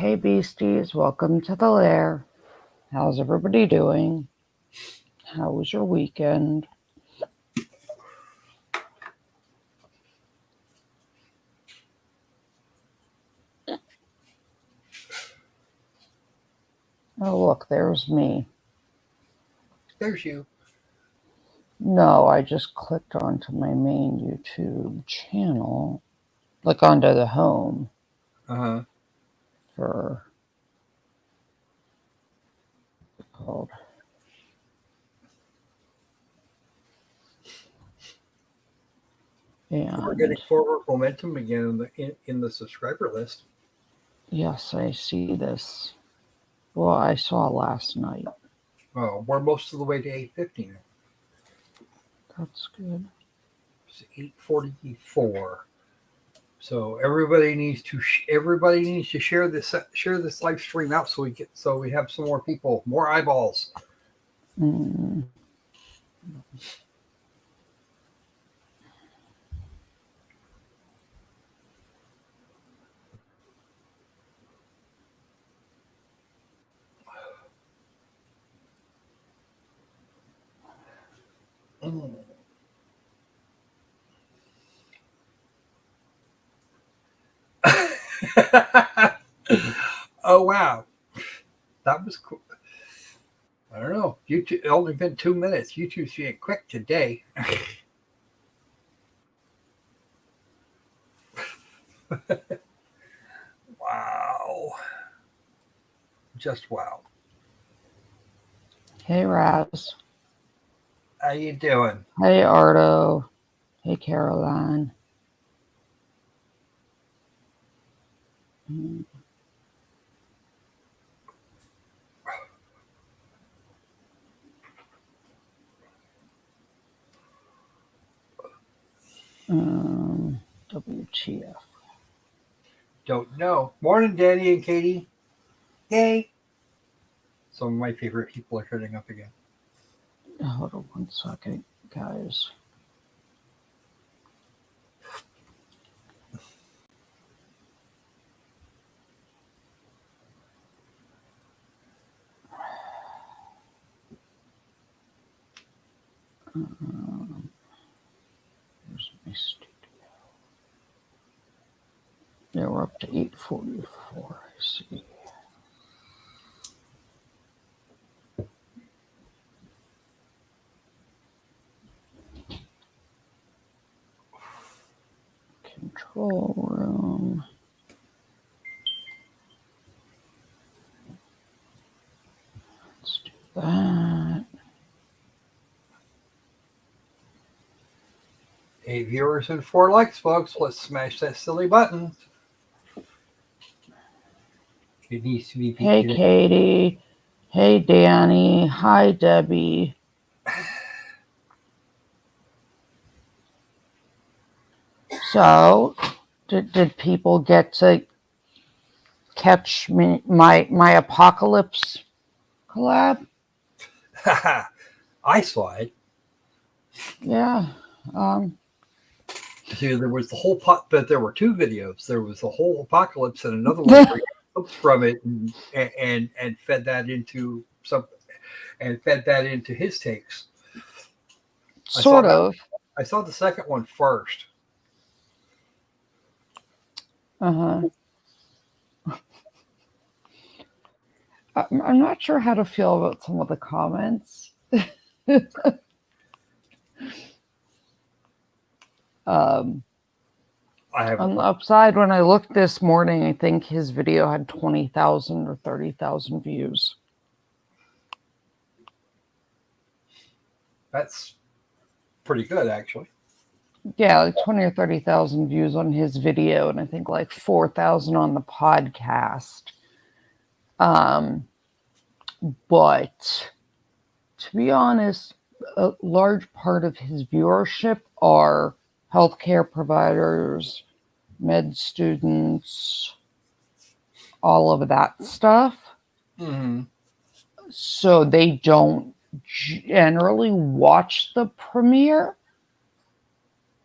Hey beasties, welcome to the lair. How's everybody doing? How was your weekend? Oh look, there's me. There's you. No, I just clicked onto my main YouTube channel, like onto the home for what's it called. And we're getting forward momentum again in the subscriber list. Yes, I see this. Well, I saw last night. Oh, we're most of the way to 850 now. That's good. It's 844. So everybody needs to share this live stream out so we have some more people, more eyeballs. Oh wow, that was cool. I don't know. YouTube, it only been 2 minutes. YouTube's being quick today. Wow. Just wow. Hey Raz. How you doing? Hey Arto. Hey Caroline. WTF. Don't know. Morning, Danny and Katie. Yay. Some of my favorite people are turning up again. Hold on 1 second, guys. Here's my studio. Yeah, we're up to 844. I see. Control room. Let's do that. 8 viewers and 4 likes, folks. Let's smash that silly button. It needs to be. Hey, Katie. Hey, Danny. Hi, Debbie. So, did people get to catch my apocalypse collab? I saw it. Yeah. See, there was the whole pot, but there were 2 videos. There was the whole apocalypse and another one where he clips from it and fed that into his takes. Sort of. I saw the second one first. I'm not sure how to feel about some of the comments. On the upside, when I looked this morning, I think his video had 20,000 or 30,000 views. That's pretty good, actually. Yeah, like 20 or 30,000 views on his video, and I think like 4,000 on the podcast. But to be honest, a large part of his viewership are healthcare providers, med students, all of that stuff. Mm-hmm. So they don't generally watch the premiere.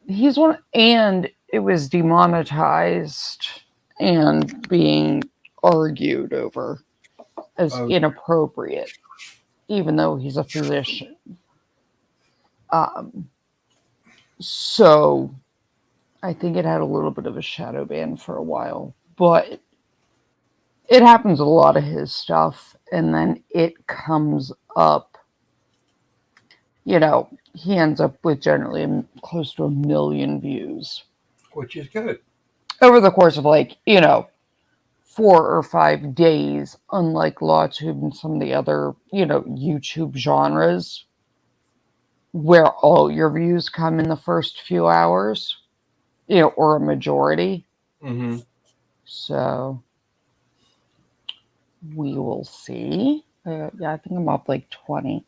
He's one, and it was demonetized and being argued over as inappropriate, even though he's a physician. So I think it had a little bit of a shadow ban for a while, but it happens with a lot of his stuff, and then it comes up, you know, he ends up with generally close to 1 million views. Which is good. Over the course of, like, you know, 4 or 5 days, unlike LawTube and some of the other, you know, YouTube genres, where all your views come in the first few hours, you know, or a majority. Mm-hmm. So we will see. Yeah, I think I'm up like 20.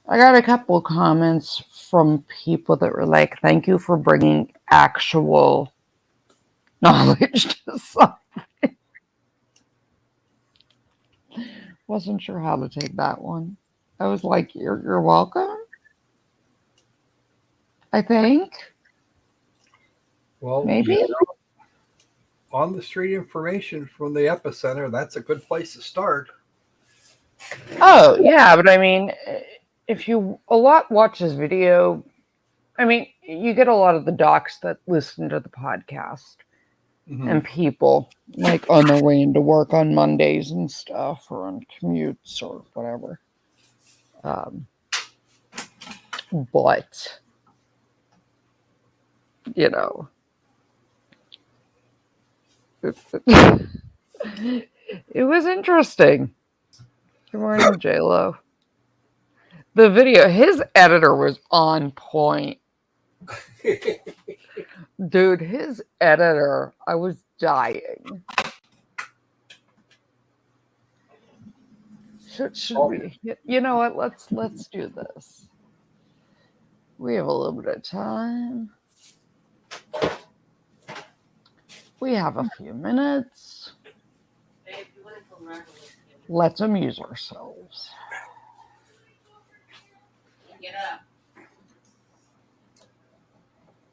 I got a couple of comments from people that were like, thank you for bringing actual knowledge to something. Wasn't sure how to take that one. I was like, you're welcome, I think. Well, maybe. You know, on the street information from the epicenter, that's a good place to start. Oh, yeah, but I mean, if you watch this video, I mean, you get a lot of the docs that listen to the podcast, and people like on their way into work on Mondays and stuff, or on commutes or whatever. But you know, it was interesting. Good morning, J-Lo. The video, his editor was on point. Dude, his editor, I was dying. Should we? You know what? Let's do this. We have a little bit of time. We have a few minutes. Let's amuse ourselves. Get up.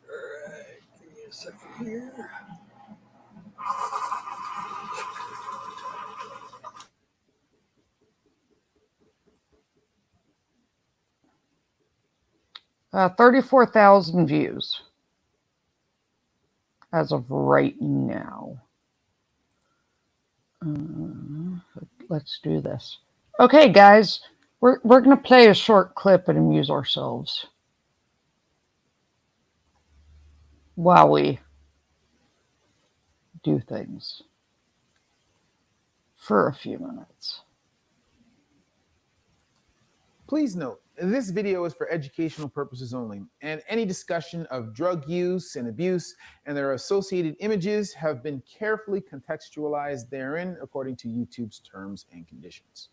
All right, give me a second here. Uh, 34,000 views as of right now. Let's do this. Okay, guys, we're going to play a short clip and amuse ourselves while we do things for a few minutes. Please note, this video is for educational purposes only, and any discussion of drug use and abuse and their associated images have been carefully contextualized therein according to YouTube's terms and conditions.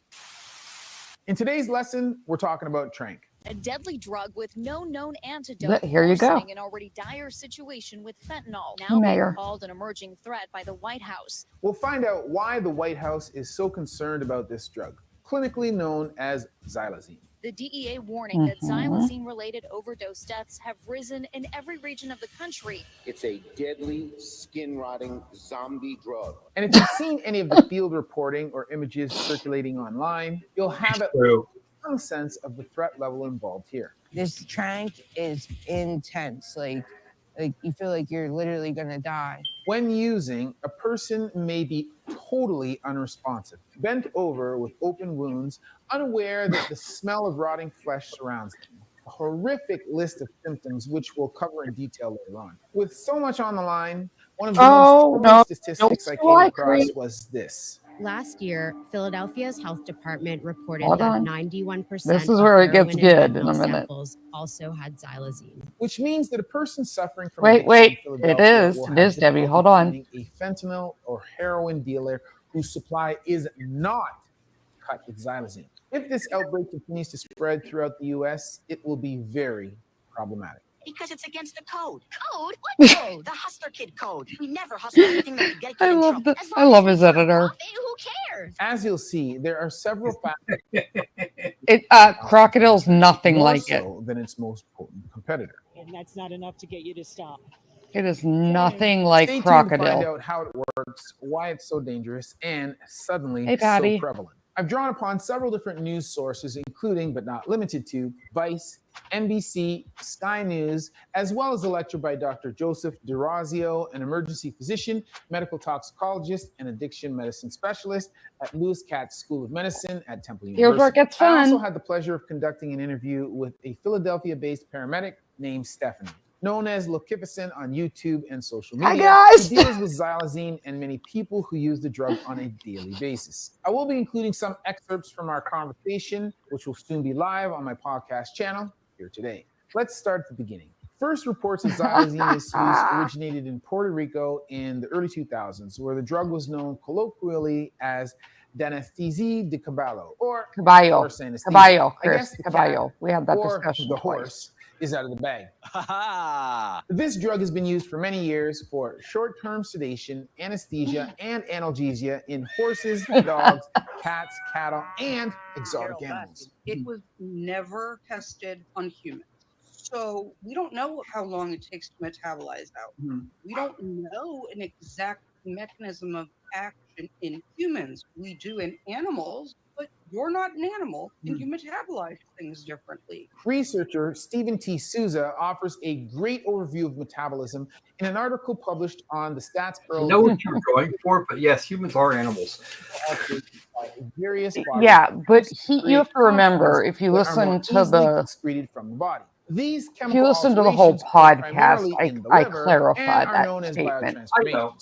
In today's lesson, we're talking about tranq, a deadly drug with no known antidote. Here you go. An already dire situation with fentanyl, now being called an emerging threat by the White House. We'll find out why the White House is so concerned about this drug, clinically known as xylazine. The DEA warning that xylazine-related overdose deaths have risen in every region of the country. It's a deadly, skin-rotting zombie drug. And if you've seen any of the field reporting or images circulating online, you'll have some sense of the threat level involved here. This tranq is intense. Like you feel like you're literally gonna die. When using, a person may be totally unresponsive, bent over with open wounds, unaware that the smell of rotting flesh surrounds them. A horrific list of symptoms, which we'll cover in detail later on. With so much on the line, one of the most statistics I came across was this. Last year, Philadelphia's health department reported that 91% this is where it gets good in a minute. Samples also had xylazine. Which means that a person suffering from wait, it is Debbie. Hold on. A fentanyl or heroin dealer whose supply is not cut with xylazine. If this outbreak continues to spread throughout the U.S., it will be very problematic. Because it's against the code. Code? What code? The hustler kid code. We never hustle anything that would get you in trouble. I love his editor. Who cares? As you'll see, there are several factors. Crocodile's nothing like it. Than its most potent competitor. And that's not enough to get you to stop. It is nothing like Stay tuned to find crocodile. out how it works, why it's so dangerous, and suddenly Hey, so Patty. prevalent. I've drawn upon several different news sources, including but not limited to Vice, NBC, Sky News, as well as a lecture by Dr. Joseph DeRazio, an emergency physician, medical toxicologist, and addiction medicine specialist at Lewis Katz School of Medicine at Temple University. Here's where it gets I also fun. had the pleasure of conducting an interview with a Philadelphia-based paramedic named Stephanie, known as Lokificent on YouTube and social media. Hi, guys. Who deals with xylazine and many people who use the drug on a daily basis. I will be including some excerpts from our conversation, which will soon be live on my podcast channel here today. Let's start at the beginning. First reports of xylazine misuse originated in Puerto Rico in the early 2000s, where the drug was known colloquially as Danesthesia de Caballo, or Caballo. horse anesthesia. Caballo, I guess Chris. the Caballo. cat We had that or discussion the twice. horse is out of the bag. This drug has been used for many years for short-term sedation, anesthesia, and analgesia in horses, dogs, cats, cattle, and exotic animals. It was never tested on humans. So we don't know how long it takes to metabolize out. We don't know an exact mechanism of action in humans. We do in animals, but you're not an animal and you metabolize things differently. Researcher Stephen T. Souza offers a great overview of metabolism in an article published on the Stats I know what you're going for, but yes, humans are animals. various Yeah, but you have to remember, if you listen to the excreted from the body. These if you listen to the whole podcast, I clarified that statement.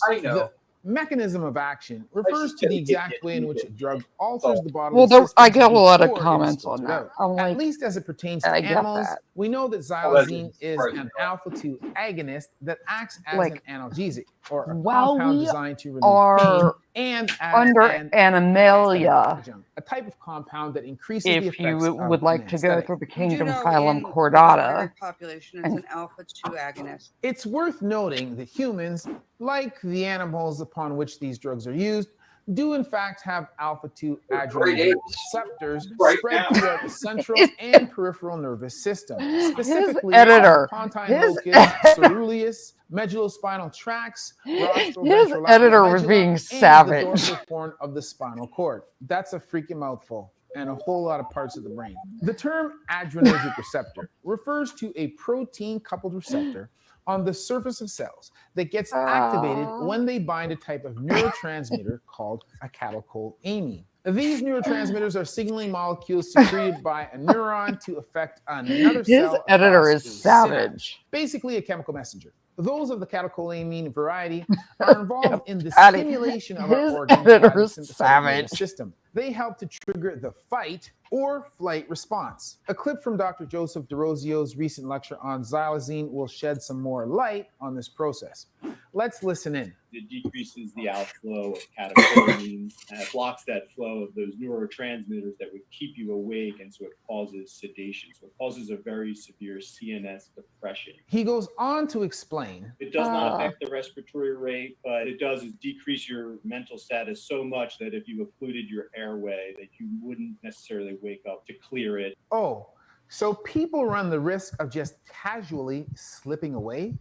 I know. The mechanism of action refers to the exact way in which a drug alters the bodily Well, system I get a lot of before it is comments on filtered that. out. I'm At like, least as it pertains to I get animals, that. we know that xylazine is an alpha-2 agonist that acts as an analgesic, or a while compound we designed to relieve are pain, and as under an animalia, a type of compound that increases the if effects you of would like to go anesthetic. through the We do kingdom know phylum in the chordata, target population, it's an alpha-2 agonist. It's worth noting that humans, like the animals upon which these drugs are used, do in fact have alpha-2 adrenergic receptors spread throughout the central and peripheral nervous system. Specifically, editor, pontine his- locus, ceruleus, medullospinal tracts, his rostroventrolateral editor was medulla, being and savage. the dorsal horn of the spinal cord. That's a freaking mouthful, and a whole lot of parts of the brain. The term adrenergic receptor refers to a protein-coupled receptor on the surface of cells that gets activated when they bind a type of neurotransmitter called acetylcholine. These neurotransmitters are signaling molecules secreted by a neuron to affect another His cell. editor across is a savage. synapse. Basically a chemical messenger. Those of the acetylcholine variety are involved in the Patty, stimulation of his our organs editor by the is sympathetic nervous savage. system. They help to trigger the fight or flight response. A clip from Dr. Joseph DeRozio's recent lecture on xylazine will shed some more light on this process. Let's listen in. It decreases the outflow of catecholamines and it blocks that flow of those neurotransmitters that would keep you awake, and so it causes sedation. So it causes a very severe CNS depression. He goes on to explain. It does not affect the respiratory rate, but it does is decrease your mental status so much that if you occluded your airway, that you wouldn't necessarily wake up to clear it. Oh, so people run the risk of just casually slipping away?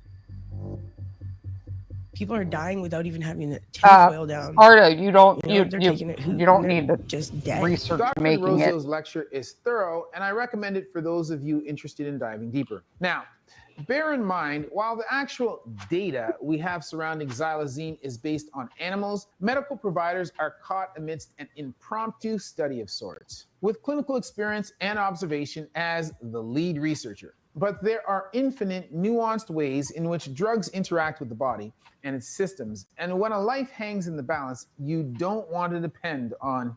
People are dying without even having the tinfoil down. Ardo, you don't they're taking it, you don't need to just dead. research Dr. making it. DeRozio's lecture is thorough, and I recommend it for those of you interested in diving deeper. Now, bear in mind, while the actual data we have surrounding xylazine is based on animals, medical providers are caught amidst an impromptu study of sorts, with clinical experience and observation as the lead researcher. But there are infinite, nuanced ways in which drugs interact with the body and its systems. And when a life hangs in the balance, you don't want to depend on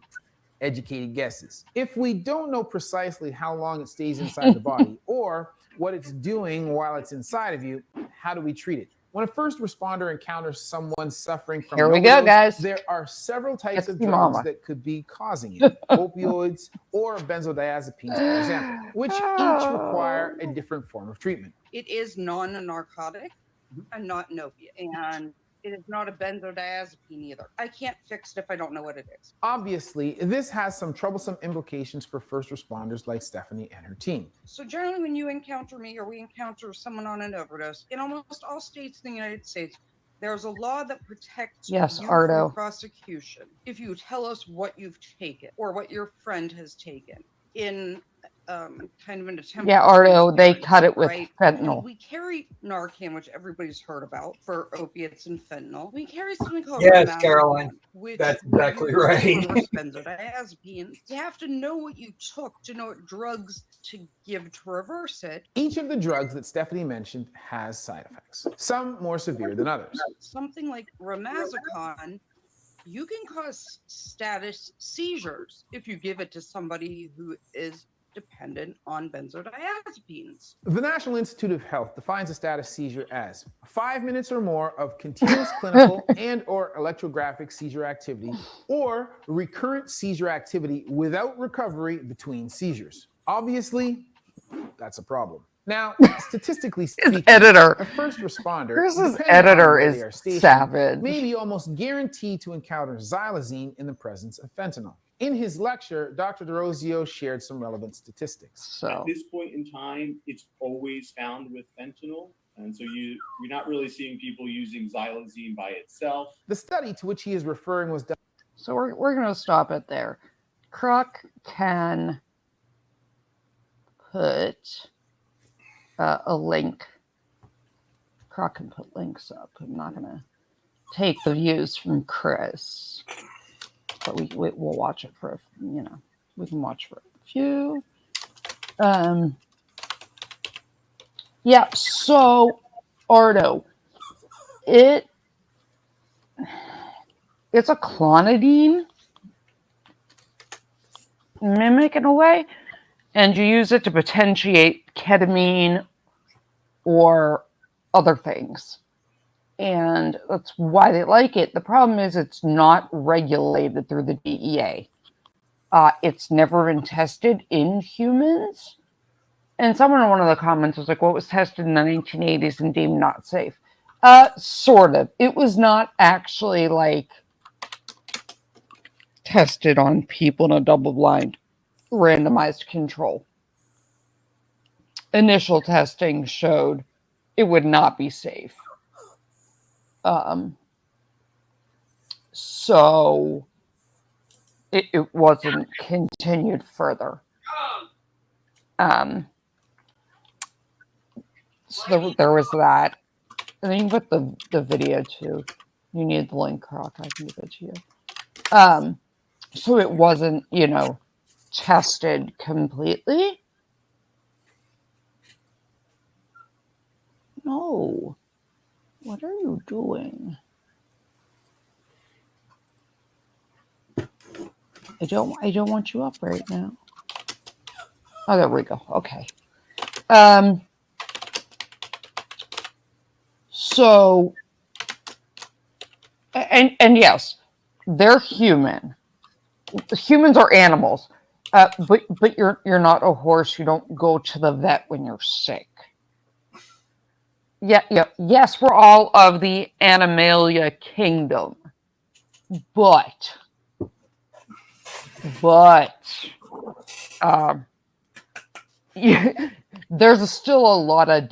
educated guesses. If we don't know precisely how long it stays inside the body or what it's doing while it's inside of you, how do we treat it? When a first responder encounters someone suffering from Here we an go, overdose, guys. there are several types Let's of see drugs mama. that could be causing it. Opioids or benzodiazepines, for example, which each require a different form of treatment. It is non-narcotic and not an opiate. And It is not a benzodiazepine either. I can't fix it if I don't know what it is. Obviously, this has some troublesome implications for first responders like Stephanie and her team. So generally when you encounter me or we encounter someone on an overdose, in almost all states in the United States, there's a law that protects Yes, you Ardo. from prosecution if you tell us what you've taken or what your friend has taken in kind of an attempt. Yeah, to Ardo, they transparency, cut it with right? fentanyl. We carry Narcan, which everybody's heard about for opiates and fentanyl. We carry something called Yes, Romazepam, Caroline. which That's we exactly use to right. reverse benzodiazepines. You have to know what you took to know what drugs to give to reverse it. Each of the drugs that Stephanie mentioned has side effects, some more severe than others. Something like Romazepam, you can cause status seizures if you give it to somebody who is dependent on benzodiazepines. The National Institute of Health defines a status seizure as 5 minutes or more of continuous clinical and or electrographic seizure activity or recurrent seizure activity without recovery between seizures. Obviously, that's a problem. Now, statistically speaking, editor. a first responder, Chris's depending on editor where is they are stationed, savage. may be almost guaranteed to encounter xylazine in the presence of fentanyl. In his lecture, Dr. DeRosio shared some relevant statistics. At this point in time, it's always found with fentanyl. And so you're not really seeing people using xylazine by itself. The study to which he is referring was done. So we're going to stop it there. Croc can put a link. Croc can put links up. I'm not going to take the views from Chris, but we'll watch it for, we can watch for a few. Yeah, so Ardo, it's a clonidine mimic in a way, and you use it to potentiate ketamine or other things. And that's why they like it. The problem is it's not regulated through the DEA. It's never been tested in humans. And someone in one of the comments was like, well, it was tested in the 1980s and deemed not safe. Sort of. It was not actually like tested on people in a double-blind randomized control. Initial testing showed it would not be safe. So it wasn't continued further. So there was that. And then you can put the video too. You need the link, Croc. I can give it to you. So it wasn't, tested completely. No. What are you doing? I don't want you up right now. Oh, there we go. Okay. So, and yes, they're human. Humans are animals, but you're not a horse. You don't go to the vet when you're sick. Yeah. Yes, we're all of the Animalia kingdom, but there's still a lot of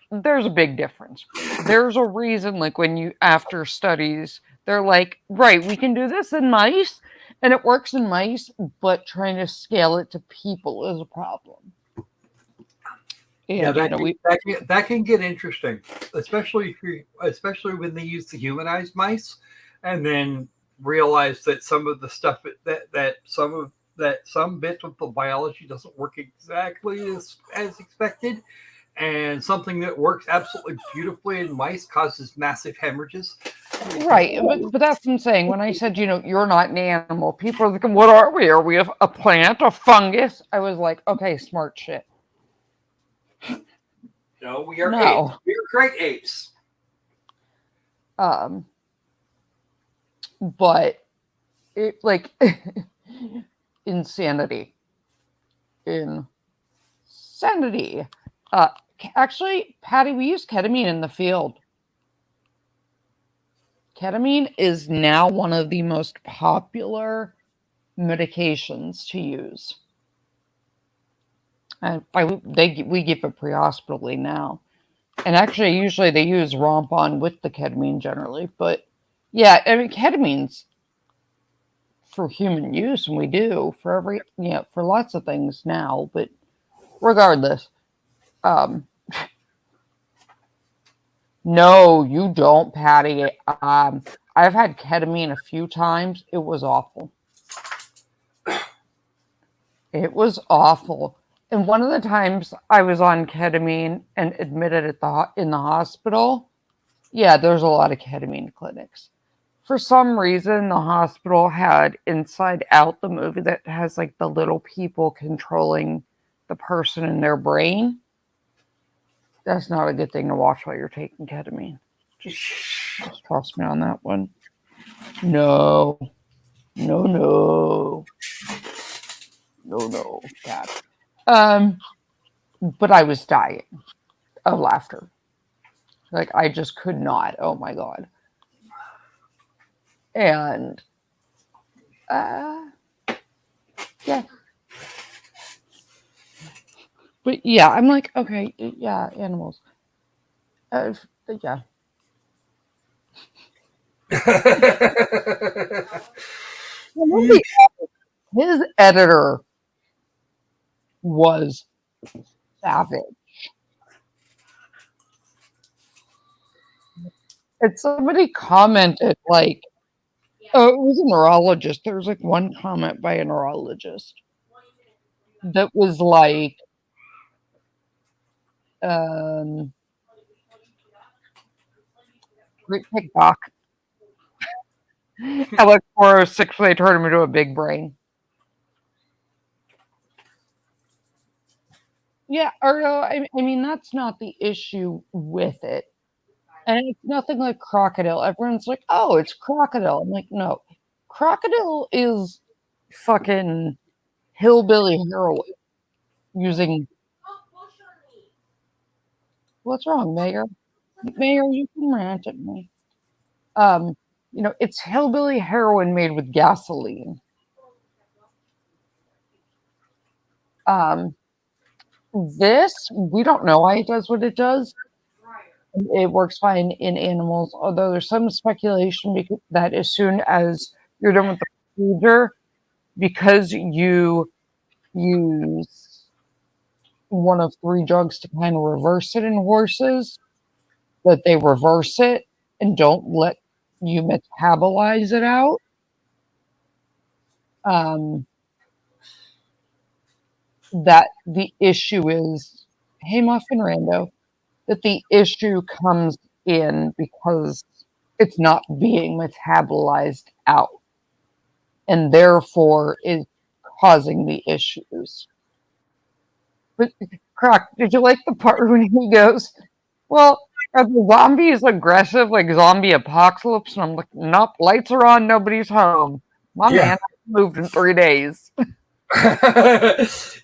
there's a big difference. There's a reason, like when you, after studies, they're like, right, we can do this in mice, and it works in mice, but trying to scale it to people is a problem. And, yeah, that can get interesting, especially when they use the humanized mice, and then realize that some of the stuff that some bit of the biology doesn't work exactly as expected, and something that works absolutely beautifully in mice causes massive hemorrhages. Right, but that's what I'm saying. When I said, you're not an animal, people are thinking, what are we? Are we a plant, a fungus? I was like, okay, smart shit. No, we are apes. We are great apes. But it insanity. Actually, Patty, we use ketamine in the field. Ketamine is now one of the most popular medications to use. We give it pre-hospitally now. And actually, usually they use Rompon with the ketamine generally. But yeah, I mean, ketamine's for human use, and we do for for lots of things now. But regardless, no, you don't, Patty. I've had ketamine a few times. It was awful. It was awful. And one of the times I was on ketamine and admitted in the hospital, yeah, there's a lot of ketamine clinics. For some reason, the hospital had Inside Out, the movie that has like the little people controlling the person in their brain. That's not a good thing to watch while you're taking ketamine. Just trust me on that one. No, God. But I was dying of laughter. Like, I just could not. Oh my God. And yeah. But yeah, I'm like, okay, yeah, animals. Yeah. His editor was savage. And somebody commented, like, oh, it was a neurologist. There was like one comment by a neurologist that was like, great pick, Doc. I look 406, they turned him into a big brain. Yeah, or no, I mean, that's not the issue with it. And it's nothing like crocodile. Everyone's like, oh, it's crocodile. I'm like, no. Crocodile is fucking hillbilly heroin using. What's wrong, Mayor? Mayor, you can rant at me. It's hillbilly heroin made with gasoline. This, we don't know why it does what it does. It works fine in animals, although there's some speculation that as soon as you're done with the procedure, because you use one of 3 drugs to kind of reverse it in horses, that they reverse it and don't let you metabolize it out. That the issue is, hey, Muffin Rando, that the issue comes in because it's not being metabolized out and therefore is causing the issues. But, Croc, did you like the part when he goes, well, are the zombies aggressive like zombie apocalypse? And I'm like, nope, lights are on, nobody's home. My man moved in 3 days.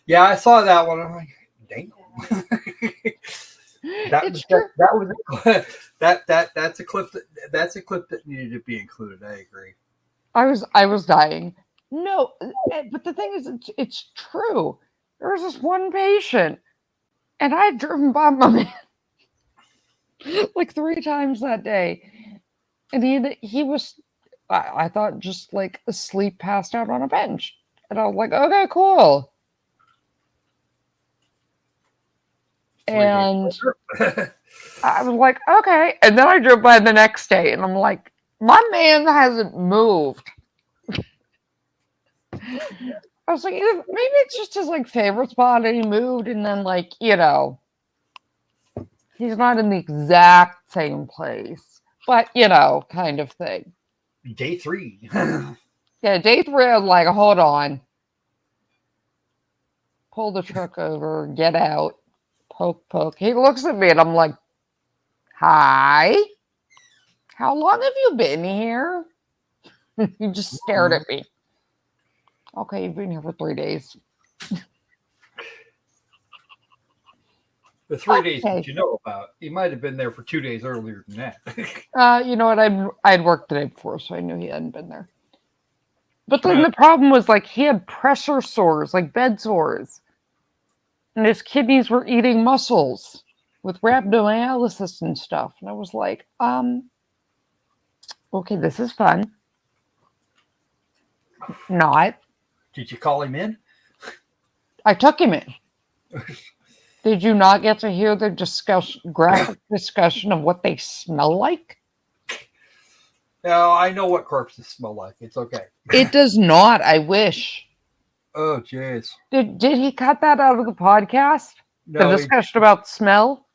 Yeah, I saw that one. I'm like, damn. That's a clip that needed to be included. I agree. I was dying. No, but the thing is, it's true. There was this one patient, and I had driven by my man like 3 times that day, and he was, I thought, just like asleep, passed out on a bench, and I was like, okay, cool. And I was like, okay. And then I drove by the next day, and I'm like, my man hasn't moved. I was like, maybe it's just his like favorite spot, and he moved, and then like he's not in the exact same place, but kind of thing. Day 3. Yeah, day 3. I was like, hold on, pull the truck over, get out, poke. He looks at me, and I'm like, hi, how long have you been here? He just stared at me. Okay, you've been here for 3 days. The 3 days that you know about, he might have been there for 2 days earlier than that. You know what? I'd worked the day before, so I knew he hadn't been there. But then the problem was, like, he had pressure sores, like bed sores. And his kidneys were eating mussels with rhabdomyolysis and stuff. And I was like, okay, this is fun. Not. Did you call him in? I took him in. Did you not get to hear the graphic discussion of what they smell like? No, I know what corpses smell like. It's okay. It does not. I wish. Oh, jeez. Did he cut that out of the podcast? No, the discussion about smell?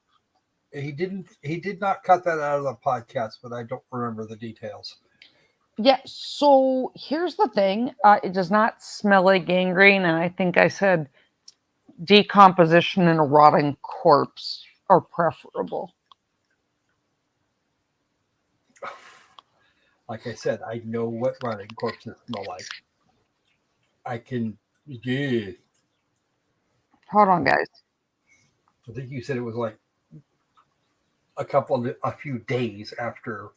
He didn't. He did not cut that out of the podcast, but I don't remember the details. Yeah, so here's the thing. It does not smell like gangrene, and I think I said decomposition in a rotting corpse are preferable. Like I said, I know what rotting corpses smell like. I can, yeah. Hold on, guys. I think you said it was like a few days after.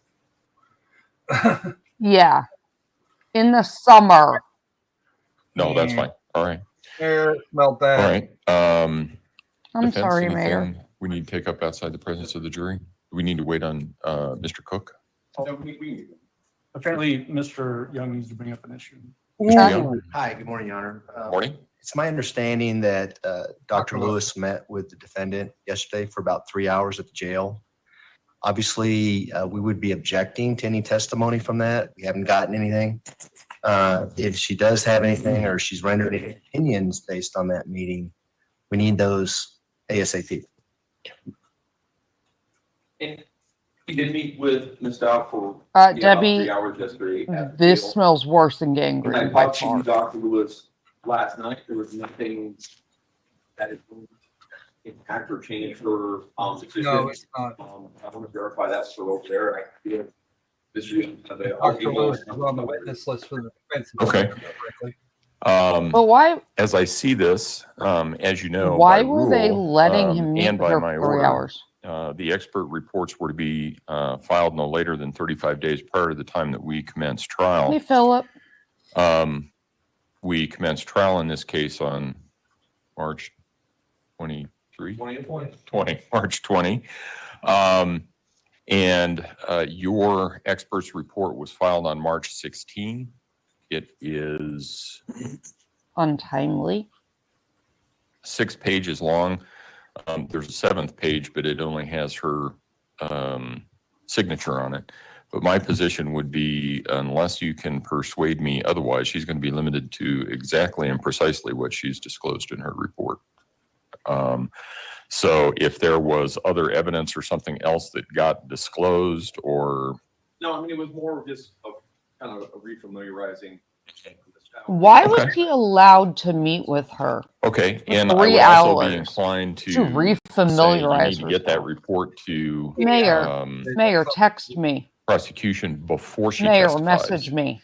Yeah, in the summer. No, that's fine. All right. Air smelled bad. All right. I'm sorry, Mayor. We need to take up outside the presence of the jury. We need to wait on Mr. Cook. No, apparently, Mr. Young needs to bring up an issue. Hi, good morning, Your Honor. Morning. It's my understanding that Dr. Lewis met with the defendant yesterday for about 3 hours at the jail. Obviously, we would be objecting to any testimony from that. We haven't gotten anything. If she does have anything or she's rendered any opinions based on that meeting, we need those ASAP. And we did meet with Ms. Stauch for Debbie, about 3 hours yesterday. this smells worse than gangrene. I by talked far. to Dr. Lewis last night. There was nothing that is impact or change her decision. No, it's not. I want to verify that's still over there. I feel Dr. Lewis is on the witness list for the defense. Okay. But why? As I see this, as you know, Why by were they rule, letting him meet and with by her my for 3 order, hours? The expert reports were to be filed no later than 35 days prior to the time that we commenced trial. Hey, Philip. We commenced trial in this case on March 23? 20, March 20. And your expert's report was filed on March 16. It is Untimely. 6 pages long. There's a 7th page, but it only has her signature on it. But my position would be, unless you can persuade me otherwise, she's going to be limited to exactly and precisely what she's disclosed in her report. So if there was other evidence or something else that got disclosed or... No, I mean, it was more of just kind of a refamiliarizing. Why was he allowed to meet with her? Okay, and I 3 would also be hours inclined to to refamiliarize say you need to get that report to Mayor, Mayor, text me. prosecution before she Mayor, testifies. message me.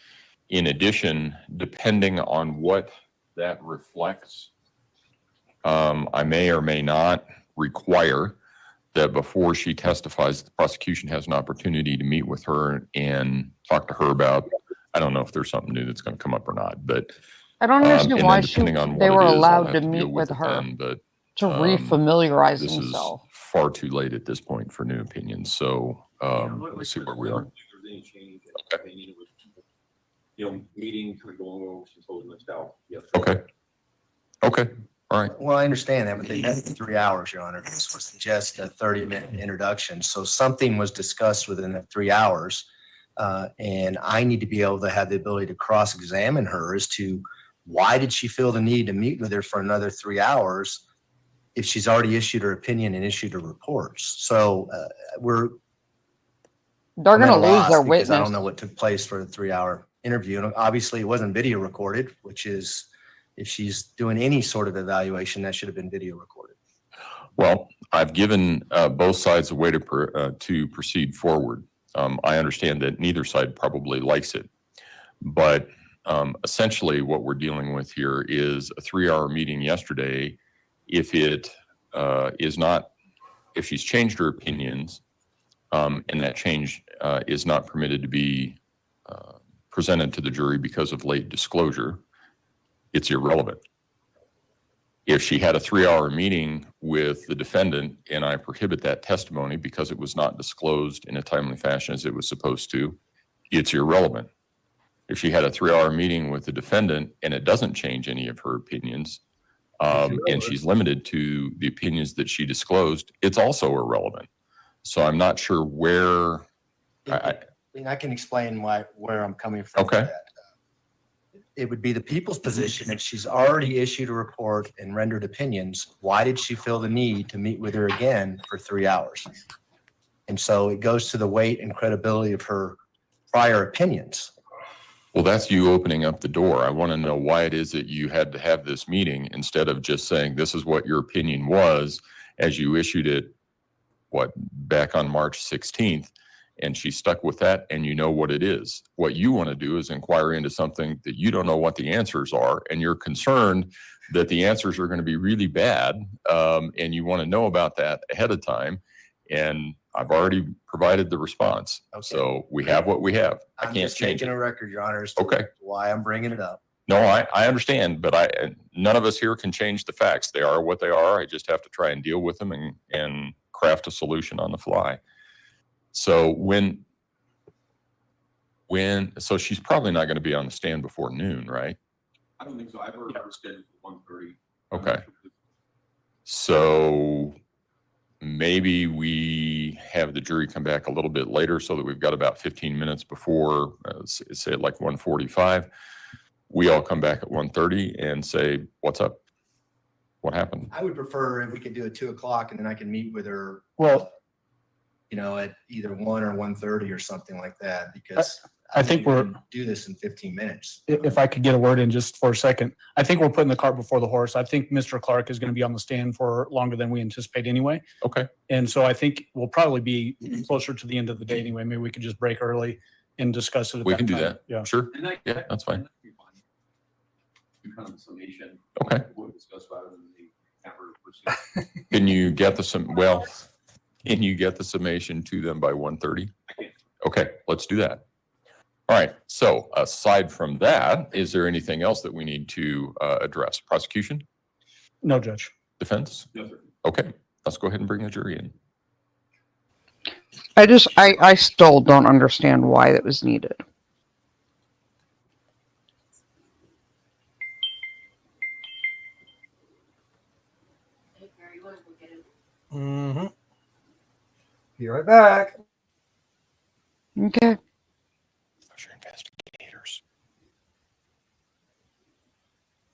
In addition, depending on what that reflects, I may or may not require that before she testifies, the prosecution has an opportunity to meet with her and talk to her about, I don't know if there's something new that's going to come up or not, but I don't understand and why then depending on they what were it is, I'll allowed have to deal meet with it her then, but to refamiliarize this himself. is far too late at this point for new opinions. So let's see where we are. If there's any change in opinion, it was, meeting kind of going over since holding this out. Yes. Okay. Okay. All right. Well, I understand that, but they had 3 hours, Your Honor. This was just a 30-minute introduction. So something was discussed within that 3 hours. And I need to be able to have the ability to cross-examine her as to why did she feel the need to meet with her for another 3 hours if she's already issued her opinion and issued her reports. So they're going to lose their witness. I don't know what took place for the 3-hour interview. And obviously it wasn't video recorded, which is, if she's doing any sort of evaluation, that should have been video recorded. Well, I've given both sides a way to proceed forward. I understand that neither side probably likes it, but essentially what we're dealing with here is a 3-hour meeting yesterday. If it is not if she's changed her opinions, and that change is not permitted to be presented to the jury because of late disclosure, it's irrelevant. If she had a 3-hour meeting with the defendant and I prohibit that testimony because it was not disclosed in a timely fashion as it was supposed to, it's irrelevant. If she had a 3-hour meeting with the defendant and it doesn't change any of her opinions, and she's limited to the opinions that she disclosed, it's also irrelevant. So I'm not sure where. I mean, I can explain where I'm coming from. Okay. With that. It would be the people's position if she's already issued a report and rendered opinions. Why did she feel the need to meet with her again for 3 hours? And so it goes to the weight and credibility of her prior opinions. Well, that's you opening up the door. I want to know why it is that you had to have this meeting instead of just saying this is what your opinion was as you issued it, back on March 16th, and she stuck with that and you know what it is. What you want to do is inquire into something that you don't know what the answers are, and you're concerned that the answers are going to be really bad, and you want to know about that ahead of time. And I've already provided the response. Okay. So we have what we have. I can't just change making it. a record, Your Honor, as to Okay. why I'm bringing it up. No, I understand, but none of us here can change the facts. They are what they are. I just have to try and deal with them and craft a solution on the fly. So so she's probably not going to be on the stand before noon, right? I don't think so. I've heard her scheduled for 1:30. Okay. So maybe we have the jury come back a little bit later so that we've got about 15 minutes before, say like 1:45. We all come back at 1:30 and say, what's up? What happened? I would prefer if we could do it 2 o'clock and then I can meet with her. Well, at either 1 or 1:30 or something like that, because I think we we're can do this in 15 minutes. If I could get a word in just for a second, I think we're putting the cart before the horse. I think Mr. Clark is going to be on the stand for longer than we anticipate anyway. Okay. And so I think we'll probably be closer to the end of the day anyway. Maybe we could just break early and discuss it. We can do time. that. Yeah. Sure. And Yeah, that's fine. Do kind of a summation. Okay. We'll discuss rather than the camera person. Can you get can you get the summation to them by 1:30? I can. Okay, let's do that. All right. So aside from that, is there anything else that we need to address? Prosecution? No, Judge. Defense? No, sir. Okay, let's go ahead and bring the jury in. I still don't understand why that was needed. Mm-hmm. Be right back. Okay. You're investigators.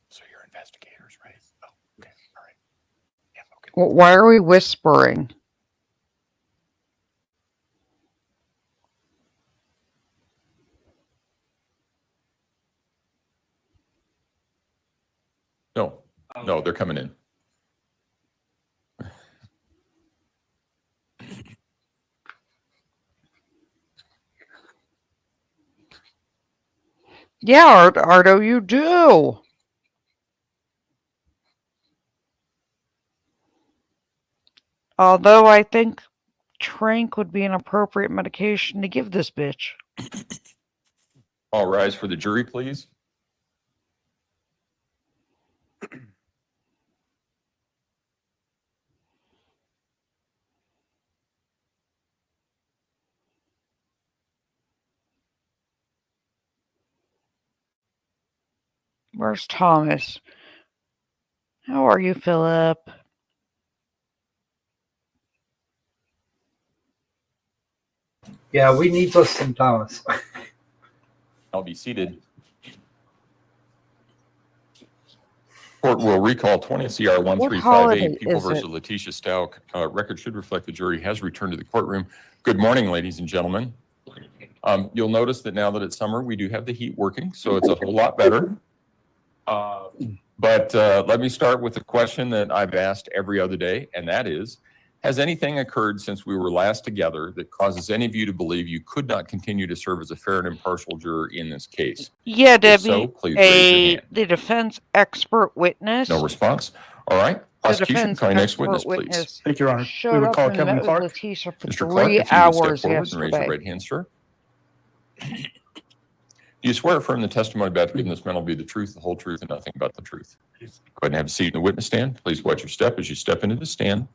So you're investigators, right? Oh, okay. All right. Yeah, okay. Well, why are we whispering? No, they're coming in. Yeah, Ardo, you do. Although I think Trank would be an appropriate medication to give this bitch. All rise for the jury, please. Where's Thomas? How are you, Philip? Yeah, we need us some Thomas. I'll be seated. Court will recall 20 CR 1358, People versus Letecia Stauch. Record should reflect the jury has returned to the courtroom. Good morning, ladies and gentlemen. You'll notice that now that it's summer, we do have the heat working, so it's a whole lot better. But let me start with a question that I've asked every other day, and that is, has anything occurred since we were last together that causes any of you to believe you could not continue to serve as a fair and impartial juror in this case? Yeah, Debbie, So, please raise your hand. the defense expert witness. No response. All right. Prosecution, defense call your next expert witness, please. witness Thank you, Your Honor. We showed would up call and Kevin met Clark. with Letecia for Mr. Clark, 3 if you would step hours forward and raise your yesterday. right hand, sir. Do you swear or affirm the testimony about to give in this matter will be the truth, the whole truth, and nothing but the truth? Go ahead and have a seat in the witness stand. Please watch your step as you step into the stand.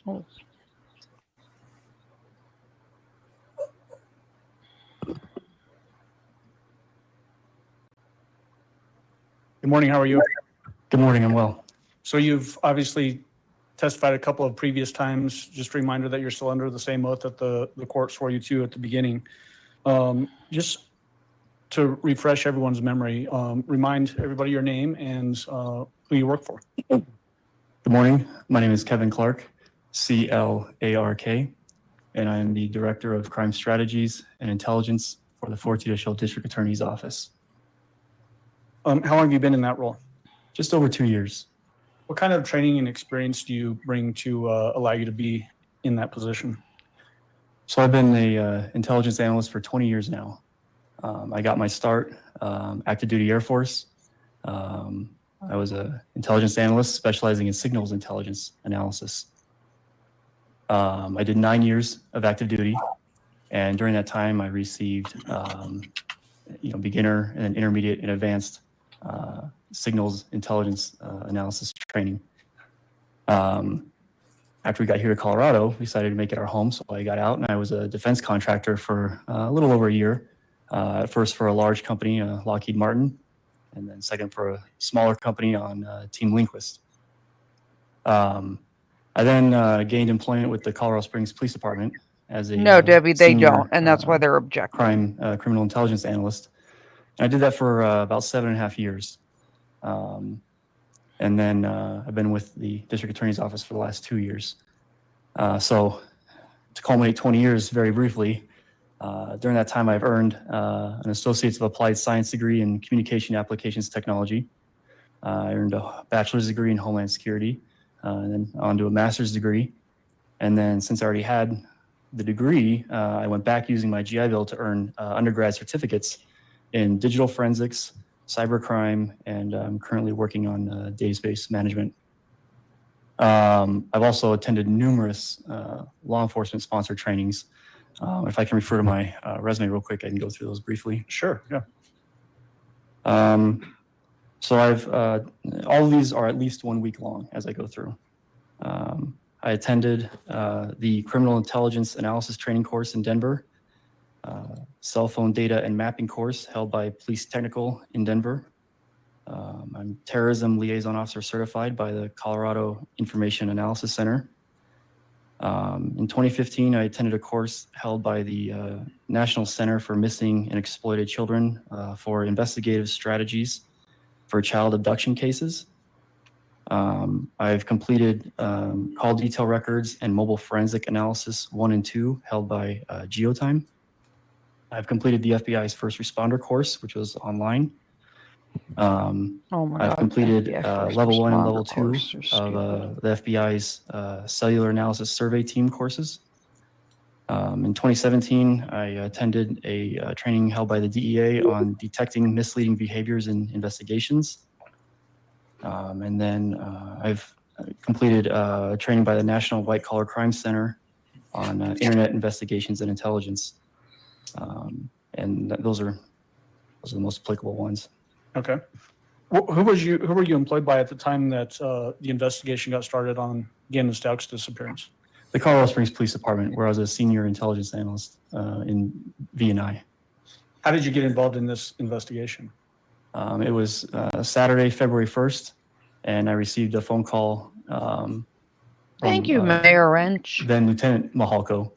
Oh. Good morning. How are you? Good morning. I'm well. So you've obviously testified a couple of previous times. Just a reminder that you're still under the same oath that the court swore you to at the beginning. Just to refresh everyone's memory, remind everybody your name and who you work for. Good morning. My name is Kevin Clark, C-L-A-R-K, and I am the Director of Crime Strategies and Intelligence for the Fort Lauderdale District Attorney's Office. How long have you been in that role? Just over 2 years. What kind of training and experience do you bring to allow you to be in that position? So I've been a intelligence analyst for 20 years now. I got my start active duty Air Force. I was an intelligence analyst specializing in signals intelligence analysis. I did 9 years of active duty, and during that time I received beginner and intermediate and advanced signals intelligence analysis training. After we got here to Colorado, we decided to make it our home. So I got out and I was a defense contractor for a little over a year. At first for a large company, Lockheed Martin, and then second for a smaller company on Team Linquist. I then gained employment with the Colorado Springs Police Department as a No, Debbie, they senior, don't, and that's why they're objecting. criminal intelligence analyst. And I did that for about 7.5 years. And then I've been with the district attorney's office for the last 2 years. So to culminate 20 years very briefly, during that time I've earned an Associates of Applied Science degree in Communication Applications Technology. I earned a bachelor's degree in Homeland Security, and then on to a master's degree. And then since I already had the degree, I went back using my GI Bill to earn undergrad certificates in digital forensics, cybercrime, and I'm currently working on database management. I've also attended numerous law enforcement sponsored trainings. If I can refer to my resume real quick, I can go through those briefly. Sure, yeah. So all of these are at least 1 week long as I go through. I attended the Criminal Intelligence Analysis Training course in Denver, Cell Phone Data and Mapping course held by Police Technical in Denver. I'm Terrorism Liaison Officer certified by the Colorado Information Analysis Center. In 2015, I attended a course held by the National Center for Missing and Exploited Children for investigative strategies for child abduction cases. I've completed call detail records and mobile forensic analysis 1 and 2 held by Geotime. I've completed the FBI's first responder course, which was online. I've completed level 1 and level 2 of the FBI's cellular analysis survey team courses. In 2017, I attended a training held by the DEA on detecting misleading behaviors in investigations. And then I've completed training by the National White Collar Crime Center on internet investigations and intelligence. And those are the most applicable ones. Okay. Who were you employed by at the time that the investigation got started on Gannon Stauch's disappearance? The Colorado Springs Police Department, where I was a senior intelligence analyst in V&I. How did you get involved in this investigation? It was Saturday, February 1st, and I received a phone call. Thank you, Mayor Wrench. Then Lieutenant Mahalko,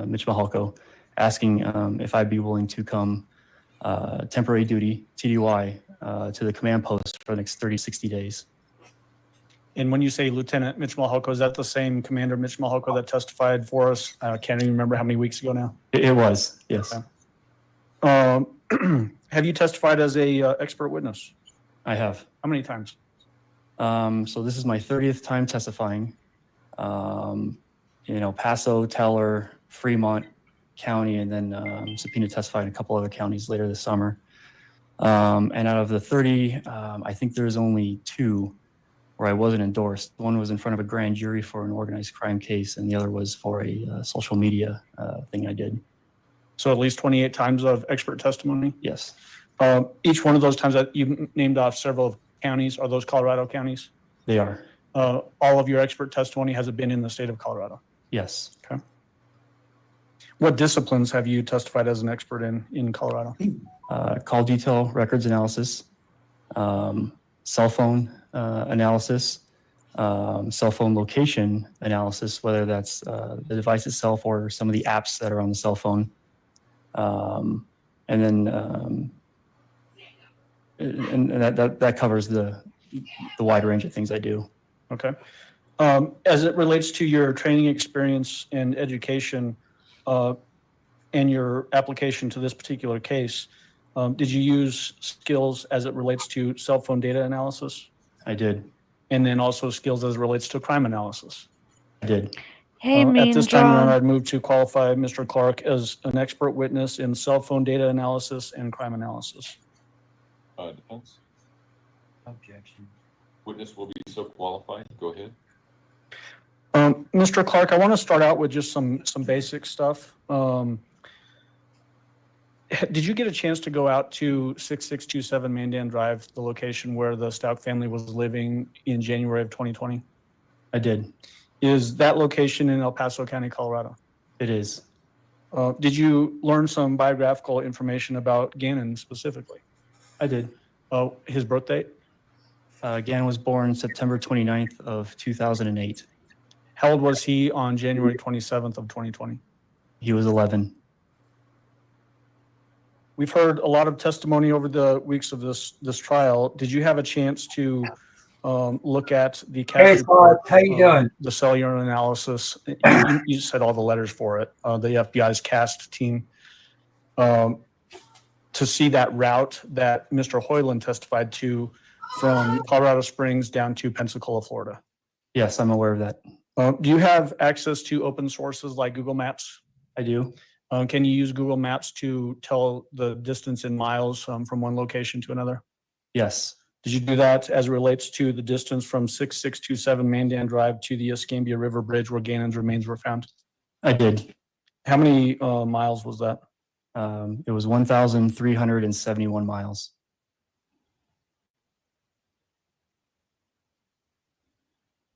Mitch Mahalko, asking if I'd be willing to come temporary duty, TDY, to the command post for the next 30, 60 days. And when you say Lieutenant Mitch Mahalko, is that the same Commander Mitch Mahalko that testified for us? I can't even remember how many weeks ago now. It was, yes. Okay. Have you testified as a expert witness? I have. How many times? So this is my 30th time testifying. Paso, Teller, Fremont County, and then subpoena testified in a couple other counties later this summer. And out of the 30, I think there's only 2 where I wasn't endorsed. One was in front of a grand jury for an organized crime case, and the other was for a social media thing I did. So at least 28 times of expert testimony? Yes. Each one of those times that you named off several counties, are those Colorado counties? They are. All of your expert testimony, has it been in the state of Colorado? Yes. Okay. What disciplines have you testified as an expert in Colorado? Call detail records analysis, cell phone analysis, cell phone location analysis, whether that's the device itself or some of the apps that are on the cell phone. And then that covers the wide range of things I do. Okay. As it relates to your training experience and education and your application to this particular case, did you use skills as it relates to cell phone data analysis? I did. And then also skills as it relates to crime analysis? I did. Hey, at this time, Your Honor, John. I'd move to qualify Mr. Clark as an expert witness in cell phone data analysis and crime analysis. Defense? Objection. Witness will be so qualified. Go ahead. Mr. Clark, I want to start out with just some basic stuff. Did you get a chance to go out to 6627 Mandan Drive, the location where the Stauch family was living in January of 2020? I did. Is that location in El Paso County, Colorado? It is. Did you learn some biographical information about Gannon specifically? I did. His birth date? Gannon was born September 29th of 2008. How old was he on January 27th of 2020? He was 11. We've heard a lot of testimony over the weeks of this trial. Did you have a chance to look at the Hey, Todd, how you doing? The cellular analysis? You said all the letters for it. The FBI's CAST team to see that route that Mr. Hoyland testified to from Colorado Springs down to Pensacola, Florida. Yes, I'm aware of that. Do you have access to open sources like Google Maps? I do. Can you use Google Maps to tell the distance in miles from one location to another? Yes. Did you do that as it relates to the distance from 6627 Mandan Drive to the Escambia River Bridge where Gannon's remains were found? I did. How many miles was that? It was 1,371 miles.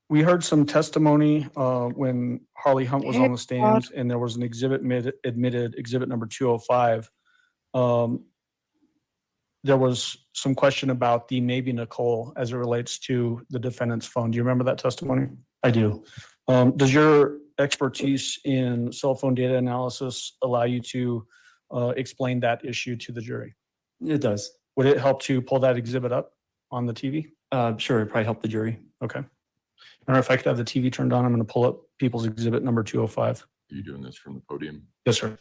We heard some testimony when Harley Hunt was on the stand, and there was an exhibit admitted, exhibit number 205. There was some question about the maybe Nicole as it relates to the defendant's phone. Do you remember that testimony? I do. Does your expertise in cell phone data analysis allow you to explain that issue to the jury? It does. Would it help to pull that exhibit up on the TV? Sure, it'd probably help the jury. Okay. Or if I could have the TV turned on, I'm going to pull up People's Exhibit number 205. Are you doing this from the podium? Yes, sir.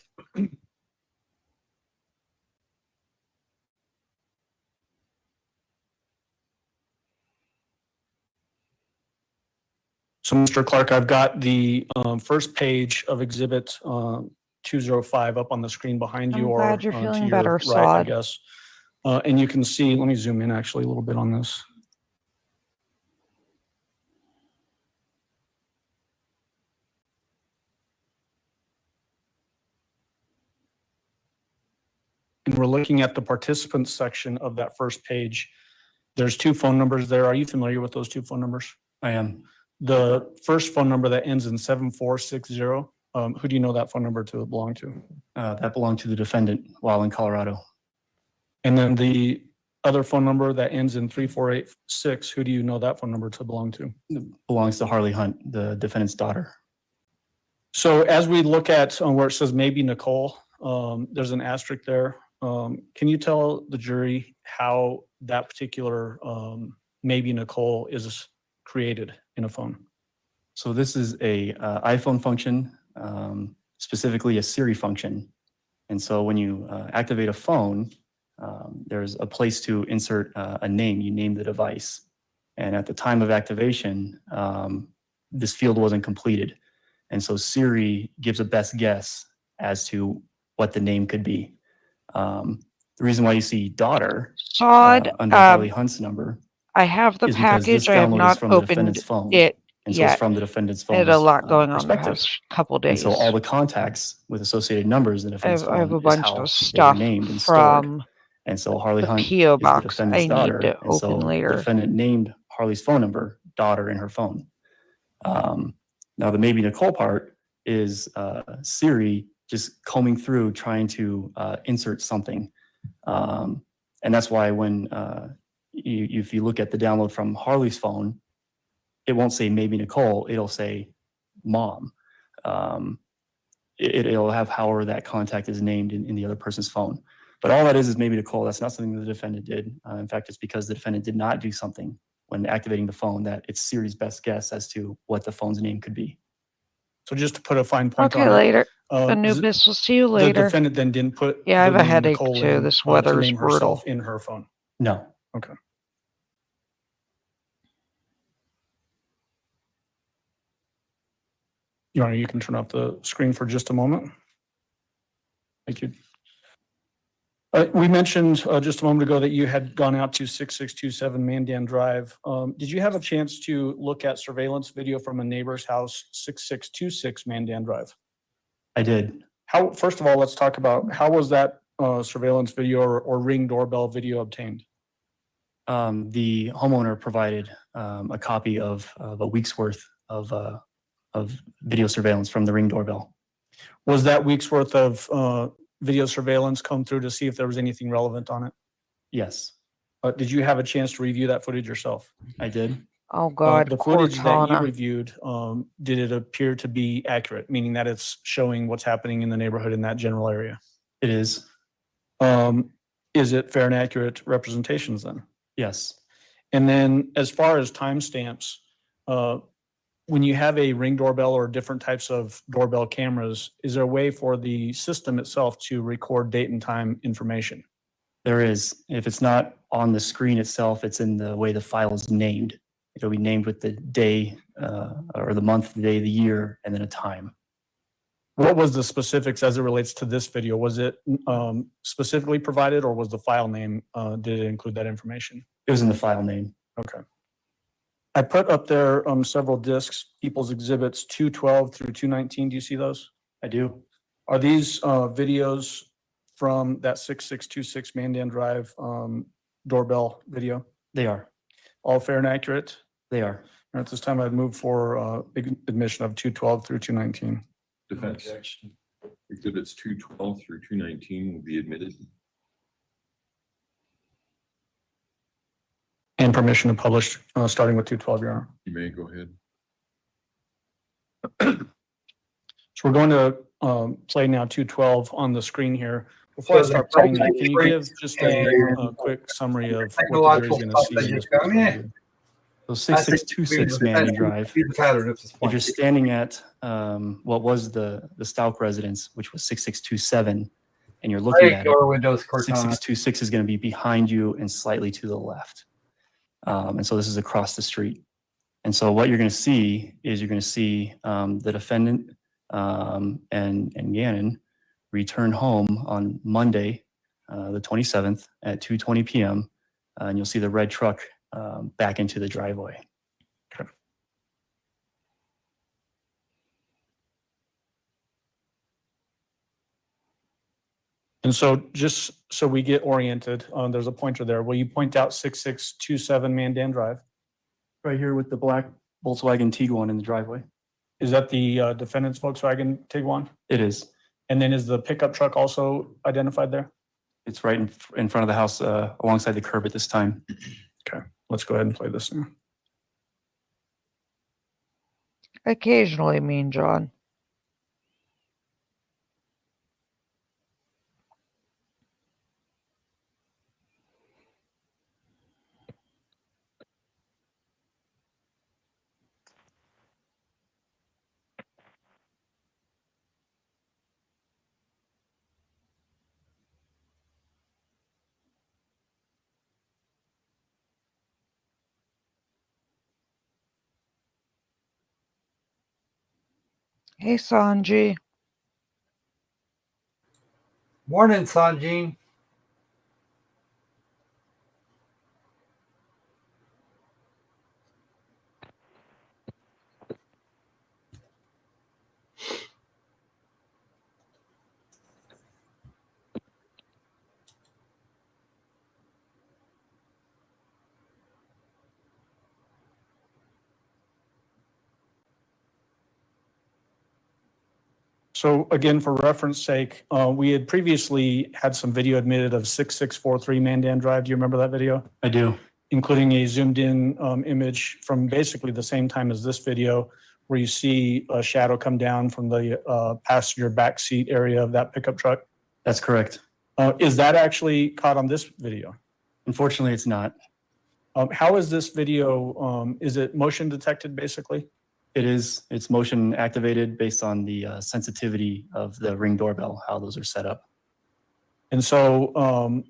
So, Mr. Clark, I've got the first page of Exhibit 205 up on the screen behind you, I'm glad you're to feeling your better, right, I Sod. guess. And you can see, let me zoom in actually a little bit on this. And we're looking at the participants section of that first page. There's 2 phone numbers there. Are you familiar with those 2 phone numbers? I am. The first phone number that ends in 7460, who do you know that phone number to belong to? That belonged to the defendant while in Colorado. And then the other phone number that ends in 3486, who do you know that phone number to belong to? It belongs to Harley Hunt, the defendant's daughter. So as we look at where it says maybe Nicole, there's an asterisk there. Can you tell the jury how that particular maybe Nicole is created in a phone? So this is a iPhone function, specifically a Siri function. And so when you activate a phone, there's a place to insert a name. You name the device. And at the time of activation, this field wasn't completed. And so Siri gives a best guess as to what the name could be. The reason why you see daughter Sod, under Harley Hunt's number I have the is because this package. I have download is not from the opened defendant's phone. it And so it's yet. from the defendant's I had a phone's lot going on the perspective. past couple And days. so all the contacts with associated numbers in the defendant's I have phone a is bunch how of they were stuff named and stored. from And so Harley the Hunt P.O. is the box defendant's I need daughter. to And so open the later. defendant named Harley's phone number daughter in her phone. Now the maybe Nicole part is Siri just combing through trying to insert something. And that's why when if you look at the download from Harley's phone, it won't say maybe Nicole, it'll say mom. It'll have however that contact is named in the other person's phone. But all that is maybe Nicole. That's not something that the defendant did. In fact, it's because the defendant did not do something when activating the phone that it's Siri's best guess as to what the phone's name could be. So just to put a fine point Okay, on later. it, Anubis, we'll see you later. The defendant then didn't put Yeah, I have the a name headache Nicole too. in, This to weather is name brutal. herself in her phone. No. Okay. Your Honor, you can turn off the screen for just a moment. Thank you. We mentioned just a moment ago that you had gone out to 6627 Mandan Drive. Did you have a chance to look at surveillance video from a neighbor's house, 6626 Mandan Drive? I did. First of all, let's talk about how was that surveillance video or Ring doorbell video obtained? The homeowner provided a copy of a week's worth of video surveillance from the Ring doorbell. Was that week's worth of video surveillance come through to see if there was anything relevant on it? Yes. Did you have a chance to review that footage yourself? I did. Oh God, the footage that you Cortana. reviewed, did it appear to be accurate, meaning that it's showing what's happening in the neighborhood in that general area? It is. Is it fair and accurate representations then? Yes. And then as far as timestamps, when you have a Ring doorbell or different types of doorbell cameras, is there a way for the system itself to record date and time information? There is. If it's not on the screen itself, it's in the way the file is named. It'll be named with the day or the month, the day, the year, and then a time. What was the specifics as it relates to this video? Was it specifically provided, or was the file name, did it include that information? It was in the file name. Okay. I put up there several discs, People's Exhibits 212 through 219. Do you see those? I do. Are these videos from that 6626 Mandan Drive doorbell video? They are. All fair and accurate? They are. And at this time, I'd move for admission of 212 through 219. Defense. Exhibits 212 through 219 will be admitted. And permission to publish starting with 212, Your Honor. You may go ahead. So we're going to play now 212 on the screen here. Before I start playing that, can you give just a quick summary of what the jury's going to see in this video? So 6626 Mandan Drive. If you're standing at what was the Stauch residence, which was 6627, and you're looking at it, 6626 is going to be behind you and slightly to the left. And so this is across the street. And so what you're going to see is you're going to see the defendant and Gannon return home on Monday, the 27th at 2:20 p.m. And you'll see the red truck back into the driveway. Okay. And so just so we get oriented, there's a pointer there. Will you point out 6627 Mandan Drive? Right here with the black Volkswagen Tiguan in the driveway. Is that the defendant's Volkswagen Tiguan? It is. And then is the pickup truck also identified there? It's right in front of the house alongside the curb at this time. Okay, let's go ahead and play this now. Occasionally, Mean John. Hey, Sanji. Morning, Sanjin. So again, for reference sake, we had previously had some video admitted of 6643 Mandan Drive. Do you remember that video? I do. Including a zoomed in image from basically the same time as this video, where you see a shadow come down from the passenger back seat area of that pickup truck. That's correct. Is that actually caught on this video? Unfortunately, it's not. How is this video? Is it motion detected basically? It is. It's motion activated based on the sensitivity of the Ring doorbell, how those are set up. And so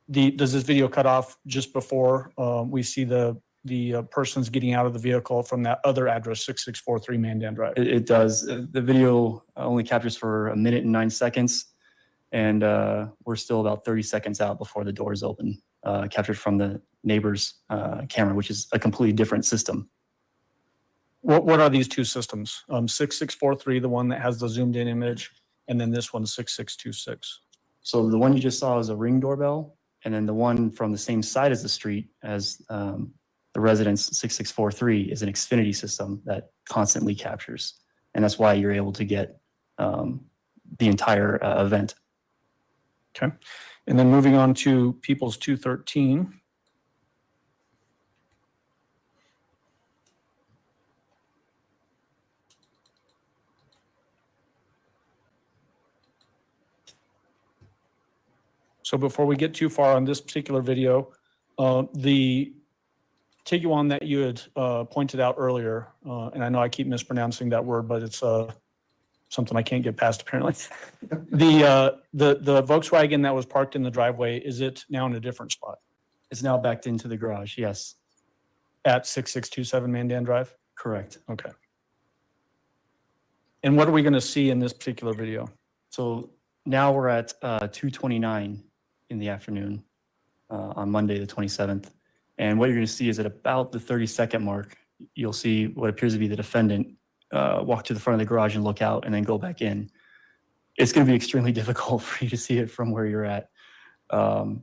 does this video cut off just before we see the persons getting out of the vehicle from that other address, 6643 Mandan Drive? It does. The video only captures for 1 minute and 9 seconds, and we're still about 30 seconds out before the doors open, captured from the neighbor's camera, which is a completely different system. What are these two systems? 6643, the one that has the zoomed in image, and then this one, 6626. So the one you just saw is a Ring doorbell, and then the one from the same side as the street as the residence 6643 is an Xfinity system that constantly captures. And that's why you're able to get the entire event. Okay. And then moving on to People's 213. So before we get too far on this particular video, the Tiguan that you had pointed out earlier, and I know I keep mispronouncing that word, but it's something I can't get past apparently. The Volkswagen that was parked in the driveway, is it now in a different spot? It's now backed into the garage, yes. At 6627 Mandan Drive? Correct. Okay. And what are we going to see in this particular video? So now we're at 2:29 in the afternoon on Monday, the 27th. And what you're going to see is at about the 30-second mark, you'll see what appears to be the defendant walk to the front of the garage and look out and then go back in. It's going to be extremely difficult for you to see it from where you're at. I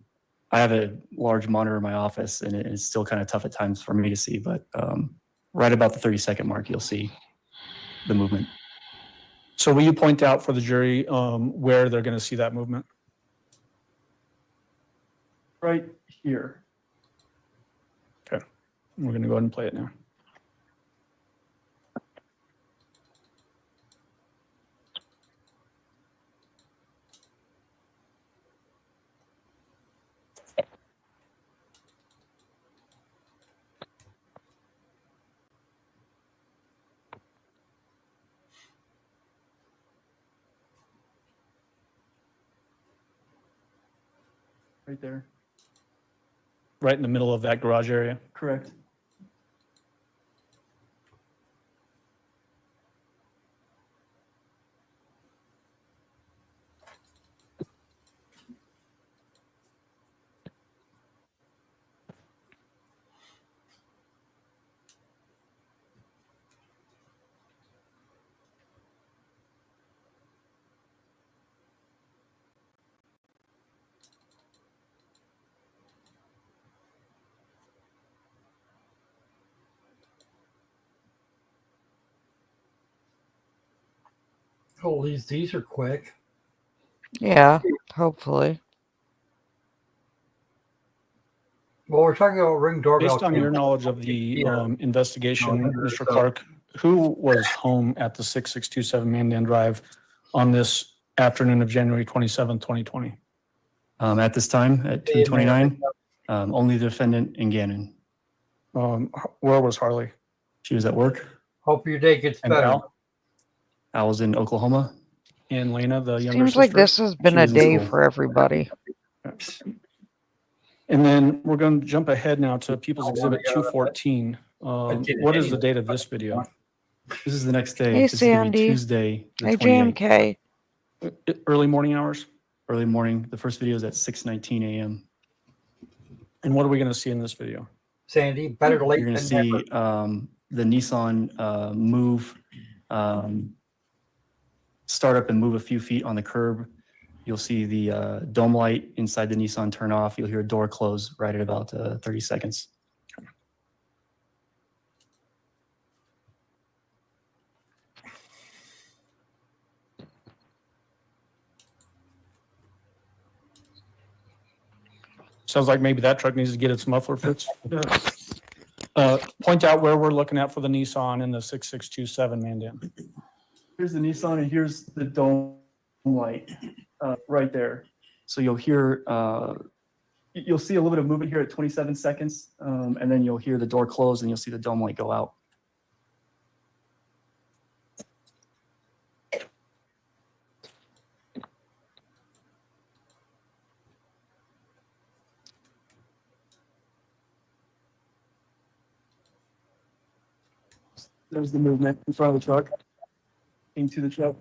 have a large monitor in my office, and it's still kind of tough at times for me to see, but right about the 30-second mark, you'll see the movement. So will you point out for the jury where they're going to see that movement? Right here. Okay. We're going to go ahead and play it now. Right there. Right in the middle of that garage area? Correct. Oh, these are quick. Yeah, hopefully. Well, we're talking about Ring doorbell. Based on your knowledge of the investigation, Mr. Clark, who was home at the 6627 Mandan Drive on this afternoon of January 27, 2020? At this time, at 2:29, only the defendant and Gannon. Where was Harley? She was at work. Hope your day gets And better. Al? Al was in Oklahoma. And Lena, the younger Seems sister? like this has been She a was in day school. for everybody. And then we're going to jump ahead now to People's Exhibit 214. What is the date of this video? This is the next day. Hey, This is gonna be Sandy. Tuesday, the Hey, 28th. JMK. Early morning hours? Early morning. The first video is at 6:19 a.m. And what are we going to see in this video? Sandy, better late You're going to than see never. the Nissan move, start up and move a few feet on the curb. You'll see the dome light inside the Nissan turn off. You'll hear a door close right at about 30 seconds. Sounds like maybe that truck needs to get its muffler fixed. Point out where we're looking at for the Nissan in the 6627 Mandan. Here's the Nissan and here's the dome light right there. So you'll hear, you'll see a little bit of movement here at 27 seconds, and then you'll hear the door close and you'll see the dome light go out. There's the movement in front of the truck, into the truck.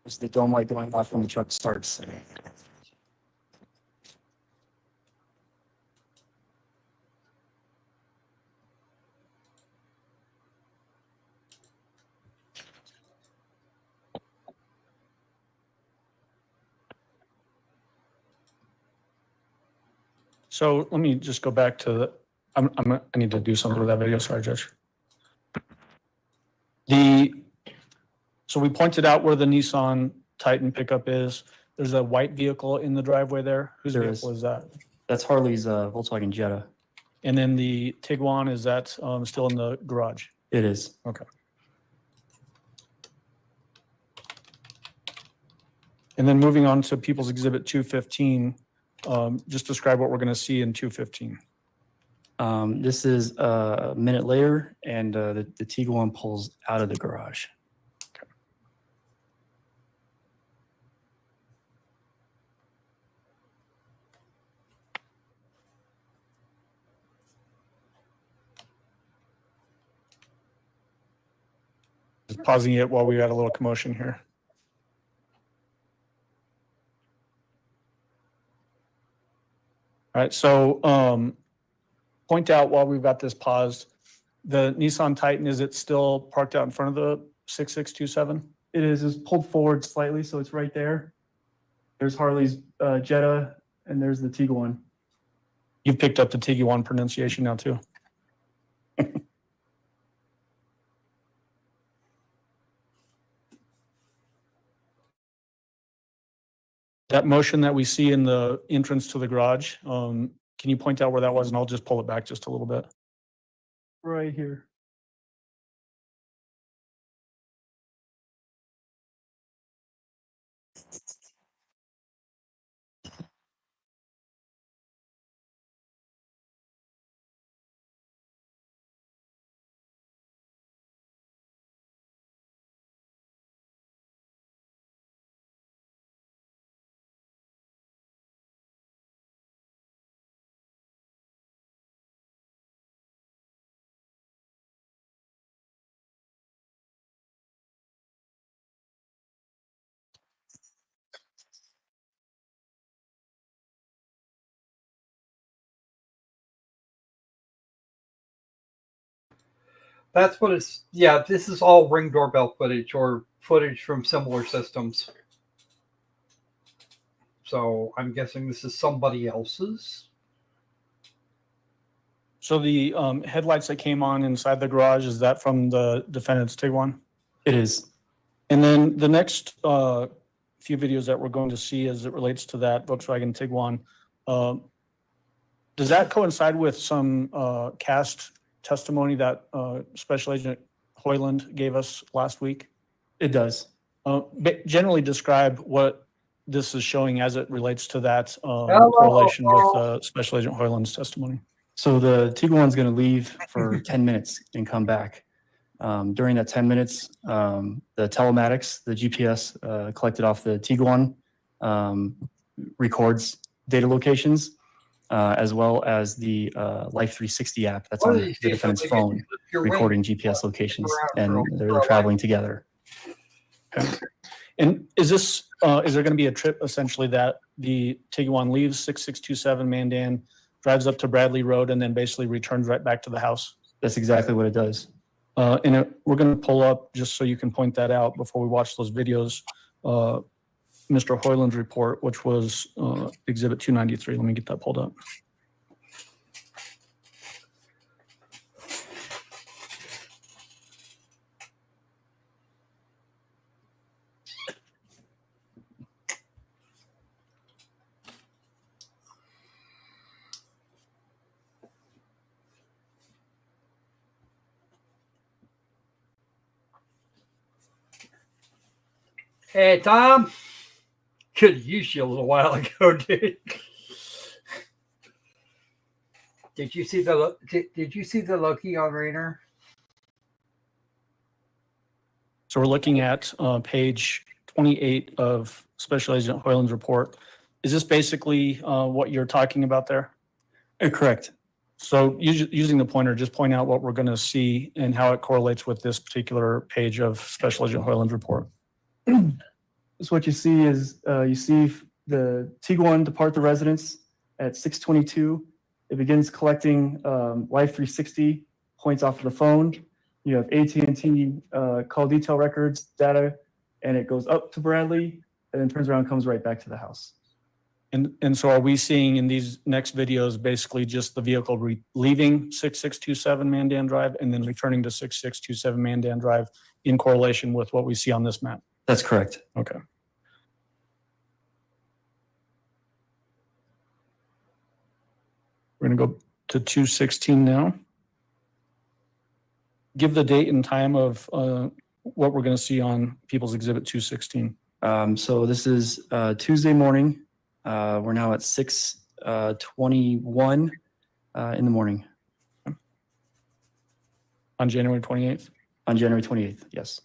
There's the dome light going off when the truck starts. So let me just go back to, I need to do something with that video. Sorry, Judge. So we pointed out where the Nissan Titan pickup is. There's a white vehicle in the driveway there. Whose vehicle is that? That's Harley's Volkswagen Jetta. And then the Tiguan, is that still in the garage? It is. Okay. And then moving on to People's Exhibit 215, just describe what we're going to see in 215. This is a minute later, and the Tiguan pulls out of the garage. Okay. Just pausing it while we got a little commotion here. All right, so point out while we've got this paused, the Nissan Titan, is it still parked out in front of the 6627? It is. It's pulled forward slightly, so it's right there. There's Harley's Jetta, and there's the Tiguan. You've picked up the Tiguan pronunciation now too. That motion that we see in the entrance to the garage, can you point out where that was? And I'll just pull it back just a little bit. Right here. That's what it's, yeah, this is all Ring doorbell footage or footage from similar systems. So I'm guessing this is somebody else's. So the headlights that came on inside the garage, is that from the defendant's Tiguan? It is. And then the next few videos that we're going to see as it relates to that Volkswagen Tiguan, does that coincide with some cast testimony that Special Agent Hoyland gave us last week? It does. Generally describe what this is showing as it relates to that correlation with Special Agent Hoyland's testimony. So the Tiguan's going to leave for 10 minutes and come back. During that 10 minutes, the telematics, the GPS collected off the Tiguan records data locations, as well as the Life 360 app that's on the defendant's phone, recording GPS locations, and they're traveling together. Okay. And is this, is there going to be a trip essentially that the Tiguan leaves 6627 Mandan, drives up to Bradley Road, and then basically returns right back to the house? That's exactly what it does. And we're going to pull up, just so you can point that out before we watch those videos, Mr. Hoyland's report, which was Exhibit 293. Let me get that pulled up. Hey, Tom. Could use you a little while ago, dude. Did you see the Loki on Rainer? So we're looking at page 28 of Special Agent Hoyland's report. Is this basically what you're talking about there? Correct. So using the pointer, just point out what we're going to see and how it correlates with this particular page of Special Agent Hoyland's report. So what you see is you see the Tiguan depart the residence at 6:22. It begins collecting Life 360 points off of the phone. You have AT&T call detail records, data, and it goes up to Bradley and then turns around and comes right back to the house. And so are we seeing in these next videos basically just the vehicle leaving 6627 Mandan Drive and then returning to 6627 Mandan Drive in correlation with what we see on this map? That's correct. Okay. We're going to go to 216 now. Give the date and time of what we're going to see on People's Exhibit 216. So this is Tuesday morning. We're now at 6:21 in the morning. On January 28th? On January 28th, yes.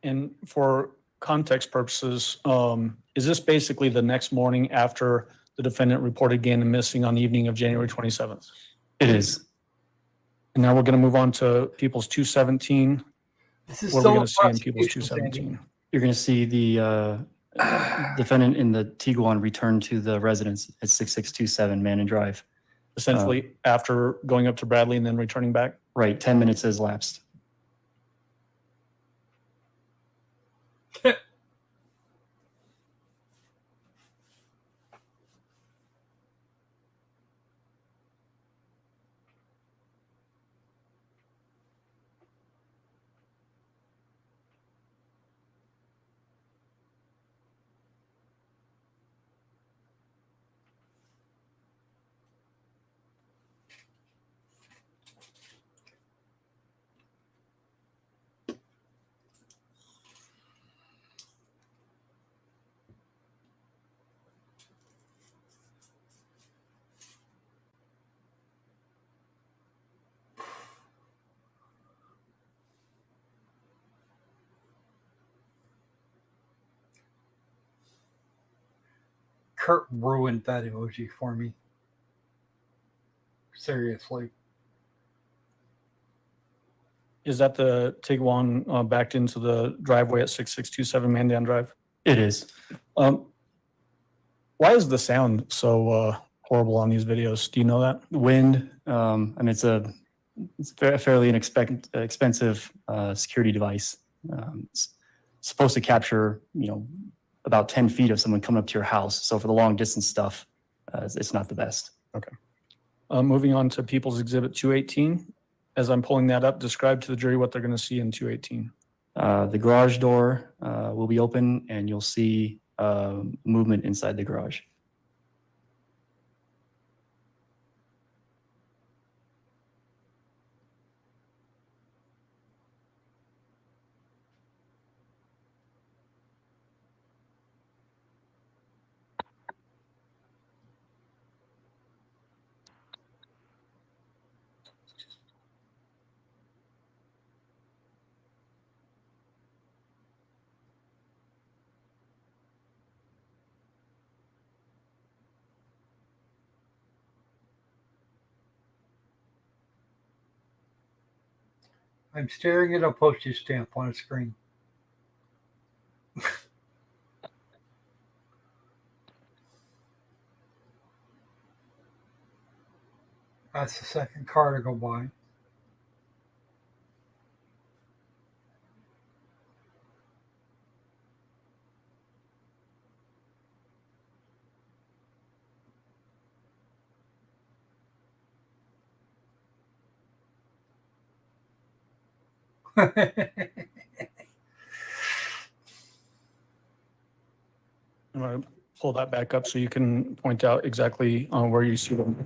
And for context purposes, is this basically the next morning after the defendant reported Gannon missing on the evening of January 27th? It is. And now we're going to move on to People's 217. This is what are we going to see in People's prosecution, 217? You're going to see the defendant in the Tiguan return to the residence at 6627 Mandan Drive. Essentially after going up to Bradley and then returning back? Right, 10 minutes has lapsed. Kurt ruined that emoji for me. Seriously. Is that the Tiguan backed into the driveway at 6627 Mandan Drive? It is. Why is the sound so horrible on these videos? Do you know that? Wind. I mean, it's a fairly expensive security device. It's supposed to capture, about 10 feet of someone coming up to your house. So for the long distance stuff, it's not the best. Okay. Moving on to People's Exhibit 218. As I'm pulling that up, describe to the jury what they're going to see in 218. The garage door will be open and you'll see movement inside the garage. I'm staring at a postage stamp on a screen. That's the second car to go by. I'm going to pull that back up so you can point out exactly where you see them.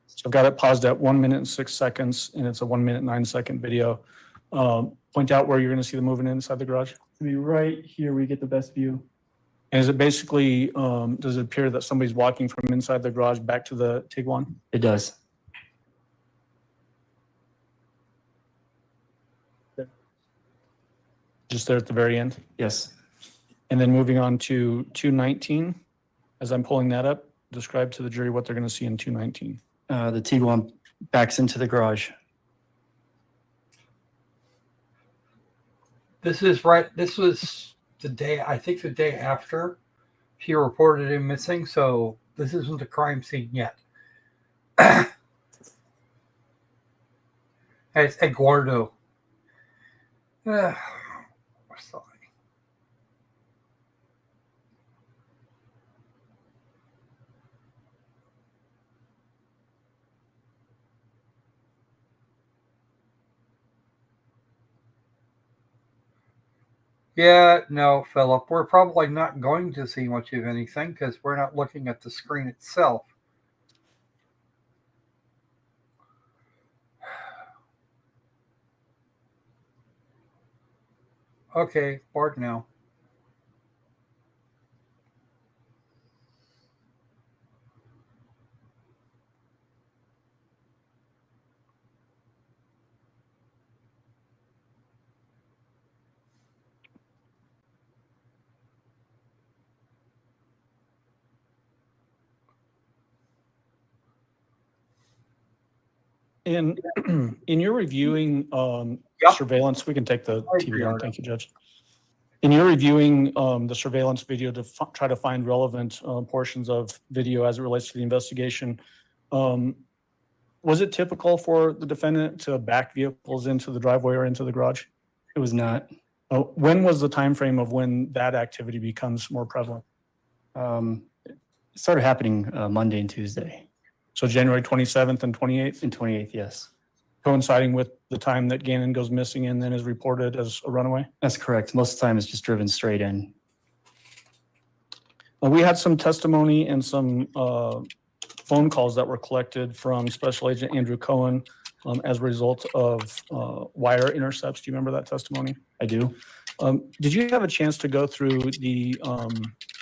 So I've got it paused at 1 minute and 6 seconds, and it's a 1 minute 9 second video. Point out where you're going to see them moving inside the garage. To be right here, we get the best view. And is it basically, does it appear that somebody's walking from inside the garage back to the Tiguan? It does. Just there at the very end? Yes. And then moving on to 219, as I'm pulling that up, describe to the jury what they're going to see in 219. The Tiguan backs into the garage. This is right. This was the day, I think the day after he reported him missing. So this isn't a crime scene yet. It's Eduardo. Yeah, no, Philip, we're probably not going to see much of anything because we're not looking at the screen itself. Okay, bored now. And in your reviewing surveillance, we can take the TV on. Thank you, Judge. In your reviewing the surveillance video to try to find relevant portions of video as it relates to the investigation, was it typical for the defendant to back vehicles into the driveway or into the garage? It was not. When was the time frame of when that activity becomes more prevalent? It started happening Monday and Tuesday. So January 27th and 28th? And 28th, yes. Coinciding with the time that Gannon goes missing and then is reported as a runaway? That's correct. Most of the time it's just driven straight in. Well, we had some testimony and some phone calls that were collected from Special Agent Andrew Cohen as a result of wire intercepts. Do you remember that testimony? I do. Did you have a chance to go through the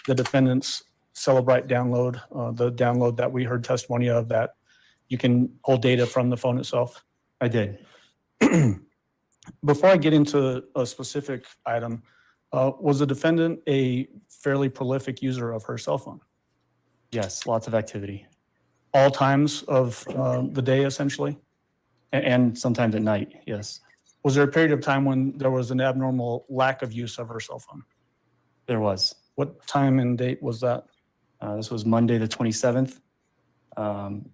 defendant's Celebrite download, the download that we heard testimony of that you can pull data from the phone itself? I did. Before I get into a specific item, was the defendant a fairly prolific user of her cell phone? Yes, lots of activity. All times of the day, essentially? And sometimes at night, yes. Was there a period of time when there was an abnormal lack of use of her cell phone? There was. What time and date was that? This was Monday the 27th,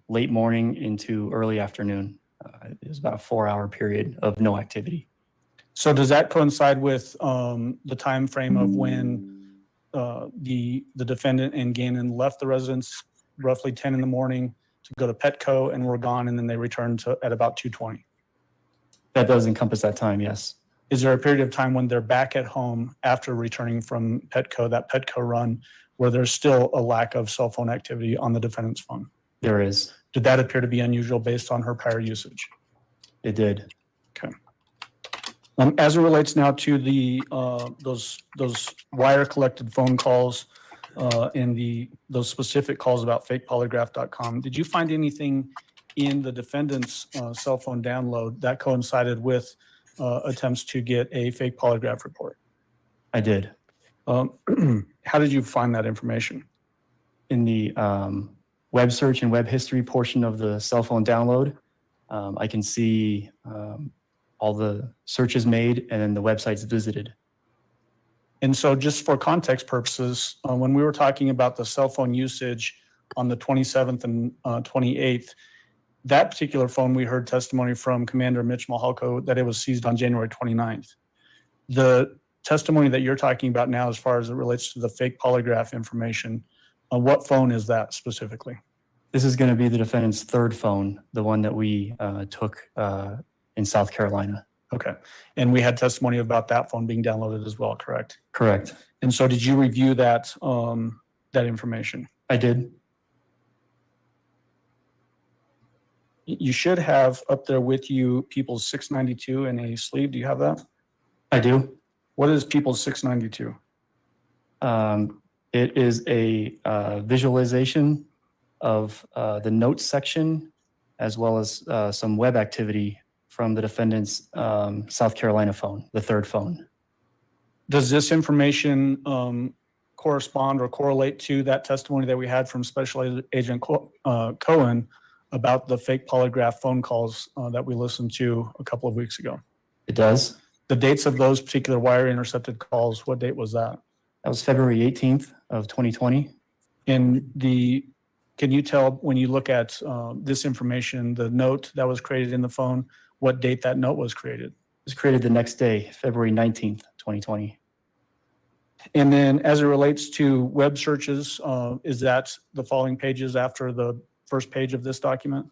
late morning into early afternoon. It was about a 4-hour period of no activity. So does that coincide with the time frame of when the defendant and Gannon left the residence roughly 10 in the morning to go to Petco and were gone, and then they returned at about 2:20. That does encompass that time, yes. Is there a period of time when they're back at home after returning from Petco, that Petco run, where there's still a lack of cell phone activity on the defendant's phone? There is. Did that appear to be unusual based on her prior usage? It did. Okay. As it relates now to the those wire collected phone calls and those specific calls about fakepolygraph.com, did you find anything in the defendant's cell phone download that coincided with attempts to get a fake polygraph report? I did. How did you find that information? In the web search and web history portion of the cell phone download, I can see all the searches made and then the websites visited. And so just for context purposes, when we were talking about the cell phone usage on the 27th and 28th, that particular phone, we heard testimony from Commander Mitch Mahalko that it was seized on January 29th. The testimony that you're talking about now, as far as it relates to the fake polygraph information, what phone is that specifically? This is going to be the defendant's third phone, the one that we took in South Carolina. Okay. And we had testimony about that phone being downloaded as well, correct? Correct. And so did you review that that information? I did. You should have up there with you People's 692 in a sleeve. Do you have that? I do. What is People's 692? It is a visualization of the notes section, as well as some web activity from the defendant's South Carolina phone, the third phone. Does this information correspond or correlate to that testimony that we had from Special Agent Cohen about the fake polygraph phone calls that we listened to a couple of weeks ago? It does. The dates of those particular wire intercepted calls, what date was that? That was February 18th of 2020. And can you tell, when you look at this information, the note that was created in the phone, what date that note was created? It was created the next day, February 19th, 2020. And then as it relates to web searches, is that the following pages after the first page of this document?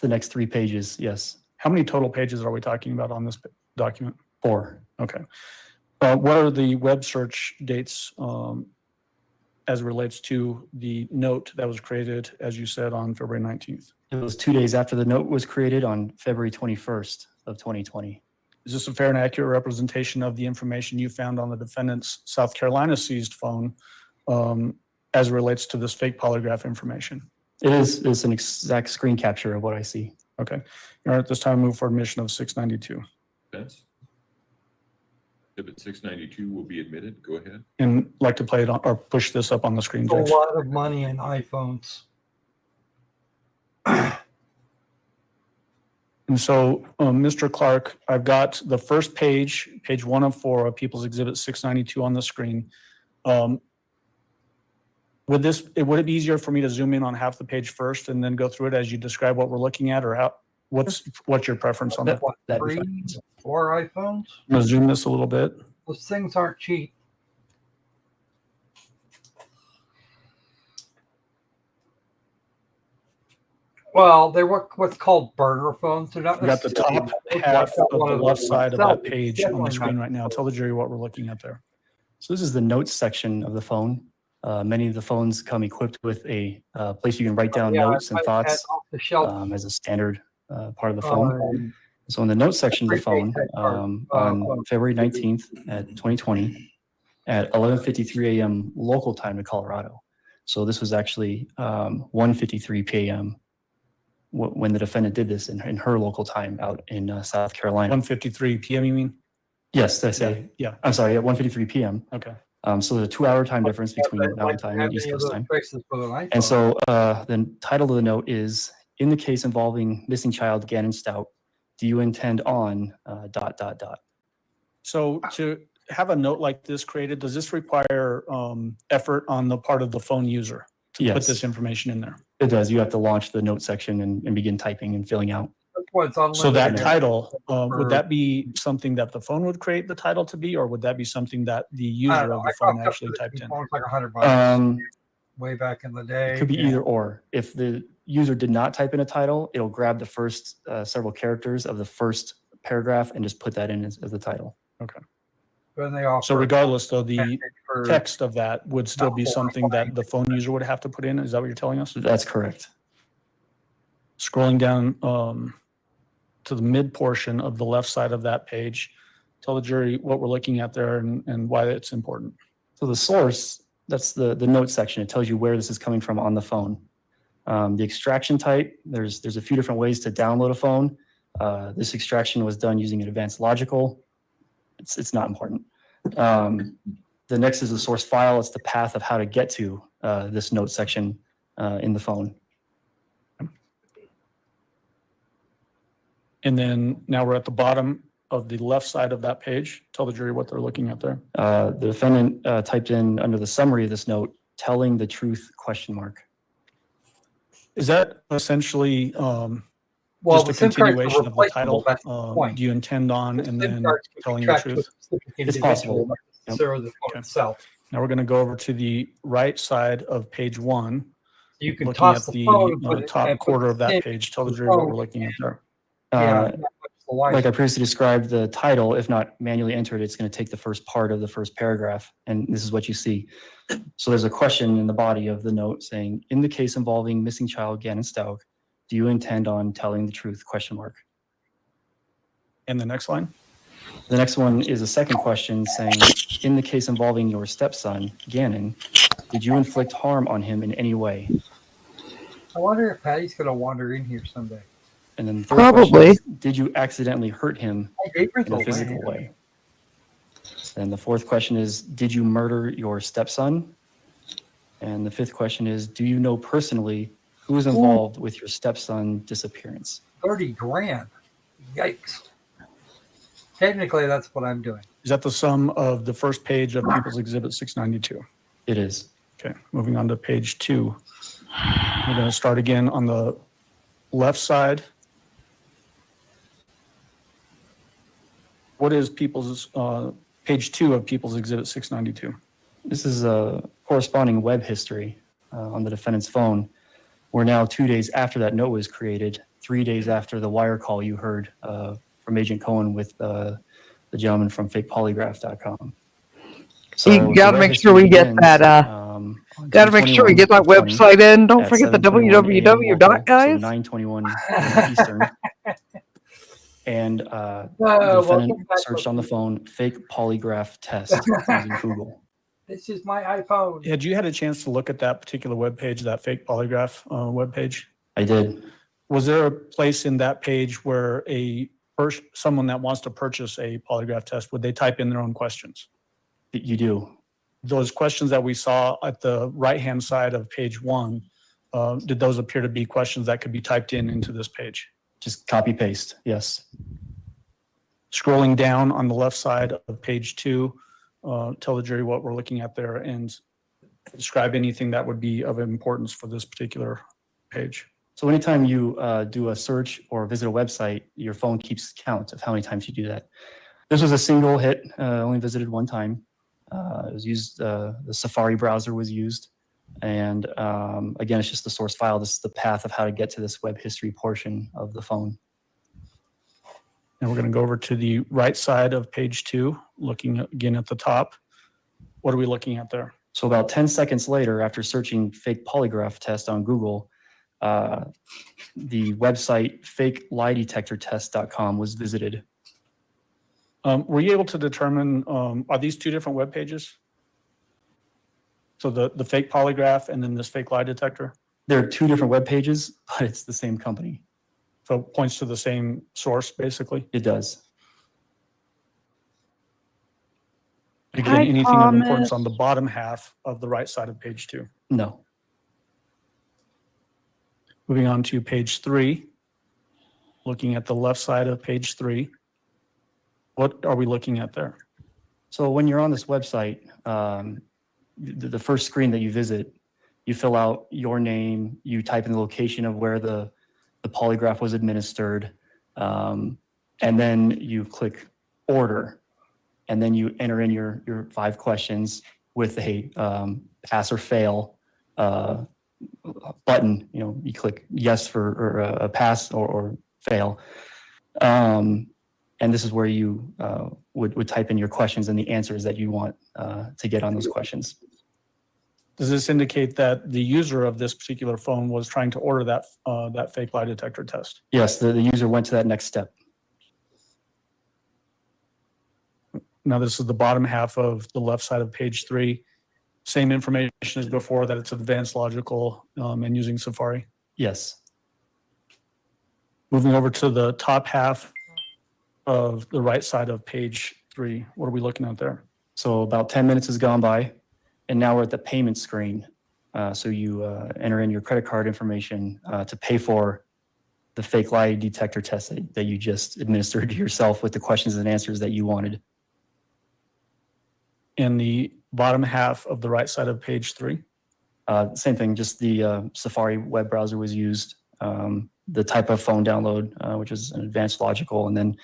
The next 3 pages, yes. How many total pages are we talking about on this document? 4. Okay. What are the web search dates as it relates to the note that was created, as you said, on February 19th? It was 2 days after the note was created on February 21st of 2020. Is this a fair and accurate representation of the information you found on the defendant's South Carolina seized phone as it relates to this fake polygraph information? It is. It's an exact screen capture of what I see. Okay. All right, at this time, move for admission of 692. That's Exhibit 692 will be admitted. Go ahead. And like to play it on, or push this up on the screen, A Judge. lot of money in iPhones. And so, Mr. Clark, I've got the first page, page 1 of 4 of People's Exhibit 692 on the screen. Would it be easier for me to zoom in on half the page first and then go through it as you describe what we're looking at, or what's your preference on that? What, 3, 4 iPhones? I'm gonna zoom this a little bit. Those things aren't cheap. Well, they work what's called burner phones. They're not. We got the top half of the left side of that page on the screen right now. Tell the jury what we're looking at there. So this is the notes section of the phone. Many of the phones come equipped with a place you can write down notes and thoughts as a standard part of the phone. So in the notes section of the phone, on February 19th at 2020, at 11:53 a.m. local time in Colorado. So this was actually 1:53 p.m. when the defendant did this in her local time out in South Carolina. 1:53 p.m. you mean? Yes, I say. Yeah. I'm sorry, at 1:53 p.m. Okay. So there's a 2-hour time difference between Mountain Time and East Coast time. And so the title of the note is, in the case involving missing child Gannon Stauch, do you intend on ... So to have a note like this created, does this require effort on the part of the phone user to put this information in there? It does. You have to launch the note section and begin typing and filling out. So that title, would that be something that the phone would create the title to be, or would that be something that the user of the phone actually typed in? Like $100 way back in the day. It could be either or. If the user did not type in a title, it'll grab the first several characters of the first paragraph and just put that in as the title. Okay. When they offer So regardless, though, the package for- text of that would still be not something that horrifying. the phone user would have to put in. Is that what you're telling us? That's correct. Scrolling down to the mid portion of the left side of that page, tell the jury what we're looking at there and why it's important. So the source, that's the note section. It tells you where this is coming from on the phone. The extraction type, there's a few different ways to download a phone. This extraction was done using an advanced logical. It's not important. The next is the source file. It's the path of how to get to this note section in the phone. And then now we're at the bottom of the left side of that page. Tell the jury what they're looking at there. The defendant typed in under the summary of this note, telling the truth, ? Is that essentially Well, just the a SIM cards are continuation of the title? replaceable, that's the point. Do you intend on The and SIM then cards can be telling the tracked to a truth? specific It's individual, possible. not necessarily the phone itself. Now we're going to go over to the right side of page 1. You can Looking toss at the the phone and put it- top and put quarter the of that SIM page. Tell the in jury what phone. we're looking at there. Yeah, Like I previously described, the title, if not manually entered, it's going to take the first part of the first paragraph, and this is what you see. So there's a question in the body of the note saying, in the case involving missing child Gannon Stauch, do you intend on telling the truth, ? And the next line? The next one is a second question saying, in the case involving your stepson, Gannon, did you inflict harm on him in any way? I wonder if Patty's going to wander in here someday. And then the third question is, did you accidentally hurt him in a physical way? And the fourth question is, did you murder your stepson? And the fifth question is, do you know personally who is involved with your stepson's disappearance? 30 grand. Yikes. Technically, that's what I'm doing. Is that the sum of the first page of People's Exhibit 692? It is. Okay, moving on to page 2. We're going to start again on the left side. What is page 2 of People's Exhibit 692? This is a corresponding web history on the defendant's phone. We're now 2 days after that note was created, 3 days after the wire call you heard from Agent Cohen with the gentleman from fakepolygraph.com. So you got to make sure we get that. Got to make sure we get that website in. Don't forget the www dot, guys. So 9:21 Eastern. And the defendant searched on the phone fake polygraph test using Google. This is my iPhone. Had you had a chance to look at that particular webpage, that fake polygraph webpage? I did. Was there a place in that page where someone that wants to purchase a polygraph test, would they type in their own questions? You do. Those questions that we saw at the right-hand side of page 1, did those appear to be questions that could be typed into this page? Just copy paste, yes. Scrolling down on the left side of page 2, tell the jury what we're looking at there and describe anything that would be of importance for this particular page. So anytime you do a search or visit a website, your phone keeps count of how many times you do that. This was a single hit, only visited one time. It was used, the Safari browser was used. And again, it's just the source file. This is the path of how to get to this web history portion of the phone. And we're going to go over to the right side of page 2, looking again at the top. What are we looking at there? So about 10 seconds later, after searching fake polygraph test on Google, the website fakelidetectortest.com was visited. Were you able to determine, are these two different web pages? So the fake polygraph and then this fake lie detector? There are two different web pages, but it's the same company. So it points to the same source, basically? It does. Again, anything of importance on the bottom half of the right side of page 2? No. Moving on to page 3, looking at the left side of page 3. What are we looking at there? So when you're on this website, the first screen that you visit, you fill out your name, you type in the location of where the polygraph was administered, and then you click order, and then you enter in your 5 questions with a pass or fail button. You click yes for or a pass or fail. And this is where you would type in your questions and the answers that you want to get on those questions. Does this indicate that the user of this particular phone was trying to order that fake lie detector test? Yes, the user went to that next step. Now, this is the bottom half of the left side of page 3. Same information as before, that it's advanced logical and using Safari. Yes. Moving over to the top half of the right side of page 3. What are we looking at there? So about 10 minutes has gone by, and now we're at the payment screen. So you enter in your credit card information to pay for the fake lie detector test that you just administered to yourself with the questions and answers that you wanted. In the bottom half of the right side of page 3? Same thing, just the Safari web browser was used, the type of phone download, which is an advanced logical, and then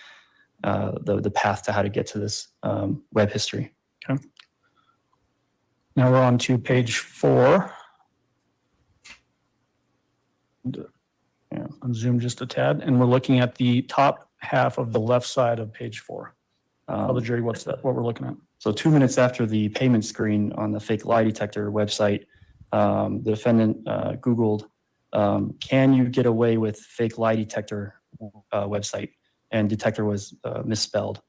the path to how to get to this web history. Okay. Now we're on to page 4. Unzoom just a tad, and we're looking at the top half of the left side of page 4. Brother Jerry, what we're looking at? So 2 minutes after the payment screen on the fake lie detector website, the defendant Googled, can you get away with fake lie detector website? And detector was misspelled.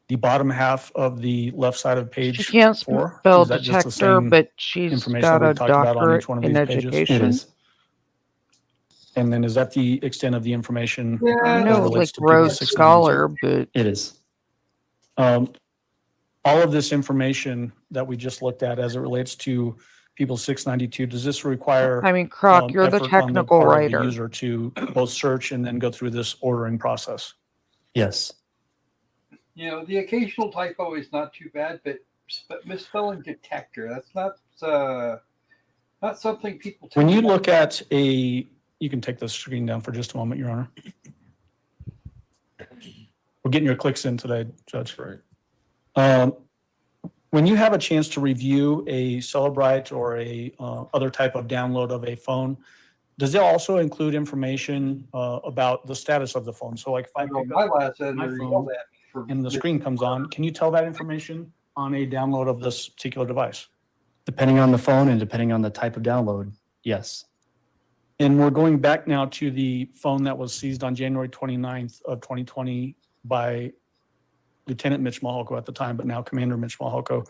The bottom half of the left side of page 4. She can't spell detector, but she's got a doctorate in education. It is. And then is that the extent of the information? I know, like Rhodes Scholar, but it is. All of this information that we just looked at as it relates to People 692, does this require? I mean, Croc, you're the technical writer. The user to both search and then go through this ordering process. Yes. The occasional typo is not too bad, but misspelling detector, that's not something people. When you look at you can take the screen down for just a moment, Your Honor. We're getting your clicks in today, Judge. Right. When you have a chance to review a Celebrite or a other type of download of a phone, does it also include information about the status of the phone? So like if I pick up my phone and the screen comes on, can you tell that information on a download of this particular device? Depending on the phone and depending on the type of download, yes. And we're going back now to the phone that was seized on January 29th of 2020 by Lieutenant Mitch Mahalko at the time, but now Commander Mitch Mahalko.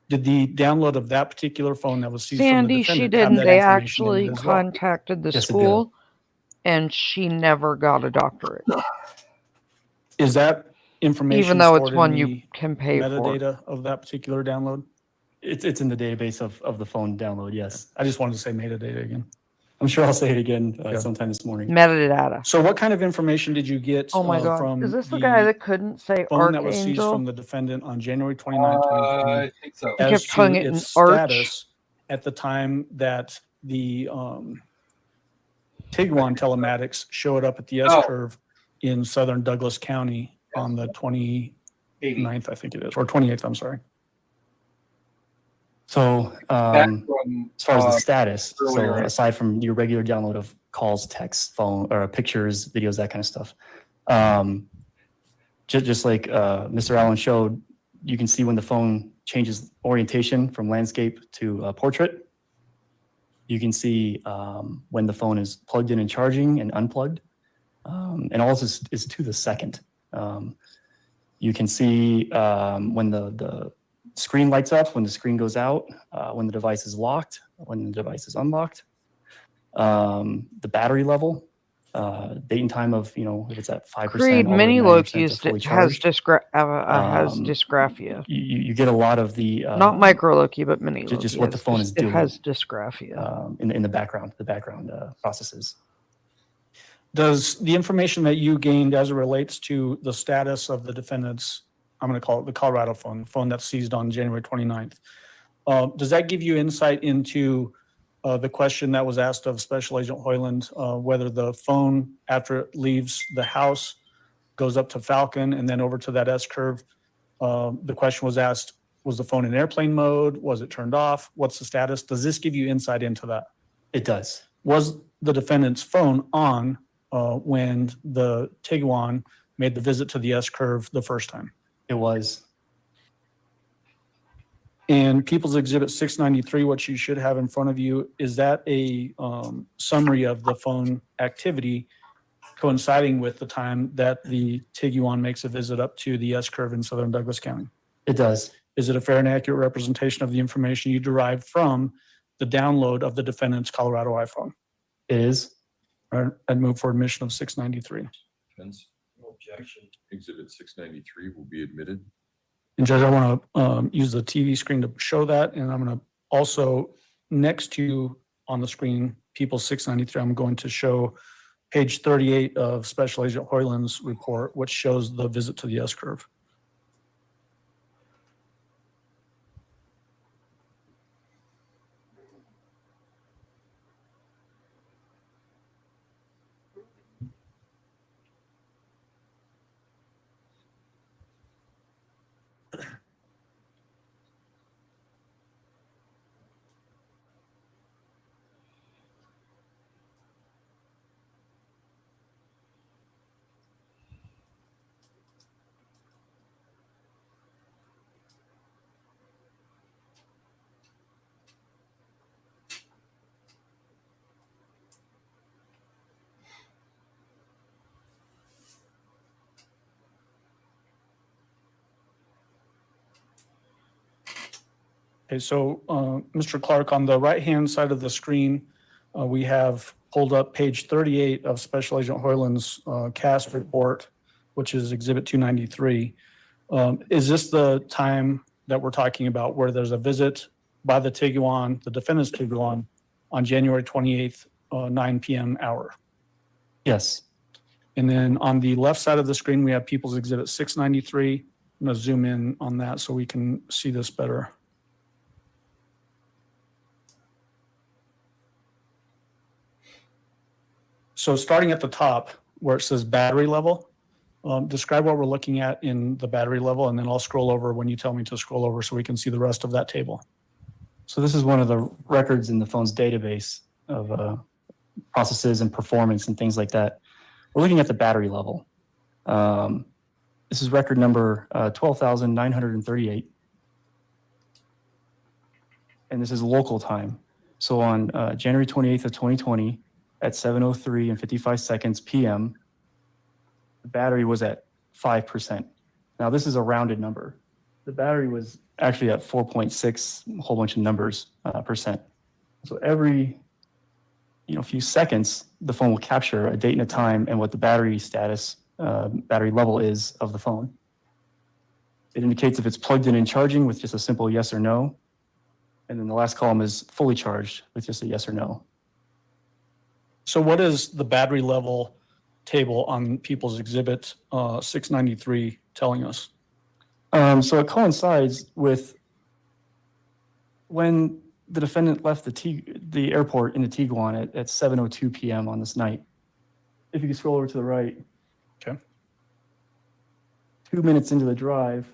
Did the download of that particular phone that was seized from the defendant she didn't. They actually as well? contacted the school, and she never got a doctorate. Is that information even though it's stored one in you the can pay for? metadata of that particular download? It's in the database of the phone download, yes. I just wanted to say metadata again. I'm sure I'll say it again sometime this morning. Metadata. So what kind of information did you get Oh my God. from Is this the guy that couldn't say phone that was seized Archangel? from the defendant on January 29, 2020? I think so. He As kept calling to it an its arch. status at the time that the Tiguan telematics showed up at the S-curve in southern Douglas County on the 29th, I think it is, or 28th, I'm sorry. So as far as the status, so earlier. aside from your regular download of calls, texts, phone, or pictures, videos, that kind of stuff, just like Mr. Allen showed, you can see when the phone changes orientation from landscape to portrait. You can see when the phone is plugged in and charging and unplugged, and all this is to the second. You can see when the screen lights up, when the screen goes out, when the device is locked, when the device is unlocked, the battery level, date and time of, if it's at 5%. Creed, many Loki has dysgraphia. You get a lot of the not micro Loki, but mini Loki. Just what the phone is doing. It has dysgraphia in the background processes. Does the information that you gained as it relates to the status of the defendant's, I'm going to call it the Colorado phone, the phone that's seized on January 29th, does that give you insight into the question that was asked of Special Agent Hoyland, whether the phone, after it leaves the house, goes up to Falcon and then over to that S-curve? The question was asked, Was the phone in airplane mode? Was it turned off? What's the status? Does this give you insight into that? It does. Was the defendant's phone on when the Tiguan made the visit to the S-curve the first time? It was. And People's Exhibit 693, what you should have in front of you, is that a summary of the phone activity coinciding with the time that the Tiguan makes a visit up to the S-curve in southern Douglas County? It does. Is it a fair and accurate representation of the information you derived from the download of the defendant's Colorado iPhone? It is. All right, I'd move for admission of 693. Hence, no objection. Exhibit 693 will be admitted. And Judge, I want to use the TV screen to show that, and I'm going to also, next to you on the screen, People's 693, I'm going to show page 38 of Special Agent Hoyland's report, which shows the visit to the S-curve. Okay, so Mr. Clark, on the right-hand side of the screen, we have pulled up page 38 of Special Agent Hoyland's CAST report, which is Exhibit 293. Is this the time that we're talking about where there's a visit by the Tiguan, the defendant's Tiguan, on January 28th, 9 p.m. hour? Yes. And then on the left side of the screen, we have People's Exhibit 693. I'm going to zoom in on that so we can see this better. So starting at the top where it says battery level, describe what we're looking at in the battery level, and then I'll scroll over when you tell me to scroll over so we can see the rest of that table. So this is one of the records in the phone's database of processes and performance and things like that. We're looking at the battery level. This is record number 12,938. And this is local time. So on January 28th of 2020 at 7:03 and 55 seconds p.m., the battery was at 5%. Now this is a rounded number. The battery was actually at 4.6, a whole bunch of numbers, percent. So every few seconds, the phone will capture a date and a time and what the battery status, battery level is of the phone. It indicates if it's plugged in and charging with just a simple yes or no. And then the last column is fully charged with just a yes or no. So what is the battery level table on People's Exhibit 693 telling us? So it coincides with when the defendant left the airport in the Tiguan at 7:02 p.m. on this night. If you can scroll over to the right. Okay. 2 minutes into the drive,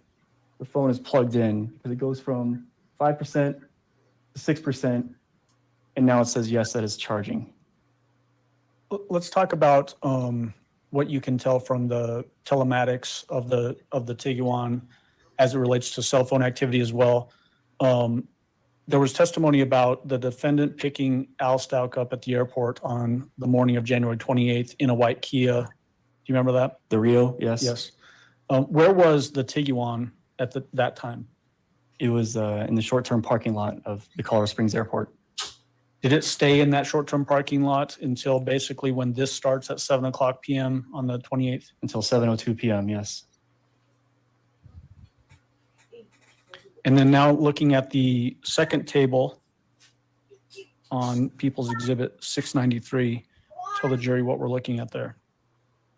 the phone is plugged in because it goes from 5% to 6%, and now it says yes, that is charging. Let's talk about what you can tell from the telematics of the Tiguan as it relates to cell phone activity as well. There was testimony about the defendant picking Al Stauch up at the airport on the morning of January 28th in a white Kia. Do you remember that? The Rio, yes. Yes. Where was the Tiguan at that time? It was in the short-term parking lot of the Colorado Springs Airport. Did it stay in that short-term parking lot until basically when this starts at 7 o'clock p.m. on the 28th? Until 7:02 p.m., yes. And then now looking at the second table on People's Exhibit 693, tell the jury what we're looking at there.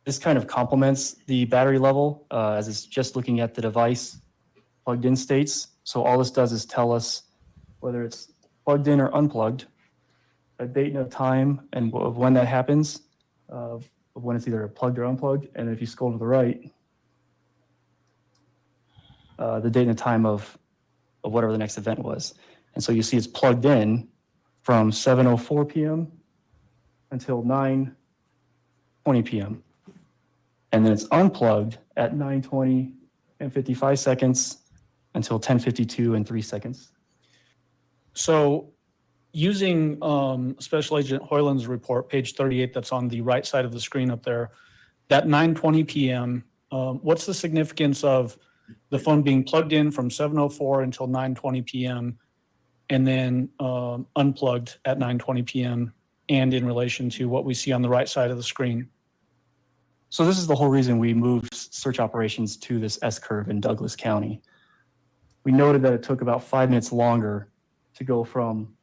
This kind of complements the battery level as it's just looking at the device plugged in states. So all this does is tell us whether it's plugged in or unplugged, a date and a time and of when that happens, of when it's either plugged or unplugged. And if you scroll to the right, the date and the time of of whatever the next event was. And so you see it's plugged in from 7:04 p.m. until 9:20 p.m. And then it's unplugged at 9:20 and 55 seconds until 10:52 and 3 seconds. So using Special Agent Hoyland's report, page 38, that's on the right side of the screen up there, that 9:20 p.m., what's the significance of the phone being plugged in from 7:04 until 9:20 p.m. and then unplugged at 9:20 p.m. and in relation to what we see on the right side of the screen? So this is the whole reason we moved search operations to this S-curve in Douglas County. We noted that it took about 5 minutes longer to go from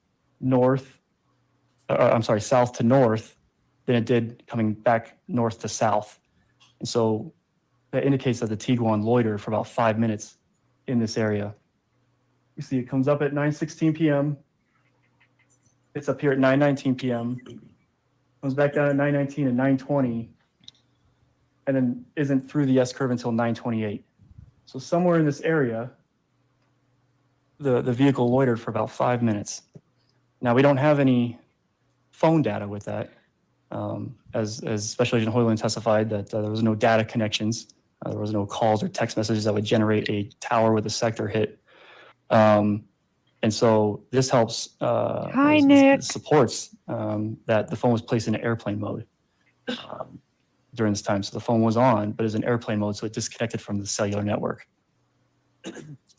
south to north than it did coming back north to south. And so that indicates that the Tiguan loitered for about 5 minutes in this area. You see it comes up at 9:16 p.m. It's up here at 9:19 p.m. Comes back down at 9:19 and 9:20, and then isn't through the S-curve until 9:28. So somewhere in this area, the vehicle loitered for about 5 minutes. Now, we don't have any phone data with that. As Special Agent Hoyland testified that there was no data connections. There was no calls or text messages that would generate a tower with a sector hit. And so this helps, supports that the phone was placed in airplane mode during this time. So the phone was on, but is in airplane mode, so it disconnected from the cellular network.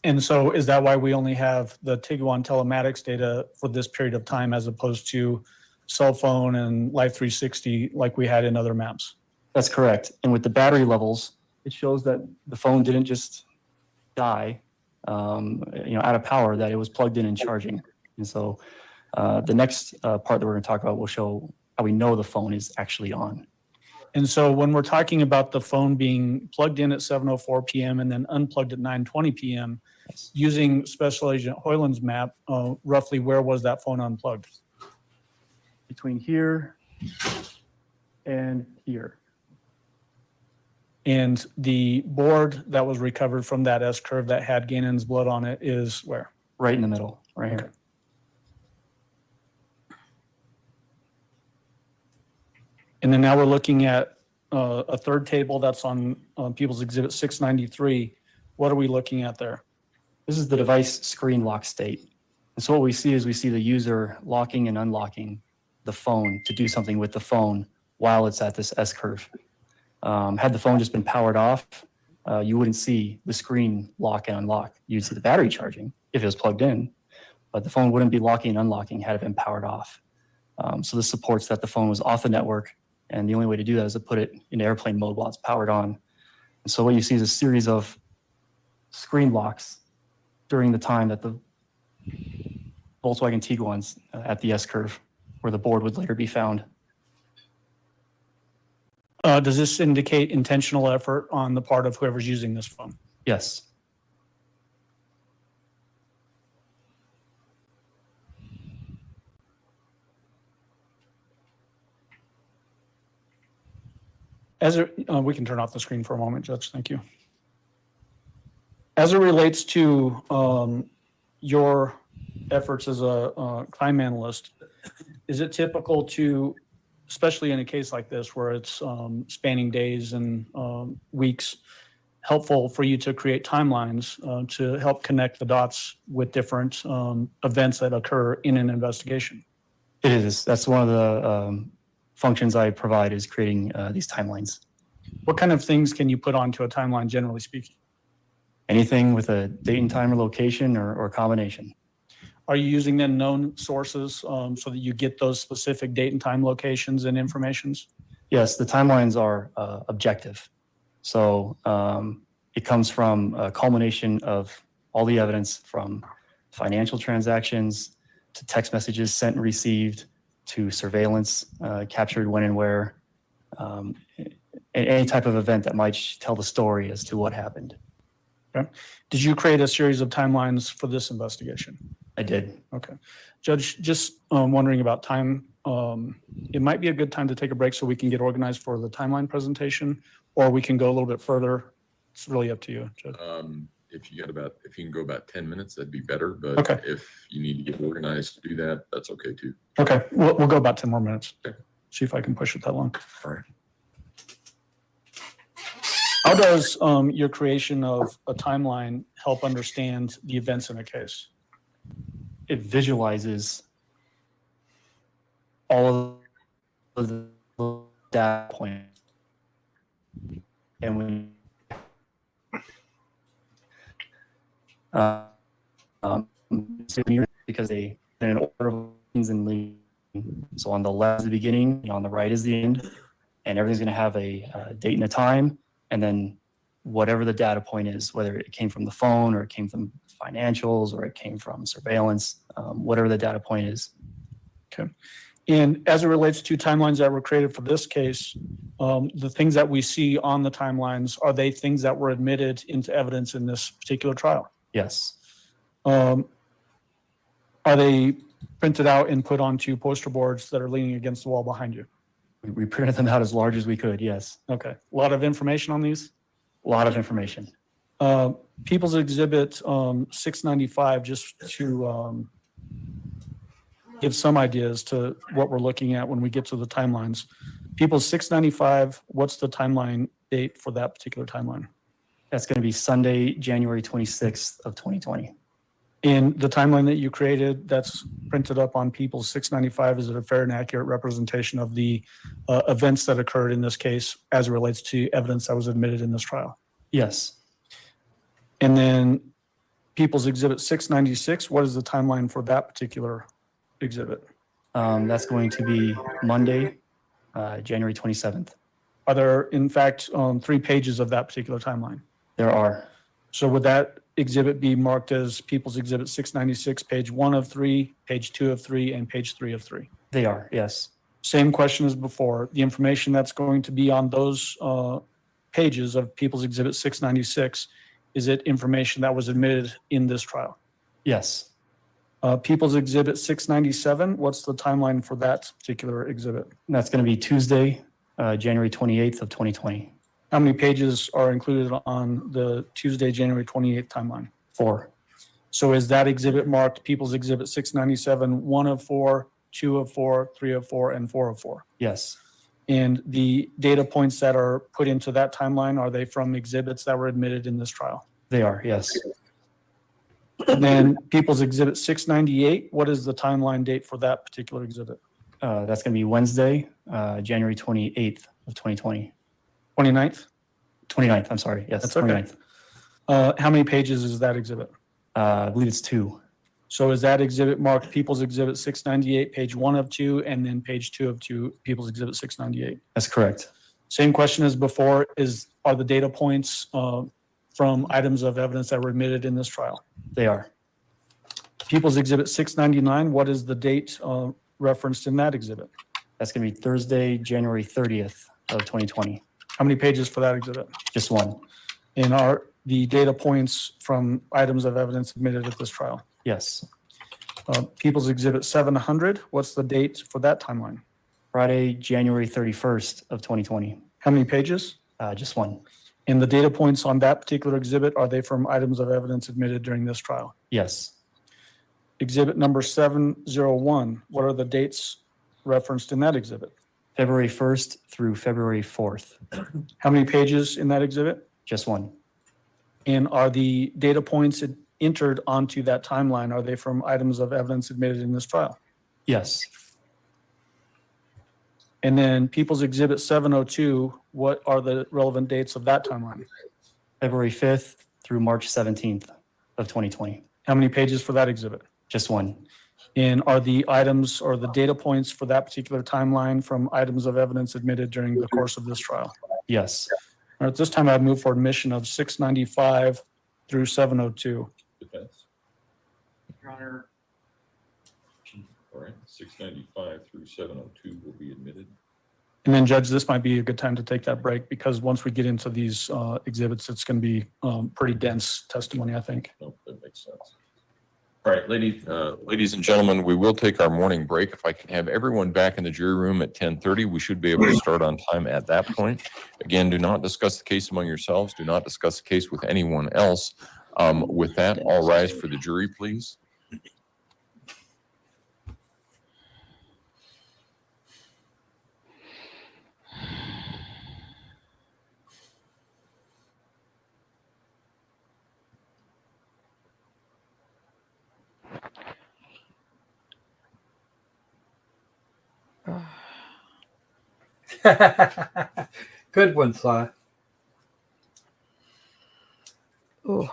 And so is that why we only have the Tiguan telematics data for this period of time as opposed to cell phone and Life 360 like we had in other maps? That's correct. And with the battery levels, it shows that the phone didn't just die, out of power, that it was plugged in and charging. And so the next part that we're going to talk about will show how we know the phone is actually on. And so when we're talking about the phone being plugged in at 7:04 p.m. and then unplugged at 9:20 p.m., using Special Agent Hoyland's map, roughly where was that phone unplugged? Between here and here. And the board that was recovered from that S-curve that had Gannon's blood on it is where? Right in the middle, right here. And then now we're looking at a third table that's on People's Exhibit 693. What are we looking at there? This is the device screen lock state. And so what we see is we see the user locking and unlocking the phone to do something with the phone while it's at this S-curve. Had the phone just been powered off, you wouldn't see the screen lock and unlock. You'd see the battery charging if it was plugged in, but the phone wouldn't be locking and unlocking had it been powered off. So this supports that the phone was off the network, and the only way to do that is to put it in airplane mode while it's powered on. And so what you see is a series of screen locks during the time that the Volkswagen Tiguan's at the S-curve, where the board would later be found. Does this indicate intentional effort on the part of whoever's using this phone? Yes. We can turn off the screen for a moment, Judge. Thank you. As it relates to your efforts as a crime analyst, is it typical to, especially in a case like this where it's spanning days and weeks, helpful for you to create timelines to help connect the dots with different events that occur in an investigation? It is. That's one of the functions I provide, is creating these timelines. What kind of things can you put onto a timeline, generally speaking? Anything with a date and time or location or combination. Are you using then known sources so that you get those specific date and time locations and informations? Yes, the timelines are objective. So it comes from a culmination of all the evidence, from financial transactions to text messages sent and received to surveillance captured when and where, any type of event that might tell the story as to what happened. Okay. Did you create a series of timelines for this investigation? I did. Okay. Judge, just wondering about time. It might be a good time to take a break so we can get organized for the timeline presentation, or we can go a little bit further. It's really up to you, Judge. if you can go about 10 minutes, that'd be better. But Okay. if you need to get organized to do that, that's okay too. Okay, we'll go about 10 more minutes. Okay. See if I can push it that long. All right. How does your creation of a timeline help understand the events in a case? It visualizes all of the data points. And when because they in an order of things and leading. So on the left is the beginning, on the right is the end, and everything's going to have a date and a time, and then whatever the data point is, whether it came from the phone or it came from financials or it came from surveillance, whatever the data point is. Okay. And as it relates to timelines that were created for this case, the things that we see on the timelines, are they things that were admitted into evidence in this particular trial? Yes. Are they printed out and put onto poster boards that are leaning against the wall behind you? We printed them out as large as we could, yes. Okay. A lot of information on these? A lot of information. People's Exhibit 695, just to give some ideas to what we're looking at when we get to the timelines. People's 695, what's the timeline date for that particular timeline? That's going to be Sunday, January 26th of 2020. And the timeline that you created that's printed up on People's 695, is it a fair and accurate representation of the events that occurred in this case as it relates to evidence that was admitted in this trial? Yes. And then People's Exhibit 696, what is the timeline for that particular exhibit? That's going to be Monday, January 27th. Are there, in fact, 3 pages of that particular timeline? There are. So would that exhibit be marked as People's Exhibit 696, page 1 of 3, page 2 of 3, and page 3 of 3? They are, yes. Same question as before. The information that's going to be on those pages of People's Exhibit 696, is it information that was admitted in this trial? Yes. People's Exhibit 697, what's the timeline for that particular exhibit? That's going to be Tuesday, January 28th of 2020. How many pages are included on the Tuesday, January 28th timeline? 4. So is that exhibit marked People's Exhibit 697, 1 of 4, 2 of 4, 3 of 4, and 4 of 4? Yes. And the data points that are put into that timeline, are they from exhibits that were admitted in this trial? They are, yes. And then People's Exhibit 698, what is the timeline date for that particular exhibit? That's going to be Wednesday, January 28th of 2020. 29th? 29th, I'm sorry. Yes, That's 29th. Okay. How many pages is that exhibit? I believe it's 2. So is that exhibit marked People's Exhibit 698, page 1 of 2, and then page 2 of 2, People's Exhibit 698? That's correct. Same question as before, are the data points from items of evidence that were admitted in this trial? They are. People's Exhibit 699, what is the date referenced in that exhibit? That's going to be Thursday, January 30th of 2020. How many pages for that exhibit? Just 1. And are the data points from items of evidence admitted at this trial? Yes. People's Exhibit 700, what's the date for that timeline? Friday, January 31st of 2020. How many pages? Just 1. And the data points on that particular exhibit, are they from items of evidence admitted during this trial? Yes. Exhibit number 701, what are the dates referenced in that exhibit? February 1st through February 4th. How many pages in that exhibit? Just 1. And are the data points entered onto that timeline, are they from items of evidence admitted in this trial? Yes. And then People's Exhibit 702, what are the relevant dates of that timeline? February 5th through March 17th of 2020. How many pages for that exhibit? Just 1. And are the items or the data points for that particular timeline from items of evidence admitted during the course of this trial? Yes. All right, this time I'd move for admission of 695 through 702. Defense. Your Honor. All right, 695 through 702 will be admitted. And then, Judge, this might be a good time to take that break, because once we get into these exhibits, it's going to be pretty dense testimony, I think. Nope, that makes sense. All right, ladies and gentlemen, we will take our morning break. If I can have everyone back in the jury room at 10:30, we should be able to start on time at that point. Again, do not discuss the case among yourselves. Do not discuss the case with anyone else. With that, all rise for the jury, please. Good one, Si. Ooh.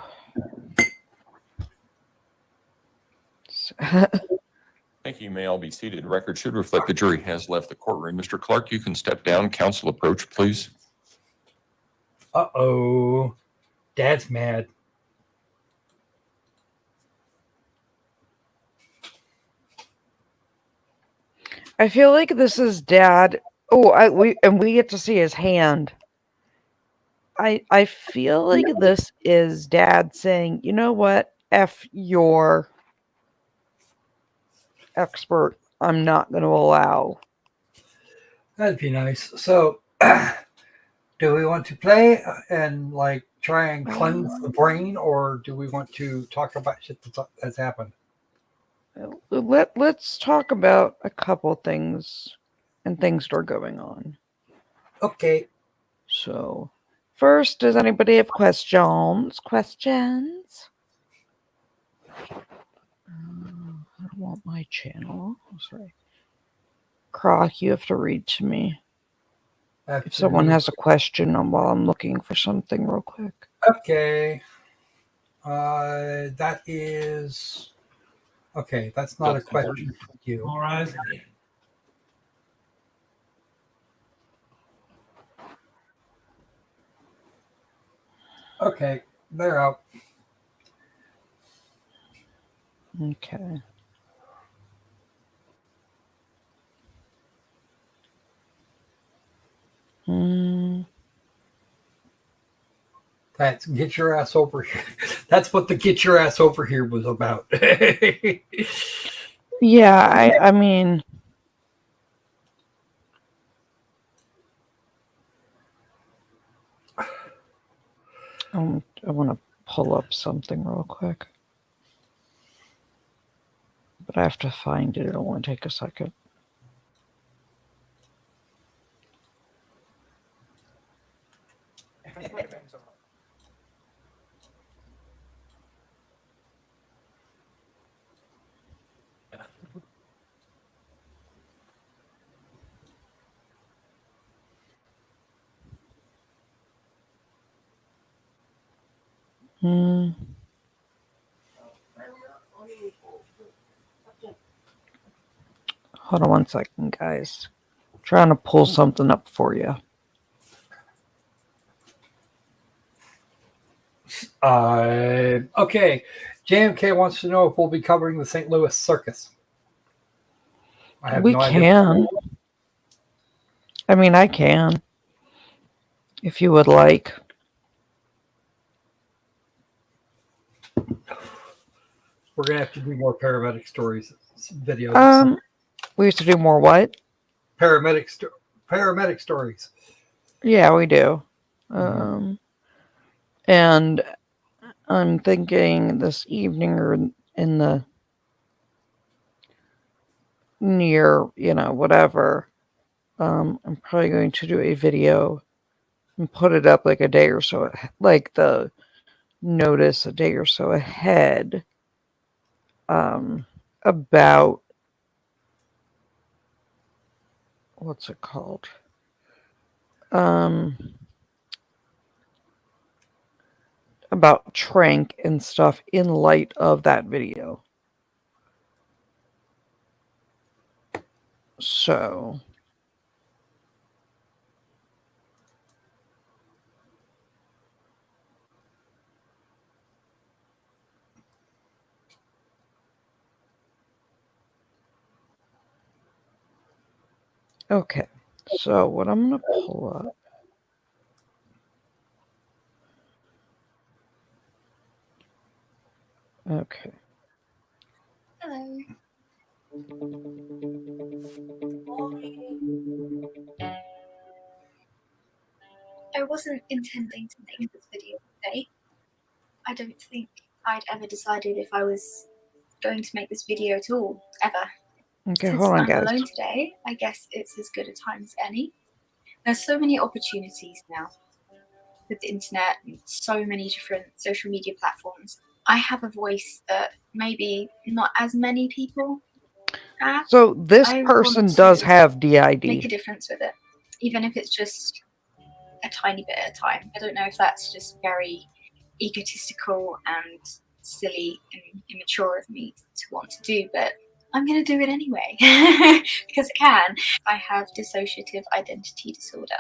Thank you. You may all be seated. Record should reflect the jury has left the courtroom. Mr. Clark, you can step down. Counsel approach, please. Uh-oh. Dad's mad. I feel like this is Dad. Oh, we get to see his hand. I feel like this is Dad saying, you know what? F your expert. I'm not going to allow. That'd be nice. So, do we want to play and like try and cleanse the brain, or do we want to talk about shit that's happened? Let's talk about a couple things and things that are going on. Okay. So, first, does anybody have questions? Questions? I don't want my channel. Oh, sorry. Croc, you have to read to me. If someone has a question while I'm looking for something real quick. Okay. That is... Okay, that's not a question for you. All right. Okay, they're out. Okay. That's get your ass over here. That's what the get your ass over here was about. Yeah, I mean... I want to pull up something real quick. But I have to find it. It'll only take a second. Hold on one second, guys. I'm trying to pull something up for you. Okay. JMK wants to know if we'll be covering the St. Louis Circus. I have We no can. idea. I mean, I can. If you would like. We're going to have to do more paramedic stories videos. We used to do more what? Paramedic stories. Yeah, we do. And I'm thinking this evening or in the near, whatever, I'm probably going to do a video and put it up like a day or so, like the notice a day or so ahead, about, what's it called? About Trank and stuff in light of that video. So... Okay, so what I'm going to pull up. Okay. Hello. I wasn't intending to make this video today. I don't think I'd ever decided if I was going to make this video at all, ever. Okay, Since hold on, I'm guys. alone today, I guess it's as good a time as any. There's so many opportunities now with the internet and so many different social media platforms. I have a voice that maybe not as many people have. So this I person want does to have make a DID. difference with it, even if it's just a tiny bit at a time. I don't know if that's just very egotistical and silly and immature of me to want to do, but I'm going to do it anyway because I can. I have dissociative identity disorder.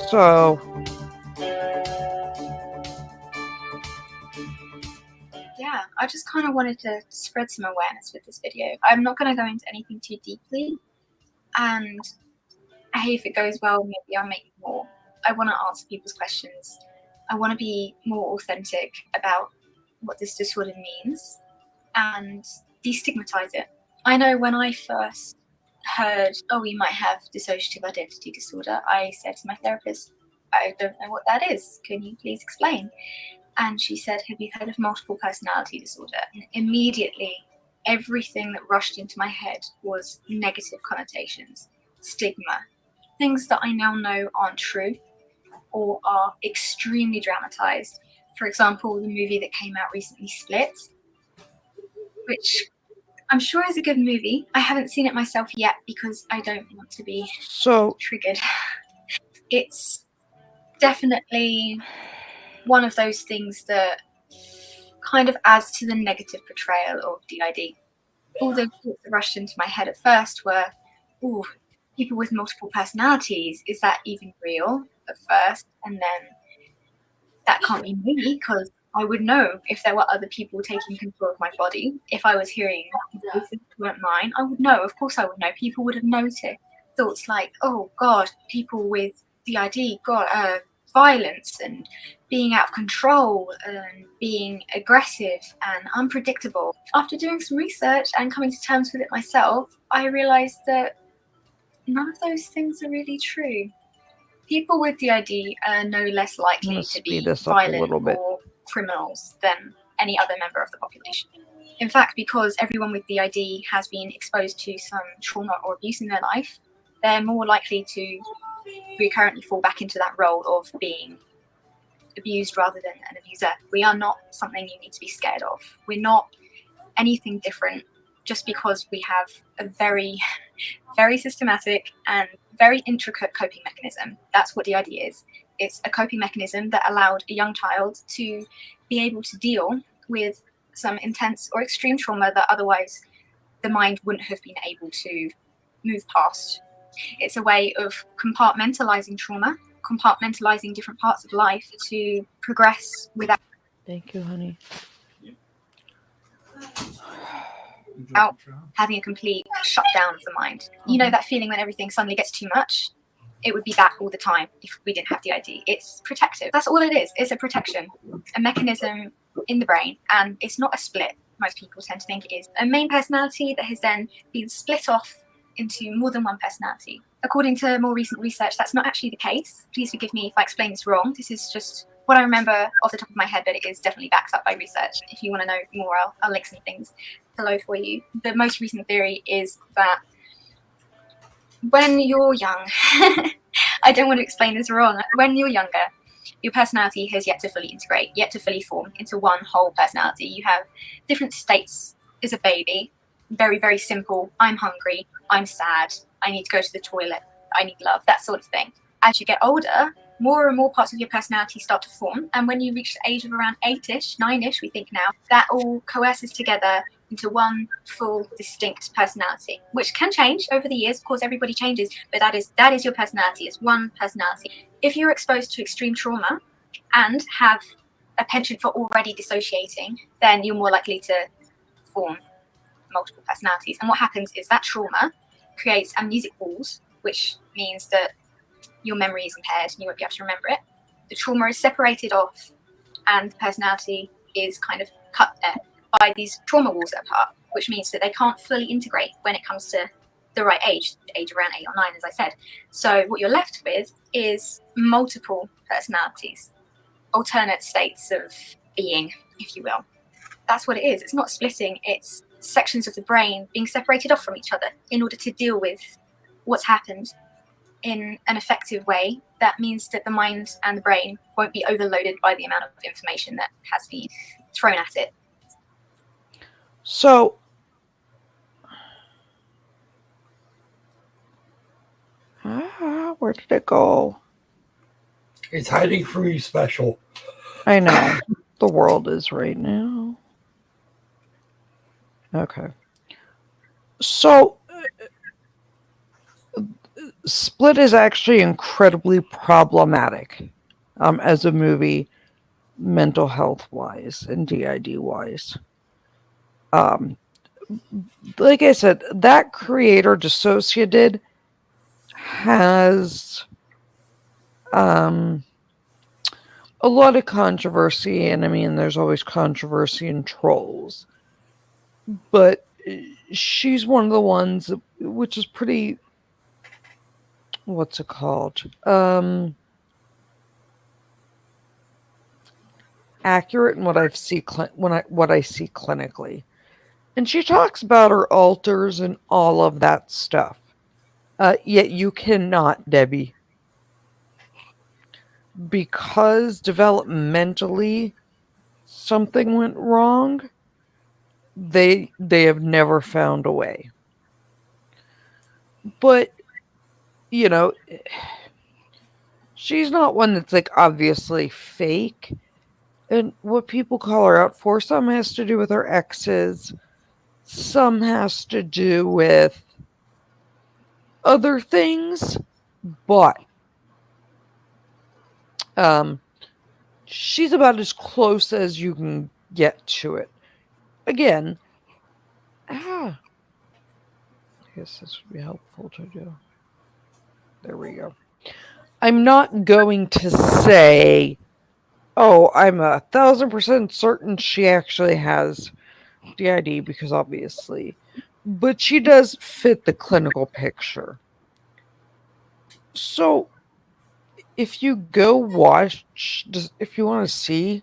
So Yeah, I just kind of wanted to spread some awareness with this video. I'm not going to go into anything too deeply, and hey, if it goes well, maybe I'll make more. I want to answer people's questions. I want to be more authentic about what this disorder means and destigmatize it. I know when I first heard, oh, you might have dissociative identity disorder, I said to my therapist, I don't know what that is. Can you please explain? And she said, have you heard of multiple personality disorder? And immediately, everything that rushed into my head was negative connotations, stigma, things that I now know aren't true or are extremely dramatized. For example, the movie that came out recently, Split, which I'm sure is a good movie. I haven't seen it myself yet because I don't want to be triggered. It's definitely one of those things that kind of adds to the negative portrayal of DID. All the thoughts that rushed into my head at first were, ooh, people with multiple personalities, is that even real at first? And then that can't be me because I would know if there were other people taking control of my body. If I was hearing voices that weren't mine, I would know. Of course I would know. People would have noticed. Thoughts like, oh God, people with DID, God, violence and being out of control and being aggressive and unpredictable. After doing some research and coming to terms with it myself, I realized that none of those things are really true. People with DID are no less likely to be speed this up a violent little bit. or criminals than any other member of the population. In fact, because everyone with DID has been exposed to some trauma or abuse in their life, they're more likely to recurrently fall back into that role of being abused rather than an abuser. We are not something you need to be scared of. We're not anything different just because we have a very, very systematic and very intricate coping mechanism. That's what DID is. It's a coping mechanism that allowed a young child to be able to deal with some intense or extreme trauma that otherwise the mind wouldn't have been able to move past. It's a way of compartmentalizing trauma, compartmentalizing different parts of life to progress without. Thank you, honey. Without having a complete shutdown of the mind. You know that feeling when everything suddenly gets too much? It would be that all the time if we didn't have DID. It's protective. That's all it is. It's a protection, a mechanism in the brain, and it's not a split. Most people tend to think it is. A main personality that has then been split off into more than one personality. According to more recent research, that's not actually the case. Please forgive me if I explain this wrong. This is just what I remember off the top of my head, but it is definitely backed up by research. If you want to know more, I'll link some things below for you. The most recent theory is that when you're young, I don't want to explain this wrong, when you're younger, your personality has yet to fully integrate, yet to fully form into one whole personality. You have different states as a baby, very, very simple. I'm hungry, I'm sad, I need to go to the toilet, I need love, that sort of thing. As you get older, more and more parts of your personality start to form. And when you reach the age of around 8-ish, 9-ish, we think now, that all coalesces together into one full, distinct personality, which can change over the years. Of course, everybody changes, but that is your personality. It's one personality. If you're exposed to extreme trauma and have a penchant for already dissociating, then you're more likely to form multiple personalities. And what happens is that trauma creates amnesic walls, which means that your memory is impaired and you won't be able to remember it. The trauma is separated off and the personality is kind of cut there by these trauma walls that are apart, which means that they can't fully integrate when it comes to the right age around 8 or 9, as I said. So what you're left with is multiple personalities, alternate states of being, if you will. That's what it is. It's not splitting, it's sections of the brain being separated off from each other in order to deal with what's happened in an effective way. That means that the mind and the brain won't be overloaded by the amount of information that has been thrown at it. So, where did it go? It's hiding from you special. I know. The world is right now. Okay. So, Split is actually incredibly problematic as a movie, mental health wise and DID wise. Like I said, that creator, Dissociated, has a lot of controversy, and I mean, there's always controversy and trolls. But she's one of the ones which is pretty, what's it called? Accurate in what I see what I see clinically. And she talks about her alters and all of that stuff. Yet you cannot, Debbie, because developmentally something went wrong. They have never found a way. But you know, she's not one that's like obviously fake. And what people call her out for, some has to do with her exes, some has to do with other things, but she's about as close as you can get to it. Again, I guess this would be helpful to do. There we go. I'm not going to say, oh, I'm 1,000% certain she actually has DID, because obviously, but she does fit the clinical picture. So if you go watch, if you want to see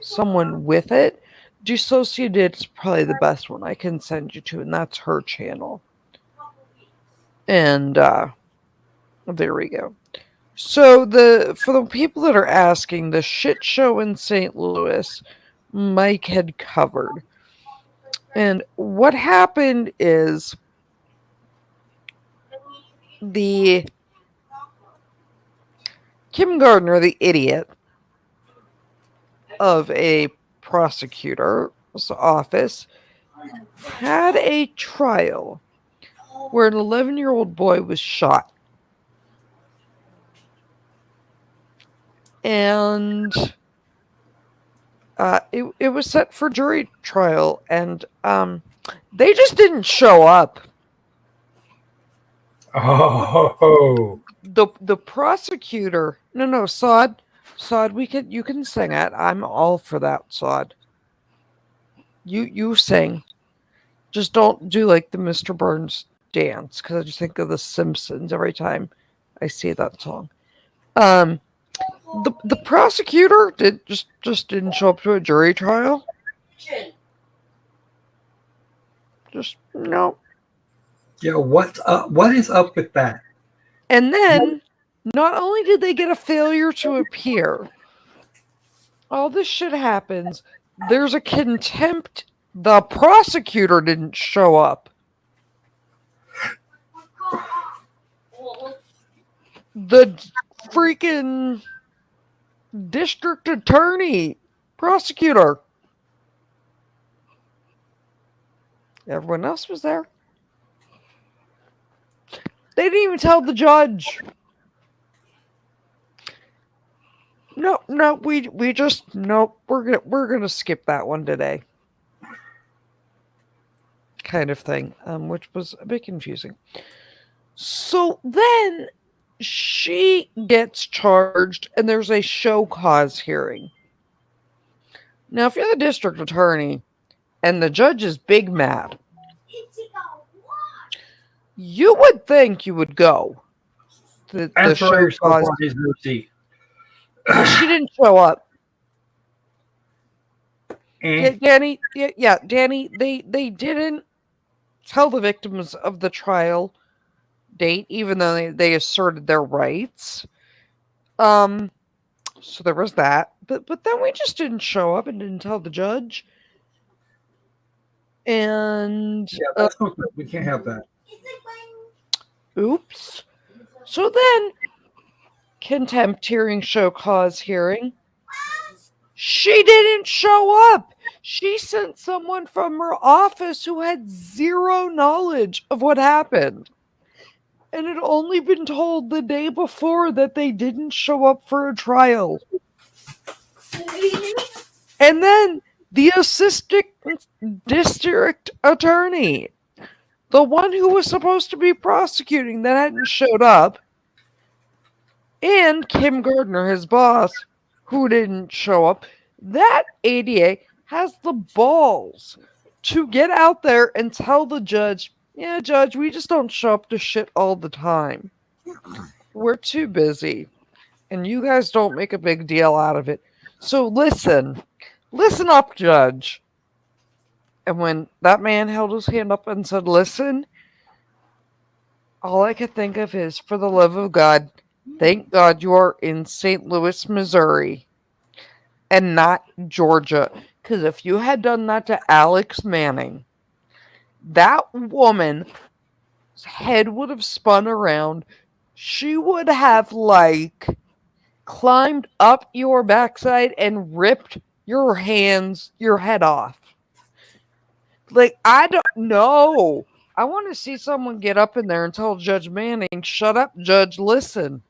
someone with it, Dissociated is probably the best one I can send you to, and that's her channel. And there we go. So for the people that are asking, the shit show in St. Louis, Mike had covered. And what happened is the Kim Gardner, the idiot of a prosecutor's office, had a trial where an 11-year-old boy was shot. And it was set for jury trial, and they just didn't show up. Oh, the prosecutor. No, Sod, you can sing it. I'm all for that, Sod. You sing. Just don't do like the Mr. Burns dance, because I just think of The Simpsons every time I see that song. The prosecutor just didn't show up to a jury trial. Just no. Yeah, what is up with that? And then, not only did they get a failure to appear, all this shit happens. There's a contempt. The prosecutor didn't show up. The freaking district attorney, prosecutor. Everyone else was there. They didn't even tell the judge. No, we just we're gonna skip that one today. Kind of thing, which was a bit confusing. So then she gets charged, and there's a show cause hearing. Now, if you're the district attorney and the judge is big mad, You would think you would go. The After show yourself cause. on his mercy. She didn't show up. Eh? Danny, Danny, they didn't tell the victims of the trial date, even though they asserted their rights. So there was that. But then we just didn't show up and didn't tell the judge. And Yeah, that's not good. We can't have that. Oops. So then, contempt hearing, show cause hearing. She didn't show up. She sent someone from her office who had zero knowledge of what happened. And had only been told the day before that they didn't show up for a trial. And then the assistant district attorney, the one who was supposed to be prosecuting that hadn't showed up, and Kim Gardner, his boss, who didn't show up, that ADA has the balls to get out there and tell the judge, yeah, judge, we just don't show up to shit all the time. We're too busy. And you guys don't make a big deal out of it. So listen up, judge. And when that man held his hand up and said, listen, all I could think of is, for the love of God, thank God you are in St. Louis, Missouri, and not Georgia. Because if you had done that to Alex Manning, that woman's head would have spun around. She would have, climbed up your backside and ripped your head off. I don't know. I want to see someone get up in there and tell Judge Manning, shut up, Judge, listen.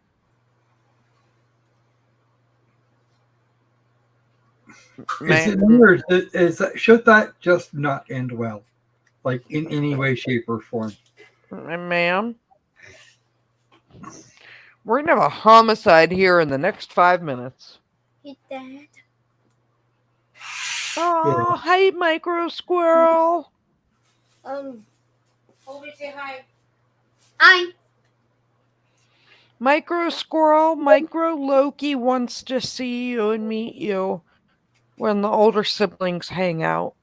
Should that just not end well? In any way, shape, or form? Ma'am? We're going to have a homicide here in the next 5 minutes. Hey, Dad. Oh, hey, Micro Squirrel. Over say hi. Hi. Micro Squirrel, Micro Loki wants to see you and meet you when the older siblings hang out.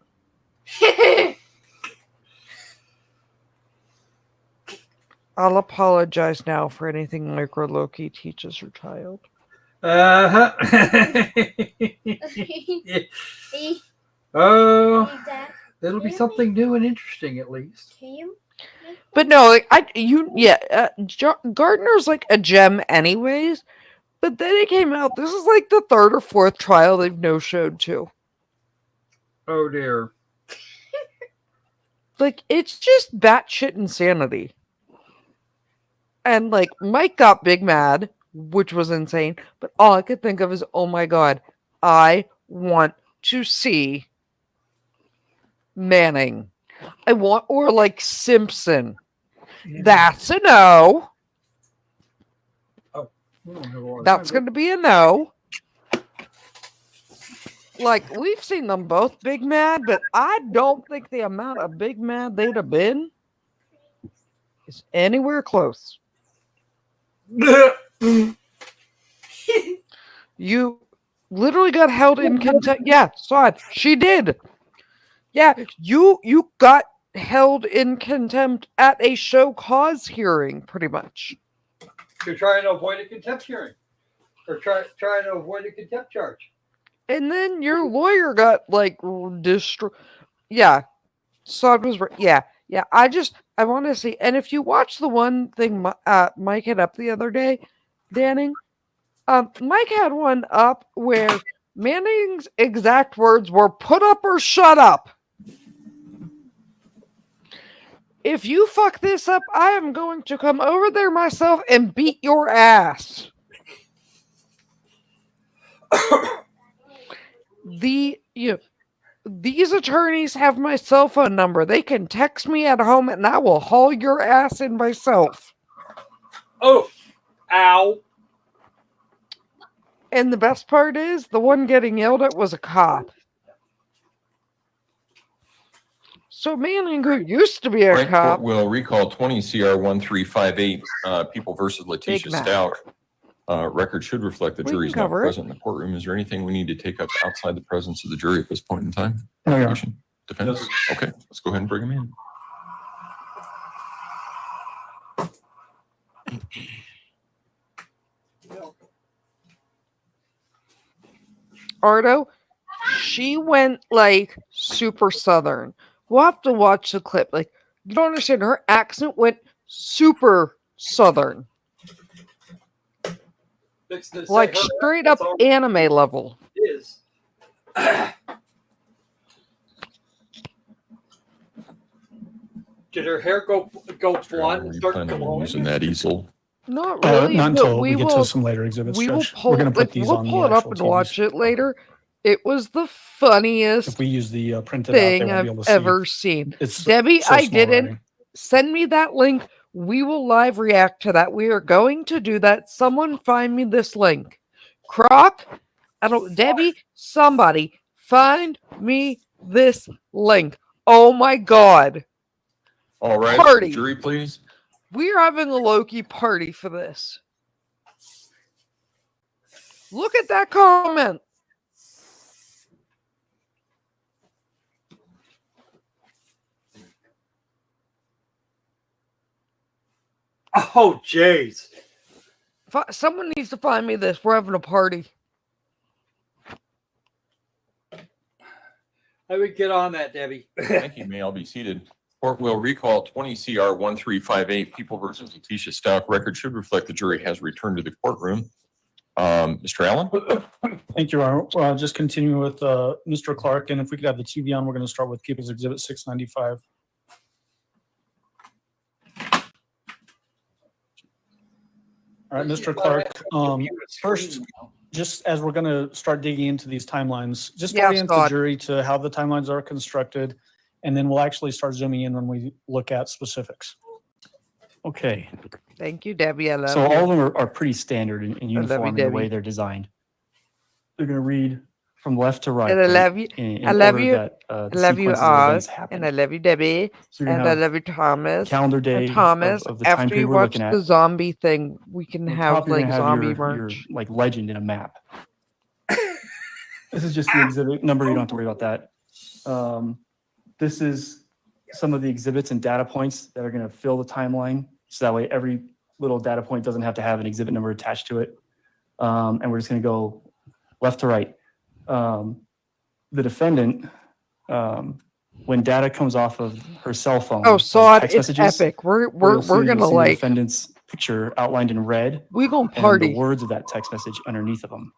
I'll apologize now for anything Micro Loki teaches her child. Oh, it'll be something new and interesting, at least. But no, Gardner's a gem anyways. But then it came out, this is the third or fourth trial they've no-showed to. Oh dear. It's just batshit insanity. And Mike got big mad, which was insane. But all I could think of is, oh my God, I want to see Manning. Or Simpson. Yeah. That's a no. Oh, that's going to be a no. We've seen them both big mad, but I don't think the amount of big mad they'd have been is anywhere close. You literally got held in contempt. Yeah, saw it. She did. Yeah, you got held in contempt at a show cause hearing, pretty much. You're trying to avoid a contempt hearing, or trying to avoid a contempt charge. And then your lawyer got destroyed. Yeah, so it was. Yeah. I want to see. And if you watch the one thing Mike had up the other day, Danny, Mike had one up where Manning's exact words were "put up or shut up." If you fuck this up, I am going to come over there myself and beat your ass. These attorneys have my cell phone number. They can text me at home and I will haul your ass in myself. Oh, ow. And the best part is, the one getting yelled at was a cop. So man who used to be a Right, cop. court will recall 20 CR 1358, People versus Big Letecia Mac. Stauch. Record should reflect the We can jury's not cover it. present in the courtroom. Is there anything we need to take up outside the presence of the jury at this point in time? No, Your Honor. Prosecution? Defense? Okay, let's go ahead and bring him in. Ardo, she went like super southern. We'll have to watch the clip. Like, you don't understand. Her accent went super southern. Like straight up anime level. Is. Did her hair go blonde and start glowing? Using that easel. Not really. Not but until we get to some later exhibits, We will Judge. pull, We're going to put these we'll on pull the it up actual and TVs. watch it later. It was the funniest If we use the printed out, they thing won't I've be able to see. ever seen. It's Debbie, so I small didn't. writing. Send me that link. We will live react to that. We are going to do that. Someone find me this link. Croc, Debbie, somebody find me this link. Oh my God. All right, Party. jury, please. We are having a Loki party for this. Look at that comment. Oh, jeez. Someone needs to find me this. We're having a party. I would get on that, Debbie. Thank you. May all be seated. Court will recall 20 CR 1358, People versus Letecia Stauch. Record should reflect the jury has returned to the courtroom. Mr. Allen? Thank you, Your Honor. Well, I'll just continue with Mr. Clark, and if we could have the TV on, we're going to start with People's Exhibit 695. All right, Mr. Clark, first, just as we're going to start digging into these timelines, just Yes, orient the God. jury to how the timelines are constructed, and then we'll actually start zooming in when we look at specifics. Okay. Thank you, Debbie. I love So you. all of them are pretty standard and you, uniform in the way Debbie. they're designed. They're going to read from left to right. And I love you. in I love order you. that, I the love you, sequences of events Oz. happen. And I love you, Debbie. So you're And gonna I have love you, Thomas. calendar day And Thomas, of the time after period you we're watch looking at. the zombie thing, we can On have top, you're like gonna have zombie your merch. like legend in a map. This is just the exhibit number. You don't have to worry about that. This is some of the exhibits and data points that are going to fill the timeline. So that way every little data point doesn't have to have an exhibit number attached to it. And we're just going to go left to right. The defendant, when data comes off of her cell phone, Oh, Sod, text it's messages, epic. We're you'll gonna see the like defendant's picture outlined in red. we gonna And party. the words of that text message underneath of them.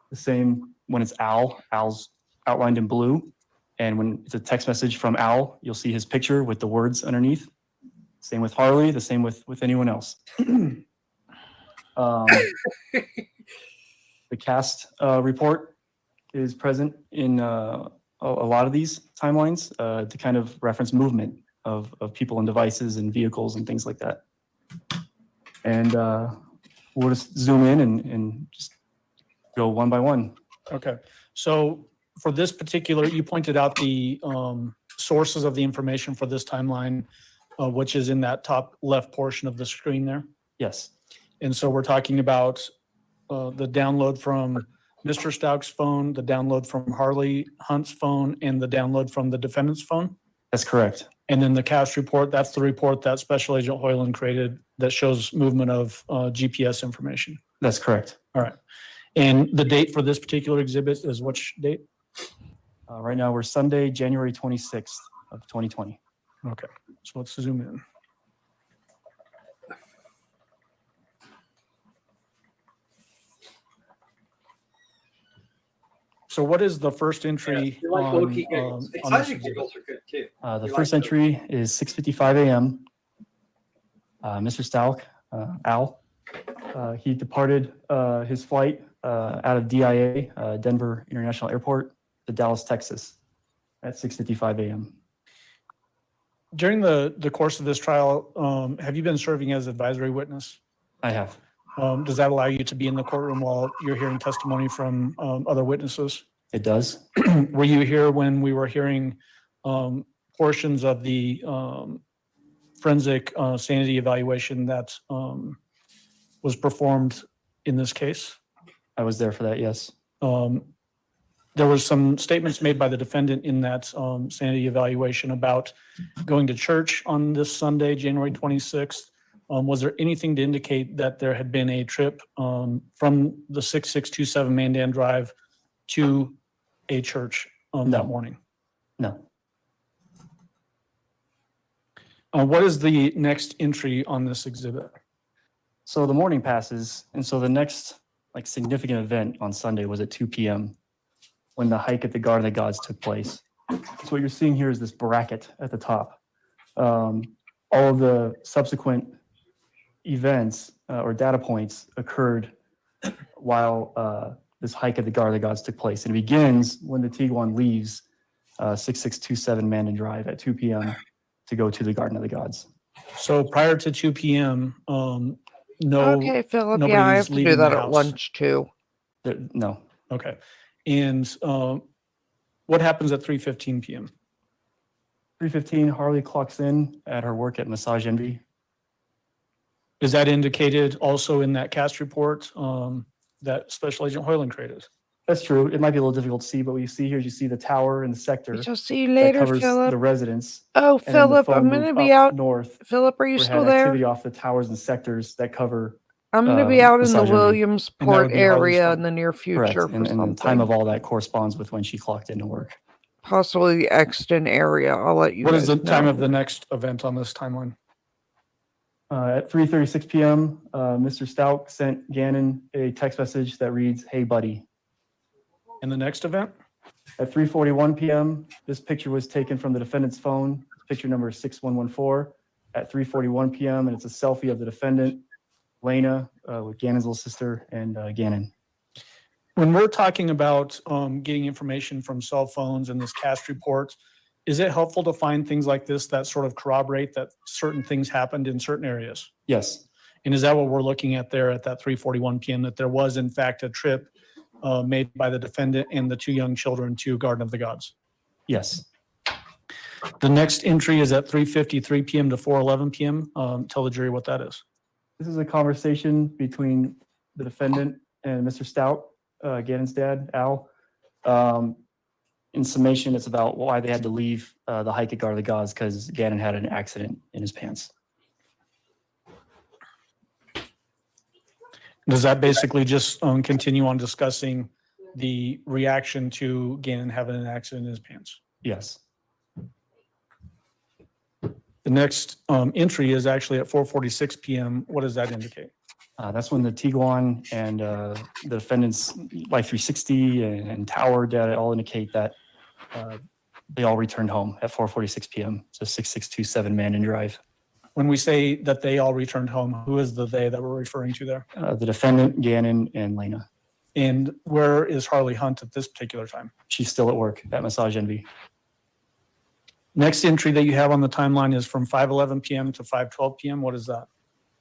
The same when it's Al's outlined in blue. And when it's a text message from Al, you'll see his picture with the words underneath. Same with Harley, the same with anyone else. The cast report is present in a lot of these timelines to kind of reference movement of people and devices and vehicles and things like that. And we'll just zoom in and just go one by one. Okay, so for this particular, you pointed out the sources of the information for this timeline, which is in that top left portion of the screen there. Yes. And so we're talking about the download from Mr. Stauch's phone, the download from Harley Hunt's phone, and the download from the defendant's phone. That's correct. And then the cast report, that's the report that Special Agent Hoyland created that shows movement of GPS information. That's correct. All right. And the date for this particular exhibit is which date? Right now, we're Sunday, January 26th of 2020. Okay, so let's zoom in. So what is the first entry You like on, Loki giggles. on this Excited exhibit? giggles are good too. The You first like entry is 6:55 a.m. Mr. Stauch, Al, he departed his flight out of DIA, Denver International Airport, to Dallas, Texas, at 6:55 a.m. During the course of this trial, have you been serving as advisory witness? I have. Does that allow you to be in the courtroom while you're hearing testimony from other witnesses? It does. Were you here when we were hearing portions of the forensic sanity evaluation that was performed in this case? I was there for that, yes. There was some statements made by the defendant in that sanity evaluation about going to church on this Sunday, January 26th. Was there anything to indicate that there had been a trip from the 6627 Mandan Drive to a church that morning? No. What is the next entry on this exhibit? So the morning passes, and so the next significant event on Sunday was at 2 p.m. when the hike at the Garden of the Gods took place. So what you're seeing here is this bracket at the top. All of the subsequent events or data points occurred while this hike at the Garden of the Gods took place. And it begins when the Tiguan leaves 6627 Mandan Drive at 2 p.m. to go to the Garden of the Gods. So prior to 2 p.m., no. Okay, Philip. Yeah, I have to do that at lunch too. No. Okay. And what happens at 3:15 p.m.? 3:15, Harley clocks in at her work at Massage Envy. Is that indicated also in that cast report that Special Agent Hoyland created? That's true. It might be a little difficult to see, but what you see here is you see the tower and the sector. I'll see you later, that covers Philip. the residence. Oh, And then the Philip, phone I'm going to moved be up out north. Philip, are you where it still had there? activity off the towers and sectors that cover. I'm going to be out in the Massage Envy. Williamsport area in the near future Correct. for And something. the time of all that corresponds with when she clocked into work. Possibly the Exton area. I'll let you What guys is the time know. of the next event on this timeline? At 3:36 p.m., Mr. Stauch sent Gannon a text message that reads, "Hey, buddy." And the next event? At 3:41 p.m., this picture was taken from the defendant's phone, picture number 6114, at 3:41 p.m., and it's a selfie of the defendant, Lena, with Gannon's little sister, and Gannon. When we're talking about getting information from cell phones and this cast report, is it helpful to find things like this that sort of corroborate that certain things happened in certain areas? Yes. And is that what we're looking at there at that 3:41 p.m., that there was in fact a trip made by the defendant and the two young children to Garden of the Gods? Yes. The next entry is at 3:53 p.m. to 4:11 p.m. Tell the jury what that is. This is a conversation between the defendant and Mr. Stauch, Gannon's dad, Al. In summation, it's about why they had to leave the hike at Garden of the Gods because Gannon had an accident in his pants. Does that basically just continue on discussing the reaction to Gannon having an accident in his pants? Yes. The next entry is actually at 4:46 p.m. What does that indicate? That's when the Tiguan and the defendant's Life 360 and Tower data all indicate that they all returned home at 4:46 p.m. So 6627 Mandan Drive. When we say that they all returned home, who is the they that we're referring to there? The defendant, Gannon, and Lena. And where is Harley Hunt at this particular time? She's still at work at Massage Envy. Next entry that you have on the timeline is from 5:11 p.m. to 5:12 p.m. What is that?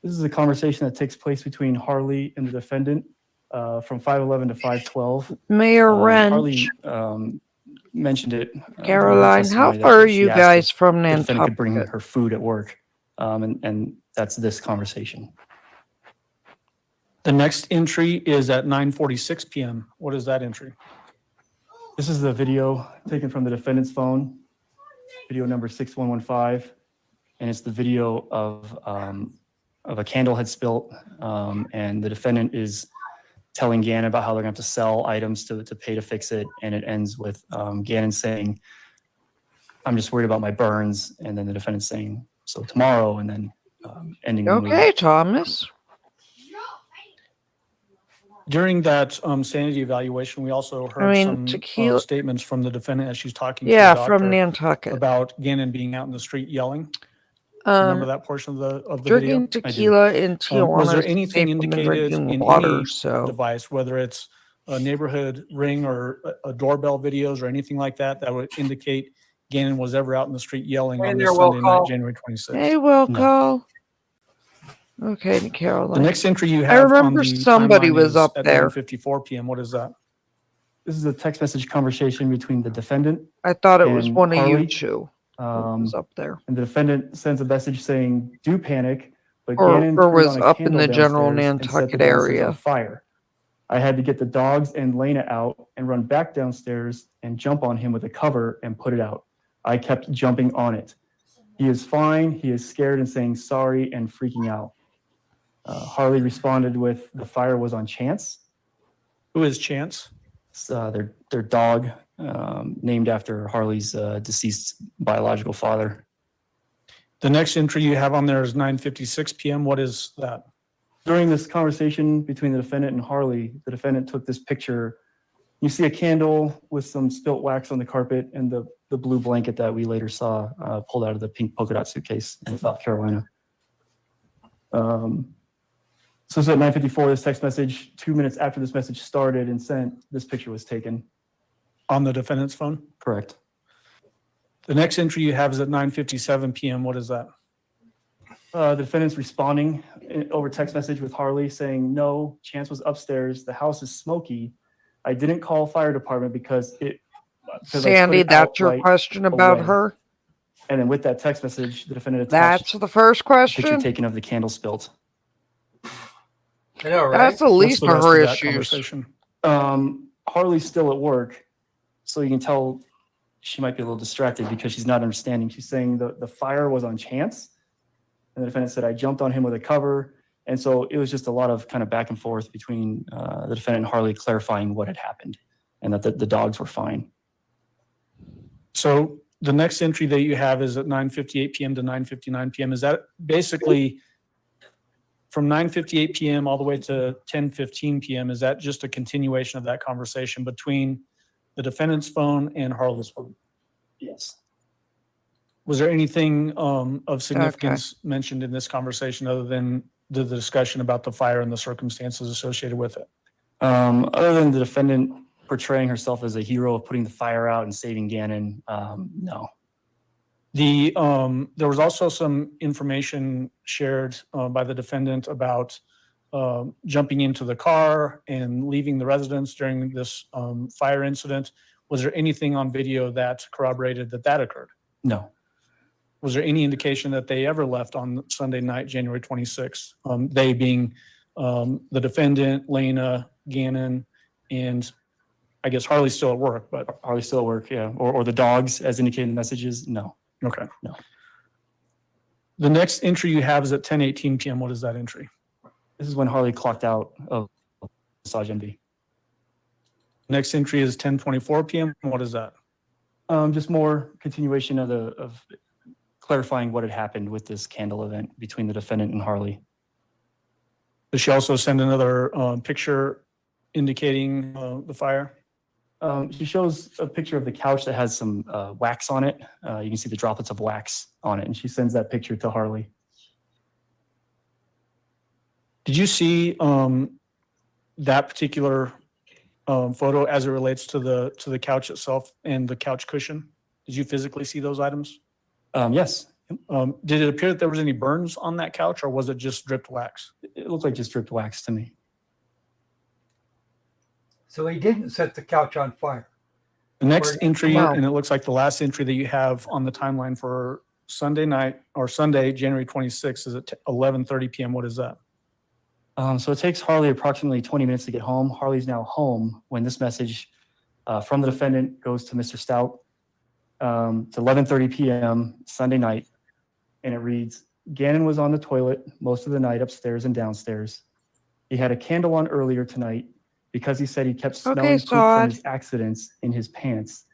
This is a conversation that takes place between Harley and the defendant from 5:11 to 5:12. Mayor Wrench. Harley mentioned it. Caroline, how far are you guys from The defendant could bring Nantucket? her food at work, and that's this conversation. The next entry is at 9:46 p.m. What is that entry? This is the video taken from the defendant's phone, video number 6115, and it's the video of a candle had spilt, and the defendant is telling Gannon about how they're going to have to sell items to pay to fix it, and it ends with Gannon saying, "I'm just worried about my burns," and then the defendant saying, "So tomorrow," and then ending the movie. Okay, Thomas. During that sanity evaluation, we also heard some tequila. statements from the defendant as she's talking Yeah, to the from doctor Nantucket. about Gannon being out in the street yelling. Do you remember that portion of the drinking video? tequila in Tijuana. Was there is anything safe from indicated drinking in water, any so device, whether it's a neighborhood ring or a doorbell videos or anything like that, that would indicate Gannon was ever out in the street yelling on this Sunday night, January 26th? Hey, will call. Okay, Caroline. The next entry you I have on remember the somebody timeline was is up at there. 9:54 p.m. What is that? This is a text message conversation between the defendant. I thought it was and one of you Harley. two. Was up there. And the defendant sends a message saying, "Do panic," but Or Gannon turned was on a up in candle the general downstairs and set the Nantucket downstairs on area. fire. I had to get the dogs and Lena out and run back downstairs and jump on him with a cover and put it out. I kept jumping on it. He is fine. He is scared and saying sorry and freaking out. Harley responded with, "The fire was on Chance." Who is Chance? It's, their dog, named after Harley's deceased biological father. The next entry you have on there is 9:56 p.m. What is that? During this conversation between the defendant and Harley, the defendant took this picture. You see a candle with some spilt wax on the carpet and the blue blanket that we later saw pulled out of the pink polka dot suitcase in South Carolina. So it's at 9:54, this text message, 2 minutes after this message started and sent, this picture was taken. On the defendant's phone? Correct. The next entry you have is at 9:57 p.m. What is that? The defendant's responding over text message with Harley saying, "No, Chance was upstairs. The house is smoky. I didn't call fire department because I put Sandy, it that's out your right question about away." her? And then with that text message, the defendant attached That's the first a picture question? taken of the candle spilt. I know, right? That's the least of her issues. Harley's still at work, so you can tell she might be a little distracted because she's not understanding. She's saying the fire was on Chance, and the defendant said, "I jumped on him with a cover." And so it was just a lot of kind of back and forth between the defendant and Harley clarifying what had happened and that the dogs were fine. So the next entry that you have is at 9:58 p.m. to 9:59 p.m. Is that basically from 9:58 p.m. all the way to 10:15 p.m.? Is that just a continuation of that conversation between the defendant's phone and Harley's phone? Yes. Was there anything of significance mentioned in this conversation other than the discussion about the fire and the circumstances associated with it? Other than the defendant portraying herself as a hero of putting the fire out and saving Gannon, no. There was also some information shared by the defendant about jumping into the car and leaving the residence during this fire incident. Was there anything on video that corroborated that occurred? No. Was there any indication that they ever left on Sunday night, January 26th? They being the defendant, Lena, Gannon, and I guess Harley's still at work, but Harley's still at work, yeah. Or the dogs, as indicated in the messages, no. Okay. No. The next entry you have is at 10:18 p.m. What is that entry? This is when Harley clocked out of Massage MD. Next entry is 10:24 p.m. What is that? Just more continuation of clarifying what had happened with this candle event between the defendant and Harley. Does she also send another picture indicating the fire? She shows a picture of the couch that has some wax on it. You can see the droplets of wax on it, and she sends that picture to Harley. Did you see that particular photo as it relates to the couch itself and the couch cushion? Did you physically see those items? Yes. Did it appear that there was any burns on that couch, or was it just dripped wax? It looked like just dripped wax to me. So he didn't set the couch on fire. The next entry, No. and it looks like the last entry that you have on the timeline for Sunday night or Sunday, January 26th, is at 11:30 p.m. What is that? So it takes Harley approximately 20 minutes to get home. Harley's now home when this message from the defendant goes to Mr. Stauch. It's 11:30 p.m. Sunday night, and it reads, "Gannon was on the toilet most of the night upstairs and downstairs. He had a candle on earlier tonight because he said he kept smelling poop from his accidents in his pants.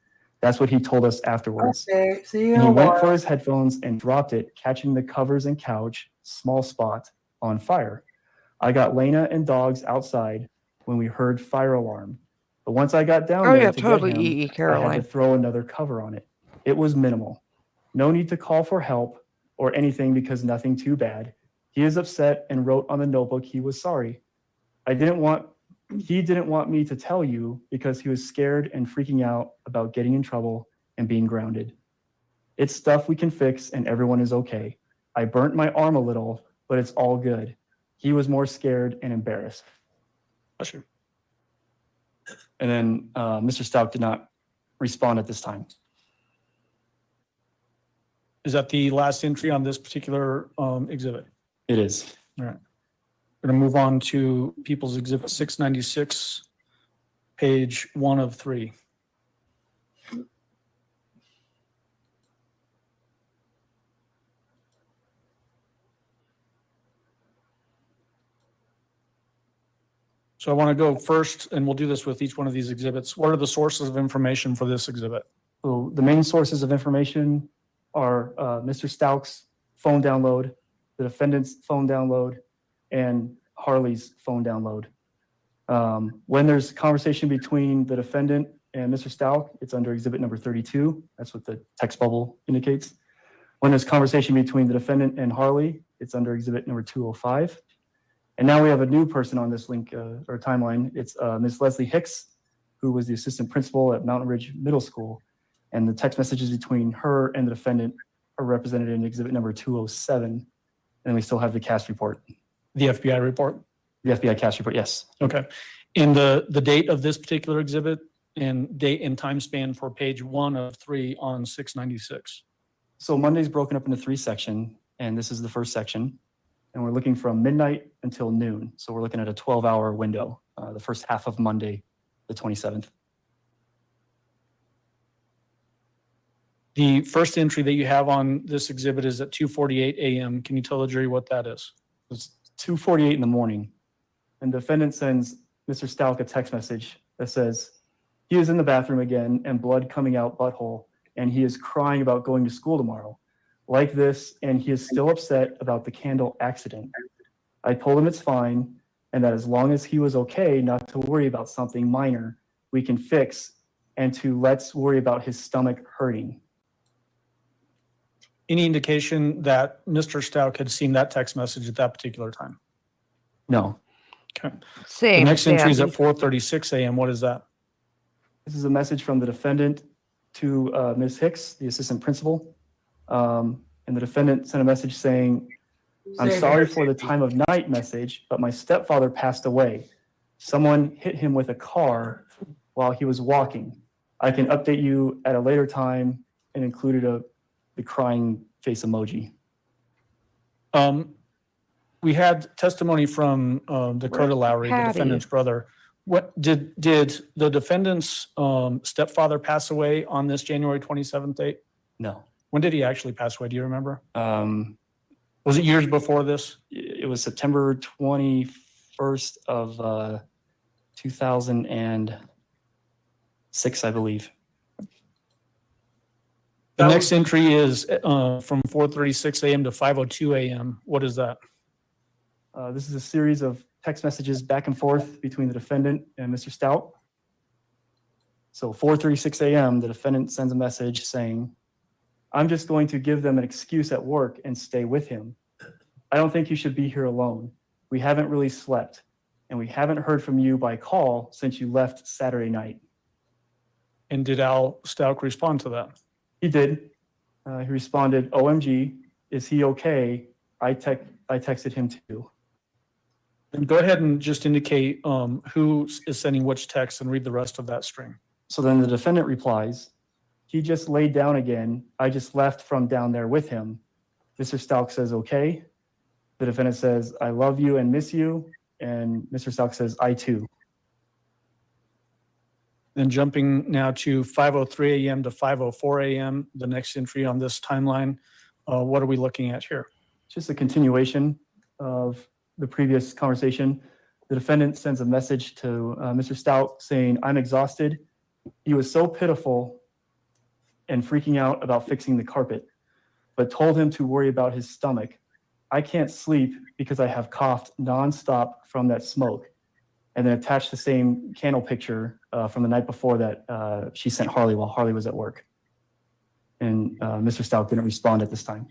That's what he told us afterwards. Okay, see you And he went later. for his headphones and dropped it, catching the covers and couch, small spot, on fire. I got Lena and dogs outside when we heard fire alarm. But once I got down there to totally, get him, E.E. I had Caroline. to throw another cover on it. It was minimal. No need to call for help or anything because nothing too bad. He is upset and wrote on the notebook he was sorry. He didn't want me to tell you because he was scared and freaking out about getting in trouble and being grounded. It's stuff we can fix and everyone is okay. I burnt my arm a little, but it's all good. He was more scared and embarrassed." Sure. And then Mr. Stauch did not respond at this time. Is that the last entry on this particular exhibit? It is. All right. We're going to move on to People's Exhibit 696, page 1 of 3. So I want to go first, and we'll do this with each one of these exhibits. What are the sources of information for this exhibit? So the main sources of information are Mr. Stauch's phone download, the defendant's phone download, and Harley's phone download. When there's conversation between the defendant and Mr. Stauch, it's under exhibit number 32. That's what the text bubble indicates. When there's conversation between the defendant and Harley, it's under exhibit number 205. And now we have a new person on this link or timeline. It's Ms. Leslie Hicks, who was the assistant principal at Mountain Ridge Middle School. And the text messages between her and the defendant are represented in exhibit number 207. And we still have the CAS report. The FBI report? The FBI CAS report, yes. Okay. In the date of this particular exhibit and date and time span for page 1 of 3 on 696. So Monday's broken up into 3 sections, and this is the first section. And we're looking from midnight until noon. So we're looking at a 12-hour window, the first half of Monday, the 27th. The first entry that you have on this exhibit is at 2:48 a.m. Can you tell the jury what that is? It's 2:48 in the morning. And the defendant sends Mr. Stauch a text message that says, he is in the bathroom again and blood coming out butthole, and he is crying about going to school tomorrow. Like this, and he is still upset about the candle accident. I told him it's fine, and that as long as he was okay, not to worry about something minor we can fix, and to let's worry about his stomach hurting. Any indication that Mr. Stauch had seen that text message at that particular time? No. Okay. Same. The next entry is at Sandy. 4:36 a.m. What is that? This is a message from the defendant to Ms. Hicks, the assistant principal. And the defendant sent a message saying, I'm sorry for the time of night message, but my stepfather passed away. Someone hit him with a car while he was walking. I can update you at a later time, and included the crying face emoji. We had testimony from Dakota Lowry, the Patty. defendant's brother. What did the defendant's stepfather pass away on this January 27th date? No. When did he actually pass away? Do you remember? Was it years before this? It was September 21st of 2006, I believe. The next entry is from 4:36 a.m. to 5:02 a.m. What is that? This is a series of text messages back and forth between the defendant and Mr. Stauch. So 4:36 a.m., the defendant sends a message saying, I'm just going to give them an excuse at work and stay with him. I don't think you should be here alone. We haven't really slept, and we haven't heard from you by call since you left Saturday night. And did Al Stauch respond to that? He did. He responded, OMG, is he okay? I texted him too. And go ahead and just indicate who is sending which text and read the rest of that string. So then the defendant replies, he just laid down again. I just left from down there with him. Mr. Stauch says, okay. The defendant says, I love you and miss you. And Mr. Stauch says, I too. Then jumping now to 5:03 a.m. to 5:04 a.m., the next entry on this timeline, what are we looking at here? Just a continuation of the previous conversation. The defendant sends a message to Mr. Stauch saying, I'm exhausted. He was so pitiful and freaking out about fixing the carpet, but told him to worry about his stomach. I can't sleep because I have coughed nonstop from that smoke. And then attached the same candle picture from the night before that she sent Harley while Harley was at work. And Mr. Stauch didn't respond at this time.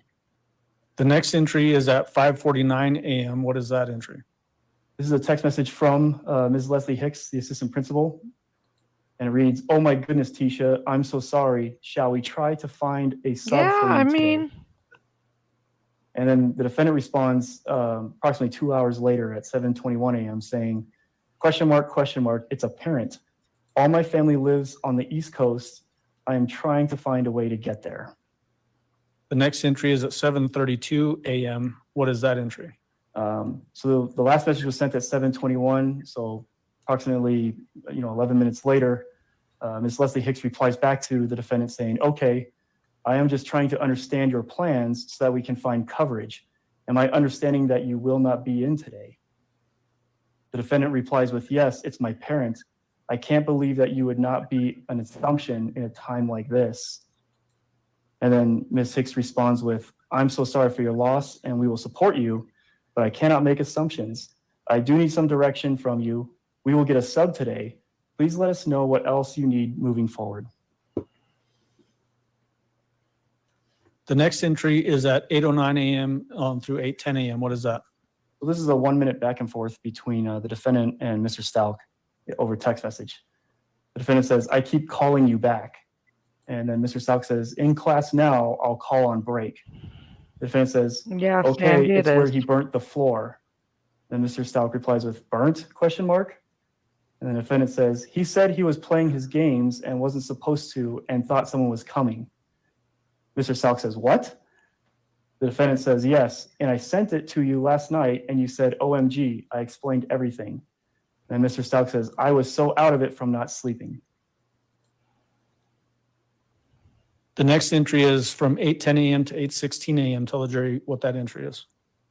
The next entry is at 5:49 a.m. What is that entry? This is a text message from Ms. Leslie Hicks, the assistant principal. And it reads, oh my goodness, Tisha, I'm so sorry. Shall we try to find a sub for you today? And then the defendant responds approximately 2 hours later at 7:21 a.m. saying, question mark, it's a parent. All my family lives on the East Coast. I am trying to find a way to get there. The next entry is at 7:32 a.m. What is that entry? So the last message was sent at 7:21. So approximately, 11 minutes later, Ms. Leslie Hicks replies back to the defendant saying, "Okay, I am just trying to understand your plans so that we can find coverage. Am I understanding that you will not be in today?" The defendant replies with, "Yes, it's my parent. I can't believe that you would not be an assumption in a time like this." And then Ms. Hicks responds with, "I'm so sorry for your loss and we will support you, but I cannot make assumptions. I do need some direction from you. We will get a sub today. Please let us know what else you need moving forward." The next entry is at 8:09 a.m. Through 8:10 a.m. What is that? So this is a 1-minute back and forth between the defendant and Mr. Stauch over text message. The defendant says, "I keep calling you back." And then Mr. Stauch says, "In class now, I'll call on break." The defendant says, Yes, "Okay, Andy, it's it where is. he burnt the floor." Then Mr. Stauch replies with, "Burnt?" question mark. And the defendant says, "He said he was playing his games and wasn't supposed to and thought someone was coming." Mr. Stauch says, "What?" The defendant says, "Yes, and I sent it to you last night and you said, OMG, I explained everything." And Mr. Stauch says, "I was so out of it from not sleeping." The next entry is from 8:10 a.m. to 8:16 a.m. Tell the jury what that entry is.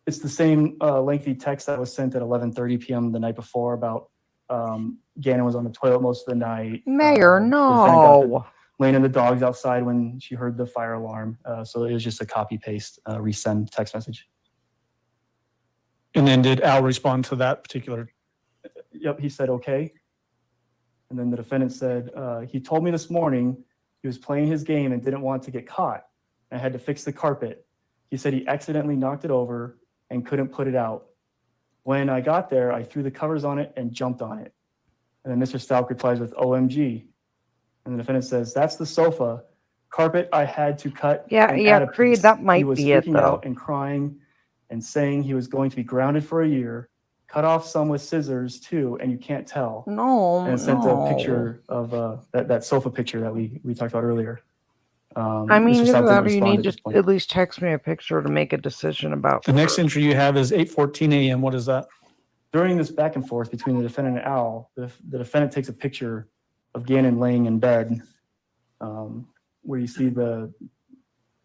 It's the same lengthy text that was sent at 11:30 p.m. the night before about Gannon was on the toilet most of the night. Mayor, The defendant got no. laying in the dogs outside when she heard the fire alarm. So it was just a copy paste resend text message. And then did Al respond to that particular? Yep, he said, "Okay." And then the defendant said, "He told me this morning he was playing his game and didn't want to get caught. I had to fix the carpet. He said he accidentally knocked it over and couldn't put it out. When I got there, I threw the covers on it and jumped on it." And then Mr. Stauch replies with, "OMG." And the defendant says, "That's the sofa. Carpet I had to cut Yeah, and yeah, add a Creed, piece." that might He was be it, freaking though. out and crying and saying he was going to be grounded for a year, cut off some with scissors too, and you can't tell. No, And sent no. a picture of that sofa picture that we talked about earlier. I mean, Mr. Stauch either didn't that or you respond need at this to point. at least text me a picture to make a decision about. The next entry you have is 8:14 a.m. What is that? During this back and forth between the defendant and Al, the defendant takes a picture of Gannon laying in bed, where you see the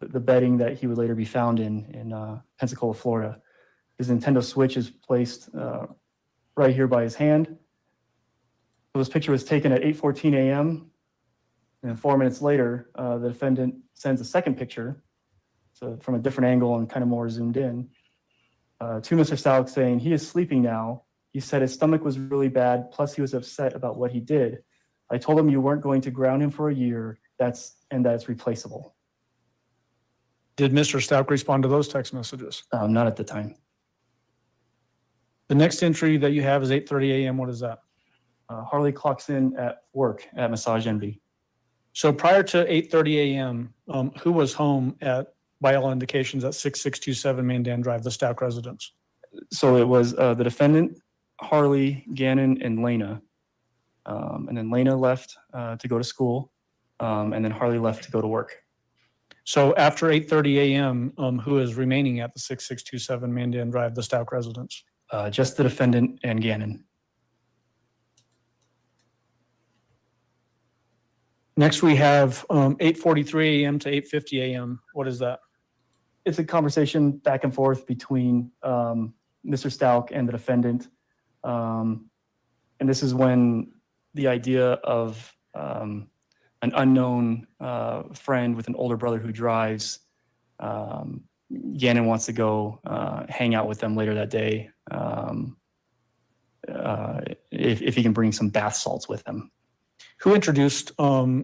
bedding that he would later be found in Pensacola, Florida. His Nintendo Switch is placed right here by his hand. So this picture was taken at 8:14 a.m. And 4 minutes later, the defendant sends a second picture, so from a different angle and kind of more zoomed in, to Mr. Stauch saying, "He is sleeping now. He said his stomach was really bad, plus he was upset about what he did. I told him you weren't going to ground him for a year, that it's replaceable." Did Mr. Stauch respond to those text messages? Not at the time. The next entry that you have is 8:30 a.m. What is that? Harley clocks in at work at Massage Envy. So prior to 8:30 a.m., who was home by all indications, at 6627 Mandan Drive, the Stauch residence? So it was the defendant, Harley, Gannon, and Lena. And then Lena left to go to school, and then Harley left to go to work. So after 8:30 a.m., who is remaining at the 6627 Mandan Drive, the Stauch residence? Just the defendant and Gannon. Next, we have 8:43 a.m. to 8:50 a.m. What is that? It's a conversation back and forth between Mr. Stauch and the defendant. And this is when the idea of an unknown friend with an older brother who drives, Gannon wants to go hang out with them later that day, if he can bring some bath salts with him. Who introduced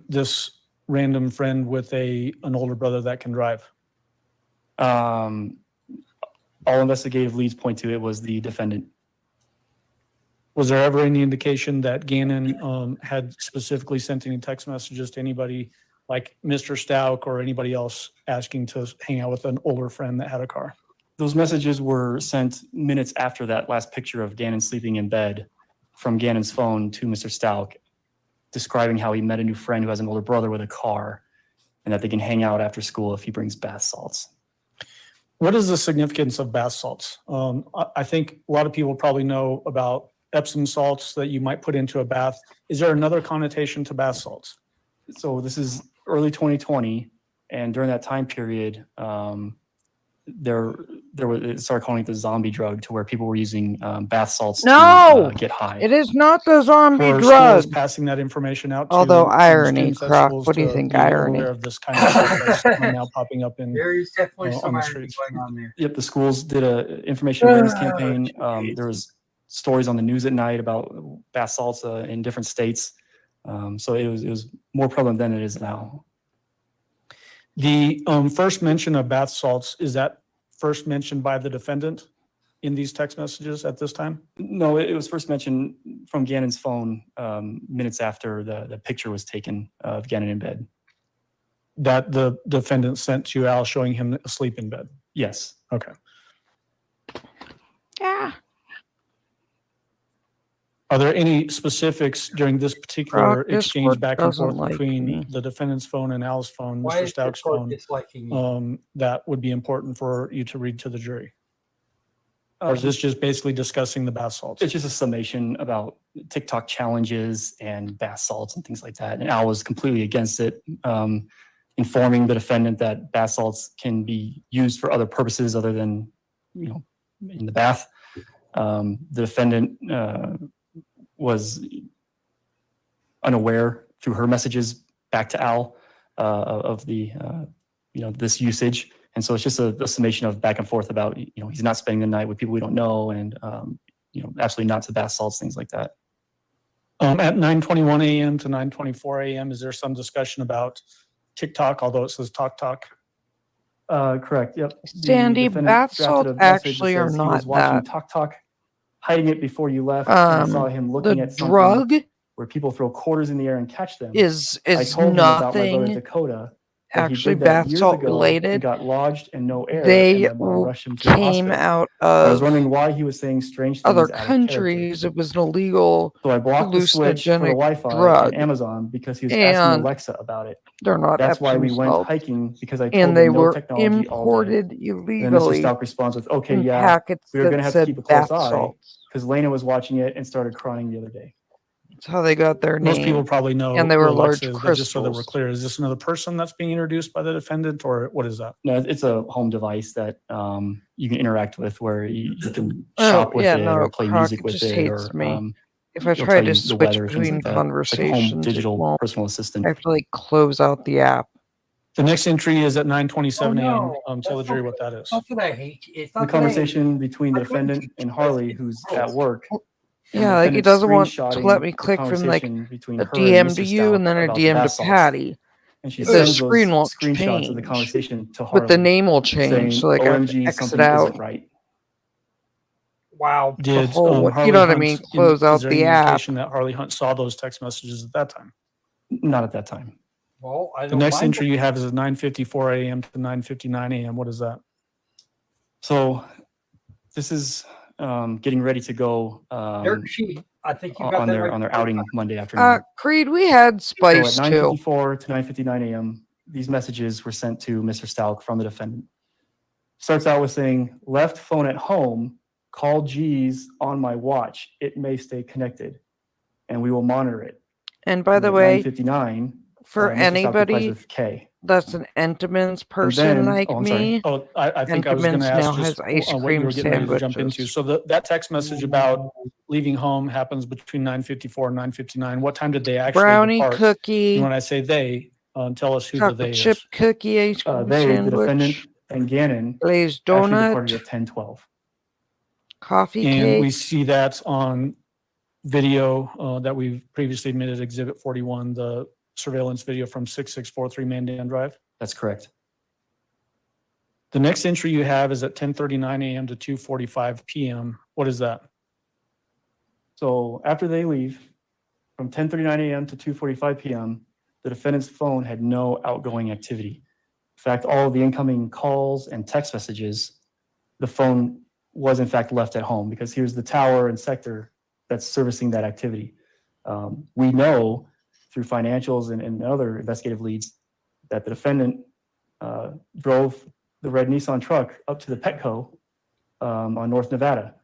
this random friend with an older brother that can drive? All investigative leads point to it was the defendant. Was there ever any indication that Gannon had specifically sent any text messages to anybody like Mr. Stauch or anybody else asking to hang out with an older friend that had a car? Those messages were sent minutes after that last picture of Gannon sleeping in bed from Gannon's phone to Mr. Stauch, describing how he met a new friend who has an older brother with a car. and that they can hang out after school if he brings bath salts. What is the significance of bath salts? I think a lot of people probably know about Epsom salts that you might put into a bath. Is there another connotation to bath salts? So this is early 2020, and during that time period, it started calling it the zombie drug, to where people were using bath salts to get high. It is not the zombie Were drug. schools passing that information out to Although irony, students at Croc, schools what do you to think be irony? aware of this kind of stuff that's now popping up in There is definitely on some the irony streets? going on there. Yep, the schools did a information awareness campaign. There was stories on the news at night about bath salts in different states. So it was more prevalent than it is now. The first mention of bath salts, is that first mentioned by the defendant in these text messages at this time? No, it was first mentioned from Gannon's phone minutes after the picture was taken of Gannon in bed. That the defendant sent to Al showing him asleep in bed? Yes. Okay. Yeah. Are there any specifics during this particular Croc, exchange Discord back and doesn't forth like between me. the defendant's phone and Al's phone, Why Mr. is Stauch's Discord phone, disliking you? that would be important for you to read to the jury? Or is this just basically discussing the bath salts? It's just a summation about TikTok challenges and bath salts and things like that. And Al was completely against it, informing the defendant that bath salts can be used for other purposes other than, in the bath. The defendant was unaware through her messages back to Al of the, this usage. And so it's just a summation of back and forth about, he's not spending the night with people we don't know, and, absolutely not to bath salts, things like that. At 9:21 a.m. to 9:24 a.m., is there some discussion about TikTok, although it says Talk? Correct, yep. Sandy, bath salts actually are He not was watching that. Talk, hiding it before you left, and I saw him looking The at something drug where people throw quarters in the air and catch them. is I told him about my brother nothing Dakota. that he actually did that bath years salt ago. He related. got lodged and no air, They and my mom rushed him to the came hospital. out I was of wondering why he was saying strange things other out of character. countries. It was an illegal So I blocked the switch for the hallucinogenic Wi-Fi drug. on Amazon because he was asking And Alexa about it. they're not That's why we Epsom went salts. hiking, because I told And him they no were technology all day. imported And then Mr. illegally Stauch responds with, okay, in yeah, packets we were that going to have to said keep a close bath eye salts. because Lena was watching it and started crying the other day. That's how they got their name. Most people probably know and they were who large Alexa is, but just so that we're crystals. clear, is this another person that's being introduced by the defendant, or what is that? No, it's a home device that you can interact with, where you can shop with it or play Croc, music it with just it, hates or me. If I it'll try tell to you the switch weather, things between like that. It's like a home conversations, it digital won't. personal assistant. I have to close out the app. The next entry is at 9:27 a.m. no, Tell the jury what that is. Not that I hate you. It's The not that I hate conversation between the defendant and Harley, who's at work. and Yeah, the like he defendant doesn't want to screenshotting let me the click from like a conversation between her and DM Mr. to you and Stauch then a about the DM to bath salts. Patty. And she The sends screen those won't screenshots of the change, conversation to but the Harley, name will change. saying, So like I have to OMG, exit something out. isn't right. Wow. The Did whole, you Harley know what I Hunt, mean? Close out is there the any app. indication that Harley Hunt saw those text messages at that time? Not at that time. Well, I The don't next mind entry you have is at 9:54 a.m. to 9:59 a.m. What is that? So this is getting ready to go Dirt sheet. I think you got on that their right. on their outing Monday afternoon. Creed, we had So spice at too. 9:54 to 9:59 a.m., these messages were sent to Mr. Stauch from the defendant. Starts out with saying, left phone at home, call G's on my watch. It may stay connected, and we will monitor it. And by the At way, 9:59, for Mr. Stauch replies anybody with K. that's an Entenmann's person then- like oh, I'm sorry. me, Oh, I think I was going Entenmann's to ask now just has ice what you cream were getting ready to jump into. sandwiches. So that text message about leaving home happens between 9:54 and 9:59. What time did they actually Brownie depart? cookie, And when I say they, tell us who the chocolate they chip is. cookie, ice cream They, the defendant, sandwich, and Gannon glazed actually departed donut, at 10:12. coffee And we cake. see that on video that we've previously admitted, Exhibit 41, the surveillance video from 6643 Mandan Drive. That's correct. The next entry you have is at 10:39 a.m. to 2:45 p.m. What is that? So after they leave, from 10:39 a.m. to 2:45 p.m., the defendant's phone had no outgoing activity. In fact, all of the incoming calls and text messages, the phone was in fact left at home, because here's the tower and sector that's servicing that activity. We know through financials and other investigative leads that the defendant drove the red Nissan truck up to the Petco on North Nevada.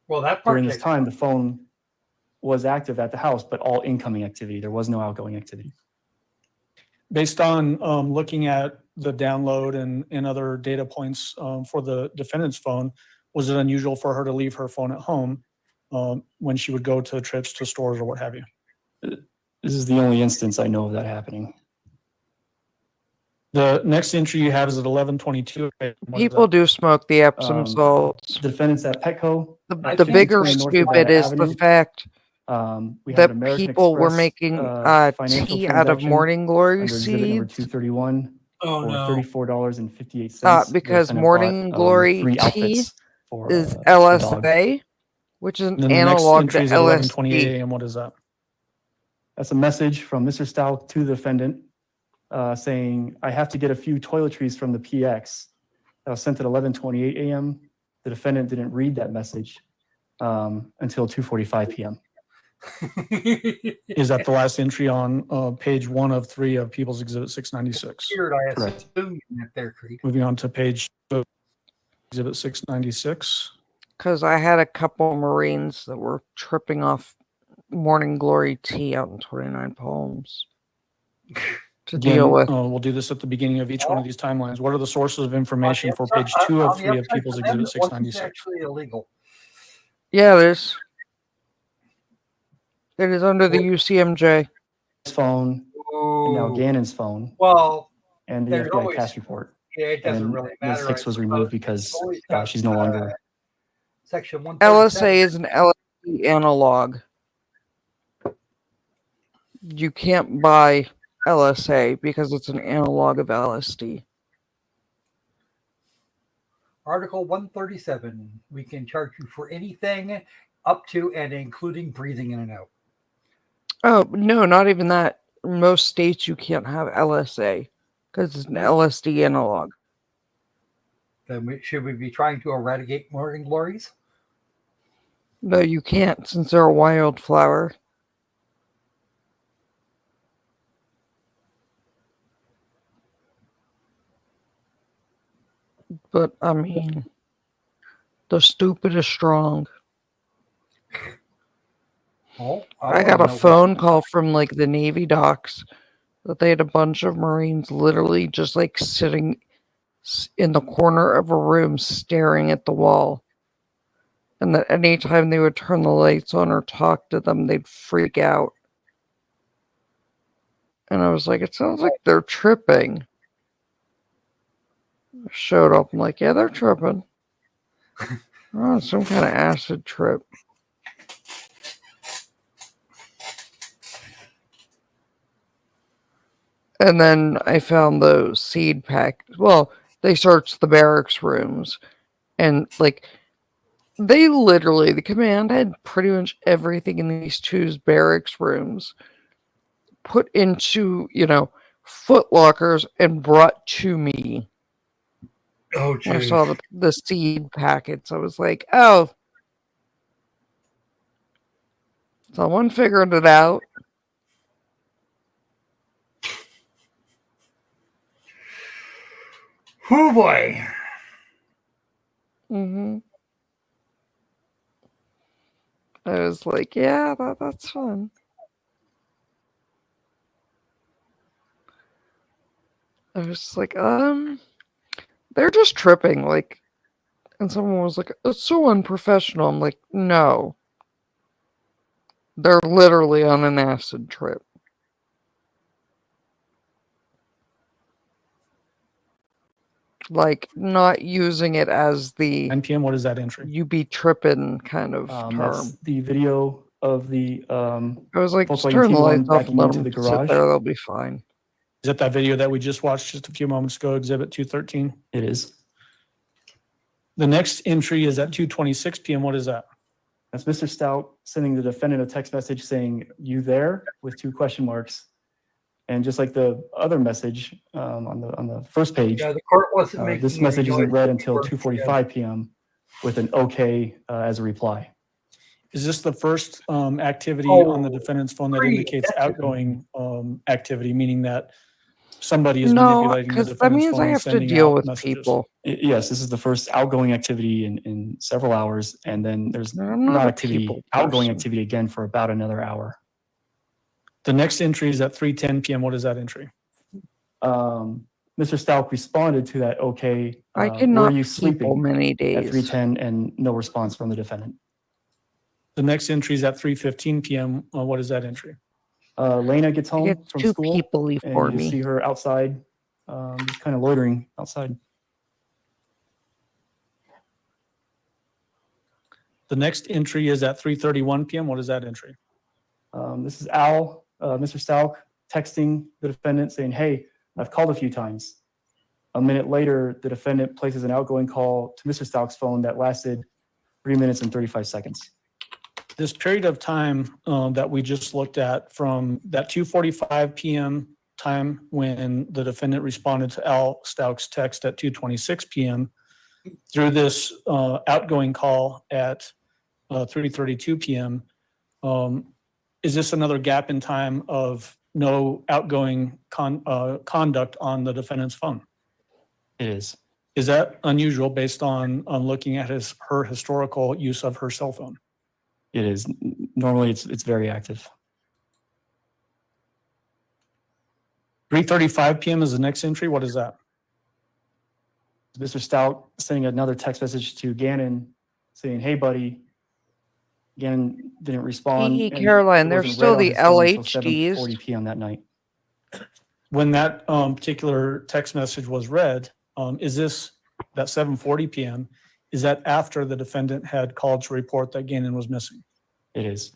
Well, that part During this takes- time, the phone was active at the house, but all incoming activity. There was no outgoing activity. Based on looking at the download and other data points for the defendant's phone, was it unusual for her to leave her phone at home when she would go to trips to stores or what have you? This is the only instance I know of that happening. The next entry you have is at 11:22. People do smoke the Epsom salts. Defendants at Petco. The bigger stupid is the fact we have that an American people were Express, making financial tea out of transaction morning glory under exhibit number seeds. 231 Oh, for no. $34.58. Because The defendant morning bought, glory 3 tea outfits for, is the dog. LSA, which is an And then the next analog to entry is at 11:28 LSD. a.m. What is that? That's a message from Mr. Stauch to the defendant saying, I have to get a few toiletries from the PX. That was sent at 11:28 a.m. The defendant didn't read that message until 2:45 p.m. Is that the last entry on page 1 of 3 of People's Exhibit 696? Weird, I Correct. assume that they're Creed. Moving on to page Exhibit 696. Because I had a couple Marines that were tripping off morning glory tea out in 29 Palms to Again, deal with. we'll do this at the beginning of each one of these timelines. What are the sources of information for page 2 of 3 of People's Exhibit 696? Actually illegal. Yeah, there's. It is under the UCMJ. Phone, and now Ooh. Gannon's phone, Well, and the there's FBI always- task report. yeah, it doesn't And really Ms. matter. Hicks I was suppose. removed because It's always got, she's no longer. Section 137. LSA is an LSD analog. You can't buy LSA because it's an analog of LSD. Article 137. We can charge you for anything up to and including breathing in and out. Oh, no, not even that. In most states, you can't have LSA because it's an LSD analog. Then should we be trying to eradicate morning glories? No, you can't since they're a wildflower. But, I mean, the stupid is strong. Oh, I got a phone call from like the Navy docks that they had a bunch of Marines literally just like sitting in the corner of a room staring at the wall. And that anytime they would turn the lights on or talk to them, they'd freak out. And I was like, it sounds like they're tripping. I showed up, I'm like, yeah, they're tripping. Oh, some kind of acid trip. And then I found the seed pack. Well, they searched the barracks rooms. And, like, they literally, the command had pretty much everything in these two barracks rooms put into, you know, foot lockers and brought to me. Oh, When I geez. saw the seed packets, I was like, oh. Someone figured it out. Oh, boy. Mm-hmm. I was like, yeah, that's fun. I was just like, they're just tripping, like, and someone was like, it's so unprofessional. I'm like, no. They're literally on an acid trip. Like, not using it as the 9 p.m. What is that entry? You be tripping kind of term. That's the video of the. I was like, just Volkswagen turn the T1 lights off backing and let into them the sit garage. there. They'll be fine. Is that that video that we just watched just a few moments ago, Exhibit 213? It is. The next entry is at 2:26 p.m. What is that? That's Mr. Stauch sending the defendant a text message saying, you there? With 2 question marks. And just like the other message on the first page, Yeah, the court wasn't making this any message isn't noise. read until 2:45 p.m. with an okay as a reply. Is this the first activity Oh, on the defendant's phone that great. indicates outgoing activity, meaning that somebody is No, manipulating the because that defendant's means phone I and have to sending deal out with messages. people. Yes, this is the first outgoing activity in several hours, and then there's I'm not not a activity, people outgoing person. activity again for about another hour. The next entry is at 3:10 p.m. What is that entry? Mr. Stauch responded to that, okay, I were cannot you people sleeping many at days. 3:10 and no response from the defendant. The next entry is at 3:15 p.m. What is that entry? Lena gets home It's from too school people-y and for you just me. see her outside, just kind of loitering outside. The next entry is at 3:31 p.m. What is that entry? This is Al, Mr. Stauch, texting the defendant saying, hey, I've called a few times. A minute later, the defendant places an outgoing call to Mr. Stauch's phone that lasted 3 minutes and 35 seconds. This period of time that we just looked at from that 2:45 p.m. time when the defendant responded to Al Stauch's text at 2:26 p.m. through this outgoing call at 3:32 p.m. Is this another gap in time of no outgoing conduct on the defendant's phone? It is. Is that unusual based on looking at her historical use of her cell phone? It is. Normally, it's very active. 3:35 p.m. is the next entry. What is that? Mr. Stauch sending another text message to Gannon saying, hey, buddy. Gannon didn't respond. Hey, and Caroline, it there's wasn't still read on the his phone until LHDs. 7:40 p.m. that night. When that particular text message was read, is this that 7:40 p.m.? Is that after the defendant had called to report that Gannon was missing? It is.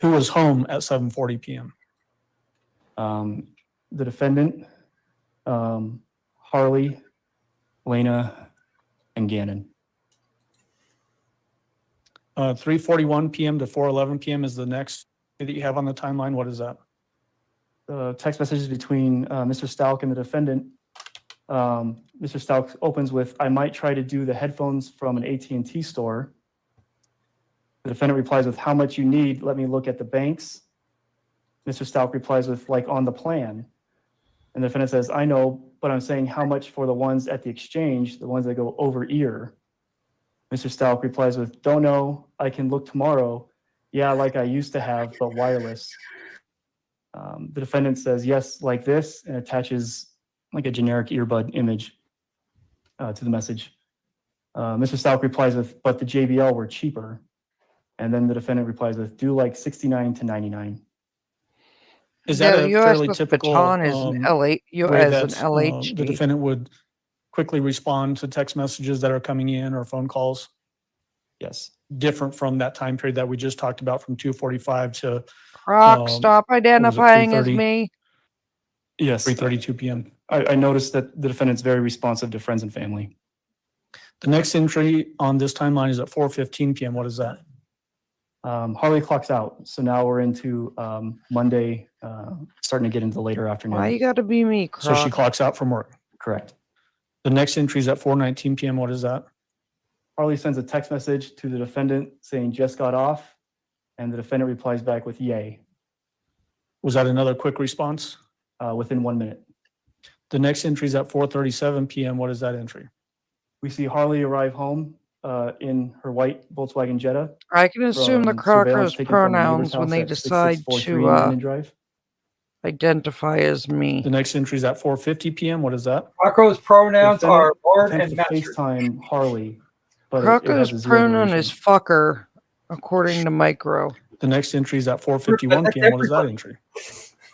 Who was home at 7:40 p.m.? The defendant, Harley, Lena, and Gannon. 3:41 p.m. to 4:11 p.m. is the next that you have on the timeline. What is that? The text messages between Mr. Stauch and the defendant. Mr. Stauch opens with, I might try to do the headphones from an AT&T store. The defendant replies with, how much you need, let me look at the banks. Mr. Stauch replies with, like on the plan. And the defendant says, I know, but I'm saying how much for the ones at the exchange, the ones that go over ear. Mr. Stauch replies with, don't know, I can look tomorrow. Yeah, like I used to have, but wireless. The defendant says, yes, like this, and attaches like a generic earbud image to the message. Mr. Stauch replies with, but the JBL were cheaper. And then the defendant replies with, do like 69 to 99. Is that a fairly US typical baton is an LA, way as that an LHD. the defendant would quickly respond to text messages that are coming in or phone calls? Yes. Different from that time period that we just talked about from 2:45 to Croc, stop identifying as 3:30? me. Yes. 3:32 p.m. I noticed that the defendant's very responsive to friends and family. The next entry on this timeline is at 4:15 p.m. What is that? Harley clocks out. So now we're into Monday, starting to get into the later afternoon. Why you gotta be me, Croc? So she clocks out from work. Correct. The next entry is at 4:19 p.m. What is that? Harley sends a text message to the defendant saying just got off, and the defendant replies back with yay. Was that another quick response? Within 1 minute. The next entry is at 4:37 p.m. What is that entry? We see Harley arrive home in her white Volkswagen Jetta. I can assume the from Crockers surveillance taken from a neighbor's pronouns when house they at decide 6643 to Linden Drive. identify as me. The next entry is at 4:50 p.m. What is that? Rocco's pronouns are Lord Attempts and to Master. FaceTime Harley, but it Crocker's has a zero pronoun duration. is fucker, according to Micro. The next entry is at 4:51 p.m. What is that entry?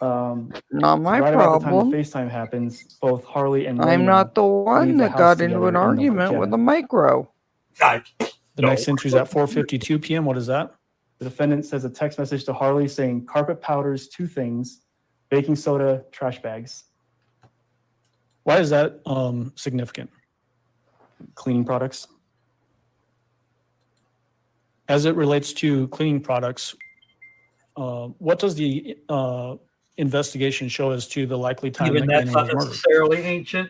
Not my right problem. about the time the FaceTime happens, both Harley and Lena I'm not the one leave the that house got into together an in the argument Jetta. with a Micro. The next entry is at 4:52 p.m. What is that? The defendant sends a text message to Harley saying carpet powders, 2 things, baking soda, trash bags. Why is that significant? Cleaning products. As it relates to cleaning products, what does the investigation show as to the likely time Even that that's Gannon not was murdered? necessarily ancient.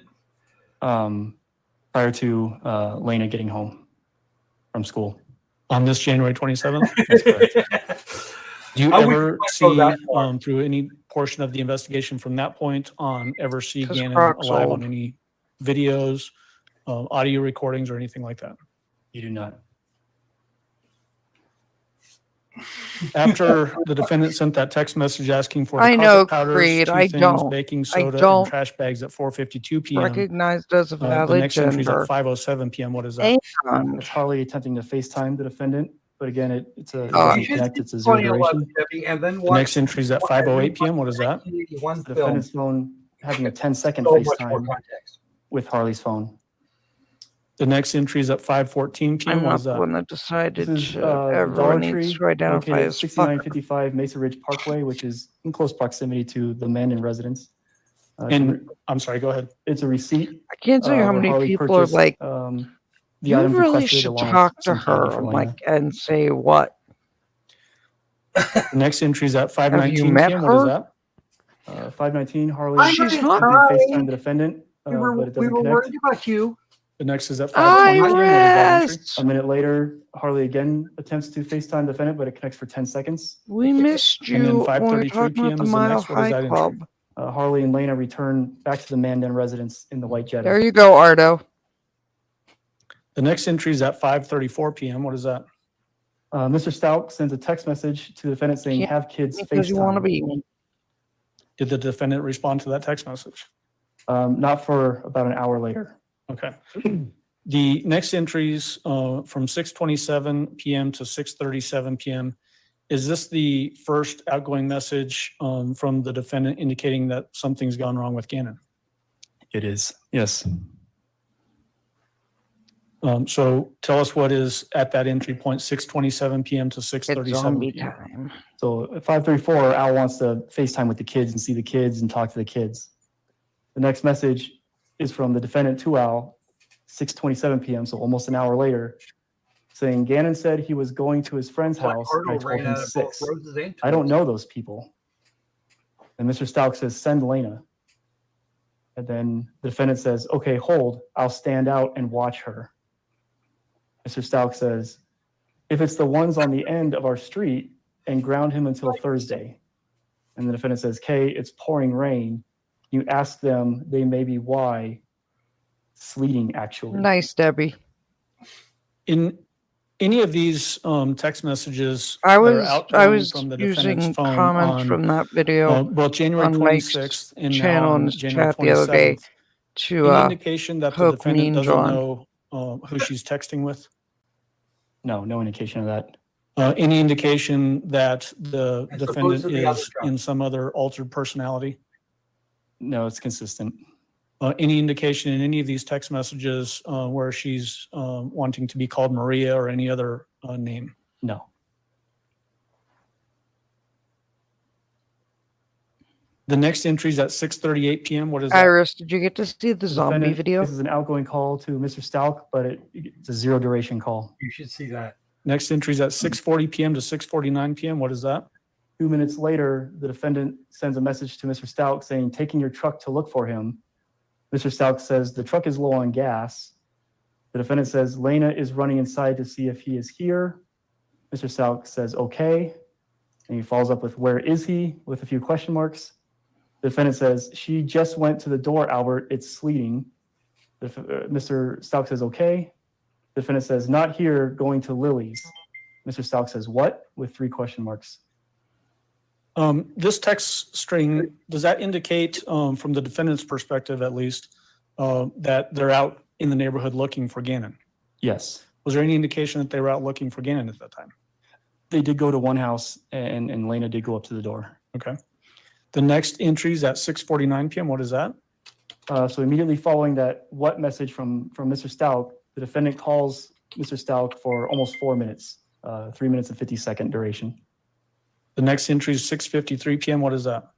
Prior to Lena getting home from school. On this January 27th? That's correct. Do you I ever wouldn't go see, that far. through any portion of the investigation from that point on, ever see 'Cause Gannon Croc's alive old. on any videos, audio recordings, or anything like that? You do not. After the defendant sent that text message asking for the I carpet know, powders, Creed. 2 I things, don't. baking I soda, and don't trash bags at 4:52 p.m. recognized as a The valid next entry is at gender. 5:07 p.m. What is that? And It's Harley attempting to FaceTime the defendant, but again, it You doesn't should connect. see It's a zero 2011, duration. Debbie, and then The watch next entry is at 5:08 p.m. What is that? 1981 The film. defendant's phone having a 10-second So much more FaceTime context. with Harley's phone. The next entry is at 5:14 p.m. I'm What not is the that? one that decided This is to the everyone Dollar needs Tree to identify located at as fucker. 6955 Mesa Ridge Parkway, which is in close proximity to the Mandan residence. And I'm sorry, go ahead. It's a receipt. I can't tell you how where many Harley people are purchased, like, the you items really requested should along with talk to some candy her for and Lena. like and say what? The next entry is at Have you 5:19 met p.m. What is her? that? 519 Harley She's not. attempting to FaceTime the defendant, We but it were doesn't connect. worried about you. The next is at 5:20 p.m. What is that entry? Iris, A minute later, Harley again attempts to FaceTime the defendant, but it connects for 10 seconds. we missed And then you when we were 5:33 talking about p.m. the is the Mile next. What is High that entry? Club. Harley and Lena return back to the Mandan residence in the white Jetta. There you go, Ardo. The next entry is at 5:34 p.m. What is that? Mr. Stauch sends a text message to the defendant saying, Can't have kids because you want to FaceTime. beat me. Did the defendant respond to that text message? Not for about an hour later. Okay. The next entries from 6:27 p.m. to 6:37 p.m. Is this the first outgoing message from the defendant indicating that something's gone wrong with Gannon? It is. Yes. So tell us what is at that entry point, 6:27 p.m. to It's 6:37 zombie p.m. time. So at 5:34, Al wants to FaceTime with the kids and see the kids and talk to the kids. The next message is from the defendant to Al, 6:27 p.m., so almost an hour later, saying Gannon said he was going to his friend's house. I Arnold told ran him out of both 6. roses and I don't tulips. know those people. And Mr. Stauch says, send Lena. And then the defendant says, okay, hold. I'll stand out and watch her. Mr. Stauch says, if it's the ones on the end of our street, and ground him until Thursday. And the defendant says, Kay, it's pouring rain. You ask them, they may be why. Sleeting, actually. Nice, Debbie. In any of these text messages I that are was outgoing from the defendant's using phone comments on from that video both January on Mike's 26th and now channel in on his January chat the other day 27th, to any indication that the poke defendant Mean doesn't John. know who she's texting with? No indication of that. Any indication that the As defendant opposed to the other is drug. in some other altered personality? No, it's consistent. Any indication in any of these text messages where she's wanting to be called Maria or any other name? No. The next entry is at 6:38 p.m. What is that? Iris, did you get to see the The zombie defendant- video? This is an outgoing call to Mr. Stauch, but it's a zero duration call. You should see that. Next entry is at 6:40 p.m. to 6:49 p.m. What is that? 2 minutes later, the defendant sends a message to Mr. Stauch saying, taking your truck to look for him. Mr. Stauch says, the truck is low on gas. The defendant says, Lena is running inside to see if he is here. Mr. Stauch says, okay. And he follows up with, where is he? With a few question marks. The defendant says, she just went to the door, Albert. It's sleeting. Mr. Stauch says, okay. The defendant says, not here, going to Lily's. Mr. Stauch says, what? With 3 question marks. This text string, does that indicate, from the defendant's perspective at least, that they're out in the neighborhood looking for Gannon? Yes. Was there any indication that they were out looking for Gannon at that time? They did go to one house, and Lena did go up to the door. Okay. The next entry is at 6:49 p.m. What is that? So immediately following that what message from Mr. Stauch, the defendant calls Mr. Stauch for almost 4 minutes, 3 minutes and 50-second duration. The next entry is 6:53 p.m. What is that?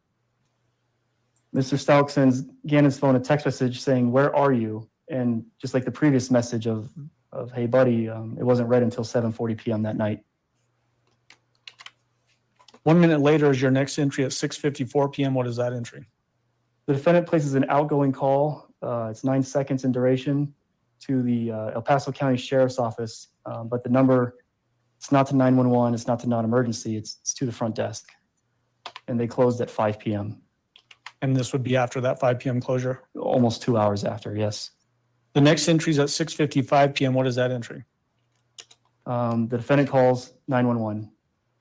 Mr. Stauch sends Gannon's phone a text message saying, where are you? And just like the previous message of hey, buddy, it wasn't read until 7:40 p.m. that night. 1 minute later is your next entry at 6:54 p.m. What is that entry? The defendant places an outgoing call. It's 9 seconds in duration to the El Paso County Sheriff's Office, but the number It's not to 911. It's not to non-emergency. It's to the front desk. And they closed at 5 p.m. And this would be after that 5 p.m. closure? Almost 2 hours after, yes. The next entry is at 6:55 p.m. What is that entry? The defendant calls 911,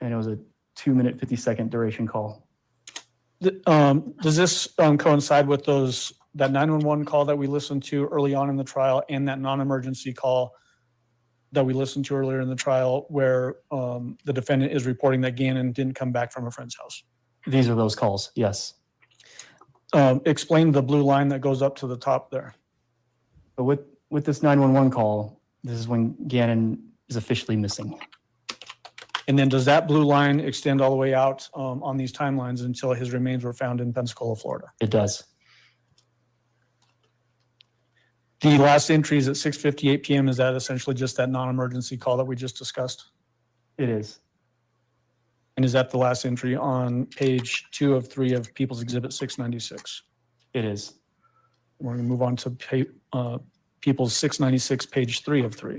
and it was a 2-minute, 50-second duration call. Does this coincide with that 911 call that we listened to early on in the trial and that non-emergency call that we listened to earlier in the trial where the defendant is reporting that Gannon didn't come back from a friend's house? These are those calls, yes. Explain the blue line that goes up to the top there. But with this 911 call, this is when Gannon is officially missing. And then does that blue line extend all the way out on these timelines until his remains were found in Pensacola, Florida? It does. The last entry is at 6:58 p.m. Is that essentially just that non-emergency call that we just discussed? It is. And is that the last entry on page 2 of 3 of People's Exhibit 696? It is. We're going to move on to People's 696, page 3 of 3.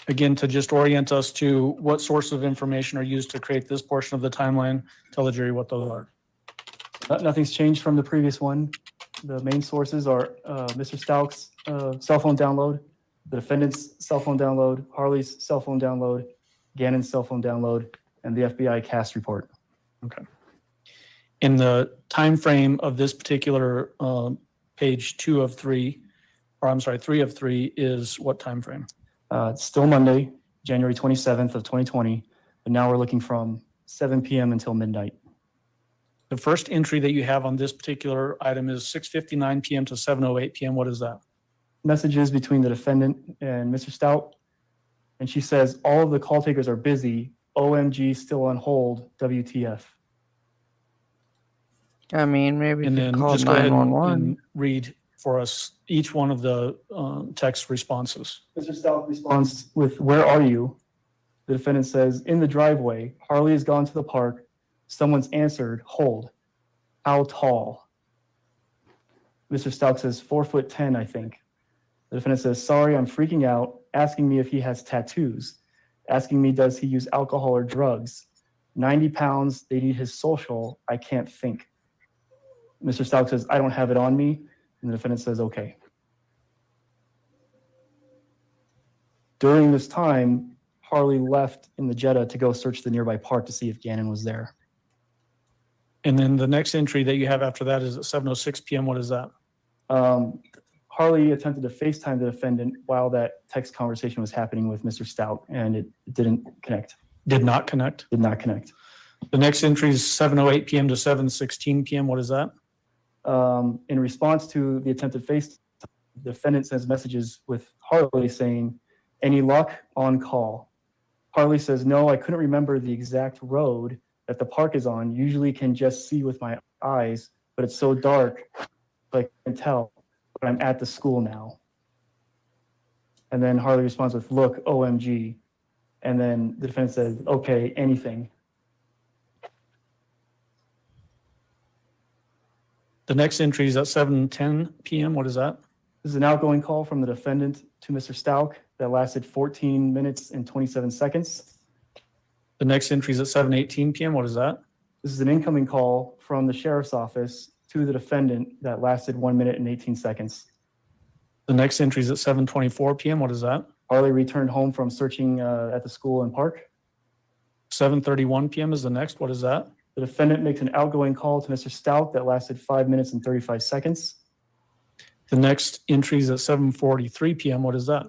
Again, to just orient us to what sources of information are used to create this portion of the timeline, tell the jury what those are. Nothing's changed from the previous one. The main sources are Mr. Stauch's cell phone download, the defendant's cell phone download, Harley's cell phone download, Gannon's cell phone download, and the FBI CAST report. Okay. In the time frame of this particular page 2 of 3, or I'm sorry, 3 of 3 is what time frame? It's still Monday, January 27th of 2020, but now we're looking from 7 p.m. until midnight. The first entry that you have on this particular item is 6:59 p.m. to 7:08 p.m. What is that? Messages between the defendant and Mr. Stauch, and she says, all of the call takers are busy, OMG, still on hold, WTF. I mean, maybe And you then could call just go ahead 911. and read for us each one of the text responses. Mr. Stauch responds with, where are you? The defendant says, in the driveway. Harley has gone to the park. Someone's answered, hold. How tall? Mr. Stauch says, 4'10", I think. The defendant says, sorry, I'm freaking out, asking me if he has tattoos, asking me does he use alcohol or drugs. 90 pounds, they need his social, I can't think. Mr. Stauch says, I don't have it on me. And the defendant says, okay. During this time, Harley left in the Jetta to go search the nearby park to see if Gannon was there. And then the next entry that you have after that is at 7:06 p.m. What is that? Harley attempted to FaceTime the defendant while that text conversation was happening with Mr. Stauch, and it didn't connect. Did not connect? Did not connect. The next entry is 7:08 p.m. to 7:16 p.m. What is that? In response to the attempted FaceTime, the defendant sends messages with Harley saying, any luck, on call. Harley says, no, I couldn't remember the exact road that the park is on. Usually can just see with my eyes, but it's so dark, I can tell. But I'm at the school now. And then Harley responds with, look, OMG. And then the defendant says, okay, anything. The next entry is at 7:10 p.m. What is that? This is an outgoing call from the defendant to Mr. Stauch that lasted 14 minutes and 27 seconds. The next entry is at 7:18 p.m. What is that? This is an incoming call from the sheriff's office to the defendant that lasted 1 minute and 18 seconds. The next entry is at 7:24 p.m. What is that? Harley returned home from searching at the school and park. 7:31 p.m. is the next. What is that? The defendant makes an outgoing call to Mr. Stauch that lasted 5 minutes and 35 seconds. The next entry is at 7:43 p.m. What is that?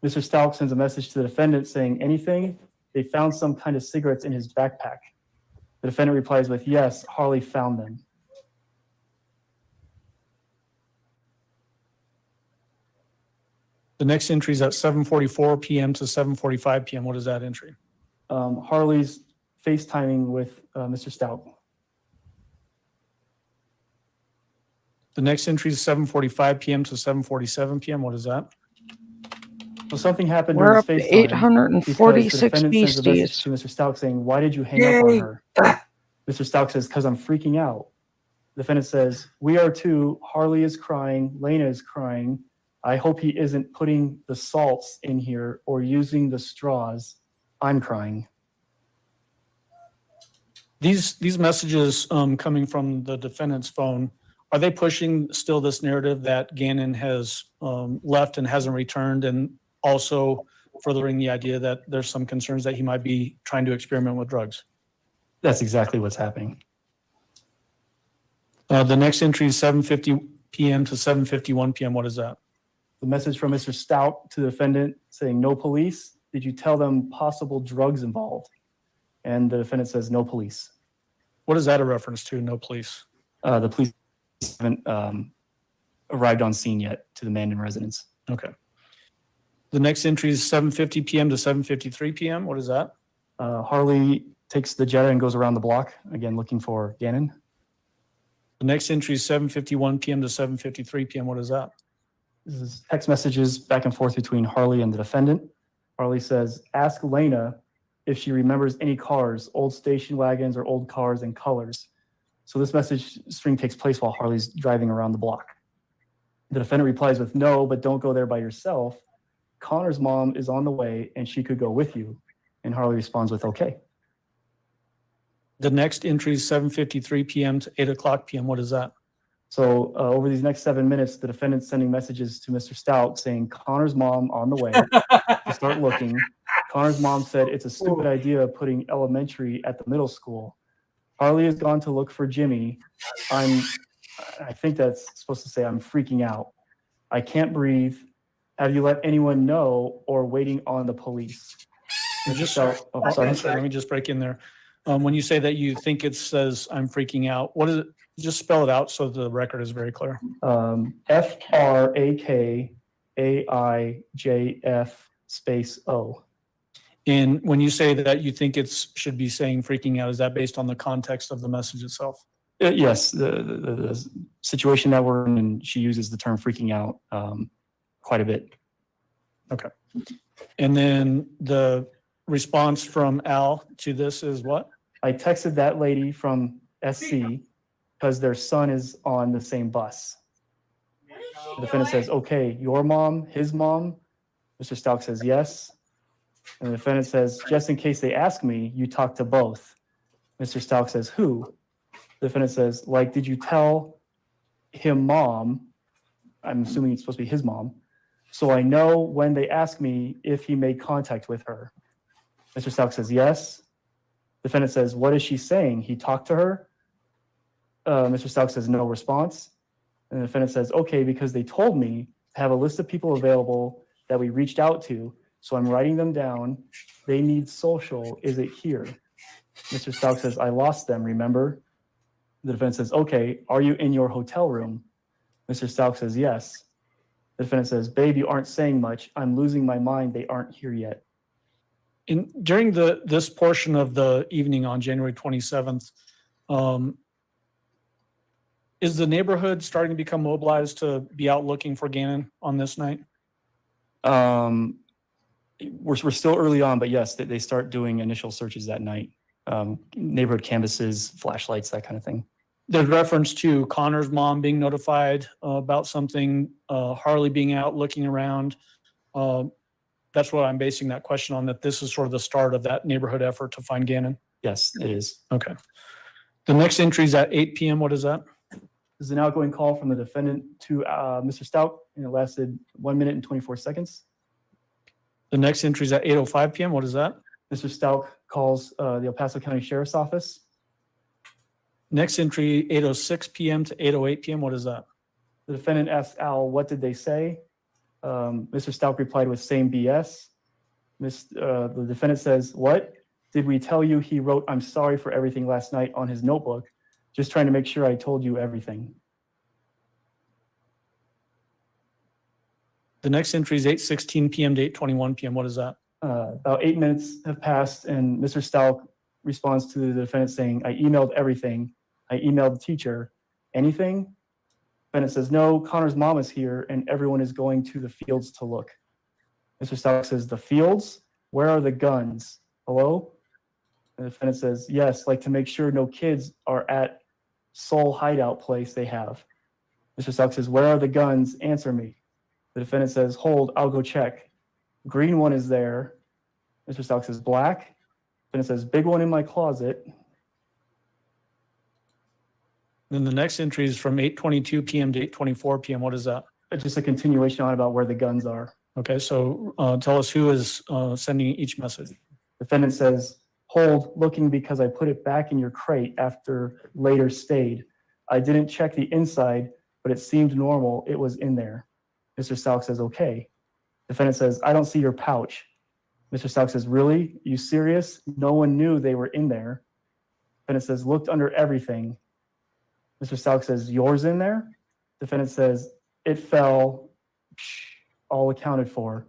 Mr. Stauch sends a message to the defendant saying, anything? They found some kind of cigarettes in his backpack. The defendant replies with, yes, Harley found them. The next entry is at 7:44 p.m. to 7:45 p.m. What is that entry? Harley's FaceTiming with Mr. Stauch. The next entry is 7:45 p.m. to 7:47 p.m. What is that? So something happened We're during up this to FaceTime 846 because the defendant sends a message beasties. to Mr. Stauch saying, why did you hang up on her? Mr. Stauch says, because I'm freaking out. The defendant says, we are too. Harley is crying. Lena is crying. I hope he isn't putting the salts in here or using the straws. I'm crying. These messages coming from the defendant's phone, are they pushing still this narrative that Gannon has left and hasn't returned, and also furthering the idea that there's some concerns that he might be trying to experiment with drugs? That's exactly what's happening. The next entry is 7:50 p.m. to 7:51 p.m. What is that? The message from Mr. Stauch to the defendant saying, no police. Did you tell them possible drugs involved? And the defendant says, no police. What is that a reference to, no police? The police haven't arrived on scene yet to the Mandan residence. Okay. The next entry is 7:50 p.m. to 7:53 p.m. What is that? Harley takes the Jetta and goes around the block, again, looking for Gannon. The next entry is 7:51 p.m. to 7:53 p.m. What is that? This is text messages back and forth between Harley and the defendant. Harley says, ask Lena if she remembers any cars, old station wagons or old cars and colors. So this message string takes place while Harley's driving around the block. The defendant replies with, no, but don't go there by yourself. Connor's mom is on the way and she could go with you. And Harley responds with, okay. The next entry is 7:53 p.m. to 8 o'clock p.m. What is that? So over these next 7 minutes, the defendant's sending messages to Mr. Stauch saying, Connor's mom on the way to start looking. Connor's mom said it's a stupid idea putting elementary at the middle school. Harley has gone to look for Jimmy. I think that's supposed to say I'm freaking out. I can't breathe. Have you let anyone know or waiting on the police? Sorry, let me just break in there. When you say that you think it says I'm freaking out, what is it? Just spell it out so the record is very clear. FRAKAIJF space O. And when you say that you think it should be saying freaking out, is that based on the context of the message itself? Yes, the situation that we're in, and she uses the term freaking out quite a bit. Okay. And then the response from Al to this is what? I texted that lady from SC because their son is on the same bus. The defendant says, okay, your mom, his mom? Mr. Stauch says, yes. And the defendant says, just in case they ask me, you talk to both. Mr. Stauch says, who? The defendant says, like, did you tell him mom? I'm assuming it's supposed to be his mom. So I know when they ask me if he made contact with her. Mr. Stauch says, yes. The defendant says, what is she saying? He talked to her? Mr. Stauch says, no response. And the defendant says, okay, because they told me to have a list of people available that we reached out to. So I'm writing them down. They need social. Is it here? Mr. Stauch says, I lost them, remember? The defendant says, okay, are you in your hotel room? Mr. Stauch says, yes. The defendant says, babe, you aren't saying much. I'm losing my mind. They aren't here yet. During this portion of the evening on January 27th, is the neighborhood starting to become mobilized to be out looking for Gannon on this night? We're still early on, but yes, they start doing initial searches that night. Neighborhood canvases, flashlights, that kind of thing. There's reference to Connor's mom being notified about something, Harley being out looking around. That's what I'm basing that question on, that this is sort of the start of that neighborhood effort to find Gannon. Yes, it is. Okay. The next entry is at 8 p.m. What is that? This is an outgoing call from the defendant to Mr. Stauch, and it lasted 1 minute and 24 seconds. The next entry is at 8:05 p.m. What is that? Mr. Stauch calls the El Paso County Sheriff's Office. Next entry, 8:06 p.m. to 8:08 p.m. What is that? The defendant asked Al, what did they say? Mr. Stauch replied with same BS. The defendant says, what? Did we tell you he wrote, I'm sorry for everything last night on his notebook? Just trying to make sure I told you everything. The next entry is 8:16 p.m. to 8:21 p.m. What is that? About 8 minutes have passed, and Mr. Stauch responds to the defendant saying, I emailed everything. I emailed the teacher. Anything? The defendant says, no, Connor's mom is here, and everyone is going to the fields to look. Mr. Stauch says, the fields? Where are the guns? Hello? The defendant says, yes, like to make sure no kids are at sole hideout place they have. Mr. Stauch says, where are the guns? Answer me. The defendant says, hold, I'll go check. Green one is there. Mr. Stauch says, black. Defendant says, big one in my closet. Then the next entry is from 8:22 p.m. to 8:24 p.m. What is that? It's just a continuation on about where the guns are. Okay, so tell us who is sending each message. Defendant says, hold, looking because I put it back in your crate after later stayed. I didn't check the inside, but it seemed normal. It was in there. Mr. Stauch says, okay. Defendant says, I don't see your pouch. Mr. Stauch says, really? You serious? No one knew they were in there. Defendant says, looked under everything. Mr. Stauch says, yours in there? Defendant says, it fell, all accounted for.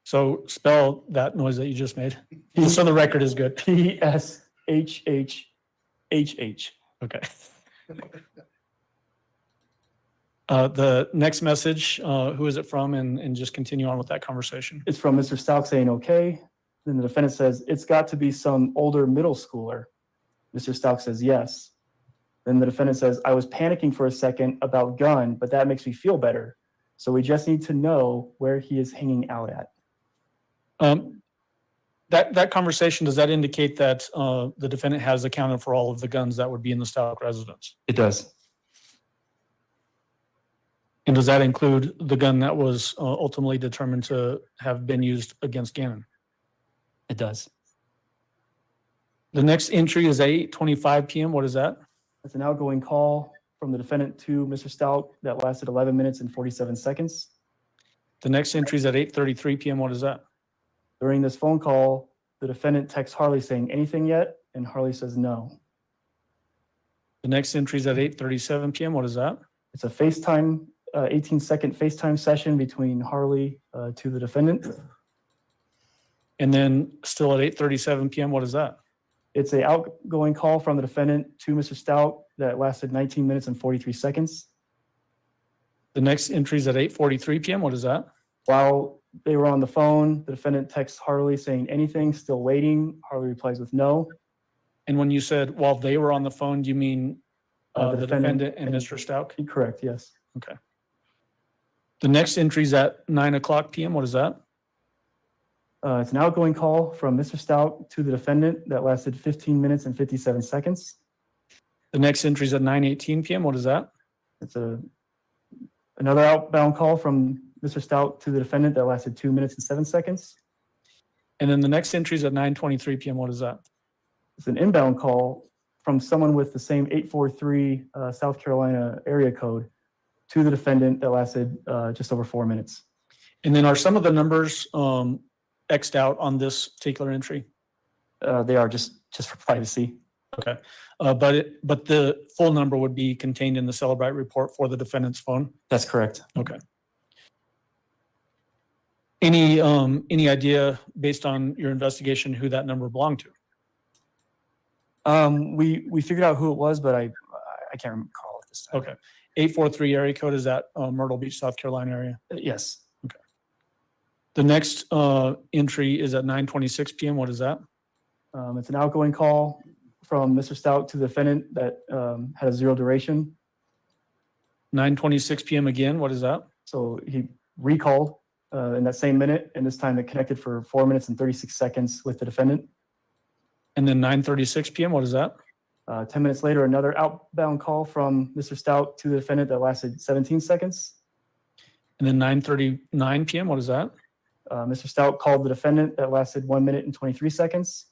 So spell that noise that you just made. Just so the record is good. P-S-H-H-H-H. Okay. The next message, who is it from? And just continue on with that conversation. It's from Mr. Stauch saying, okay. Then the defendant says, it's got to be some older middle schooler. Mr. Stauch says, yes. Then the defendant says, I was panicking for a second about gun, but that makes me feel better. So we just need to know where he is hanging out at. That conversation, does that indicate that the defendant has accounted for all of the guns that would be in the Stauch residence? It does. And does that include the gun that was ultimately determined to have been used against Gannon? It does. The next entry is 8:25 p.m. What is that? It's an outgoing call from the defendant to Mr. Stauch that lasted 11 minutes and 47 seconds. The next entry is at 8:33 p.m. What is that? During this phone call, the defendant texts Harley saying, anything yet? And Harley says no. The next entry is at 8:37 p.m. What is that? It's a FaceTime, 18-second FaceTime session between Harley to the defendant. And then still at 8:37 p.m. What is that? It's an outgoing call from the defendant to Mr. Stauch that lasted 19 minutes and 43 seconds. The next entry is at 8:43 p.m. What is that? While they were on the phone, the defendant texts Harley saying anything, still waiting. Harley replies with no. And when you said while they were on the phone, do you mean the defendant and Mr. Stauch? Correct, yes. Okay. The next entry is at 9:00 p.m. What is that? It's an outgoing call from Mr. Stauch to the defendant that lasted 15 minutes and 57 seconds. The next entry is at 9:18 p.m. What is that? It's another outbound call from Mr. Stauch to the defendant that lasted 2 minutes and 7 seconds. And then the next entry is at 9:23 p.m. What is that? It's an inbound call from someone with the same 843 South Carolina area code to the defendant that lasted just over 4 minutes. And then are some of the numbers X'd out on this particular entry? They are just for privacy. Okay. But the full number would be contained in the Celebrite report for the defendant's phone? That's correct. Okay. Any idea based on your investigation who that number belonged to? We figured out who it was, but I can't recall at this time. Okay. 843 area code, is that Myrtle Beach, South Carolina area? Yes. Okay. The next entry is at 9:26 p.m. What is that? It's an outgoing call from Mr. Stauch to the defendant that had a 0 duration. 9:26 p.m. again, what is that? So he recalled in that same minute, and this time it connected for 4 minutes and 36 seconds with the defendant. And then 9:36 p.m., what is that? 10 minutes later, another outbound call from Mr. Stauch to the defendant that lasted 17 seconds. And then 9:39 p.m., what is that? Mr. Stauch called the defendant that lasted 1 minute and 23 seconds.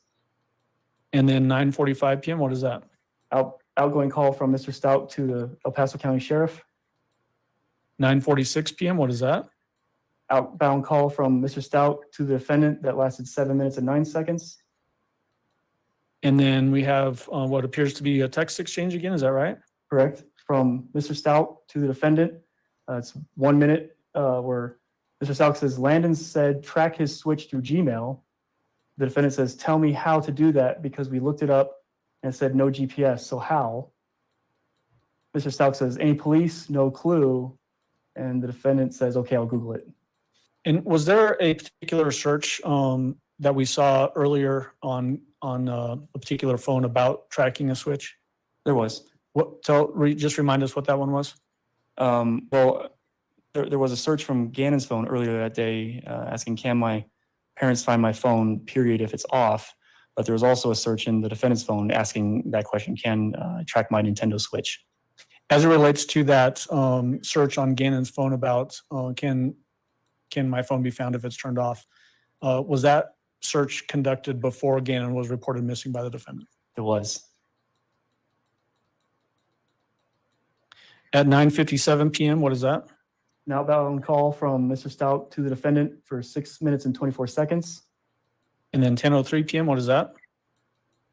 And then 9:45 p.m., what is that? Outgoing call from Mr. Stauch to the El Paso County Sheriff. 9:46 p.m., what is that? Outbound call from Mr. Stauch to the defendant that lasted 7 minutes and 9 seconds. And then we have what appears to be a text exchange again, is that right? Correct. From Mr. Stauch to the defendant. It's 1 minute where Mr. Stauch says, Landon said, track his switch through Gmail. The defendant says, tell me how to do that because we looked it up and it said no GPS. So how? Mr. Stauch says, any police? No clue. And the defendant says, okay, I'll Google it. And was there a particular search that we saw earlier on a particular phone about tracking a switch? There was. Just remind us what that one was. Well, there was a search from Gannon's phone earlier that day asking, can my parents find my phone, period, if it's off? But there was also a search in the defendant's phone asking that question, can I track my Nintendo Switch? As it relates to that search on Gannon's phone about can my phone be found if it's turned off, was that search conducted before Gannon was reported missing by the defendant? It was. At 9:57 p.m., what is that? An outbound call from Mr. Stauch to the defendant for 6 minutes and 24 seconds. And then 10:03 p.m., what is that?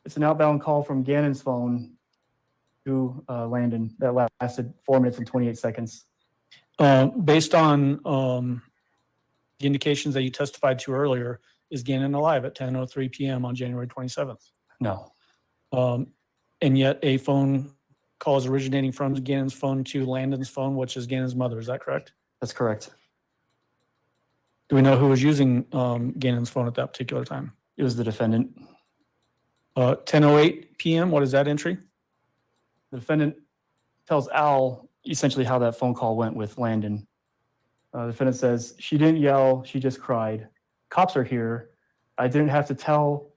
It's an outbound call from Gannon's phone to Landon that lasted 4 minutes and 28 seconds. Based on the indications that you testified to earlier, is Gannon alive at 10:03 p.m. on January 27th? No. And yet a phone call is originating from Gannon's phone to Landon's phone, which is Gannon's mother. Is that correct? That's correct. Do we know who was using Gannon's phone at that particular time? It was the defendant. 10:08 p.m., what is that entry? The defendant tells Al essentially how that phone call went with Landon. The defendant says, she didn't yell, she just cried. Cops are here. I did have to tell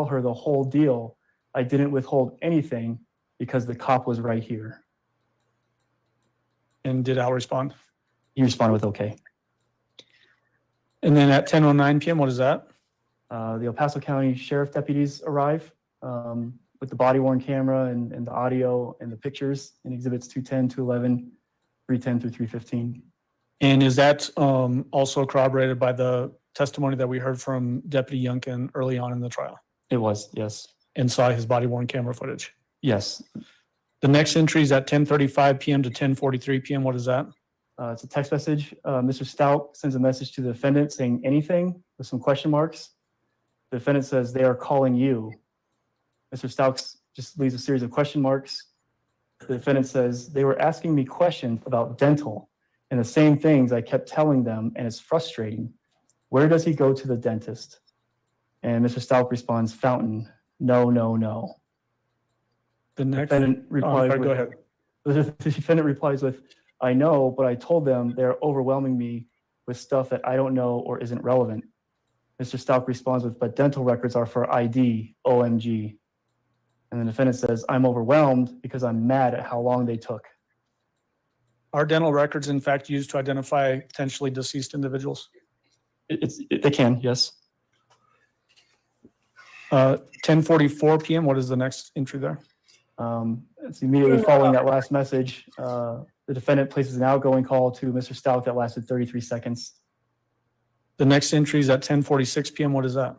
her the whole deal. I didn't withhold anything because the cop was right here. And did Al respond? He responded with okay. And then at 10:09 p.m., what is that? The El Paso County Sheriff deputies arrive with the body-worn camera and the audio and the pictures in exhibits 210, 211, 310 through 315. And is that also corroborated by the testimony that we heard from Deputy Youngkin early on in the trial? It was, yes. And saw his body-worn camera footage? Yes. The next entry is at 10:35 p.m. to 10:43 p.m. What is that? It's a text message. Mr. Stauch sends a message to the defendant saying anything with some question marks. The defendant says, they are calling you. Mr. Stauch just leaves a series of question marks. The defendant says, they were asking me questions about dental and the same things I kept telling them, and it's frustrating. Where does he go to the dentist? And Mr. Stauch responds, Fountain. No, no, no. The next defendant replies go ahead. The defendant replies with, I know, but I told them they're overwhelming me with stuff that I don't know or isn't relevant. Mr. Stauch responds with, but dental records are for ID, OMG. And the defendant says, I'm overwhelmed because I'm mad at how long they took. Are dental records, in fact, used to identify potentially deceased individuals? They can, yes. 10:44 p.m., what is the next entry there? It's immediately following that last message. The defendant places an outgoing call to Mr. Stauch that lasted 33 seconds. The next entry is at 10:46 p.m. What is that?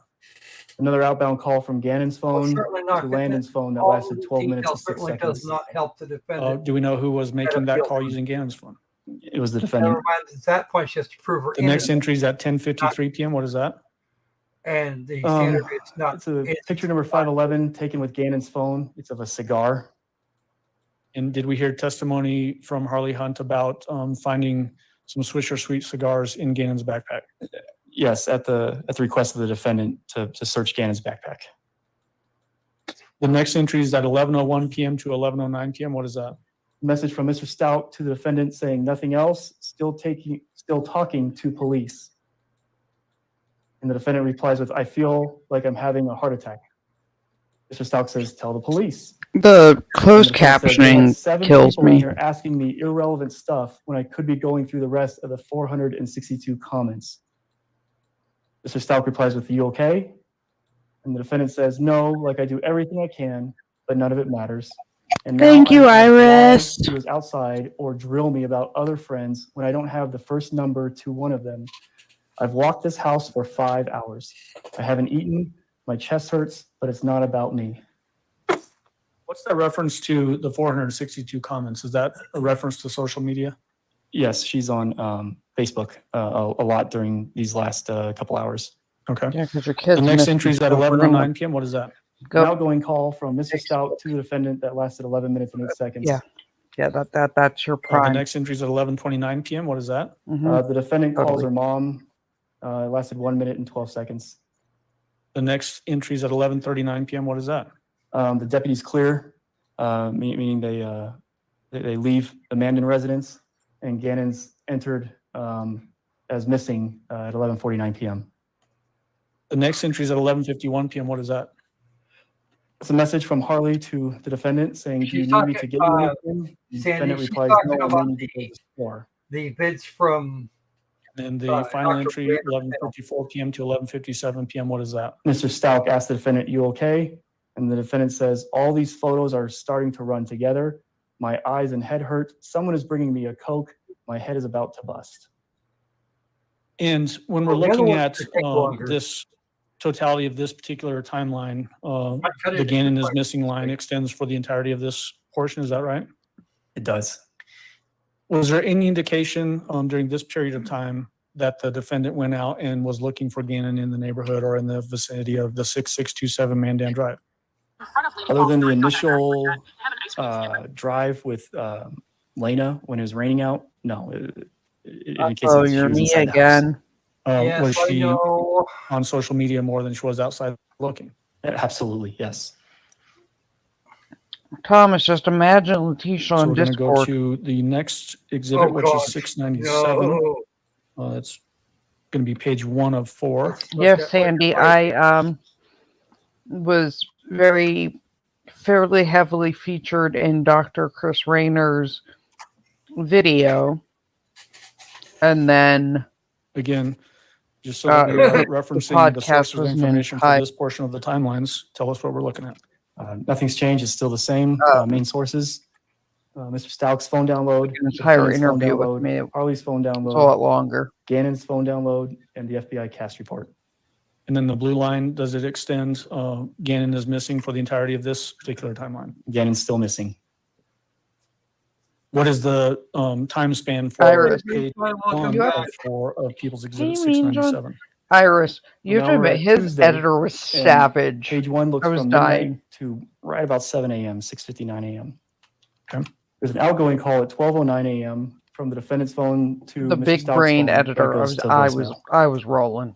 Another outbound call from Gannon's phone to Landon's phone that lasted 12 minutes and 6 certainly seconds. does not help the defendant. Do we know who was making that call using Gannon's phone? It was the defendant. Never mind, at that point, she has to prove her The next innocence. entry is at 10:53 p.m. What is that? And the standard is not. It's a picture number 511 taken with Gannon's phone. It's of a cigar. And did we hear testimony from Harley Hunt about finding some Swisher Sweet cigars in Gannon's backpack? Yes, at the request of the defendant to search Gannon's backpack. The next entry is at 11:01 p.m. to 11:09 p.m. What is that? Message from Mr. Stauch to the defendant saying nothing else, still talking to police. And the defendant replies with, I feel like I'm having a heart attack. Mr. Stauch says, tell the police. The closed Says, captioning kills me. You're asking me irrelevant stuff when I could be going through the rest of the 462 comments. Mr. Stauch replies with, you okay? And the defendant says, no, like I do everything I can, but none of it matters. And now Thank you, I'm Iris. He was outside or drill me about other friends when I don't have the first number to one of them. I've walked this house for 5 hours. I haven't eaten. My chest hurts, but it's not about me. What's that reference to the 462 comments? Is that a reference to social media? Yes, she's on Facebook a lot during these last couple hours. Okay. Yeah, because your kids. The next entry is at 11:09 p.m. What is that? An outgoing call from Mr. Stauch to the defendant that lasted 11 minutes and 8 seconds. Yeah, that's your The prime. next entry is at 11:29 p.m. What is that? The defendant calls Totally. her mom. It lasted 1 minute and 12 seconds. The next entry is at 11:39 p.m. What is that? The deputy's clear, meaning they leave the Mandan residence, and Gannon's entered as missing at 11:49 p.m. The next entry is at 11:51 p.m. What is that? It's a message from Harley to the defendant saying, "Do you need me to get you anything?" The Sandy, defendant she's replies, talking "No, I about may need to go to the store." the bids from. And the final Dr. entry, Blair. 11:54 p.m. to 11:57 p.m. What is that? Mr. Stauch asks the defendant, "You okay?" And the defendant says, "All these photos are starting to run together. My eyes and head hurt. Someone is bringing me a Coke. My head is about to bust." And when we're Oh, the other looking one at could take longer. this totality of this particular timeline, cut the it Gannon is quick. missing line extends for the entirety of this portion. Is that right? It does. Was there any indication during this period of time that the defendant went out and was looking for Gannon in the neighborhood or in the vicinity of the 6627 Mandan Drive? Other than the initial drive with Lena when it was raining out, no. It indicates Oh, that she you're was me inside the house. again. Yes, Was I she know. on social media more than she was outside looking? Absolutely, yes. Thomas, just imagine Letecia So on we're going to go Discord. to the next exhibit, Oh, which God. is 697. No. It's going to be page 1 of 4. Yes, Sandy, I was fairly heavily featured in Dr. Chris Rayner's video. And then Again, just so that we are the referencing the podcast sources of was an information for entire this portion of the timelines, tell us what we're looking at. Nothing's changed. It's still the same main sources. Mr. Stauch's phone download, an entire defendant's phone interview with download, me. It Harley's phone was a lot download, longer. Gannon's phone download, and the FBI cast report. And then the blue line, does it extend? Gannon is missing for the entirety of this particular timeline. Gannon's still missing. What is the time span for Iris, page welcome 1 back. of People's Exhibit Hey, Mean John. 697? Iris, you have Now to we're admit, at his Tuesday, editor was and savage. Page 1 looks I was from dying. midnight to right about 7 a.m., 6:59 a.m. Okay. There's an outgoing call at 12:09 a.m. from the defendant's phone to The Mr. big Stauch's brain phone. That editor. goes to voicemail. I was rolling.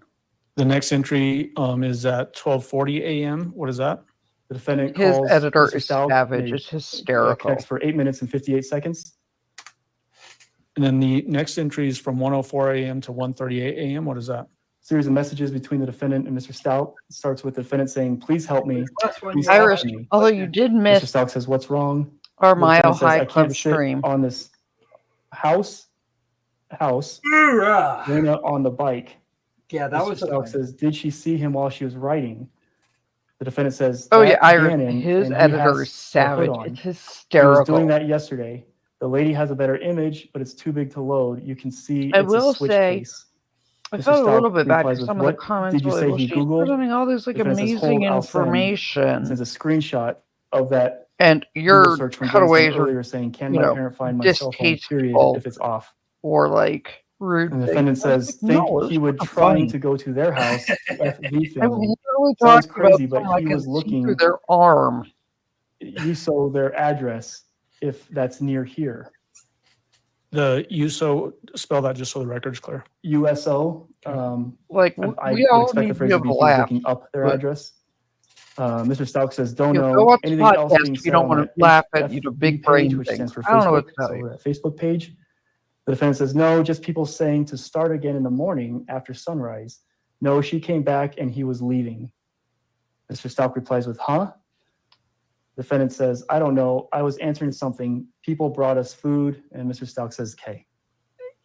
The next entry is at 12:40 a.m. What is that? The defendant His calls editor Mr. is Stauch, savage. and It's it, hysterical. connects for 8 minutes and 58 seconds. And then the next entry is from 1:04 a.m. to 1:38 a.m. What is that? Series of messages between the defendant and Mr. Stauch. It starts with the defendant saying, "Please help me. Please talk Iris, to me." although you did Mr. miss Stauch says, "What's wrong?" our The Mile defendant says, High "I Club can't sit stream. on this house, Lena on the bike." Yeah, that Mr. was Stauch says, "Did she see him while she was riding?" The defendant says, Oh yeah, "That's Iris, Gannon, his and he editor has is the hood savage. on. It's He was hysterical. doing that yesterday. The lady has a better image, but it's too big to load. You can see I it's will a switch say, case." I Mr. felt a little Stauch bit bad replies because with, some of the "What comments did you were say like, well, he she's Googled?" presenting all this like The defendant says, amazing "Hold, I'll send." information. Sends a screenshot of that And Google your search from cutaways Jason are, earlier saying, "Can you my know, parent find my cell phone, period, distasteful if it's off?" or like rude. And the things. defendant I was says, like, "Think no, it's he would not trying funny. to go to their house to FV I was film. literally Sounds talking about crazy, but someone I he can was see through looking. their arm." You saw their address if that's near here. The USO, spell that just so the record's clear. USO. Like I we would all expect need the to phrase be to able be to he was laugh. looking up their but, address. Mr. Stauch says, "Don't you know, know go watch the anything else podcast being if you said don't on want that to laugh at FB big page, brain which things. stands for I don't know what Facebook. to tell So you. that Facebook page." The defendant says, "No, just people saying to start again in the morning after sunrise. No, she came back and he was leaving." Mr. Stauch replies with, "Huh?" The defendant says, "I don't know. I was answering something. People brought us food." And Mr. Stauch says, "K."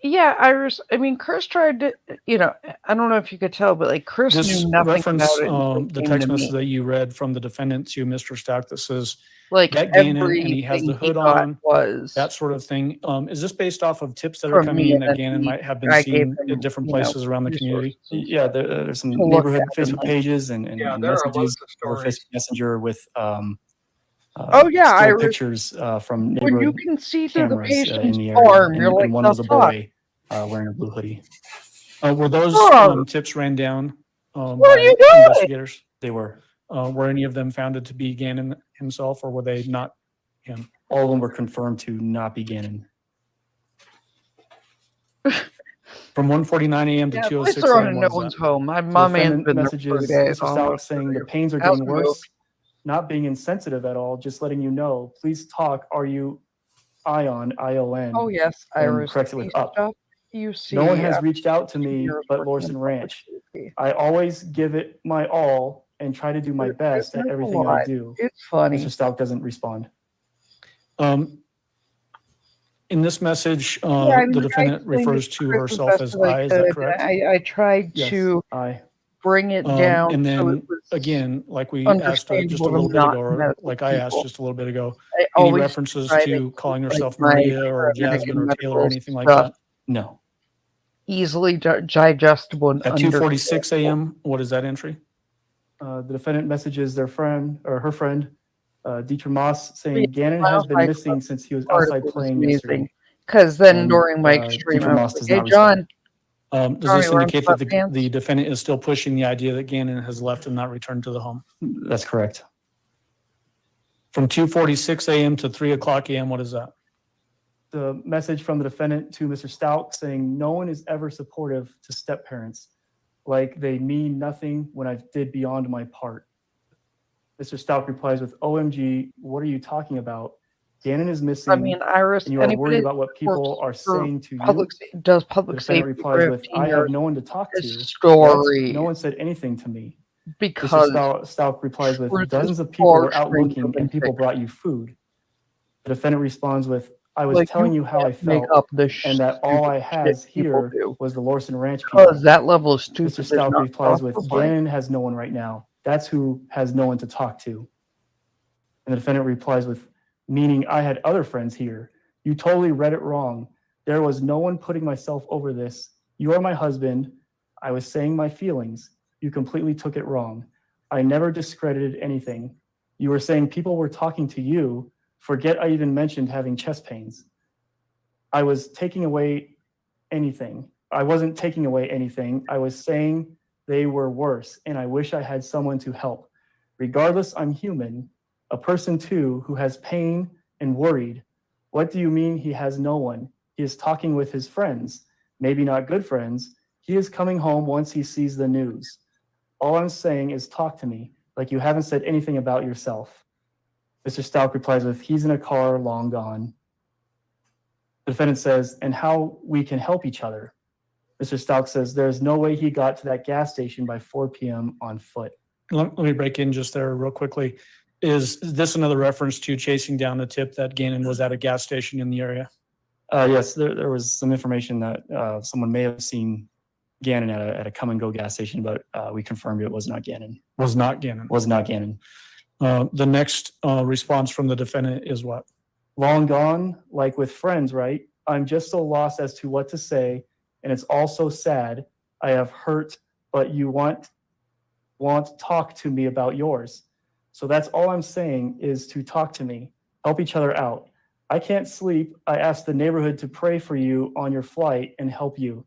Yeah, Iris. I mean, Chris tried to. You know, I don't know if you could tell, but like Chris This knew nothing reference about it. Until it the came text to message me. that you read from the defendant to Mr. Stauch that says, Like "Get Gannon," and he has everything the hood got on, was that sort of thing. Is this based off of tips that are from coming me, in and that then Gannon might have been I gave seen him, at different you know, places around the community? resources Yeah, there's some to look neighborhood at, and Facebook then pages and Yeah, there are messages loads of or stories. Facebook Messenger with oh yeah, still Iris. pictures from When you neighborhood can see through the cameras in patient's the area, arm, you're like, and one the was a fuck. boy wearing a blue hoodie. Were those Oh, tips ran down what are by you doing? investigators? They were. Were any of them founded to be Gannon himself, or were they not him? All of them were confirmed to not be Gannon. From 1:49 a.m. to Yeah, 2:06 police are on a.m. in What no is one's that? home. My The mom ain't defendant been there for messages 3 days. Mr. Stauch saying the pains are getting worse, not being insensitive at all, just letting you know. Please talk. Are you ION? Oh yes, And Iris. corrects it with up. Stuff you see. No one has reached out to me years but working Lawson in public Ranch. safety. I always give it my all and try to do my best at There's a everything I lot. do. It's funny. Mr. Stauch doesn't respond. In this message, Yeah, I mean, the I defendant explained refers it to Chris as herself best as as I I. Is that could. correct? I tried Yes, to I. bring it down And so it then was again, like we asked just a understandable little to bit ago, not or medical like I asked people. just a little bit ago, I any always references try to to keep, calling like, herself my Maria or paramedic Jasmine and or Taylor or medical anything like stuff that? No. easily digestible and At 2:46 a.m., what is that entry? The defendant messages their friend or her friend, Dietrich Moss, saying Gannon has been missing since he was outside playing yesterday. Because then And, during my extreme, Dietrich I Moss was does like, not "Hey, John, Does Tommy, this we're in indicate that sweatpants?" the defendant is still pushing the idea that Gannon has left and not returned to the home? That's correct. From 2:46 a.m. to 3:00 a.m., what is that? The message from the defendant to Mr. Stauch saying no one is ever supportive to step parents, like they mean nothing when I did beyond my part. Mr. Stauch replies with, OMG, what are you talking about? Gannon is missing. I mean, Iris, and you are anybody worried that about what people are works for saying to public you. does The public defendant safety replies for with, 15 I have years. no one to talk to. This What? story No one said anything to me. because Mr. Stauch replies with, truth is dozens of people far were out stranger looking than and people fiction. brought you food. The defendant responds with, I was Like, telling you you how I can't make felt up the and that all I stupid has shit people here do. was the Lawson Ranch Because people. that level of Mr. stupid is Stauch not replies with, justifying. Gannon has no one right now. That's who has no one to talk to. And the defendant replies with, meaning I had other friends here. You totally read it wrong. There was no one putting myself over this. You are my husband. I was saying my feelings. You completely took it wrong. I never discredited anything. You were saying people were talking to you. Forget I even mentioned having chest pains. I was taking away anything. I wasn't taking away anything. I was saying they were worse, and I wish I had someone to help. Regardless, I'm human, a person too who has pain and worried. What do you mean he has no one? He is talking with his friends, maybe not good friends. He is coming home once he sees the news. All I'm saying is talk to me, like you haven't said anything about yourself. Mr. Stauch replies with, he's in a car, long gone. The defendant says, and how we can help each other. Mr. Stauch says, there's no way he got to that gas station by 4 p.m. on foot. Let me break in just there real quickly. Is this another reference to chasing down the tip that Gannon was at a gas station in the area? Yes, there was some information that someone may have seen Gannon at a come and go gas station, but we confirmed it was not Gannon. Was not Gannon. Was not Gannon. The next response from the defendant is what? Long gone, like with friends, right? I'm just so lost as to what to say, and it's all so sad. I have hurt, but you want to talk to me about yours. So that's all I'm saying is to talk to me, help each other out. I can't sleep. I asked the neighborhood to pray for you on your flight and help you.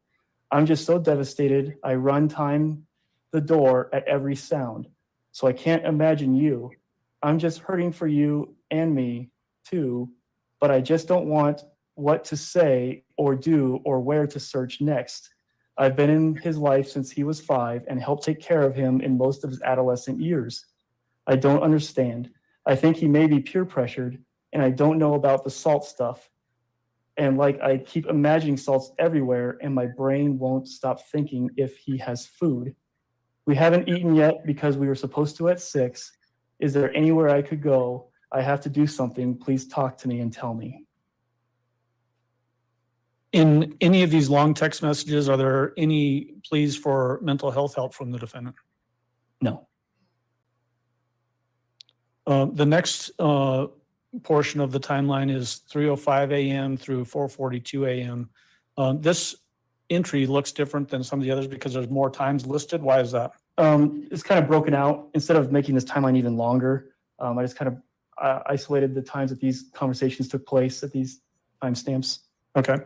I'm just so devastated. I run time the door at every sound. So I can't imagine you. I'm just hurting for you and me too, but I just don't want what to say or do or where to search next. I've been in his life since he was 5 and helped take care of him in most of his adolescent years. I don't understand. I think he may be peer pressured, and I don't know about the salt stuff. And like I keep imagining salts everywhere, and my brain won't stop thinking if he has food. We haven't eaten yet because we were supposed to at 6. Is there anywhere I could go? I have to do something. Please talk to me and tell me. In any of these long text messages, are there any pleas for mental health help from the defendant? No. The next portion of the timeline is 3:05 a.m. through 4:42 a.m. This entry looks different than some of the others because there's more times listed. Why is that? It's kind of broken out. Instead of making this timeline even longer, I just kind of isolated the times that these conversations took place at these timestamps. Okay.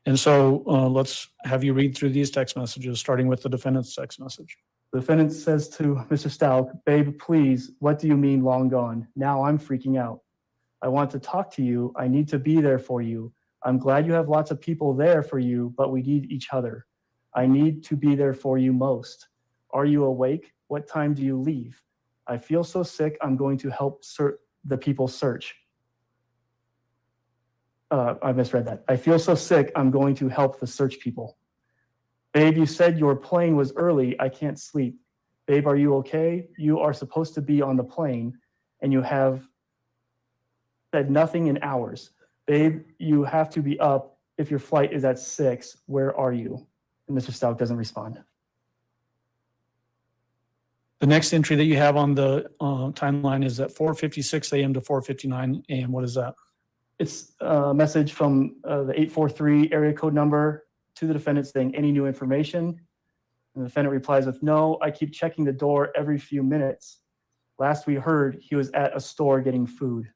And so let's have you read through these text messages, starting with the defendant's text message. The defendant says to Mr. Stauch, babe, please, what do you mean long gone? Now I'm freaking out. I want to talk to you. I need to be there for you. I'm glad you have lots of people there for you, but we need each other. I need to be there for you most. Are you awake? What time do you leave? I feel so sick, I'm going to help the people search. I misread that. I feel so sick, I'm going to help the search people. Babe, you said your plane was early. I can't sleep. Babe, are you okay? You are supposed to be on the plane, and you have said nothing in hours. Babe, you have to be up if your flight is at 6. Where are you? And Mr. Stauch doesn't respond. The next entry that you have on the timeline is at 4:56 a.m. to 4:59 a.m. What is that? It's a message from the 843 area code number to the defendant saying, any new information? And the defendant replies with, no, I keep checking the door every few minutes. Last we heard, he was at a store getting food.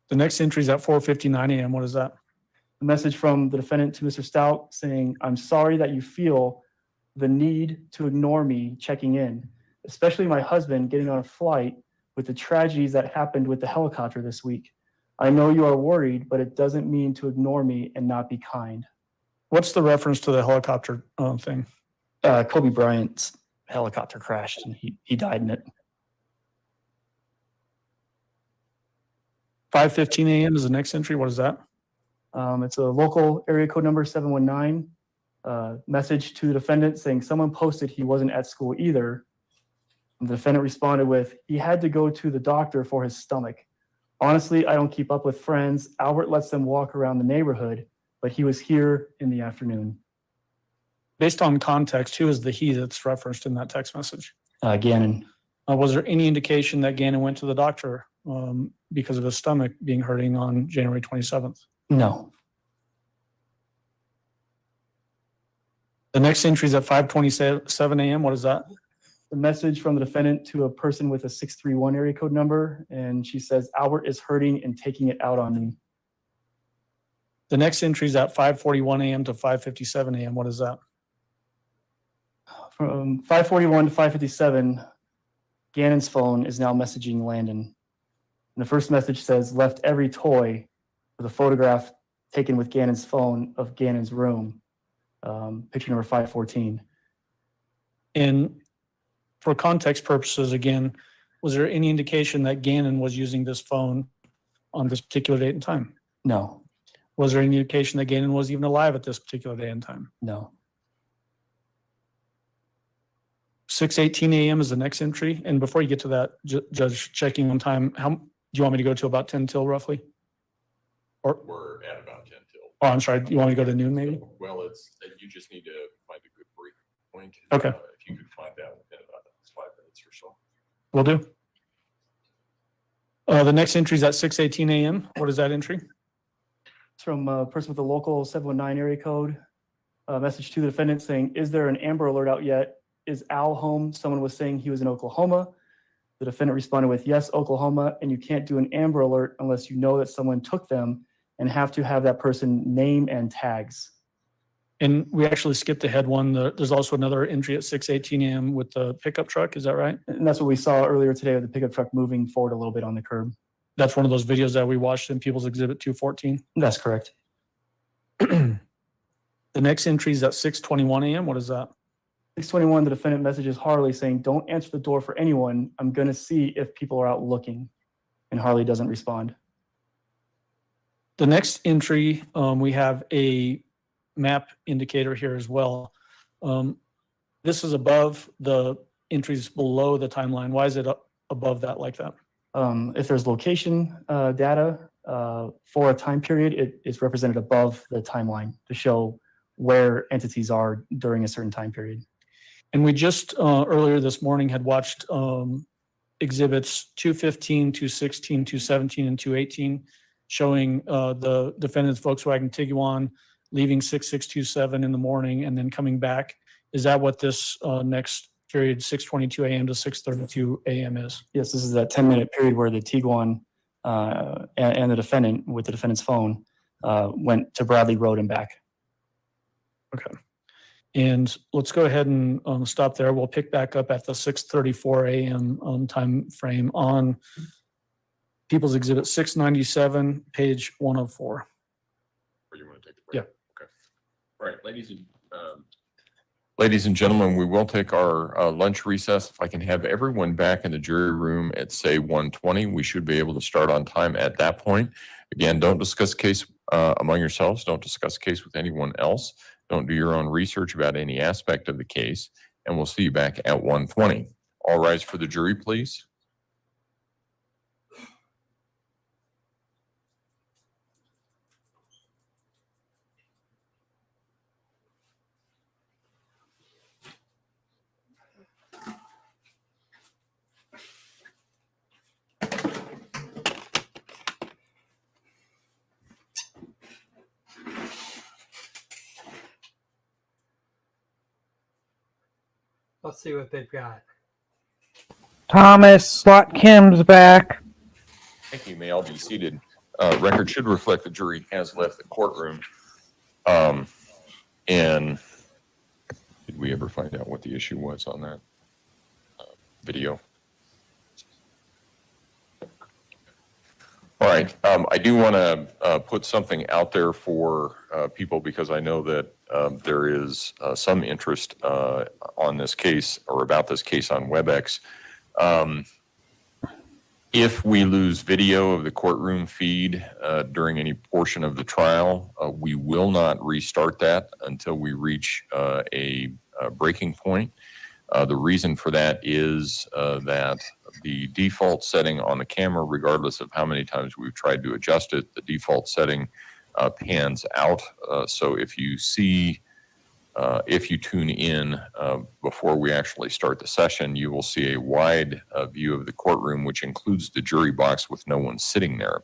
The next entry is at 4:59 a.m. What is that? A message from the defendant to Mr. Stauch saying, I'm sorry that you feel the need to ignore me checking in, especially my husband getting on a flight with the tragedies that happened with the helicopter this week. I know you are worried, but it doesn't mean to ignore me and not be kind. What's the reference to the helicopter thing? Kobe Bryant's helicopter crashed and he died in it. 5:15 a.m. is the next entry. What is that? It's a local area code number 719. Message to the defendant saying someone posted he wasn't at school either. And the defendant responded with, he had to go to the doctor for his stomach. Honestly, I don't keep up with friends. Albert lets them walk around the neighborhood, but he was here in the afternoon. Based on context, who is the he that's referenced in that text message? Gannon. Was there any indication that Gannon went to the doctor because of his stomach being hurting on January 27th? No. The next entry is at 5:27 a.m. What is that? A message from the defendant to a person with a 631 area code number, and she says, Albert is hurting and taking it out on me. The next entry is at 5:41 a.m. to 5:57 a.m. What is that? From 5:41 to 5:57, Gannon's phone is now messaging Landon. And the first message says, left every toy with a photograph taken with Gannon's phone of Gannon's room. Picture number 514. And for context purposes, again, was there any indication that Gannon was using this phone on this particular date and time? No. Was there any indication that Gannon was even alive at this particular day and time? No. 6:18 a.m. is the next entry. And before you get to that, Judge, checking on time, how do you want me to go to about 10 till roughly? Or we're at about 10 till. Oh, I'm sorry. Do you want me to go to noon maybe? Well, you just need to find a good break point. Okay. If you could find that within about 5 minutes or so. Will do. The next entry is at 6:18 a.m. What is that entry? It's from a person with a local 719 area code. A message to the defendant saying, is there an Amber Alert out yet? Is Al home? Someone was saying he was in Oklahoma. The defendant responded with, yes, Oklahoma, and you can't do an Amber Alert unless you know that someone took them and have to have that person name and tags. And we actually skipped ahead one. There's also another entry at 6:18 a.m. with the pickup truck. Is that right? And that's what we saw earlier today with the pickup truck moving forward a little bit on the curb. That's one of those videos that we watched in People's Exhibit 214. That's correct. The next entry is at 6:21 a.m. What is that? 6:21, the defendant messages Harley saying, don't answer the door for anyone. I'm going to see if people are out looking. And Harley doesn't respond. The next entry, we have a map indicator here as well. This is above the entries below the timeline. Why is it above that like that? If there's location data for a time period, it is represented above the timeline to show where entities are during a certain time period. And we just earlier this morning had watched exhibits 215, 216, 217, and 218 showing the defendant's Volkswagen Tiguan leaving 6627 in the morning and then coming back. Is that what this next period, 6:22 a.m. to 6:32 a.m. is? Yes, this is that 10-minute period where the Tiguan and the defendant with the defendant's phone went to Bradley Road and back. Okay. And let's go ahead and stop there. We'll pick back up at the 6:34 a.m. Time frame on People's Exhibit 697, page 104. Or you want to take the break? Yeah. Okay. All right, ladies and gentlemen, we will take our lunch recess. If I can have everyone back in the jury room at, say, 1:20, we should be able to start on time at that point. Again, don't discuss the case among yourselves. Don't discuss the case with anyone else. Don't do your own research about any aspect of the case. And we'll see you back at 1:20. All rise for the jury, please. Let's see what they've got. Thomas Slot Kim's back. Thank you. May all be seated. Record should reflect the jury has left the courtroom. And did we ever find out what the issue was on that video? All right. I do want to put something out there for people because I know that there is some interest on this case or about this case on WebEx. If we lose video of the courtroom feed during any portion of the trial, we will not restart that until we reach a breaking point. The reason for that is that the default setting on the camera, regardless of how many times we've tried to adjust it, the default setting pans out. So if you tune in before we actually start the session, you will see a wide view of the courtroom, which includes the jury box with no one sitting there.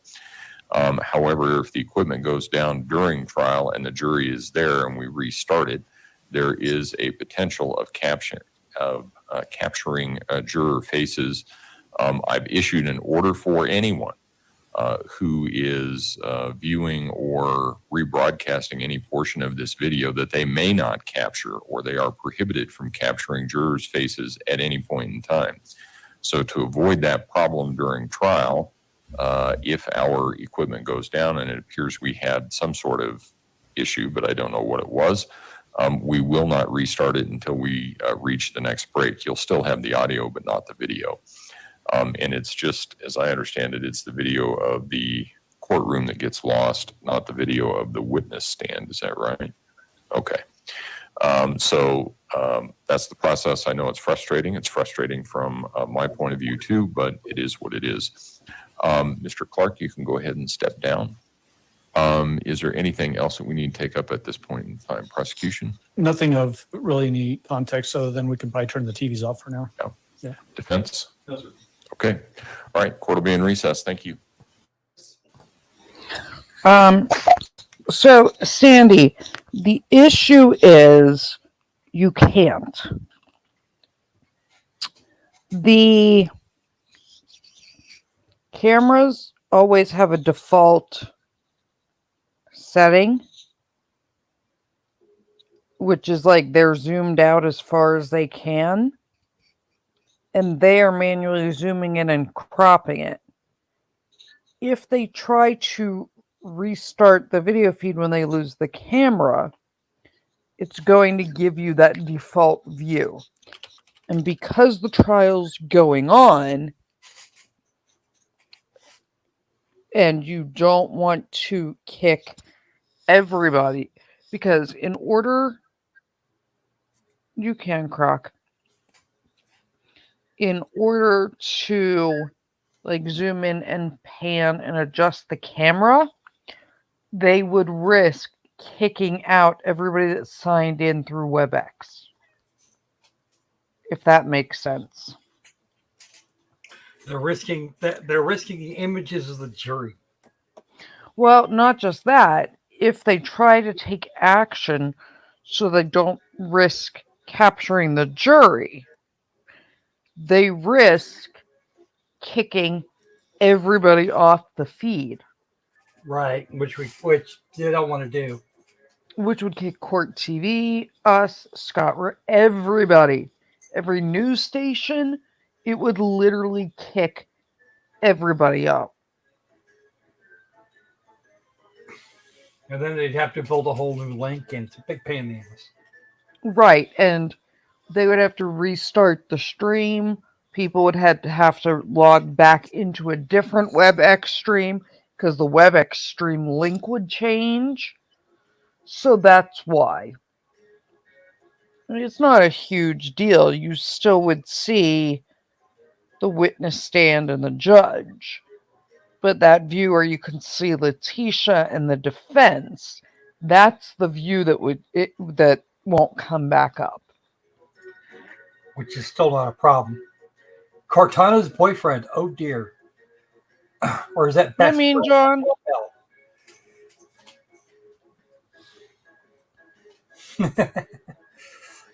However, if the equipment goes down during trial and the jury is there and we restart it, there is a potential of capturing juror faces. I've issued an order for anyone who is viewing or rebroadcasting any portion of this video that they may not capture or they are prohibited from capturing jurors' faces at any point in time. So to avoid that problem during trial, if our equipment goes down and it appears we had some sort of issue, but I don't know what it was, we will not restart it until we reach the next break. You'll still have the audio, but not the video. And it's just, as I understand it, it's the video of the courtroom that gets lost, not the video of the witness stand. Is that right? Okay. So that's the process. I know it's frustrating. It's frustrating from my point of view too, but it is what it is. Mr. Clark, you can go ahead and step down. Is there anything else that we need to take up at this point in time? Prosecution? Nothing of really any context, so then we can probably turn the TVs off for now. No. Yeah. Defense? No, sir. Okay. All right. Court will be in recess. Thank you. So, Sandy, the issue is you can't. The cameras always have a default setting, which is like they're zoomed out as far as they can, and they are manually zooming in and cropping it. If they try to restart the video feed when they lose the camera, it's going to give you that default view. And because the trial's going on, and you don't want to kick everybody, because in order, you can, Croc, in order to like zoom in and pan and adjust the camera, they would risk kicking out everybody that signed in through WebEx. If that makes sense. They're risking the images of the jury. Well, not just that. If they try to take action so they don't risk capturing the jury, they risk kicking everybody off the feed. Right, which they don't want to do. Which would kick Court TV, us, Scott, everybody. Every news station, it would literally kick everybody up. And then they'd have to build a whole new link, and it's a big pain in the ass. Right, and they would have to restart the stream. People would have to log back into a different WebEx stream because the WebEx stream link would change. So that's why. I mean, it's not a huge deal. You still would see the witness stand and the judge. But that view where you can see Letecia and the defense, that's the view that won't come back up. Which is still not a problem. Cortana's boyfriend, oh dear. Or is that best I mean, friend? John.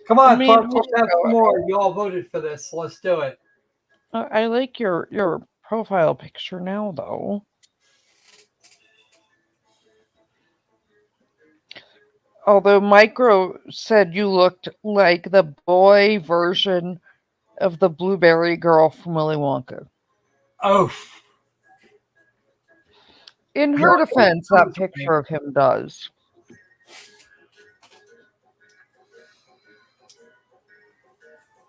Come on, I mean, folks, let's have some more. You all voted for this, so let's do it. I like your profile picture now, though. Although Micro said you looked like the boy version of the blueberry girl from Willy Wonka. Oh. In her defense, that picture of him does.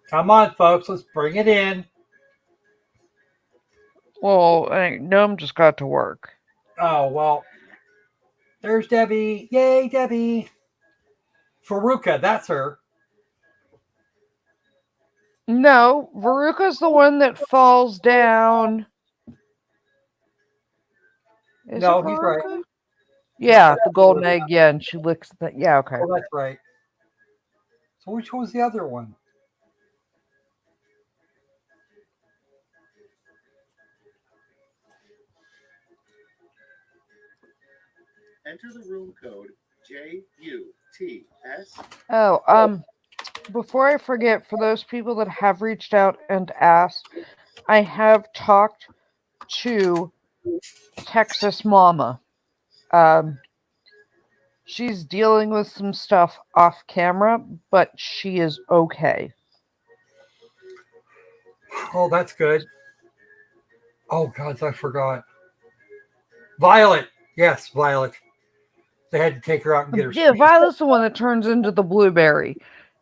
Come on, folks, let's bring it in. Well, Gnome just got to work. Oh, well. There's Debbie. Yay, Debbie. Faruka, that's her. No, Veruca's the one that falls down. No, he's right. Yeah, the golden egg, yeah, and she licks that. Yeah, okay. Oh, that's right. So which one was the other one? Enter the room code JUTS. Oh, before I forget, for those people that have reached out and asked, I have talked to Texas Mama. She's dealing with some stuff off camera, but she is okay. Oh, that's good. Oh, God, I forgot. Violet. Yes, Violet. They had to take her out and get her. Yeah, Violet's the one that turns into the blueberry.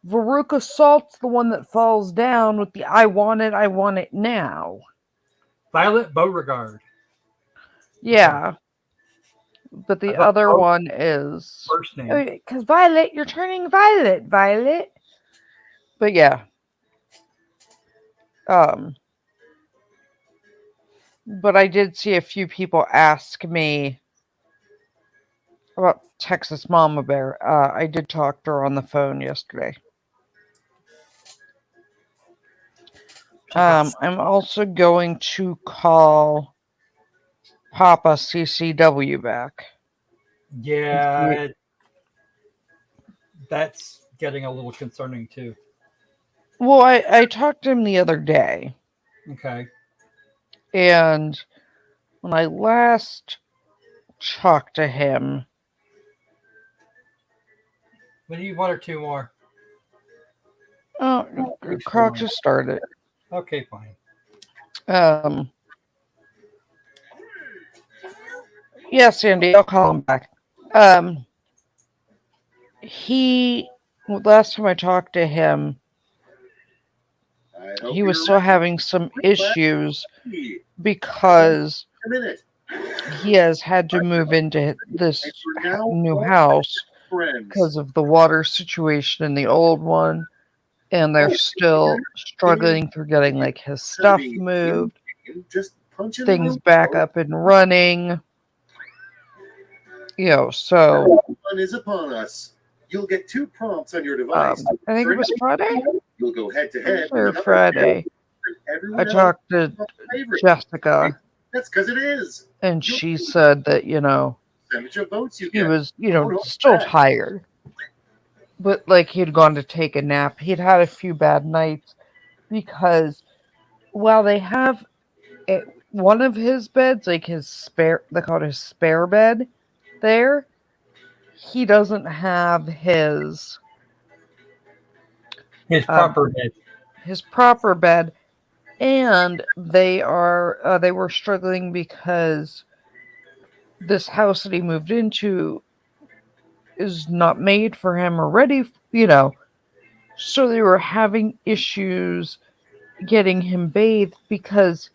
Veruca Salt's the one that falls down with the I want it now. Violet Beauregard. Yeah. But the other one is first name. Because Violet, you're turning Violet. But yeah. But I did see a few people ask me about Texas Mama Bear. I did talk to her on the phone yesterday. I'm also going to call Papa CCW back. Yeah, that's getting a little concerning too. Well, I talked to him the other day. Okay. And when I last talked to him... We need one or two more. Oh, Croc just started. Okay, fine. Yes, Sandy, I'll call him back. Last time I talked to him, he was still having some issues because he has had to move into this new house because of the water situation in the old one, and they're still struggling through getting like his stuff moved, things back up and running. So Fun is upon us. You'll get 2 prompts on your device. I think it was Friday. You'll go head to head. Or Friday. I talked to Jessica. That's because it is. And she said that, Percentage of votes you he get. was, still tired. But like he'd gone to take a nap. He'd had a few bad nights because while they have one of his beds, like his spare, they call it his spare bed there, he doesn't have his proper bed. His proper bed, and they were struggling because this house that he moved into is not made for him or ready, you know. So they were having issues getting him bathed because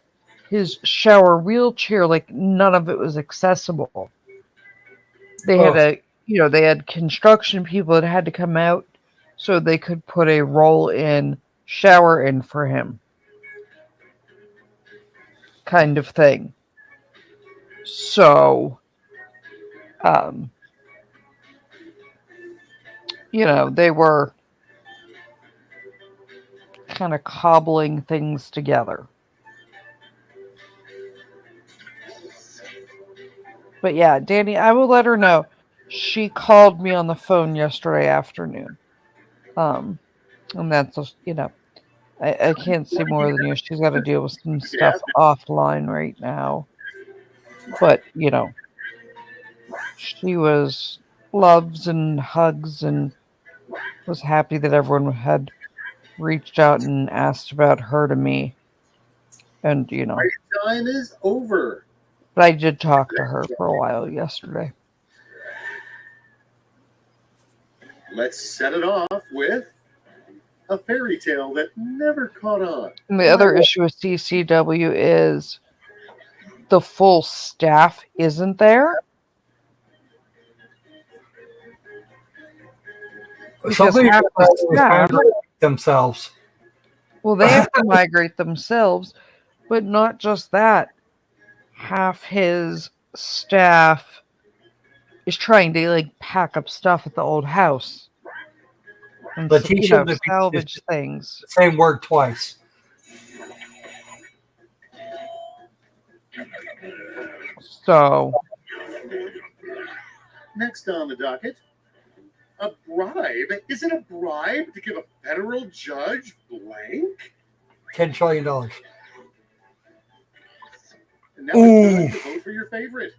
his shower wheelchair, like none of it was accessible. They had they had construction people that had to come out so they could put a roll-in shower in for him. Kind of thing. So, they were kind of cobbling things together. But yeah, Danny, I will let her know. She called me on the phone yesterday afternoon. And that's just, I can't say more than you. She's got to deal with some stuff offline right now. But, she was loves and hugs and was happy that everyone had reached out and asked about her to me. And, Time is over. but I did talk to her for a while yesterday. Let's set it off with a fairy tale that never caught on. And the other issue with CCW is the full staff isn't there. Somebody migrate themselves. Well, they have to migrate themselves, but not just that. Half his staff is trying to pack up stuff at the old house and Letecia, salvage things. Same word twice. So, next on the docket, a bribe. Is it a bribe to give a federal judge blank? $10 trillion. And now it's time to vote for your favorite.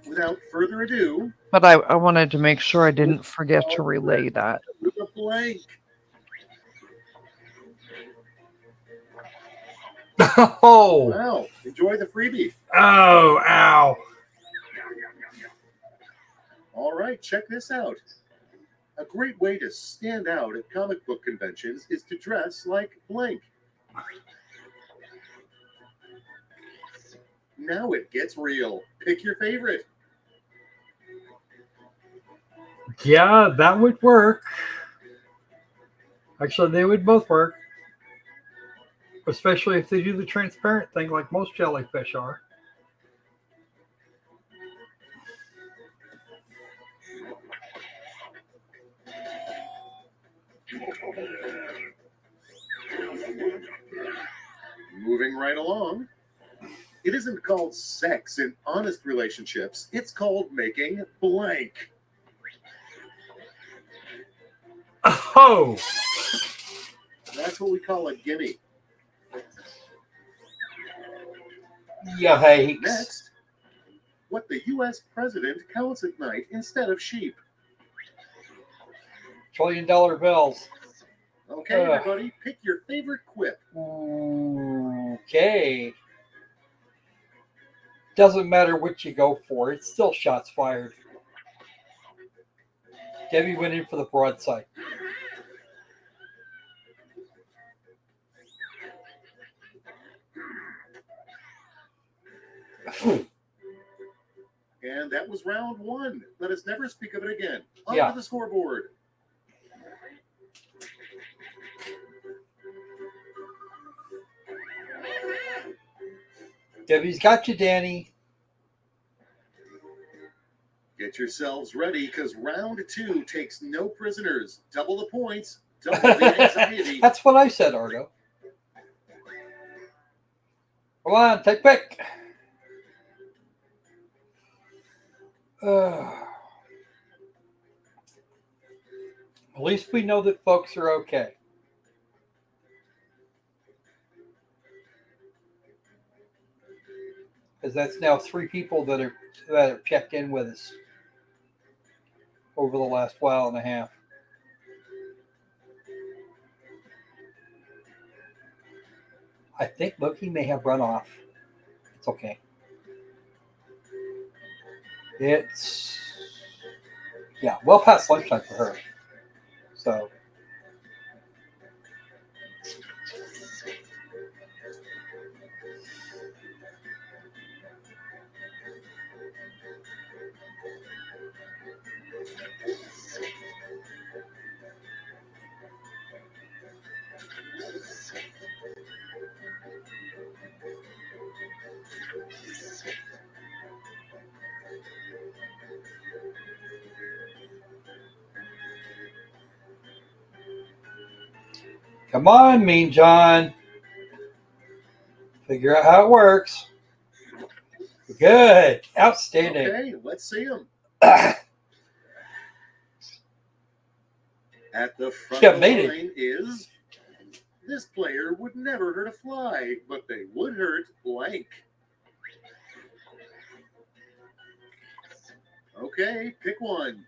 Without further ado, but I wanted to make sure I didn't forget to relay that. with a blank. Oh! Wow! Enjoy the freebie. Oh! Ow! All right, check this out. A great way to stand out at comic book conventions is to dress like blank. Now it gets real. Pick your favorite. Yeah, that would work. Actually, they would both work. Especially if they do the transparent thing like most jellyfish are. Moving right along. It isn't called sex in honest relationships. It's called making blank. Oh! That's what we call a gimme. Yikes. Next, what the U.S. president counts at night instead of sheep. $1 trillion bills. Okay, everybody, pick your favorite quip. Okay. Doesn't matter what you go for. It's still shots fired. Debbie went in for the broadside. And that was round one. Let us never speak of it again. On Yeah. to the scoreboard. Debbie's got you, Danny. Get yourselves ready, because round two takes no prisoners. Double the points, double the anxiety. That's what I said, Argo. Come on, take pick. At least we know that folks are okay. Because that's now 3 people that have checked in with us over the last while and a half. I think Loki may have run off. It's okay. It's, yeah, well past lunchtime for her. So. Come on, Mean John. Figure out how it works. Good. Outstanding. Okay, let's see him. At the front of the line is, this player would never hurt a fly, but they would hurt blank. Okay, pick one.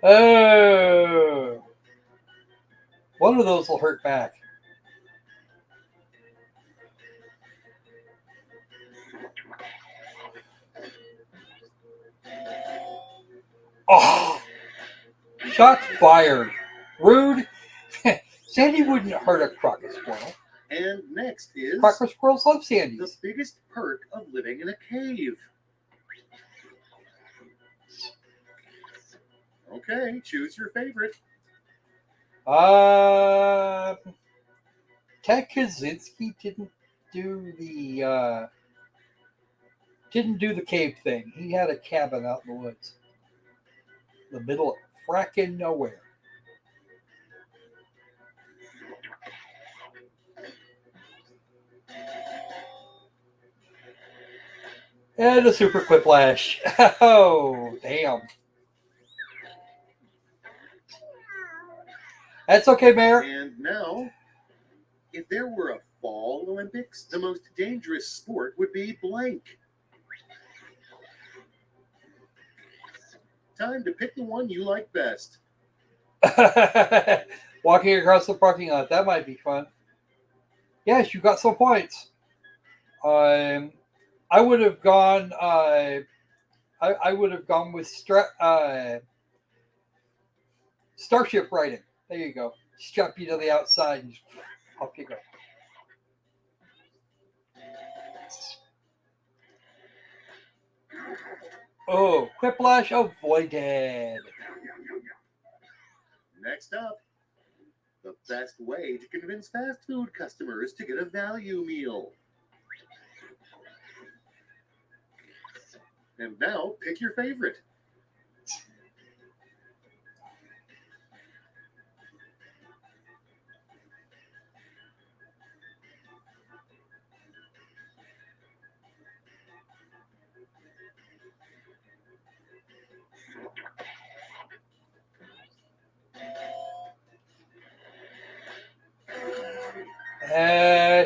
Oh. One of those will hurt back. Oh. Shots fired. Rude. Sandy wouldn't hurt a crocker squirrel. And next is crocker squirrels love Sandy. The biggest perk of living in a cave. Okay, choose your favorite. Ted Kaczynski didn't do the cave thing. He had a cabin out in the woods, the middle of fracking nowhere. And a super quiplash. Oh, damn. That's okay, Mayor. And now, if there were a fall Olympics, the most dangerous sport would be blank. Time to pick the one you like best. Walking across the parking lot. That might be fun. Yes, you got some points. I would have gone. I would have gone with starship riding. There you go. Strap you to the outside and off you go. Oh, quiplash avoided. Next up, the best way to convince fast food customers to get a value meal. And now, pick your favorite.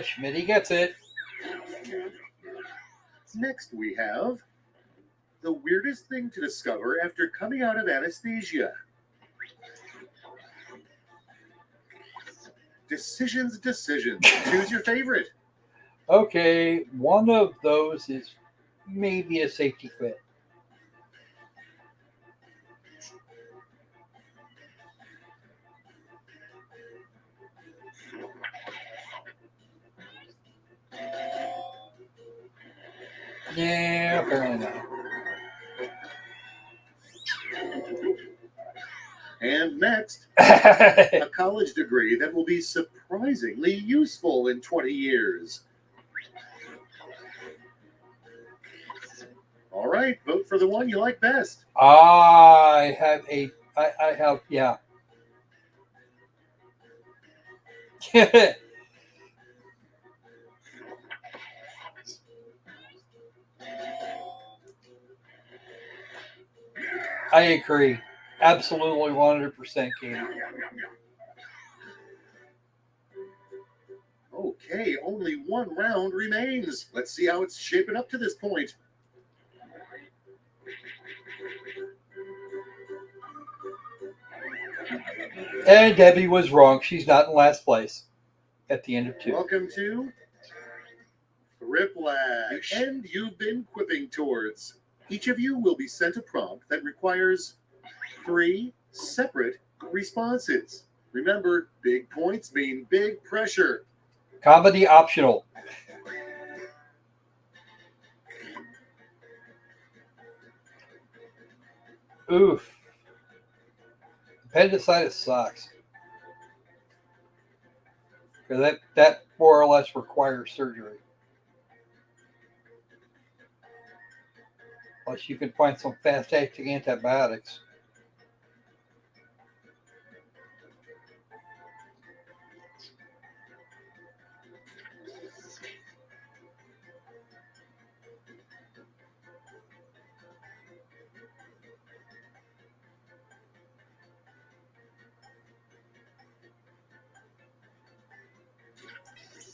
Schmitty gets it. Next we have the weirdest thing to discover after coming out of anesthesia. Decisions. Choose your favorite. Okay, one of those is maybe a safety quit. Yeah, apparently not. And next, a college degree that will be surprisingly useful in 20 years. All right, vote for the one you like best. I have, yeah. I agree. Absolutely 100%, Katie. Okay, only one round remains. Let's see how it's shaping up to this point. And Debbie was wrong. She's not in last place at the end of 2. Welcome to Thriplash. And you've been quipping towards. Each of you will be sent a prompt that requires 3 separate responses. Remember, big points mean big pressure. Comedy optional. Oof. Appendicitis sucks. Because that more or less requires surgery. Unless you can find some fast-acting antibiotics.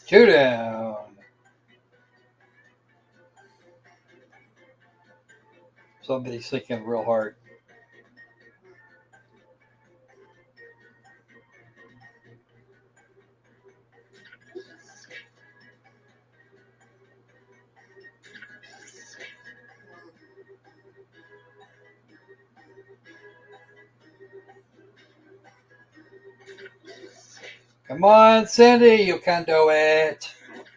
Two down. Somebody's thinking real hard. Come on, Cindy, you can do it.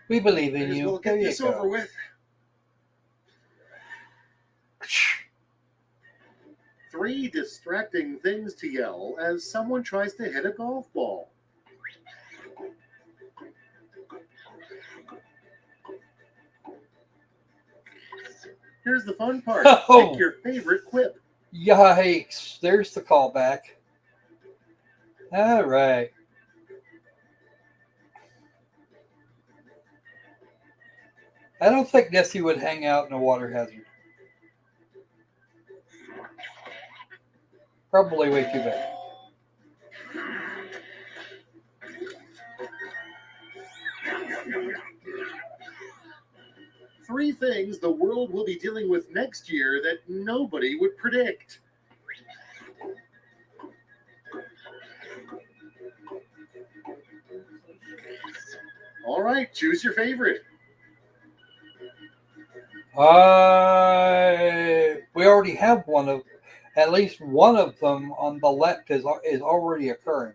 We believe in you. We'll get this over with. Three distracting things to yell as someone tries to hit a golf ball. Here's the fun part. Oh. Pick your favorite quip. Yikes. There's the callback. All right. I don't think Nessie would hang out in a water hazard. Probably way too bad. Three things the world will be dealing with next year that nobody would predict. All right, choose your favorite. We already have at least one of them on the left is already occurring.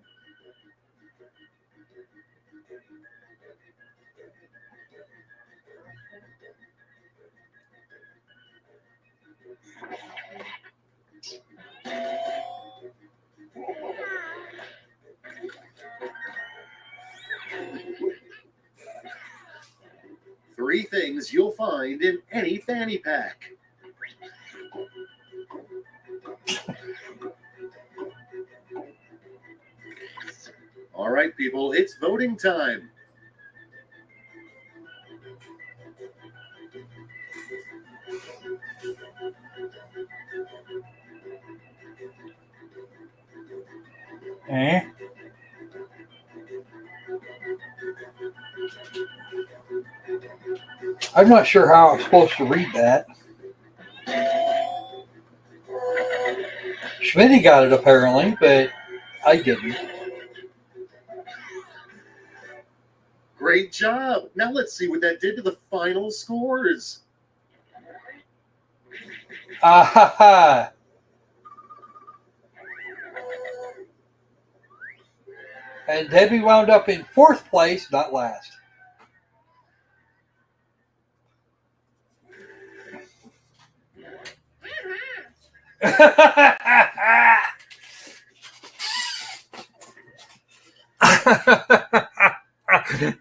Three things you'll find in any fanny pack. All right, people, it's voting time. I'm not sure how I'm supposed to read that. Schmitty got it apparently, but I didn't. Great job. Now let's see what that did to the final scores. Ah ha ha. And Debbie wound up in 4th place, not last.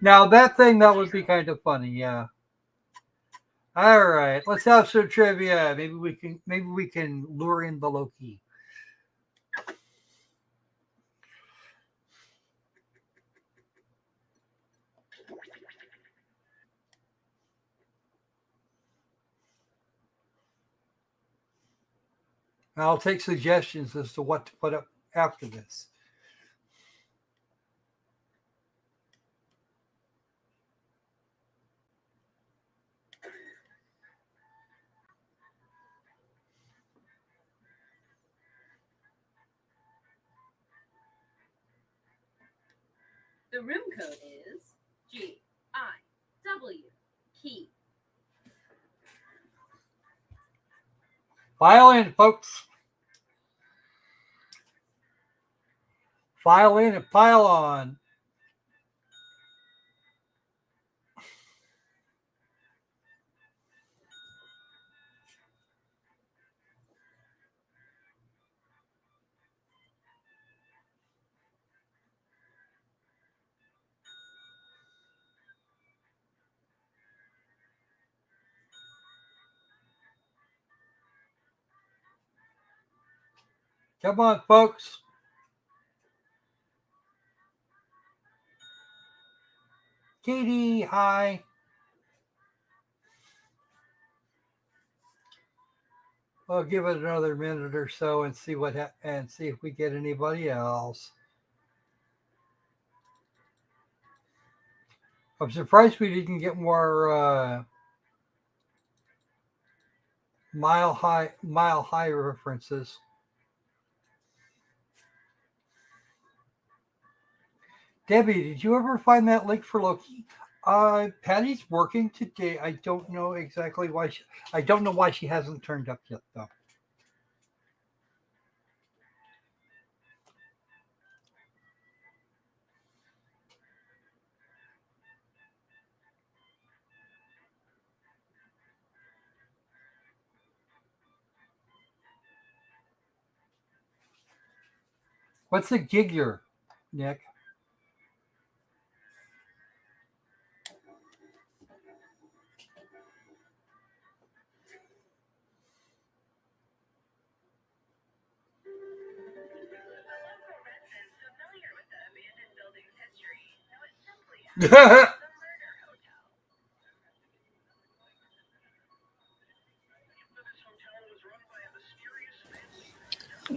Now that would be kind of funny, yeah. All right, let's have some trivia. Maybe we can lure in the Loki. I'll take suggestions as to what to put up after this. The room code is GIW key. File in, folks. File in and file on. Come on, folks. Katie, hi. I'll give it another minute or so and see and see if we get anybody else. I'm surprised we didn't get more mile high references. Debbie, did you ever find that link for Loki? Patty's working today. I don't know exactly why I don't know why she hasn't turned up yet, though. What's a gigger, Nick?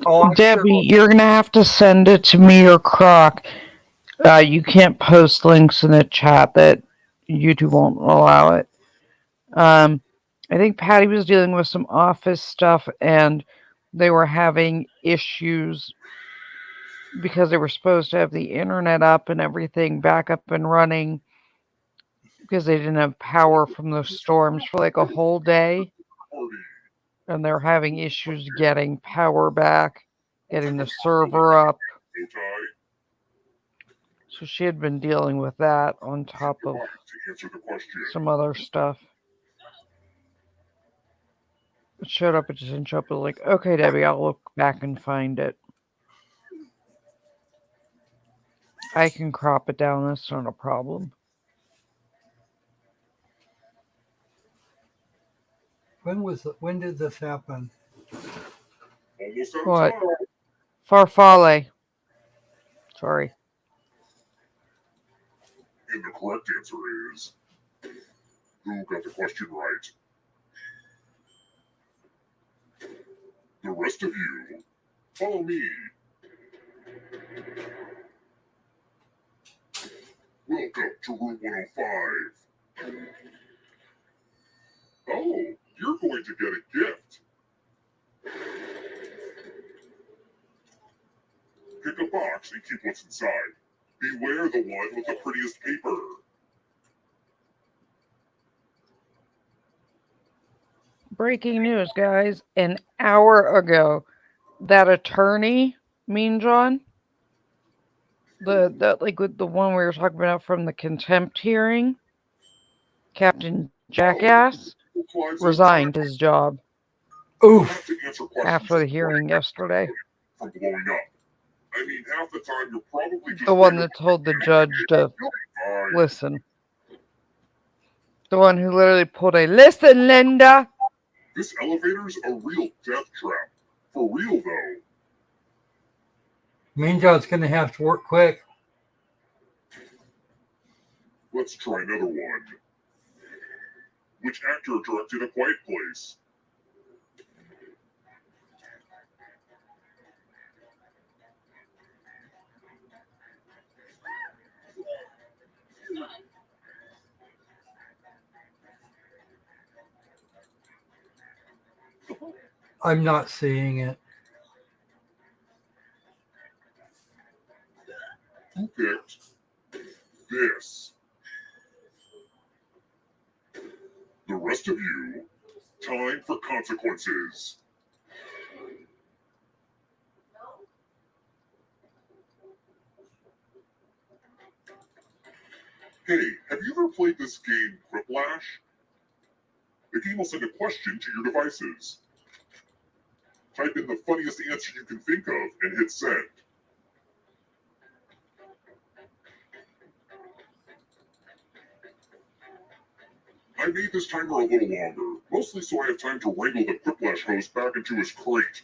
Oh, Debbie, you're going to have to send it to me or Croc. You can't post links in the chat. That YouTube won't allow it. I think Patty was dealing with some office stuff, and they were having issues because they were supposed to have the internet up and everything back up and running because they didn't have power from the storms for like a whole day. And they're having issues getting power back, getting the server up. So she had been dealing with that on top of some other stuff. It showed up, it just didn't show up. It was like, okay, Debbie, I'll look back and find it. I can crop it down, that's not a problem. When did this happen? What? Farfalle. Sorry. And the correct answer is, who got the question right? The rest of you, follow me. Welcome to room 105. Oh, you're going to get a gift. Pick a box and keep what's inside. Beware the one with the prettiest paper. Breaking news, guys. An hour ago, that attorney, Mean John, the one we were talking about from the contempt hearing, Captain Jackass, resigned his job. Oof. After the hearing yesterday. From blowing up. I mean, half the time you're probably just The one that told the judge to listen. The one who literally pulled a listen, Linda. This elevator's a real death trap. For real, though. Mean John's going to have to work quick. Let's try another one. Which actor directed A Quiet Place? I'm not seeing it. Who picked this. The rest of you, time for consequences. Hey, have you ever played this game, Quiplash? The game will send a question to your devices. Type in the funniest answer you can think of and hit send. I made this timer a little longer, mostly so I have time to wrangle the Quiplash host back into his crate.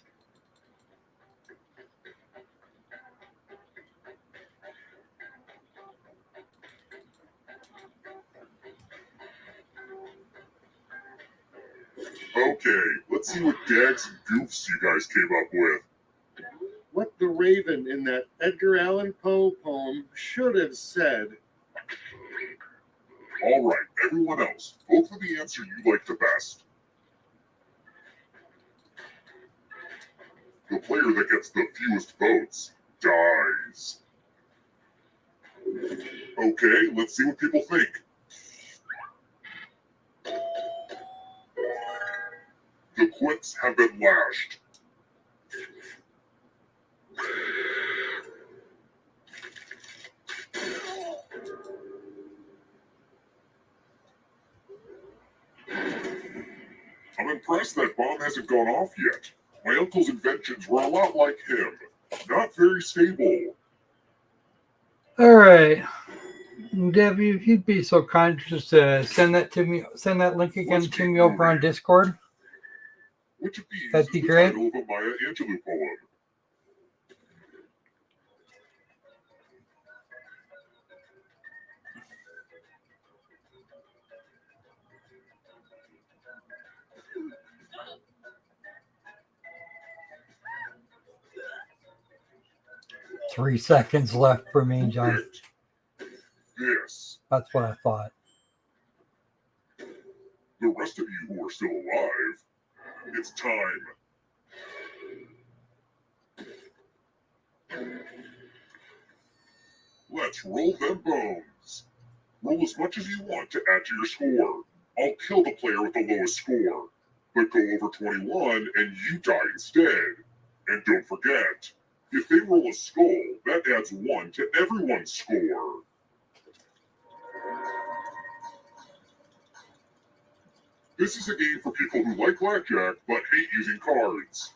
Okay, let's see what gags and goofs you guys came up with. What the raven in that Edgar Allan Poe poem should have said. All right, everyone else, vote for the answer you like the best. The player that gets the fewest votes dies. Okay, let's see what people think. The quips have been lashed. I'm impressed that bomb hasn't gone off yet. My uncle's inventions were a lot like him. Not very stable. All right. Debbie, if you'd be so kind just to send that to me, send that link again to me over on Discord. Which of these That'd is be the great. title of a Maya Angelou poem? Three seconds left for me, John. This. That's what I thought. The rest of you who are still alive, it's time. Let's roll them bones. Roll as much as you want to add to your score. I'll kill the player with the lowest score, but go over 21 and you die instead. And don't forget, if they roll a skull, that adds 1 to everyone's score. This is a game for people who like blackjack but hate using cards.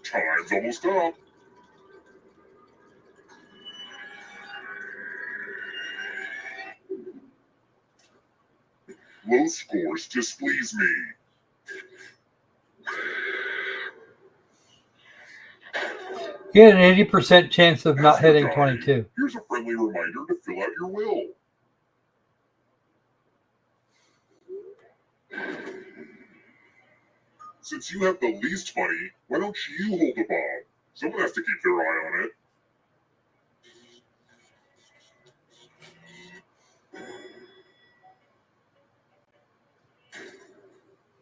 Time's almost up. Low scores displease me. You had an 80% chance of not hitting 22. Here's a friendly reminder to fill out your will. Since you have the least money, why don't you hold the bomb? Someone has to keep their eye on it.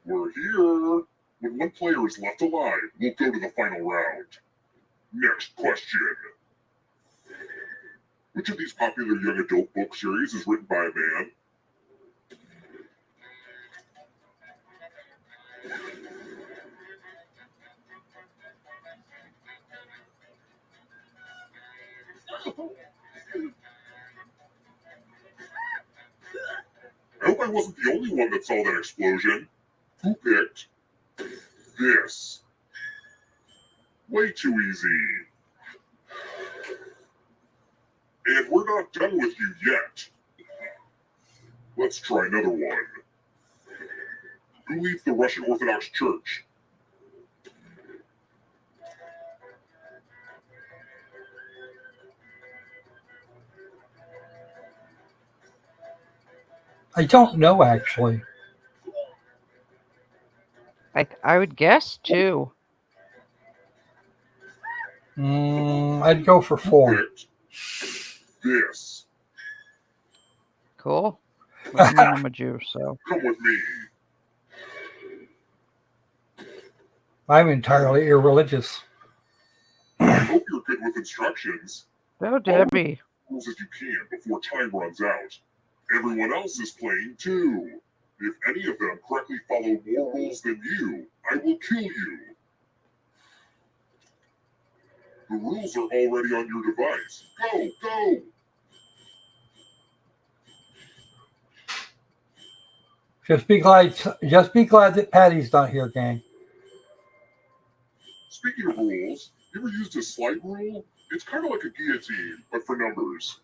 We're here. When one player is left alive, we'll go to the final round. Next question. Which of these popular young adult book series is written by a man? I hope I wasn't the only one that saw that explosion. Who picked this? Way too easy. And we're not done with you yet. Let's try another one. Who leads the Russian Orthodox Church? I don't know, actually. I would guess 2. I'd go for 4. This. cool. I mean, I'm a Jew, so. Come with me. I'm entirely irreligious. I hope you're good with instructions. Oh, Debbie. Rules as you can before time runs out. Everyone else is playing too. If any of them correctly follow more rules than you, I will kill you. The rules are already on your device. Go, go! Just be glad that Patty's not here, gang. Speaking of rules, you ever used a slide rule? It's kind of like a guillotine, but for numbers.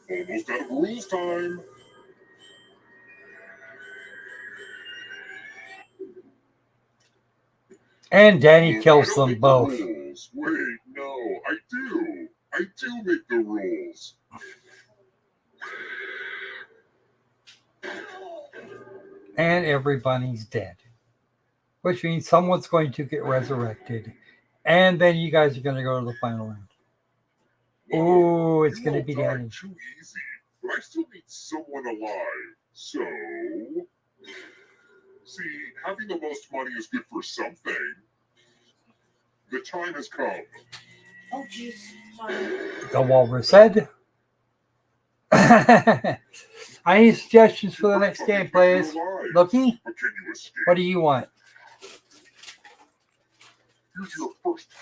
Almost out of rules time. And Danny Look, kills I don't them make both. The rules. Wait, no, I do. I do make the rules. And everybody's dead. Which means someone's going to get resurrected. And then you guys are going to go to the final round. Oh, it's going to be Danny. Too easy, but I still need someone alive. So, see, having the most money is good for something. The time has come. Oh, jeez. Sorry. The walrus said. I need suggestions for the next game, please. Loki, what do you want?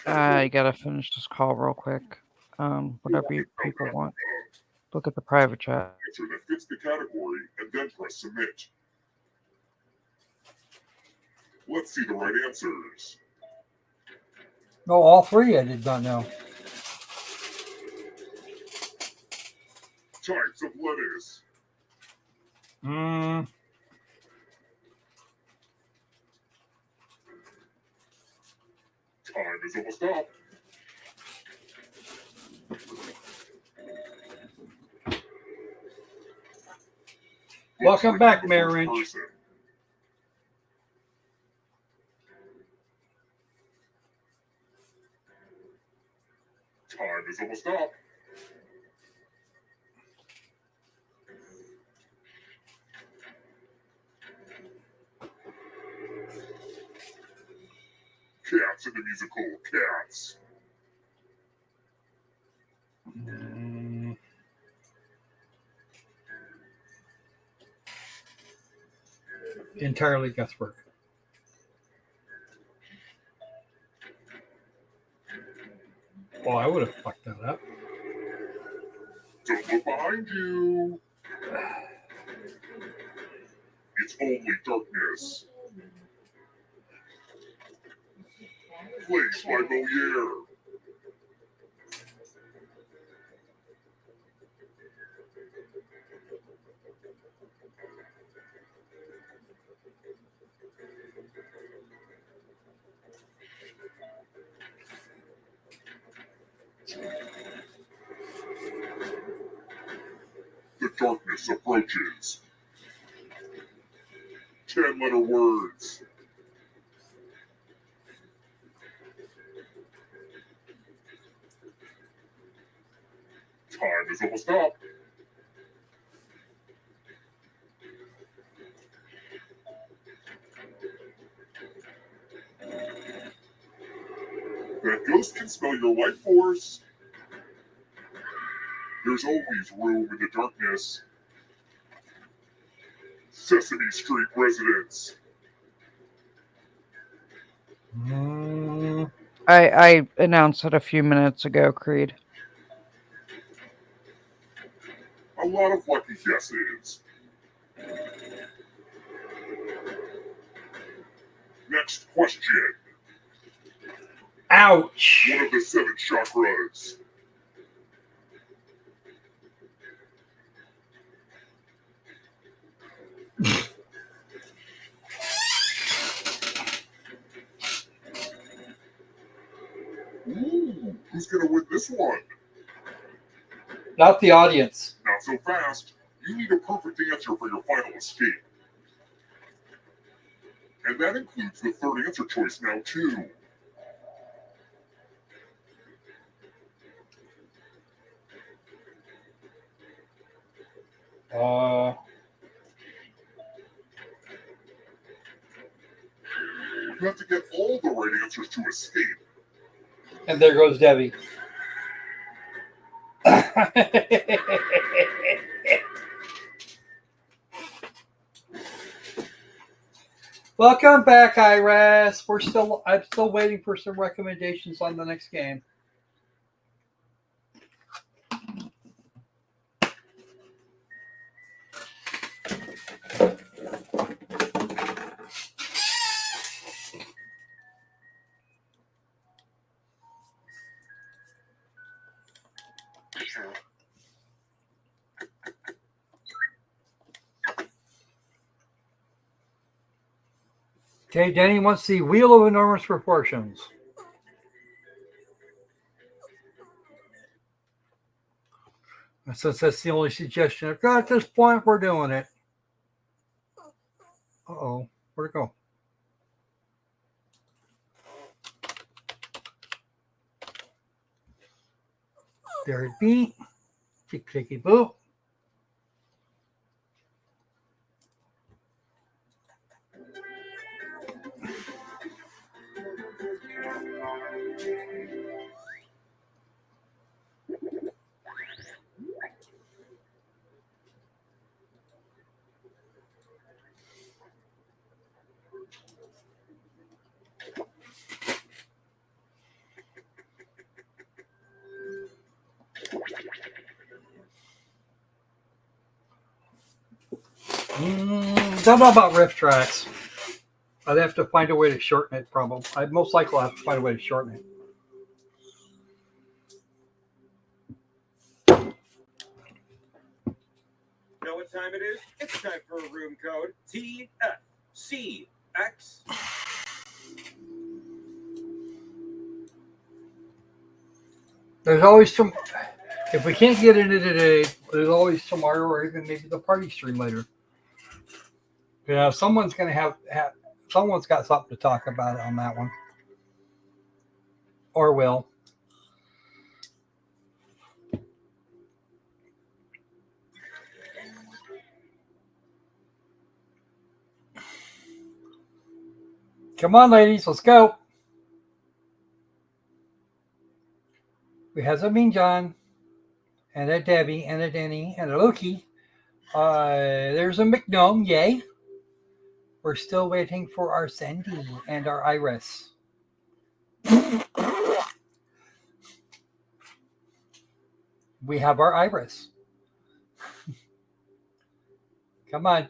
I gotta finish this call real quick. Whatever you people want. Look at the private chat. Answer that fits the category and then press submit. Let's see the right answers. No, all three I did not know. Types of lettuce. Time is almost up. Welcome back, Mayor Wrench. Time is almost up. Cats in the musical Cats. Entirely guesswork. Well, I would have fucked that up. Don't look behind you. It's only darkness. Placed by Moliere. The darkness approaches. 10-letter words. Time is almost up. That ghost can smell your life force. There's always room in the darkness. Sesame Street residents. I announced it a few minutes ago, Creed. A lot of lucky guesses. Next question. Ouch. One of the 7 chakras. Ooh, who's gonna win this one? Not the audience. Not so fast. You need a perfect answer for your final escape. And that includes the third answer choice now, too. You have to get all the right answers to escape. And there goes Debbie. Welcome back, Iris. I'm still waiting for some recommendations on the next game. Okay, Danny wants the Wheel of Enormous Proportions. And since that's the only suggestion I've got at this point, we're doing it. Uh-oh, where'd it go? There it be. Tick, ticky, boo. Don't know about riff tracks. I'd have to find a way to shorten it, probably. I'd most likely have to find a way to shorten it. Know what time it is? It's time for a room code TFCX. There's always some. If we can't get into today, there's always tomorrow or even maybe the party stream later. You know, someone's going to have someone's got something to talk about on that one. Or will. Come on, ladies, let's go. We have a Mean John, and a Debbie, and a Denny, and a Loki. There's a McNome, yay. We're still waiting for our Sandy and our Iris. We have our Iris. Come on.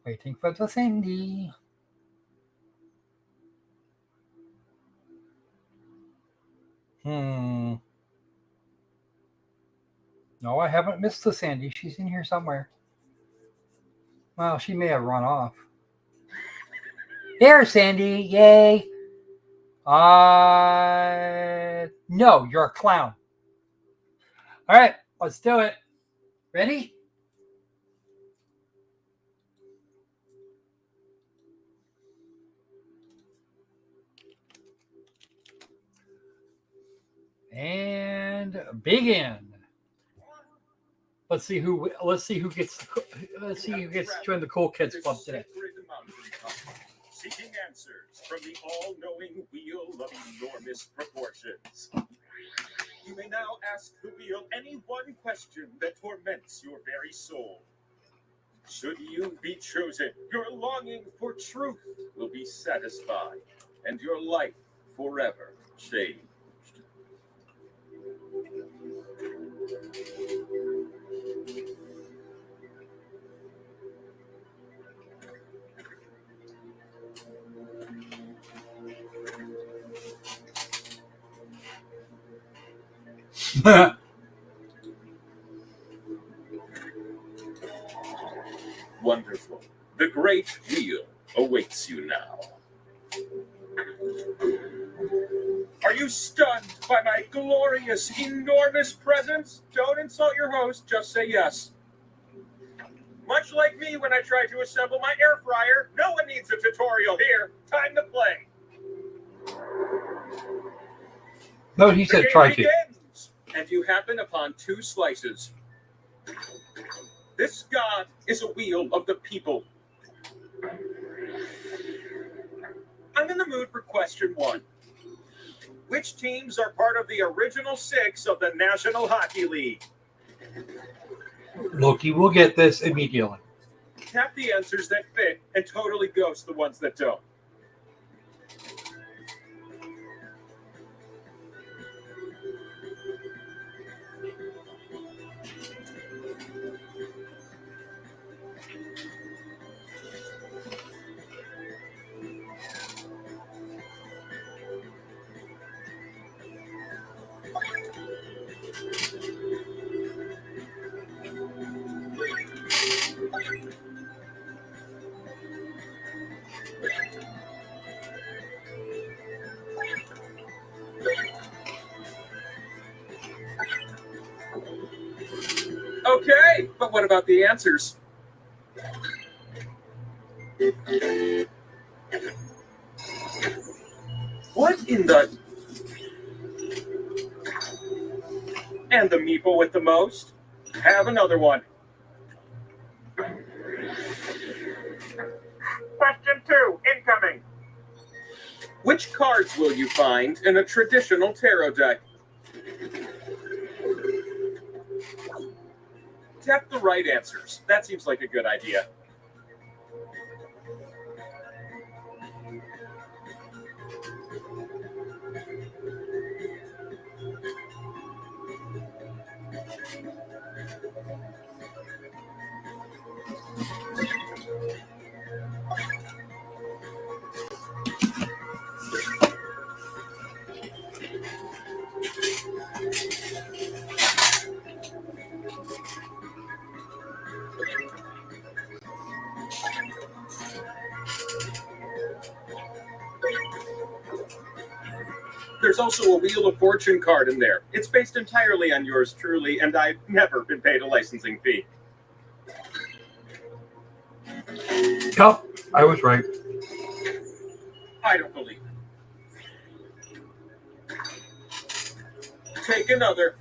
Waiting for the Sandy. No, I haven't missed the Sandy. She's in here somewhere. Well, she may have run off. There, Sandy. Yay. No, you're a clown. All right, let's do it. Ready? And begin. Let's see who gets to join the Cool Kids Club today. Seeking answers from the all-knowing wheel of enormous proportions. You may now ask the wheel any one question that torments your very soul. Should you be chosen, your longing for truth will be satisfied, and your life forever changed. Wonderful. The great wheel awaits you now. Are you stunned by my glorious, enormous presence? Don't insult your host, just say yes. Much like me when I tried to assemble my air fryer, no one needs a tutorial here. Time to play. No, he said try to. Begins, and you happen upon two slices. This god is a wheel of the people. I'm in the mood for question 1. Which teams are part of the original 6 of the National Hockey League? Loki will get this immediately. Tap the answers that fit and totally ghost the ones that don't. Okay, but what about the answers? What in the... And the meeple with the most? Have another one. Question 2, incoming. Which cards will you find in a traditional tarot deck? Tap the right answers. That seems like a good idea. There's also a Wheel of Fortune card in there. It's based entirely on yours truly, and I've never been paid a licensing fee. Yup, I was right. I don't believe it. Take another.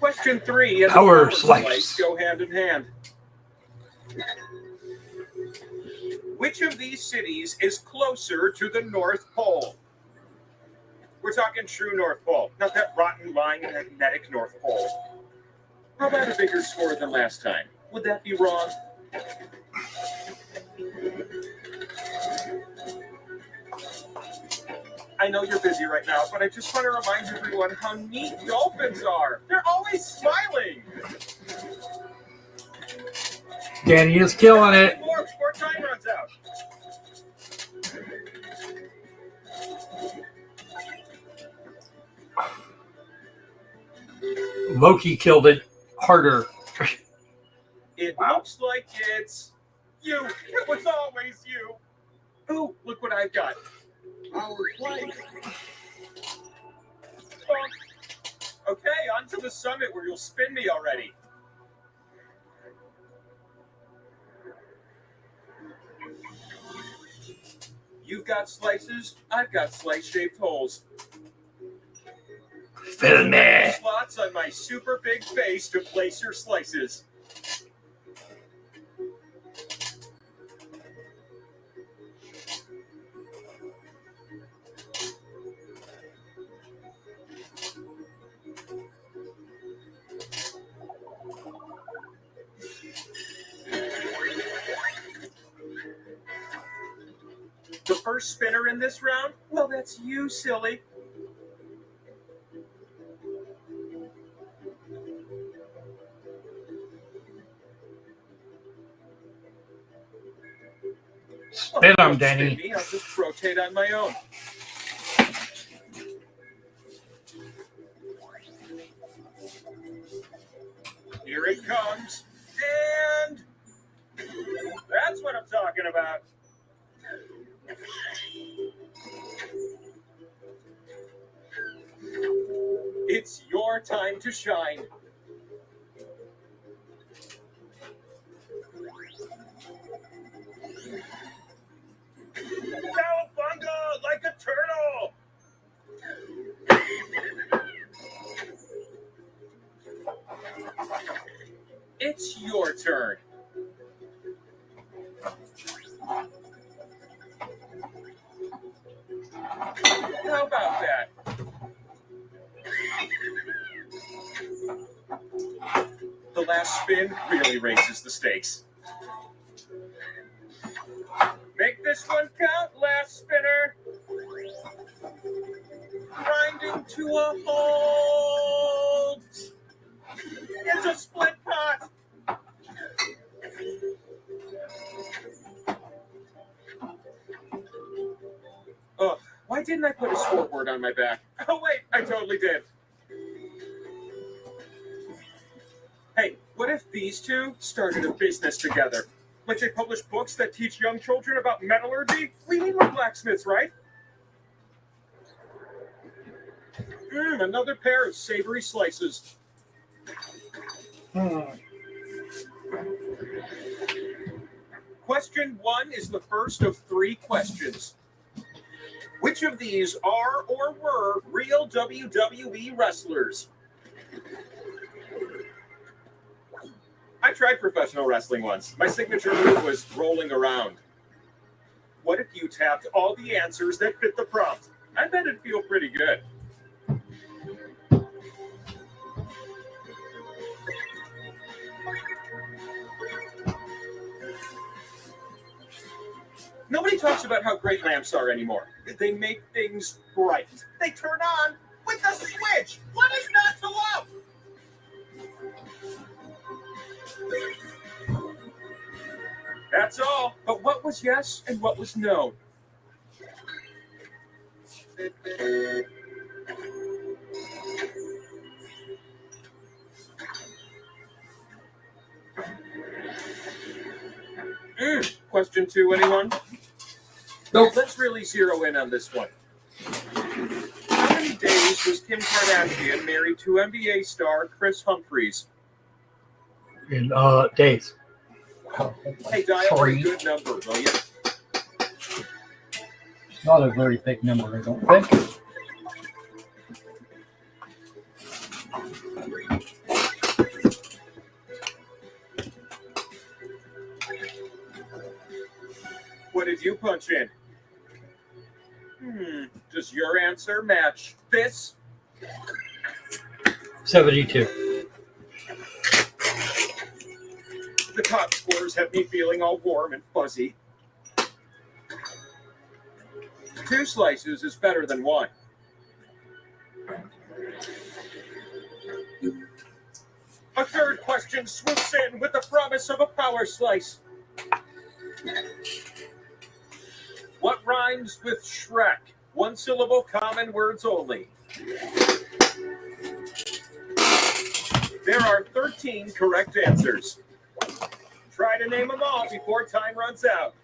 Question 3 and Power the slice go hand in hand. Which of these cities is closer to the North Pole? We're talking true North Pole, not that rotten lying magnetic North Pole. How about a bigger score than last time? Would that be wrong? I know you're busy right now, but I just want to remind everyone how neat dolphins are. They're always smiling. Danny is killing it. More before time runs out. Loki killed it harder. It looks like it's you. It was always you. Ooh, look what I've got. Our flight. Okay, on to the summit where you'll spin me already. You've got slices, I've got slice-shaped holes. Fill me. Slots on my super big face to place your slices. The first spinner in this round? Well, that's you, silly. Spin Oh, him, Danny. spin me, I'll just rotate on my own. Here it comes. And that's what I'm talking about. It's your time to shine. Cowabunga like a turtle. turn. How about that? The last spin really raises the stakes. Make this one count, last spinner. Grinding to a halt. It's a split pot. Oh, why didn't I put a scoreboard on my back? Oh wait, I totally did. Hey, what if these two started a business together? Like they publish books that teach young children about metallurgy? We need more blacksmiths, right? Another pair of savory slices. Question 1 is the first of 3 questions. Which of these are or were real WWE wrestlers? I tried professional wrestling once. My signature move was rolling around. What if you tapped all the answers that fit the prompt? I bet it'd feel pretty good. Nobody talks about how great lamps are anymore. They make things bright. They turn on with a switch. What is not to love? That's all. But what was yes and what was no? Question 2, anyone? Nope. Let's really zero in on this one. How many days was Kim Kardashian married to NBA star Chris Humphries? In days. Hey, dial a 3. good number, will you? Not a very big number, I don't think. What did you punch in? Does your answer match this? 72. The top scores have me feeling all warm and fuzzy. 2 slices is better than 1. A third question swoops in with the promise of a power slice. What rhymes with Shrek? 1 syllable, common words only. There are 13 correct answers. Try to name them all before time runs out.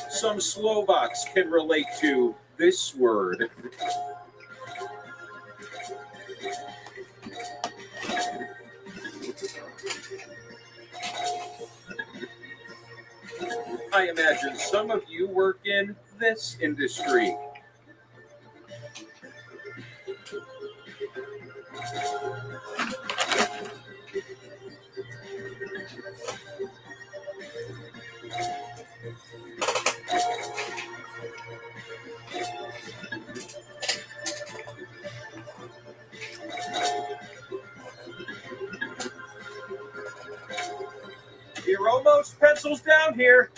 Some Slovaks can relate to this word. I imagine some of you work in this industry. You're almost pencils down here.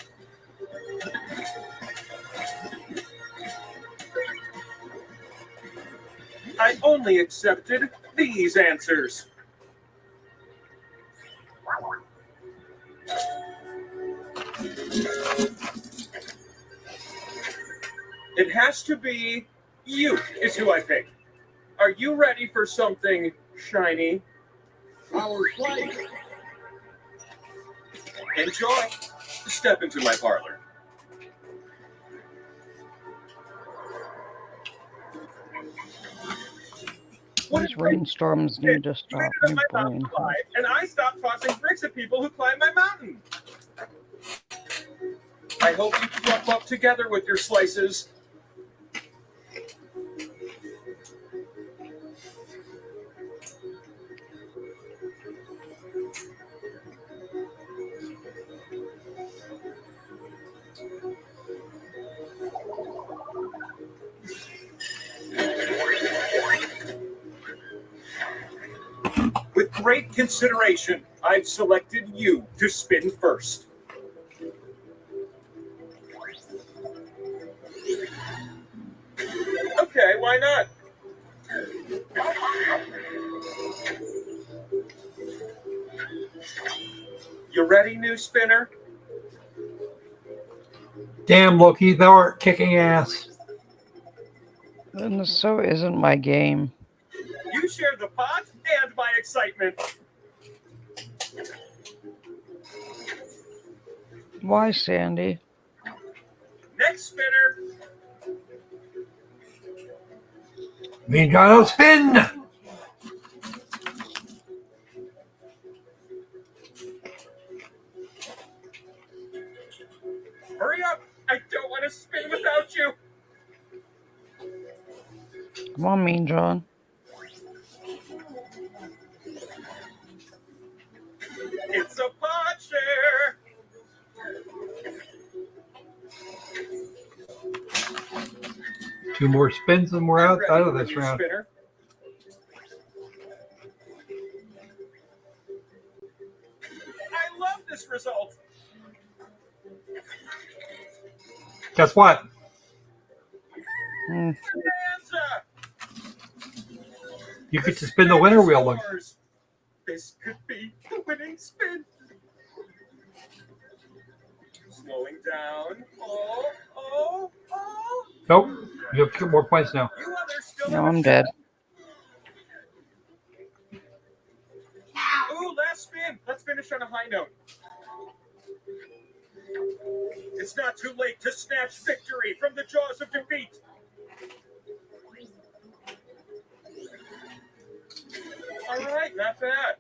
I only accepted these answers. It has to be you, is who I pick. Are you ready for something shiny? Our flight. Enjoy. Step into my parlor. These rainstorms need to stop my brain. And I stopped tossing bricks at people who climb my mountain. I hope you clump up together with your slices. great consideration, I've selected you to spin first. Okay, why not? You ready, new spinner? Damn, Loki, thou art kicking ass. And so isn't my game. You share the pot and my excitement. Why, Sandy? Next spinner. Me and John will spin. Hurry up. I don't want to spin without you. Come on, Mean John. It's a pot share. Two more spins and we're out of this round. Spinner. I love this result. Guess what? Bonanza. You get to spin the winner wheel. Look. This could be the winning spin. Slowing down. Oh, oh, oh. Nope. You have 2 more points now. You others still No, have a I'm shot. dead. Ooh, last spin. Let's finish on a high note. It's not too late to snatch victory from the jaws of defeat. All right, not bad.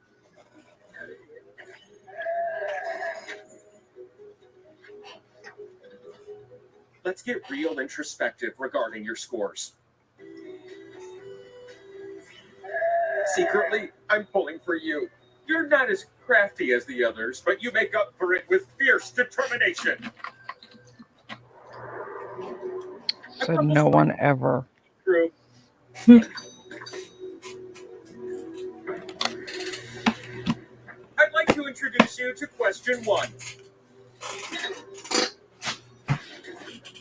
Let's get real introspective regarding your scores. Secretly, I'm pulling for you. You're not as crafty as the others, but you make up for it with fierce determination. Said no one ever. True. I'd like to introduce you to question 1.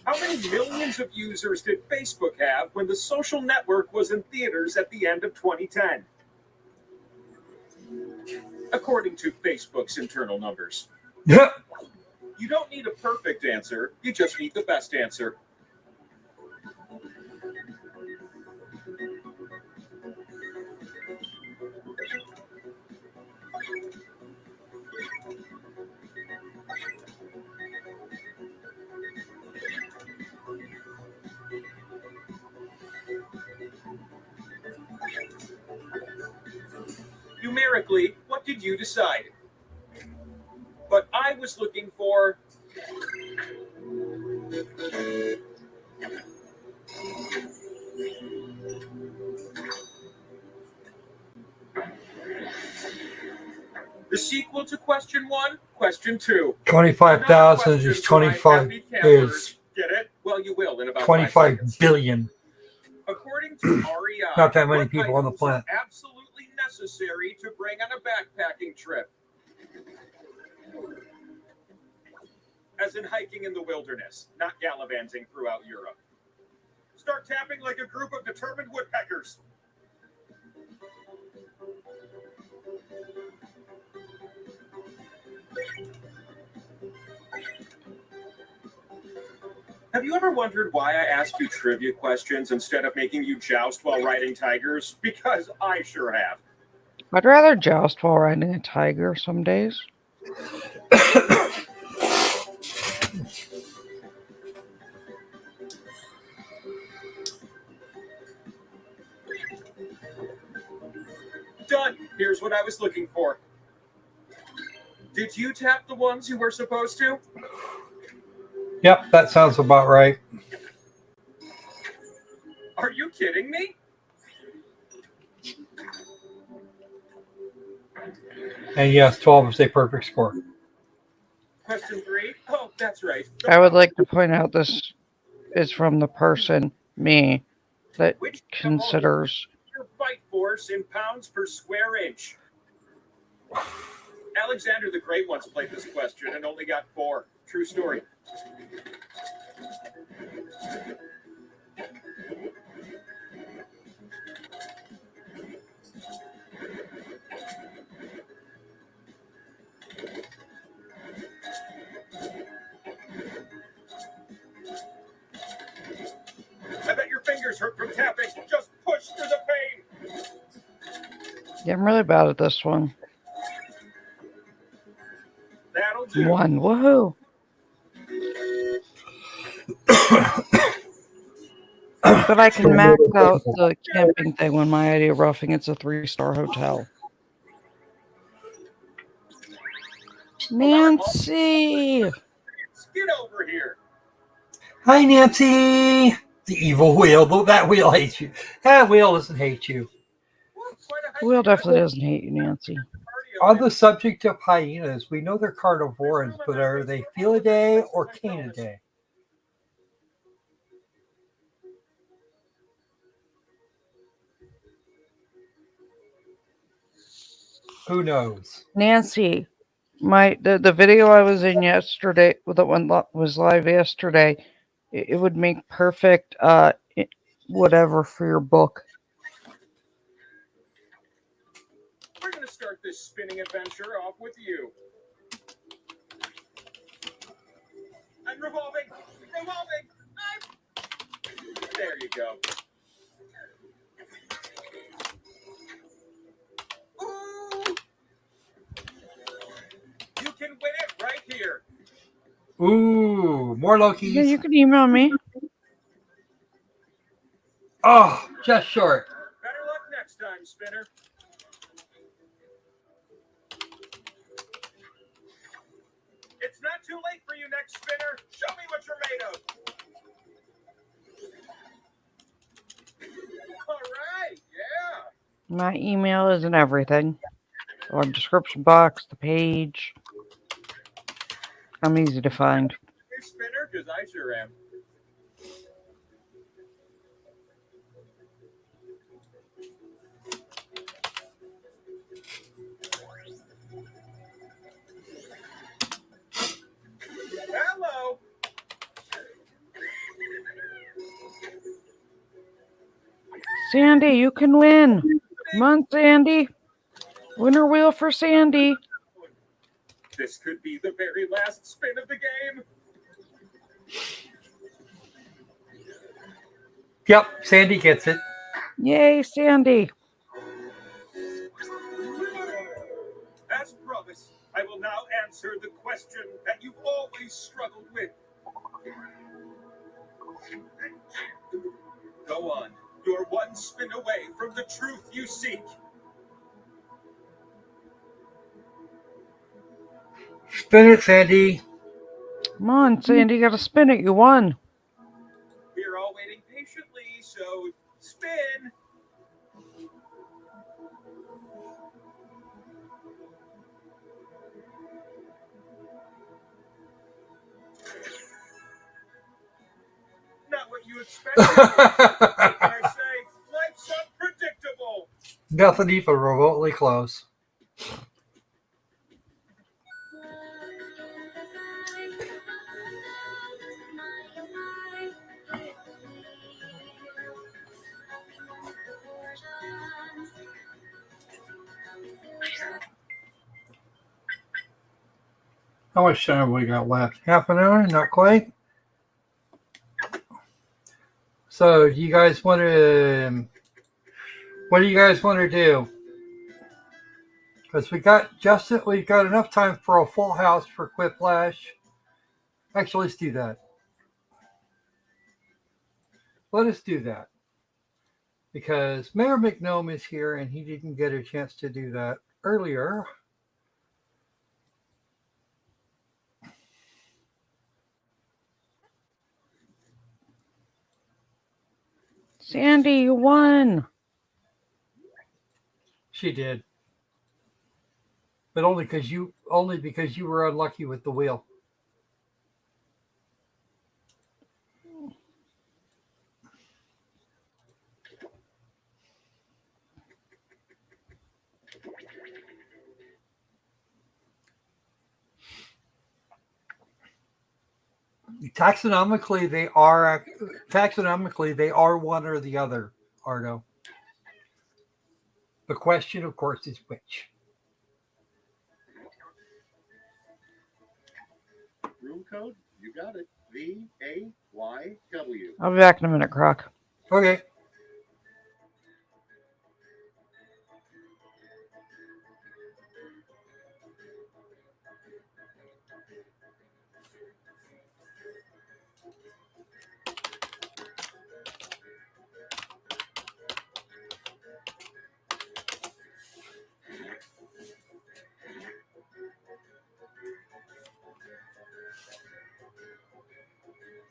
How many millions of users did Facebook have when the social network was in theaters at the end of 2010? According to Facebook's internal numbers. Yeah. You don't need a perfect answer, you just need the best answer. Numerically, what did you decide? But I was looking for... The sequel to question 1, question 2. 25,000 is 25 is Get it? Well, you will in about 25 5 seconds. billion. According to REI, Not that many what people on the items planet. are absolutely necessary to bring on a backpacking trip. As in hiking in the wilderness, not gallivanting throughout Europe. Start tapping like a group of determined woodpeckers. Have you ever wondered why I asked you trivia questions instead of making you joust while riding tigers? Because I sure have. I'd rather joust while riding a tiger some days. Done. Here's what I was looking for. Did you tap the ones you were supposed to? Yep, that sounds about right. Are you kidding me? And yes, 12 is a perfect score. Question 3. Oh, that's right. I would like to point out this is from the person, me, that considers Your bite force in pounds per square inch. Alexander the Great once played this question and only got 4. True story. I bet your fingers hurt from tapping. Just push through the pain. Yeah, I'm really bad at this one. That'll do. 1. Woohoo! But I can max out the camping thing when my idea of roughing it's a 3-star hotel. Nancy! Get over here. Hi, Nancy. The evil wheel. But that wheel hates you. That wheel doesn't hate you. The wheel definitely doesn't hate you, Nancy. On the subject of hyenas, we know they're carnivorous, but are they Felidae or Canidae? Who knows? Nancy, the video I was in yesterday, the one that was live yesterday, it would make perfect whatever for your book. We're going to start this spinning adventure off with you. I'm revolving. There you go. Ooh. You can win it right here. Ooh, more Lokis. Yeah, you can email me. Oh, just short. Better luck next time, Spinner. It's not too late for you next Spinner. Show me what you're made of. All right, yeah. My email is in everything. Or description box, the page. I'm easy to find. New Spinner, because I sure am. Hello. Sandy, you can win. Come on, Sandy. Winner wheel for Sandy. This could be the very last spin of the game. Yep, Sandy gets it. Yay, Sandy. As promised, I will now answer the question that you've always struggled with. Go on. You're one spin away from the truth you seek. Spin it, Sandy. Come on, Sandy, you gotta spin it. You won. We're all waiting patiently, so spin. Not what you expected. What can I say? Life's unpredictable. Nothing even remotely close. How much time have we got left? Half an hour? Not quite. So, you guys want to? What do you guys want to do? Because we've got enough time for a full house for Quiplash. Actually, let's do that. Let us do that. Because Mayor McNome is here and he didn't get a chance to do that earlier. Sandy, you won. She did. But only because you were unlucky with the wheel. Taxonomically, they are one or the other, Ardo. The question, of course, is which. Room code, you got it. VAYW. I'll be back in a minute, Croc. Okay.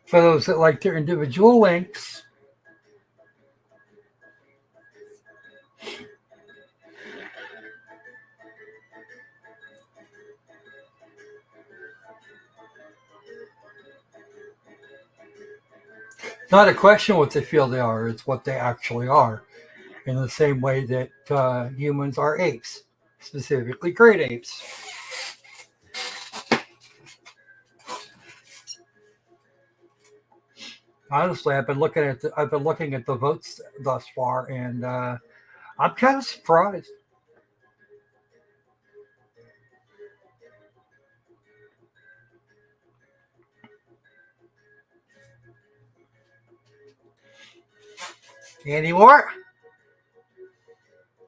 For those that like their individual links, it's not a question what they feel they are, it's what they actually are. In the same way that humans are apes, specifically great apes. Honestly, I've been looking at the votes thus far, and I'm kind of surprised. Any more?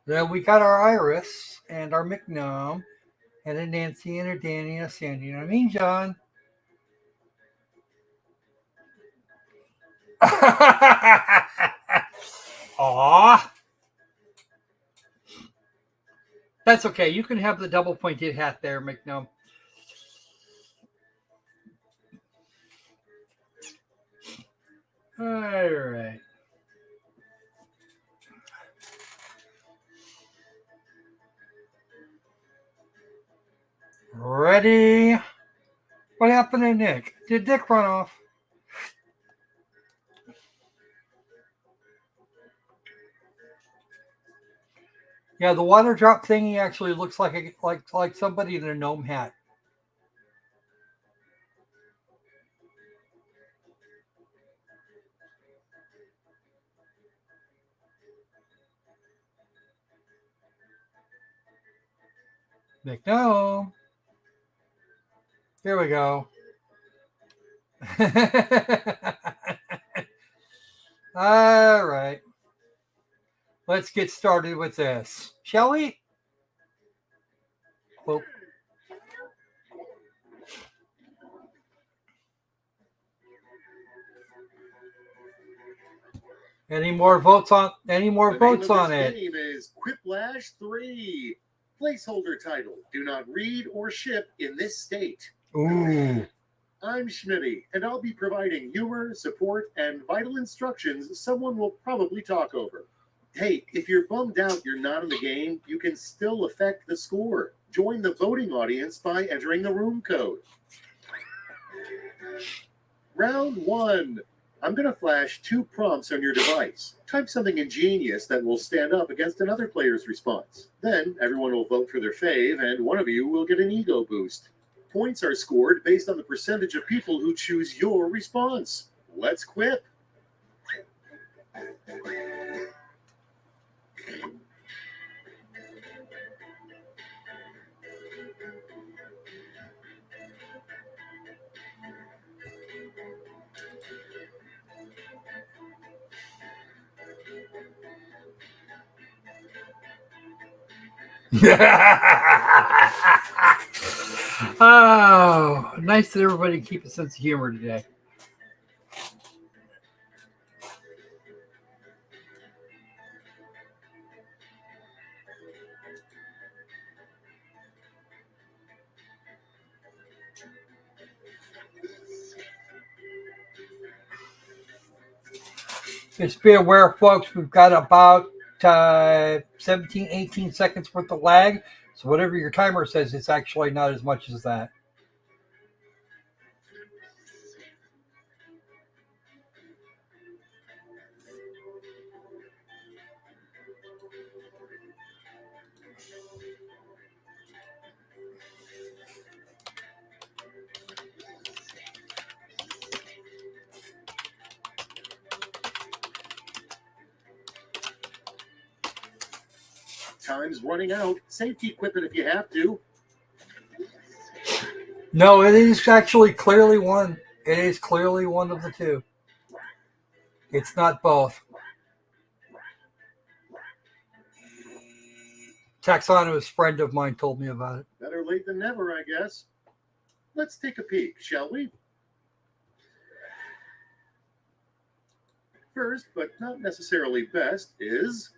Then we got our Iris and our McNome, and a Nancy and a Danny and a Sandy and a Mean John. Aw. That's okay. You can have the double pointed hat there, McNome. All right. Ready? What happened to Nick? Did Nick run off? Yeah, the water drop thingy actually looks like somebody in a gnome hat. McNome. Here we go. All right. Let's get started with this, shall we? Well, any more votes on it? The name is Quiplash 3. Placeholder title: Do not read or ship in this state. Ooh. I'm Schmitty, and I'll be providing humor, support, and vital instructions someone will probably talk over. Hey, if you're bummed out you're not in the game, you can still affect the score. Join the voting audience by entering the room code. Round 1. I'm going to flash 2 prompts on your device. Type something ingenious that will stand up against another player's response. Then everyone will vote for their fave, and one of you will get an ego boost. Points are scored based on the percentage of people who choose your response. Let's quip. Oh, nice that everybody keep a sense of humor today. Just be aware, folks, we've got about 17, 18 seconds worth of lag. So whatever your timer says, it's actually not as much as that. Time's running out. Safety equipment if you have to. No, it is actually clearly one. It is clearly one of the two. It's not both. Taxonomist friend of mine told me about it. Better late than never, I guess. Let's take a peek, shall we? First, but not necessarily best, is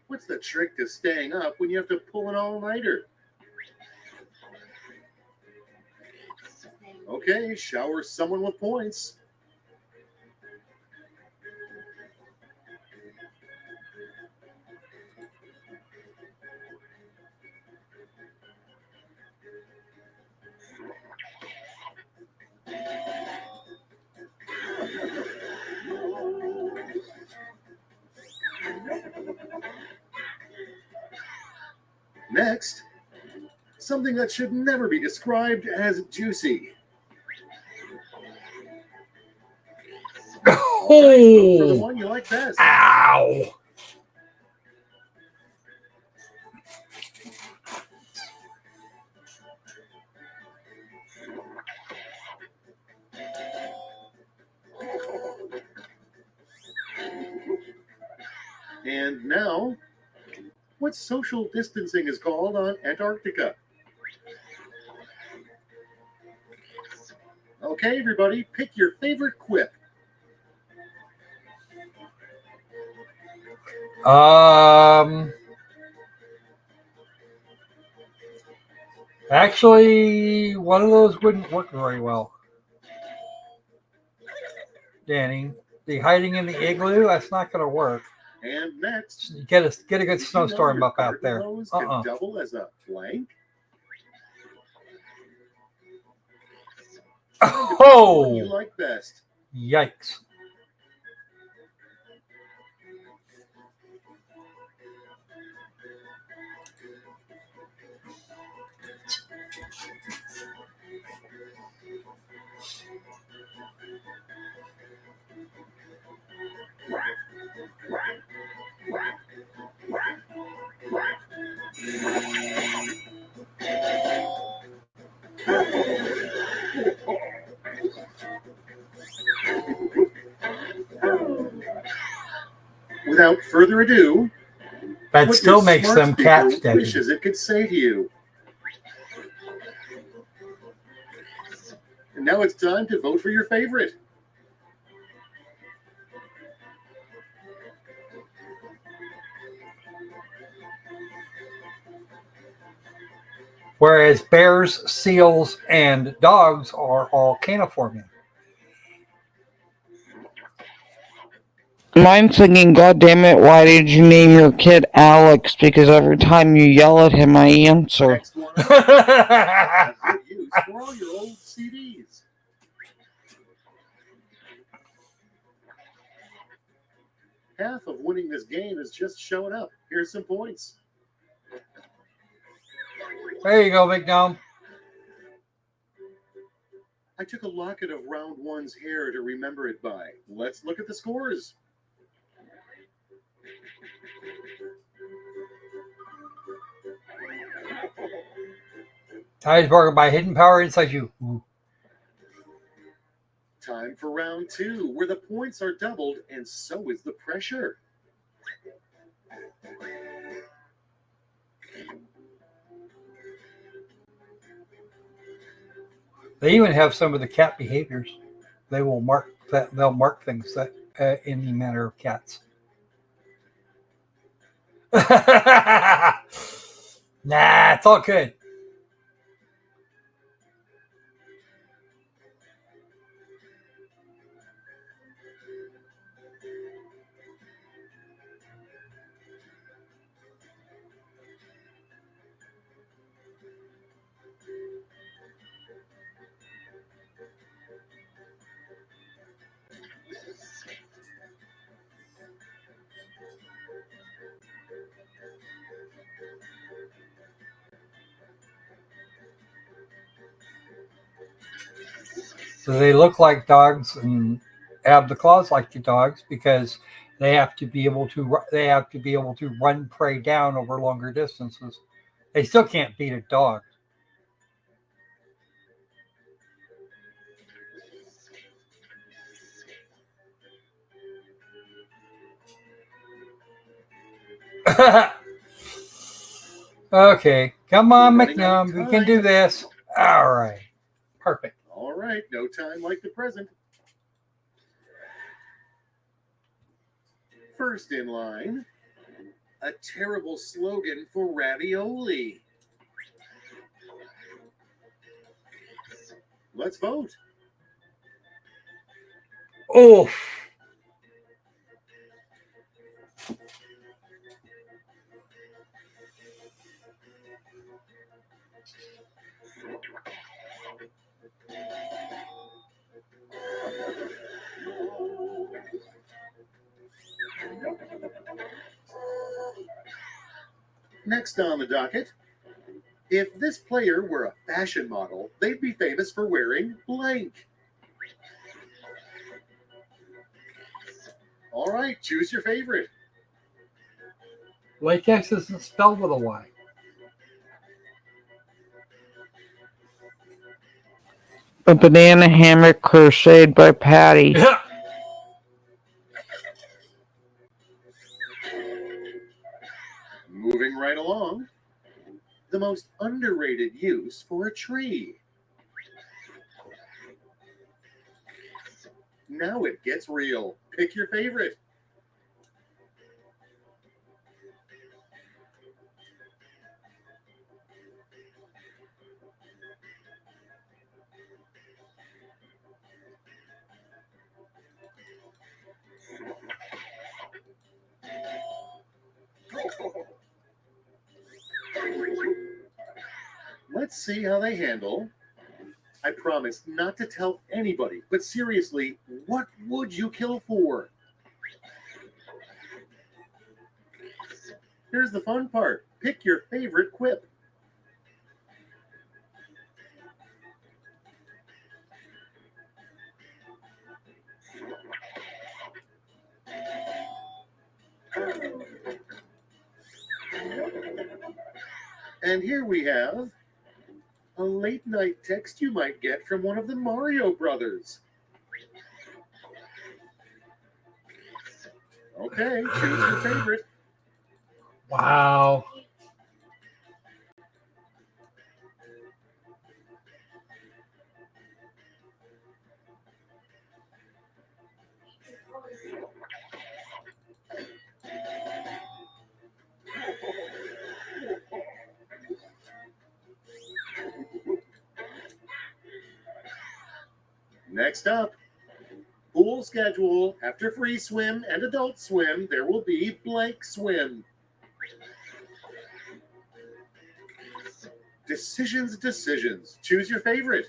what's the trick to staying up when you have to pull an all-nighter? Okay, shower someone with points. Next, something that should never be described as juicy. Oh! For the one you like best. Ow! And now, what social distancing is called on Antarctica? Okay, everybody, pick your favorite quip. Actually, one of those wouldn't work very well. Danny, the hiding in the igloo, that's not going to work. And next, Get a good did you know snowstorm your up out garden there. hose can double as a plank? Oh! What you like best. Yikes. Without further ado, That what still your makes smart them speaker cats, Debbie. wishes it could say to you. And now it's time to vote for your favorite. Whereas bears, seals, and dogs are all caniformian. Mine's thinking, God damn it, why did you name your kid Alex? Because every time you yell at him, I answer. Next one up, have good use for all your old CDs. Half of winning this game is just showing up. Here's some points. There you go, Big Dome. I took a locket of round one's hair to remember it by. Let's look at the scores. Ties broken by hidden power inside you. Ooh. Time for round two, where the points are doubled and so is the pressure. They even have some of the cat behaviors. They will mark that. They'll mark things that in the manner of cats. Nah, it's all good. So they look like dogs and have the claws like the dogs because They have to be able to. They have to be able to run prey down over longer distances. They still can't beat a dog. Okay, come on, We're running out McNum. of We can do time. this. All right, perfect. All right, no time like the present. First in line, a terrible slogan for ravioli. Let's vote. Oh. Next on the docket, if this player were a fashion model, they'd be famous for wearing blank. All right, choose your favorite. Latex isn't spelled with a Y. A banana hammock crocheted by Patty. Moving right along, the most underrated use for a tree. Now it gets real. Pick your favorite. Let's see how they handle. I promise not to tell anybody, but seriously, what would you kill for? Here's the fun part. Pick your favorite quip. And here we have a late night text you might get from one of the Mario brothers. Okay, choose your favorite. Wow. Next up, pool schedule. After free swim and adult swim, there will be blank swim. Decisions, decisions. Choose your favorite.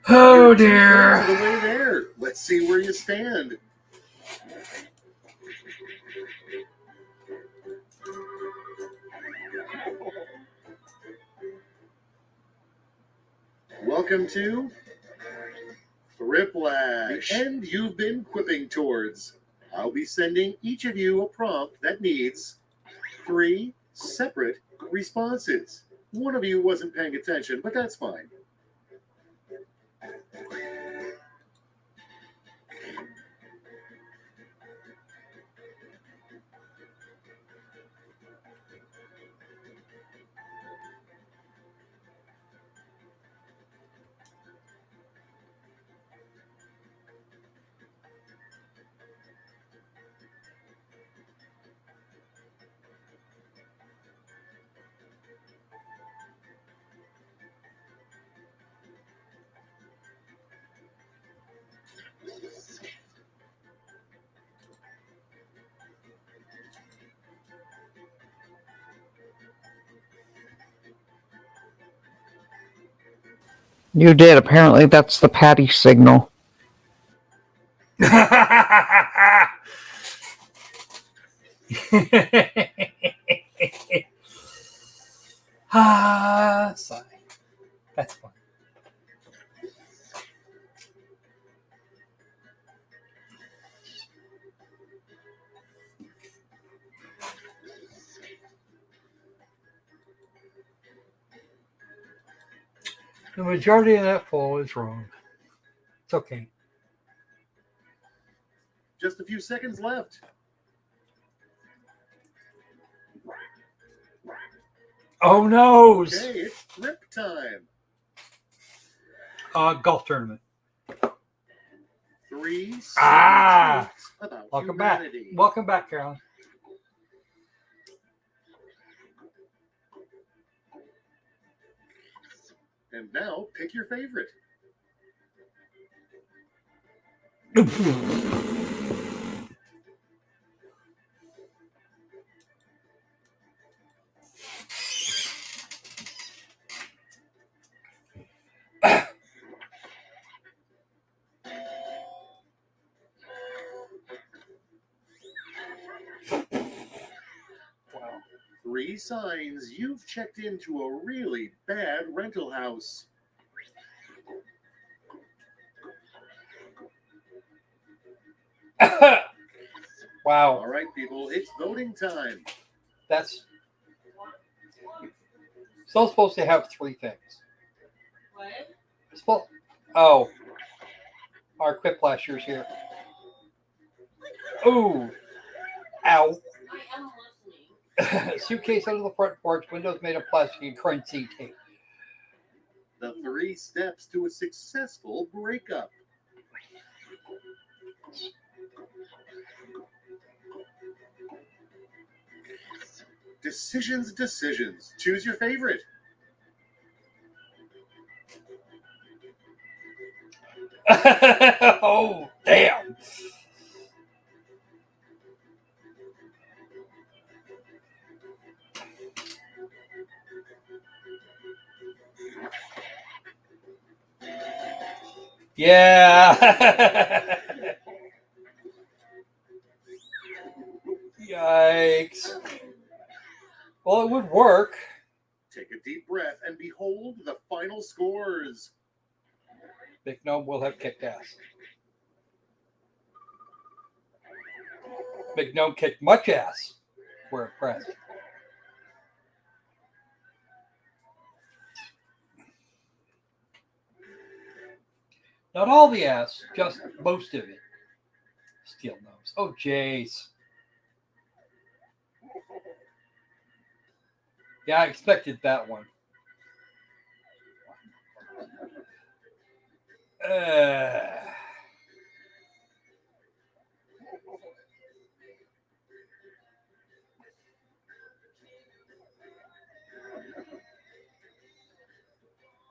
Oh You're dear. two-thirds of the way there. Let's see where you stand. Welcome to Thriplash, the end you've been quipping towards. I'll be sending each of you a prompt that needs 3 separate responses. One of you wasn't paying attention, but that's fine. You did. Apparently, that's the Patty signal. Sigh. That's fun. The majority of that fall is wrong. It's okay. Just a few seconds left. Oh no! Okay, it's grip time. Golf tournament. 3 truths about Welcome humanity. back. Welcome back, Carolyn. And now, pick your favorite. Wow. 3 signs you've checked into a really bad rental house. Wow. All right, people, it's voting time. That's still supposed to have 3 things. What? Oh. Our quiplashers here. Ooh. Ow. Suitcase under the front porch, windows made of plastic, and currency tape. The 3 steps to a successful breakup. Decisions. Choose your favorite. Oh, damn. Yeah. Yikes. Well, it would work. Take a deep breath and behold the final scores. Big Gnome will have kicked ass. Big Gnome kicked much ass. We're impressed. Not all the ass, just most of it. Steel Gnomes. Oh, jeez. Yeah, I expected that one.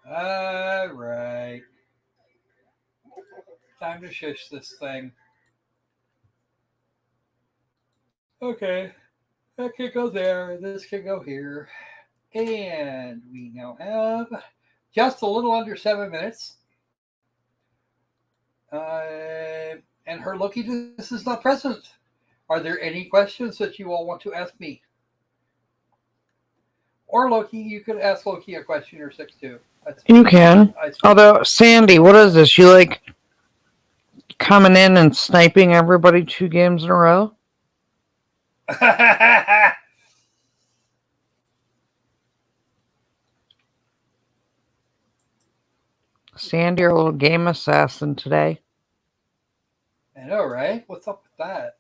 All right. Time to shush this thing. Okay. That can go there. This can go here. And we now have just a little under 7 minutes. And her Loki, this is not present. Are there any questions that you all want to ask me? Or Loki, you could ask Loki a question or 6 too. You can. Although, Sandy, what is this? You like coming in and sniping everybody 2 games in a row? Sandy, you're a little game assassin today. I know, right? What's up with that?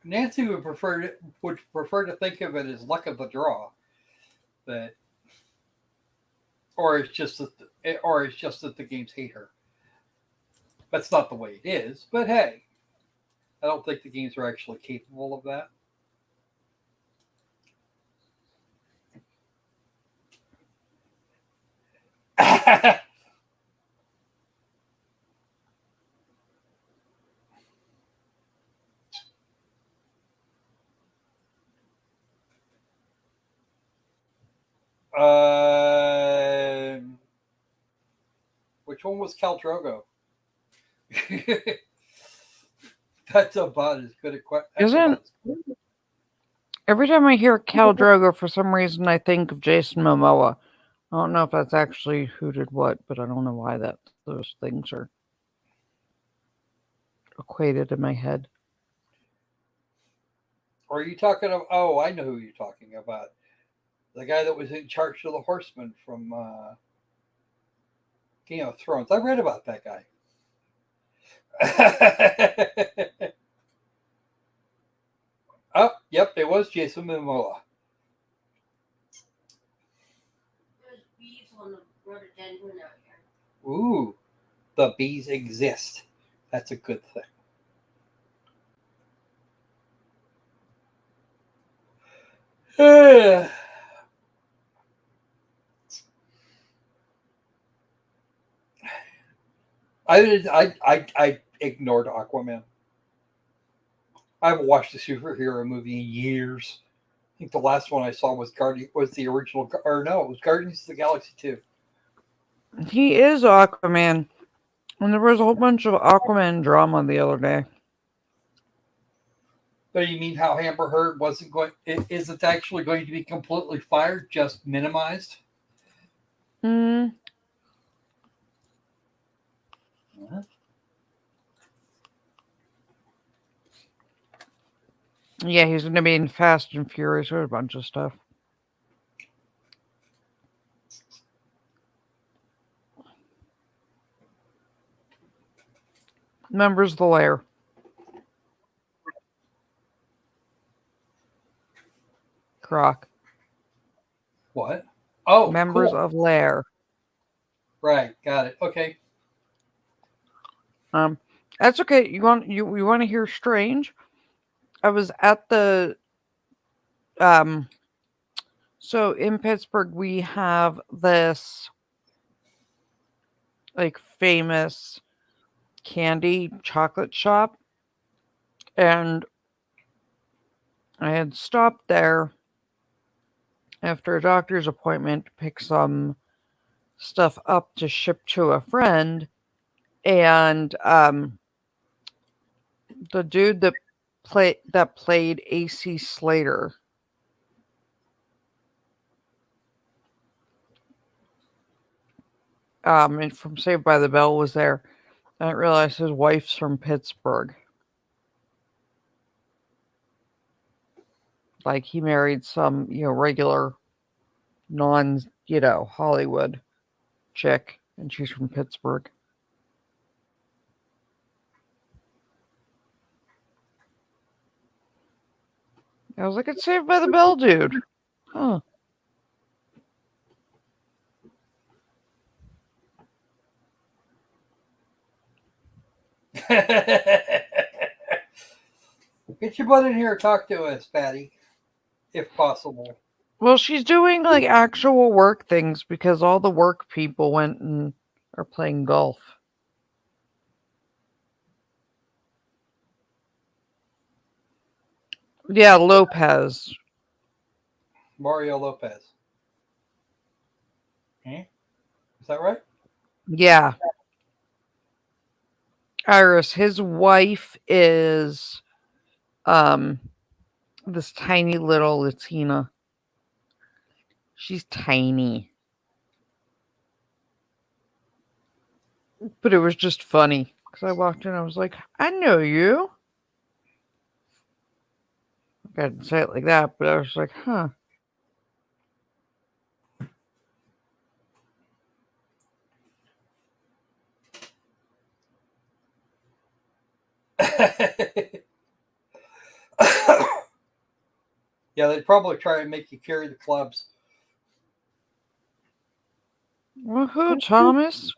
Nancy would prefer to think of it as luck of the draw, that, or it's just that the games hate her. That's not the way it is, but hey, I don't think the games are actually capable of that. Which one was Khal Drogo? That's about as good a question. Isn't every time I hear Khal Drogo, for some reason I think of Jason Momoa. I don't know if that's actually who did what, but I don't know why those things are equated in my head. Or are you talking of? Oh, I know who you're talking about. The guy that was in charge of the Horsemen from Game of Thrones. I read about that guy. Oh, yep, it was Jason Momoa. Ooh, the bees exist. That's a good thing. I ignored Aquaman. I haven't watched a superhero movie in years. I think the last one I saw was the original, or no, it was Guardians of the Galaxy 2. He is Aquaman. And there was a whole bunch of Aquaman drama the other day. But you mean how Amber Heard isn't actually going to be completely fired, just minimized? Hmm. Yeah, he's going to be in Fast and Furious or a bunch of stuff. Members of the Lair. Croc. What? Oh, Members cool. of Lair. Right, got it. Okay. That's okay. You want to hear strange? I was at the so in Pittsburgh we have this like famous candy chocolate shop, and I had stopped there after a doctor's appointment to pick some stuff up to ship to a friend, and the dude that played AC Slater and from Saved by the Bell was there. I didn't realize his wife's from Pittsburgh. Like he married some, regular non, Hollywood chick, and she's from Pittsburgh. I was like, it's Saved by the Bell, dude. Huh. Get your butt in here and talk to us, Patty, if possible. Well, she's doing like actual work things because all the work people went and are playing golf. Yeah, Lopez. Mario Lopez. Is that right? Yeah. Iris, his wife is this tiny little Latina. She's tiny. But it was just funny because I walked in, I was like, I know you. I didn't say it like that, but I was like, huh. Yeah, they'd probably try and make you carry the clubs. Woohoo, Thomas.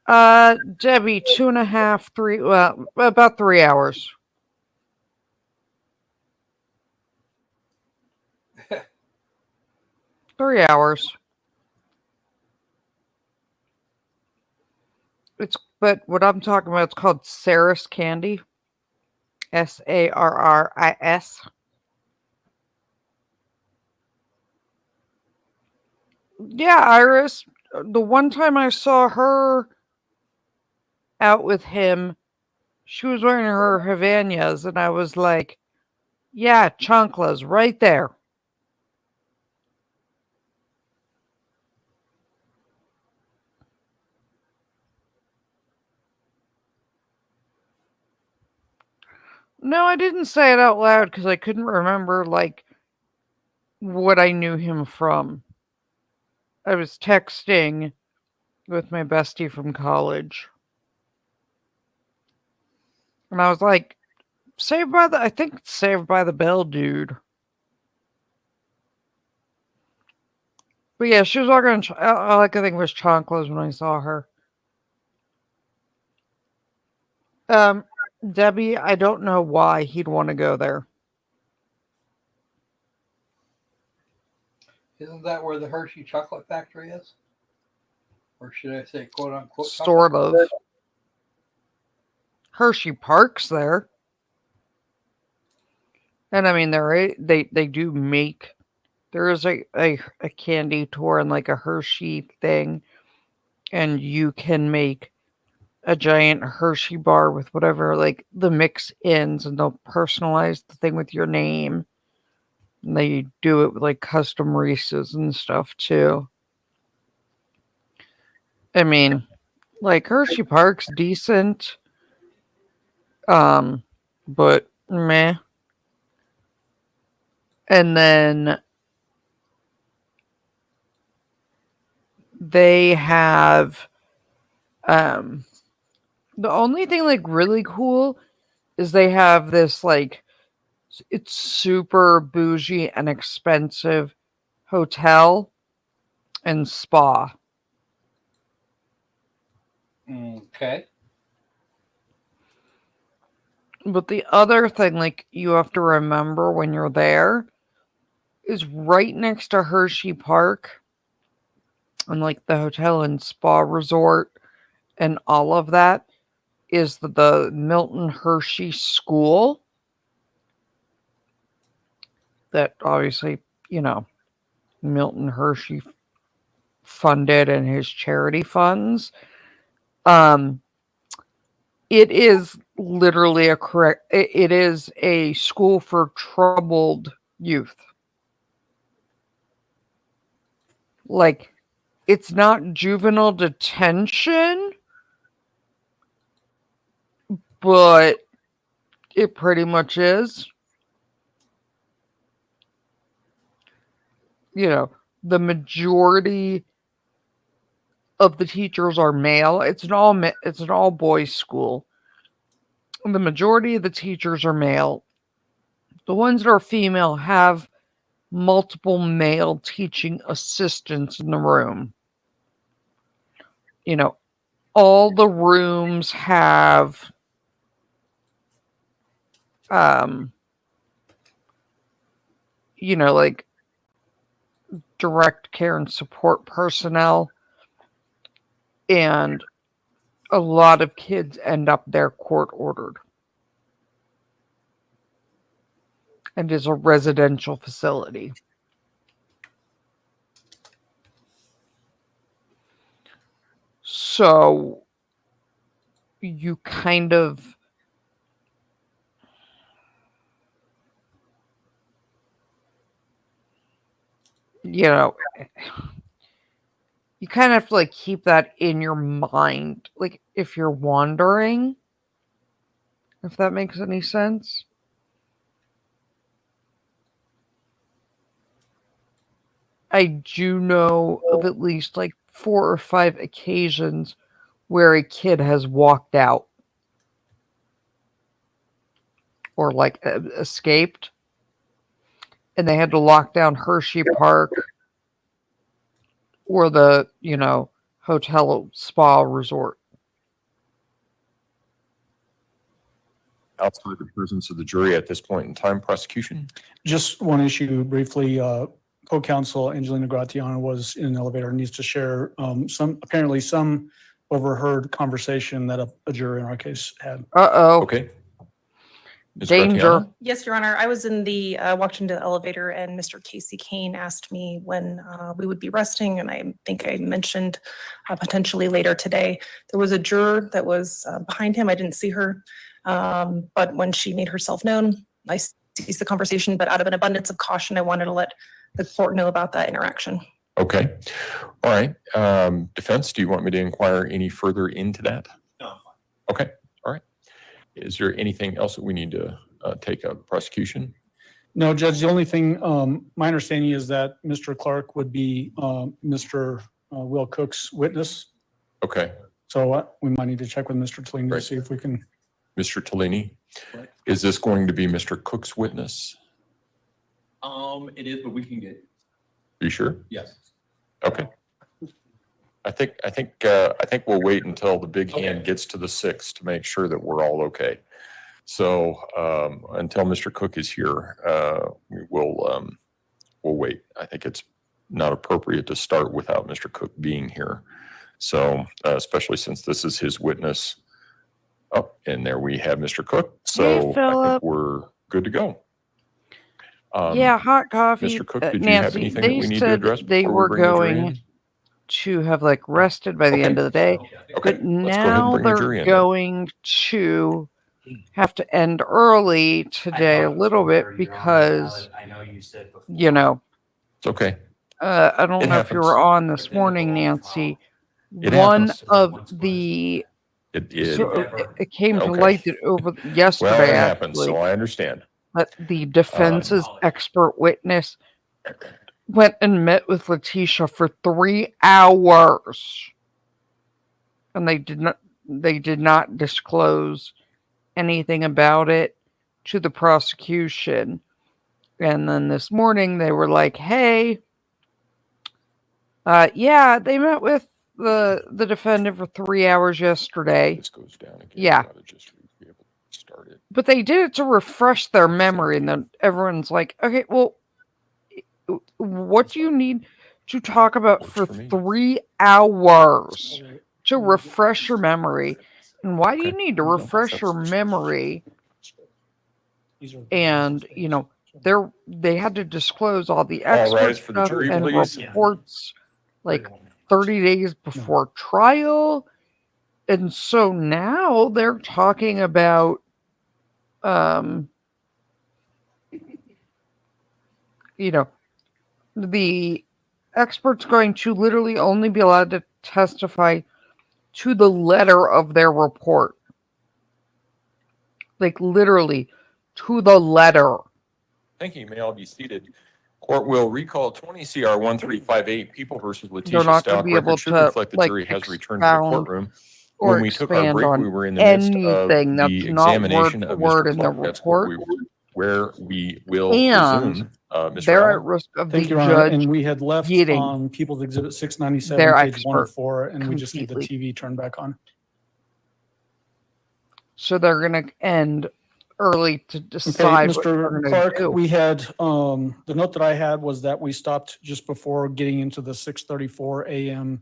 Debbie, 2.5, 3, well, about 3 hours. Three hours. But what I'm talking about, it's called Saris candy. Sarris. Yeah, Iris. The one time I saw her out with him, she was wearing her Havanias, and I was like, yeah, chanclas right there. No, I didn't say it out loud because I couldn't remember, like, what I knew him from. I was texting with my bestie from college. And I was like, I think it's Saved by the Bell dude. But yeah, she was walking all I could think was chanclas when I saw her. Debbie, I don't know why he'd want to go there. Isn't that where the Hershey chocolate factory is? Or should I say quote unquote? Sort of. Hershey Park's there. And I mean, they do make, there is a candy tour and like a Hershey thing. And you can make a giant Hershey bar with whatever, like the mix ins, and they'll personalize the thing with your name. And they do it with like custom Reese's and stuff too. I mean, like Hershey Park's decent. But meh. And then they have the only thing like really cool is they have this like, it's super bougie and expensive hotel and spa. Okay. But the other thing, like, you have to remember when you're there is right next to Hershey Park and like the hotel and spa resort and all of that is the Milton Hershey School that obviously, Milton Hershey funded and his charity funds. It is literally it is a school for troubled youth. Like, it's not juvenile detention, but it pretty much is. The majority of the teachers are male. It's an all boys school. The majority of the teachers are male. The ones that are female have multiple male teaching assistants in the room. All the rooms have like direct care and support personnel, and a lot of kids end up there court ordered. And is a residential facility. So you kind of you kind of have to like keep that in your mind, like if you're wandering, if that makes any sense. I do know of at least like 4 or 5 occasions where a kid has walked out or like escaped, and they had to lock down Hershey Park or the, hotel spa resort. Outside the presence of the jury at this point in time, prosecution? Just one issue briefly. Co-counsel Angelina Gratiano was in an elevator and needs to share some overheard conversation that a juror in our case had. Uh-oh. Okay. Ms. Danger. Gratiano? Yes, Your Honor. I was in the, walked into the elevator and Mr. Casey Kane asked me when we would be resting. And I think I mentioned potentially later today. There was a juror that was behind him. I didn't see her. But when she made herself known, I ceased the conversation. But out of an abundance of caution, I wanted to let the court know about that interaction. Okay. All right. Defense, do you want me to inquire any further into that? No. Okay. All right. Is there anything else that we need to take up? Prosecution? No, Judge, the only thing, my understanding is that Mr. Clark would be Mr. Will Cook's witness. Okay. So we might need to check with Mr. Tellini to see if we can. Mr. Tellini, is this going to be Mr. Cook's witness? It is, but we can get. Are you sure? Yes. Okay. I think we'll wait until the big hand gets to the 6 to make sure that we're all okay. So until Mr. Cook is here, we'll wait. I think it's not appropriate to start without Mr. Cook being here. So especially since this is his witness. Oh, and there we have Mr. Cook. So I think we're good to go. Yeah, hot coffee. Mr. Cook, did you have Nancy, anything that we need to address they before were we bring the jury going in? to have like rested by the end of the day, but now they're going to have to end early today a little bit because, you know, it's okay. I don't It know if you were on this morning, Nancy. One of the it came to light that over yesterday. Well, it happens, actually, so I understand. that the defense's expert witness went and met with Letecia for 3 hours, and they did not disclose anything about it to the prosecution. And then this morning they were like, "Hey, yeah, they met with the defendant for 3 hours yesterday." This goes down again. Yeah. Just be able to start it. But they did it to refresh their memory, and then everyone's like, "Okay, well, what do you need to talk about for 3 hours to refresh your memory? And why do you need to refresh your memory?" And, you know, they had to disclose all the All expert rise for the stuff jury, and please. reports like 30 days before trial. And so now they're talking about, you know, the expert's going to literally only be allowed to testify to the letter of their report. Like literally to the letter. Thank you. You may all be seated. Court will recall 20 CR 1358 People versus They're Letecia not going to Stauch. be able Record should to reflect the like jury has returned to the expound courtroom. or When we took our expand break, on we were in the midst of anything the that's not examination word for of word Mr. in the Clark. That's what report. where we will And resume. Mr. they're Allen? at risk of Thank the you, Your Honor. judge And we had left getting on People's Exhibit 697, their page expert 104, and we just need the completely. TV turned back on. So they're going to end early to Okay, decide what they're Mr. going to Clark, do. we had, the note that I had was that we stopped just before getting into the 6:34 a.m.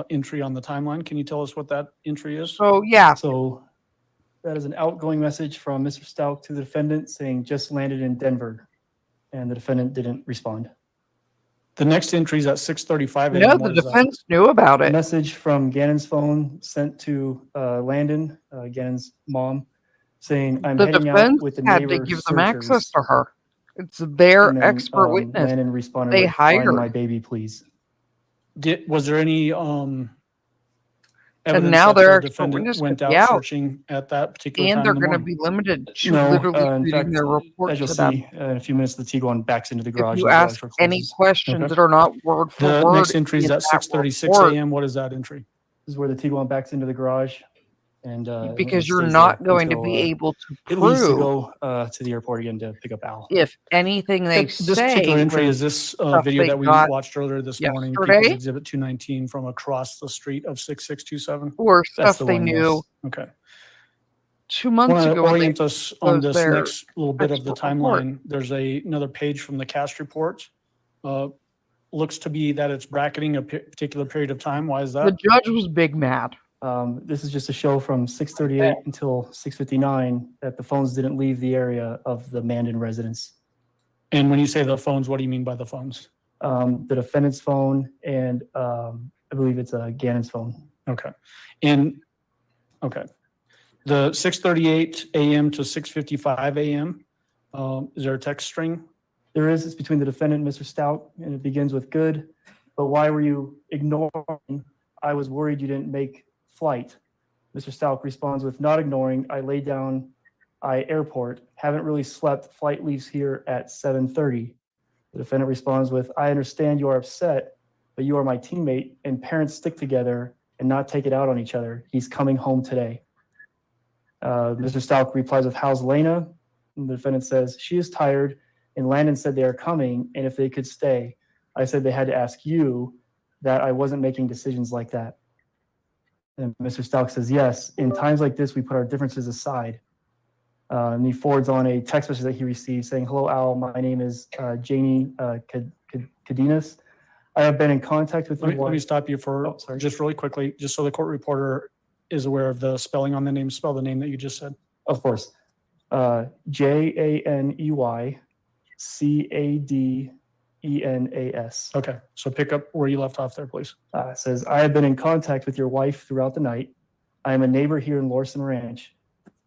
Entry on the timeline. Can you tell us what that entry is? So, yeah. So that is an outgoing message from Mr. Stauch to the defendant saying just landed in Denver, and the defendant didn't respond. The next entry is at 6:35 a.m. No, the What is that? defense knew about A it. message from Gannon's phone sent to Landon, Gannon's mom, saying, I'm The heading out defense with the had to neighbor give them searchers. access to her. It's their And then, expert witness. Landon responded They with, find hired. my baby, please. Was there any And evidence now that their the expert defendant witness went could be out out. searching at that particular And time they're in the going to morning? be limited to No, literally in reading fact, their report as you'll to them. see, in a few minutes, the Tiguan backs into the If garage you and the ask garage door any closes. questions Okay. that are not word for The word next entry is in at that 6:36 report, a.m. What is that entry? This is where the Tiguan backs into the garage, and because it you're stays not there going to until, be able to it leaves to prove go to the airport again to pick up Al. if anything they This particular say entry was is this stuff video they that we got watched earlier this morning, People's yesterday Exhibit 219 from across the street of 6627. or That's stuff the they one, knew yes. Okay. 2 I months want to ago when they orient us on disclosed this their next little bit of the expert report. timeline. There's another page from the cast report. Looks to be that it's bracketing a particular period of time. Why is The that? judge was big mad. This is just a show from 6:38 until 6:59 that the phones didn't leave the area of the Mandan residence. And when you say the phones, what do you mean by the phones? The defendant's phone and I believe it's Gannon's phone. Okay. And okay. The 6:38 a.m. to 6:55 a.m. Is there a text string? There is. It's between the defendant and Mr. Stauch, and it begins with good. But why were you ignoring? I was worried you didn't make flight. Mr. Stauch responds with not ignoring. I lay down. I airport. Haven't really slept. Flight leaves here at 7:30. The defendant responds with, I understand you are upset, but you are my teammate and parents stick together and not take it out on each other. He's coming home today. Mr. Stauch replies with, how's Lena? And the defendant says, she is tired and Landon said they are coming and if they could stay. I said they had to ask you that I wasn't making decisions like that. And Mr. Stauch says, yes, in times like this, we put our differences aside. And he forwards on a text message that he received saying, hello, Al, my name is Janie Cadenas. I have been in contact with you. Let me stop you for just really quickly, just so the court reporter is aware of the spelling on the name. Spell the name that you just said. Of course. Janeycadenas. Okay, so pick up where you left off there, please. It says, I have been in contact with your wife throughout the night. I am a neighbor here in Lorson Ranch.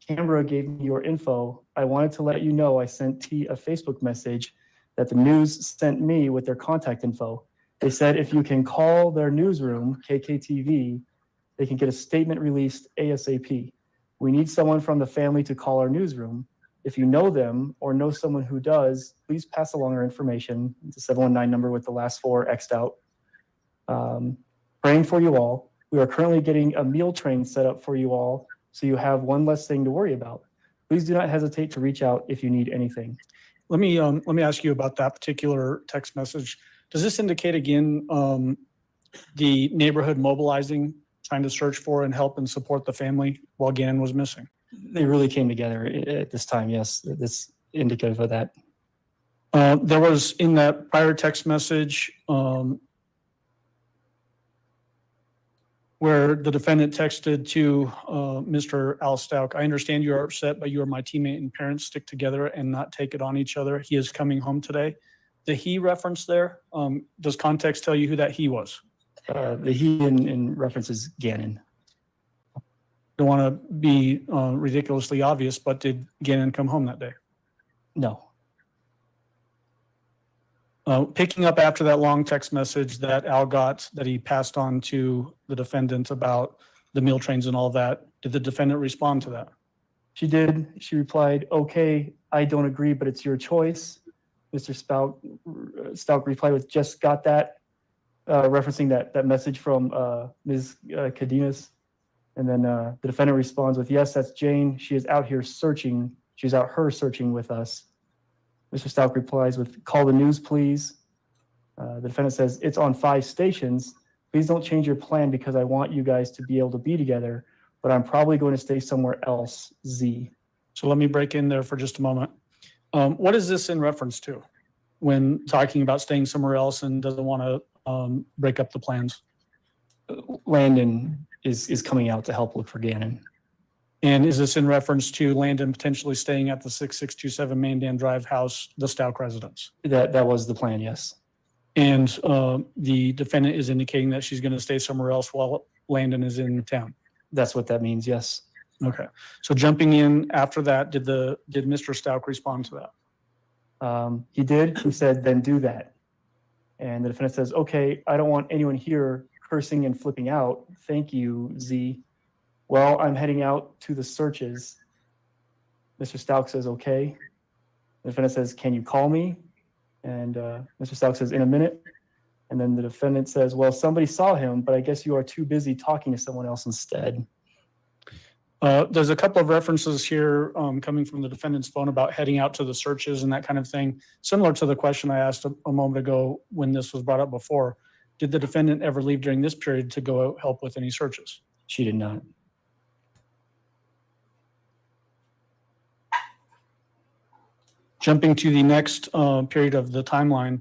Canberra gave me your info. I wanted to let you know I sent T a Facebook message that the news sent me with their contact info. They said if you can call their newsroom, KKTV, they can get a statement released ASAP. We need someone from the family to call our newsroom. If you know them or know someone who does, please pass along our information. It's a 719 number with the last four X'd out. Praying for you all. We are currently getting a meal train set up for you all, so you have one less thing to worry about. Please do not hesitate to reach out if you need anything. Let me ask you about that particular text message. Does this indicate again the neighborhood mobilizing, trying to search for and help and support the family while Gannon was missing? They really came together at this time, yes. That's indicative of that. There was in that prior text message where the defendant texted to Mr. Al Stauch, I understand you are upset, but you are my teammate and parents stick together and not take it on each other. He is coming home today. The he reference there, does context tell you who that he was? The he in reference is Gannon. Don't want to be ridiculously obvious, but did Gannon come home that day? No. Picking up after that long text message that Al got that he passed on to the defendant about the meal trains and all that, did the defendant respond to that? She did. She replied, okay, I don't agree, but it's your choice. Mr. Stauch replied with, just got that, referencing that message from Ms. Cadenas. And then the defendant responds with, yes, that's Jane. She is out here searching. She's out her searching with us. Mr. Stauch replies with, call the news, please. The defendant says, it's on 5 stations. Please don't change your plan because I want you guys to be able to be together, but I'm probably going to stay somewhere else, Z. So let me break in there for just a moment. What is this in reference to when talking about staying somewhere else and doesn't want to break up the plans? Landon is coming out to help look for Gannon. And is this in reference to Landon potentially staying at the 6627 Mandan Drive house, the Stauch residence? That was the plan, yes. And the defendant is indicating that she's going to stay somewhere else while Landon is in town. That's what that means, yes. Okay. So jumping in after that, did Mr. Stauch respond to that? He did. He said, then do that. And the defendant says, okay, I don't want anyone here cursing and flipping out. Thank you, Z. Well, I'm heading out to the searches. Mr. Stauch says, okay. The defendant says, can you call me? And Mr. Stauch says, in a minute. And then the defendant says, well, somebody saw him, but I guess you are too busy talking to someone else instead. There's a couple of references here coming from the defendant's phone about heading out to the searches and that kind of thing. Similar to the question I asked a moment ago when this was brought up before. Did the defendant ever leave during this period to go help with any searches? She did not. Jumping to the next period of the timeline,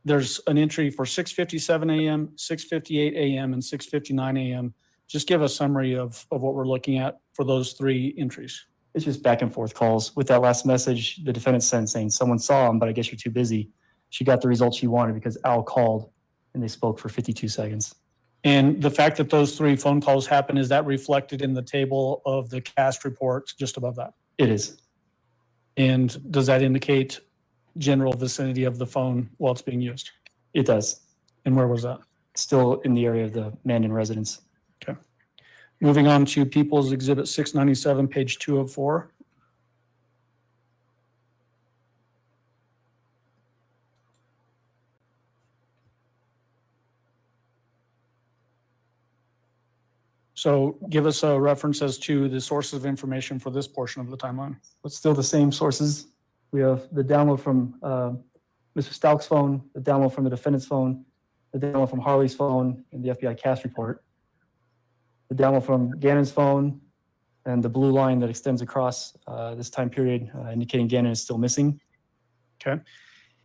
there's an entry for 6:57 a.m., 6:58 a.m., and 6:59 a.m. Just give a summary of what we're looking at for those 3 entries. It's just back and forth calls. With that last message, the defendant sent saying someone saw him, but I guess you're too busy. She got the result she wanted because Al called and they spoke for 52 seconds. And the fact that those 3 phone calls happen, is that reflected in the table of the cast report just above that? It is. And does that indicate general vicinity of the phone while it's being used? It does. And where was that? Still in the area of the Mandan residence. Okay. Moving on to People's Exhibit 697, page 204. So give us a reference as to the sources of information for this portion of the timeline. It's still the same sources. We have the download from Mr. Stauch's phone, the download from the defendant's phone, the download from Harley's phone, and the FBI cast report. The download from Gannon's phone, and the blue line that extends across this time period, indicating Gannon is still missing. Okay.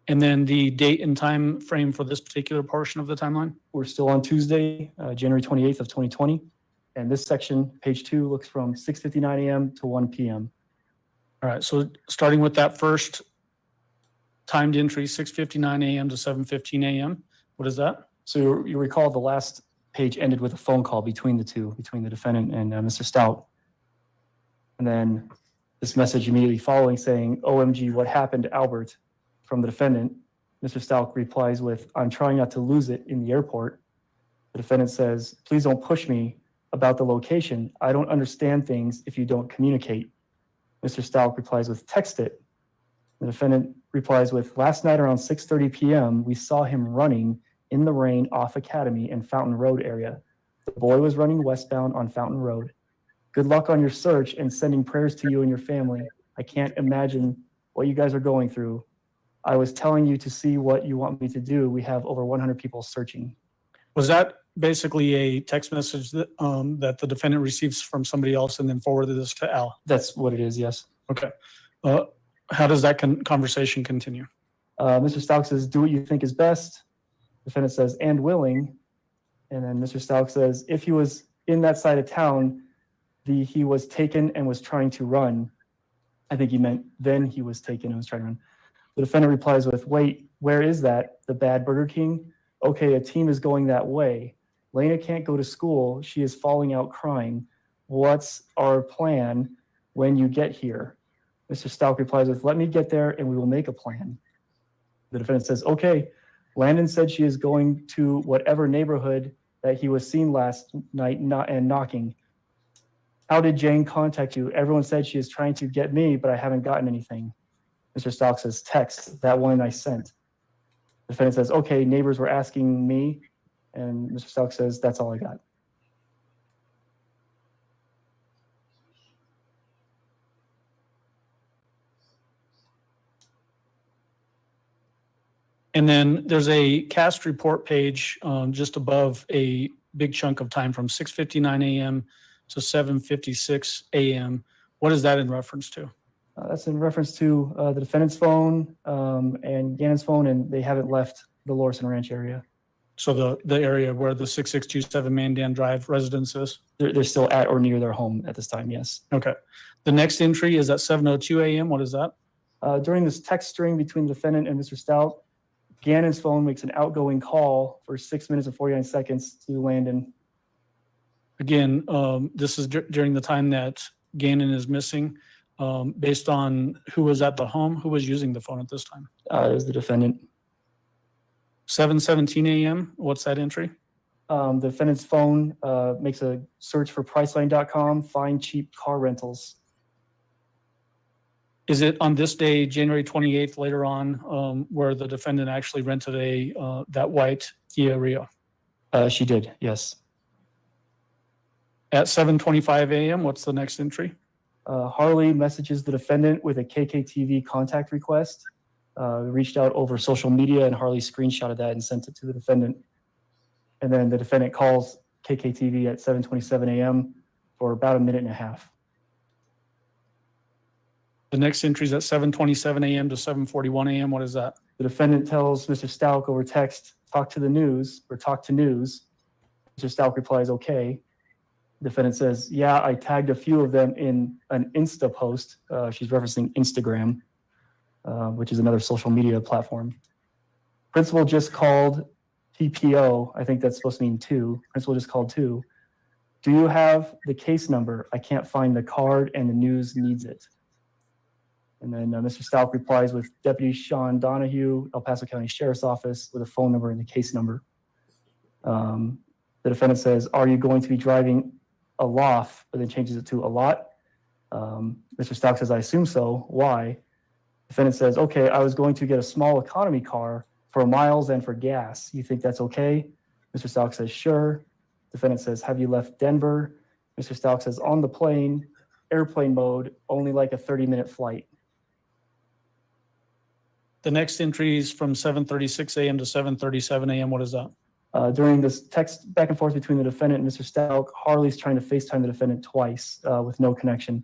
And then the date and time frame for this particular portion of the timeline? We're still on Tuesday, January 28th of 2020. And this section, page 2, looks from 6:59 a.m. to 1 p.m. All right, so starting with that first timed entry, 6:59 a.m. to 7:15 a.m. What is that? So you recall the last page ended with a phone call between the two, between the defendant and Mr. Stauch. And then this message immediately following saying, "OMG, what happened to Albert?" from the defendant. Mr. Stauch replies with, "I'm trying not to lose it in the airport." The defendant says, "Please don't push me about the location. I don't understand things if you don't communicate." Mr. Stauch replies with, "Text it." The defendant replies with, "Last night around 6:30 p.m., we saw him running in the rain off Academy and Fountain Road area. The boy was running westbound on Fountain Road. Good luck on your search and sending prayers to you and your family. I can't imagine what you guys are going through. I was telling you to see what you want me to do. We have over 100 people searching." Was that basically a text message that that the defendant receives from somebody else and then forwarded this to Al? That's what it is, yes. Okay. How does that conversation continue? Mr. Stauch says, "Do what you think is best." Defendant says, "And willing." And then Mr. Stauch says, "If he was in that side of town, he was taken and was trying to run." I think he meant then he was taken and was trying to run. The defendant replies with, "Wait, where is that? The bad Burger King? Okay, a team is going that way. Lena can't go to school. She is falling out crying. What's our plan when you get here?" Mr. Stauch replies with, "Let me get there and we will make a plan." The defendant says, "Okay, Landon said she is going to whatever neighborhood that he was seen last night and knocking. How did Jane contact you? Everyone said she is trying to get me, but I haven't gotten anything." Mr. Stauch says, "Text, that one I sent." The defendant says, "Okay, neighbors were asking me." And Mr. Stauch says, "That's all I got." And then there's a cast report page just above a big chunk of time from 6:59 a.m. to 7:56 a.m. What is that in reference to? That's in reference to the defendant's phone and Gannon's phone, and they haven't left the Lorison Ranch area. So the area where the 6627 Mandan Drive residence is? They're still at or near their home at this time, yes. Okay. The next entry is at 7:02 a.m. What is that? During this text string between the defendant and Mr. Stauch, Gannon's phone makes an outgoing call for 6 minutes and 49 seconds to Landon. Again, this is during the time that Gannon is missing. Based on who was at the home, who was using the phone at this time? It was the defendant. 7:17 a.m. What's that entry? The defendant's phone makes a search for Priceline.com, find cheap car rentals. Is it on this day, January 28th, later on, where the defendant actually rented that white Kia Rio? She did, yes. At 7:25 a.m., what's the next entry? Harley messages the defendant with a KKTV contact request. Reached out over social media, and Harley screenshotted that and sent it to the defendant. And then the defendant calls KKTV at 7:27 a.m. for about a minute and a half. The next entry is at 7:27 a.m. to 7:41 a.m. What is that? The defendant tells Mr. Stauch over text, talk to news. Mr. Stauch replies, "Okay." Defendant says, yeah, I tagged a few of them in an Insta post. She's referencing Instagram, which is another social media platform. Principal just called PPO. I think that's supposed to mean two. Principal just called two. Do you have the case number? I can't find the card and the news needs it. And then Mr. Stauch replies with Deputy Sean Donahue, El Paso County Sheriff's Office, with a phone number and the case number. The defendant says, are you going to be driving a loft, but then changes it to a lot? Mr. Stauch says, I assume so. Why? Defendant says, okay, I was going to get a small economy car for miles and for gas. You think that's okay? Mr. Stauch says, sure. Defendant says, have you left Denver? Mr. Stauch says, on the plane, airplane mode, only like a 30-minute flight. The next entry is from 7:36 a.m. to 7:37 a.m. What is that? During this text back and forth between the defendant and Mr. Stauch, Harley's trying to FaceTime the defendant twice with no connection.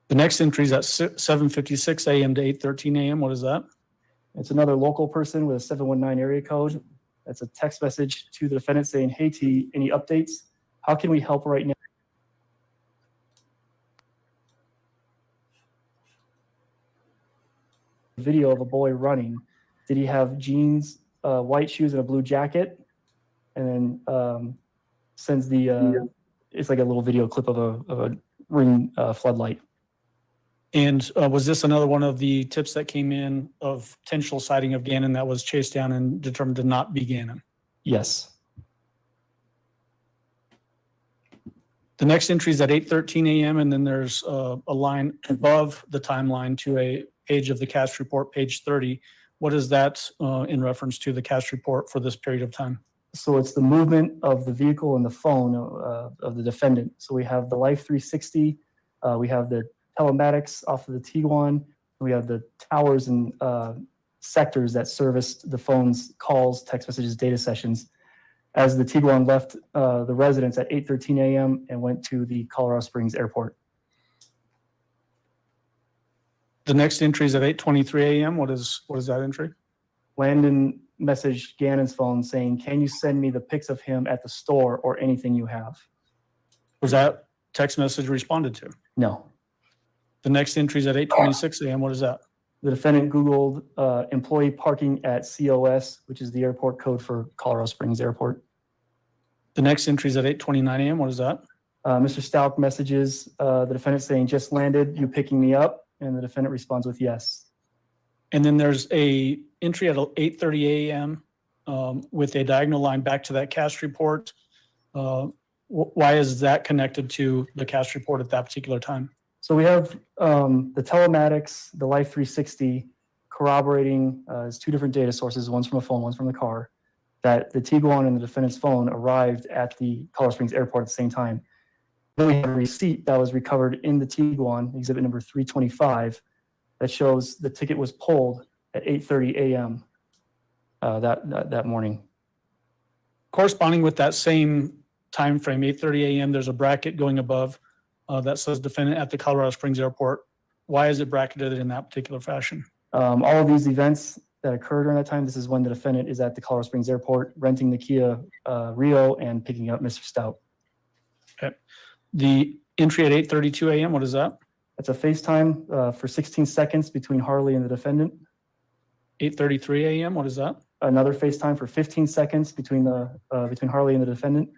The next entry is at 7:56 a.m. to 8:13 a.m. What is that? It's another local person with a 719 area code. That's a text message to the defendant saying, hey T, any updates? How can we help right now? Video of a boy running. Did he have jeans, white shoes, and a blue jacket? And then sends the, it's like a little video clip of a ring floodlight. And was this another one of the tips that came in of potential sighting of Gannon that was chased down and determined to not be Gannon? Yes. The next entry is at 8:13 a.m. and then there's a line above the timeline to a page of the cast report, page 30. What is that in reference to the cast report for this period of time? So it's the movement of the vehicle and the phone of the defendant. So we have the Life 360, we have the telematics off of the Tiguan, we have the towers and sectors that serviced the phone's calls, text messages, data sessions. As the Tiguan left the residence at 8:13 a.m. and went to the Colorado Springs airport. The next entry is at 8:23 a.m. What is that entry? Landon messaged Gannon's phone saying, can you send me the pics of him at the store or anything you have? Was that text message responded to? No. The next entry is at 8:26 a.m. What is that? The defendant Googled employee parking at COS, which is the airport code for Colorado Springs Airport. The next entry is at 8:29 a.m. What is that? Mr. Stauch messages the defendant saying, just landed, you picking me up? And the defendant responds with yes. And then there's a entry at 8:30 a.m. With a diagonal line back to that cast report. Why is that connected to the cast report at that particular time? So we have the telematics, the Life 360 corroborating is two different data sources. One's from a phone, one's from the car. That the Tiguan and the defendant's phone arrived at the Colorado Springs airport at the same time. Then we have a receipt that was recovered in the Tiguan, exhibit number 325, that shows the ticket was pulled at 8:30 a.m. That morning. Corresponding with that same time frame, 8:30 a.m., there's a bracket going above that says defendant at the Colorado Springs airport. Why is it bracketed in that particular fashion? All of these events that occurred during that time, this is when the defendant is at the Colorado Springs airport, renting the Kia Rio and picking up Mr. Stauch. Okay. The entry at 8:32 a.m., what is that? That's a FaceTime for 16 seconds between Harley and the defendant. 8:33 a.m., what is that? Another FaceTime for 15 seconds between Harley and the defendant.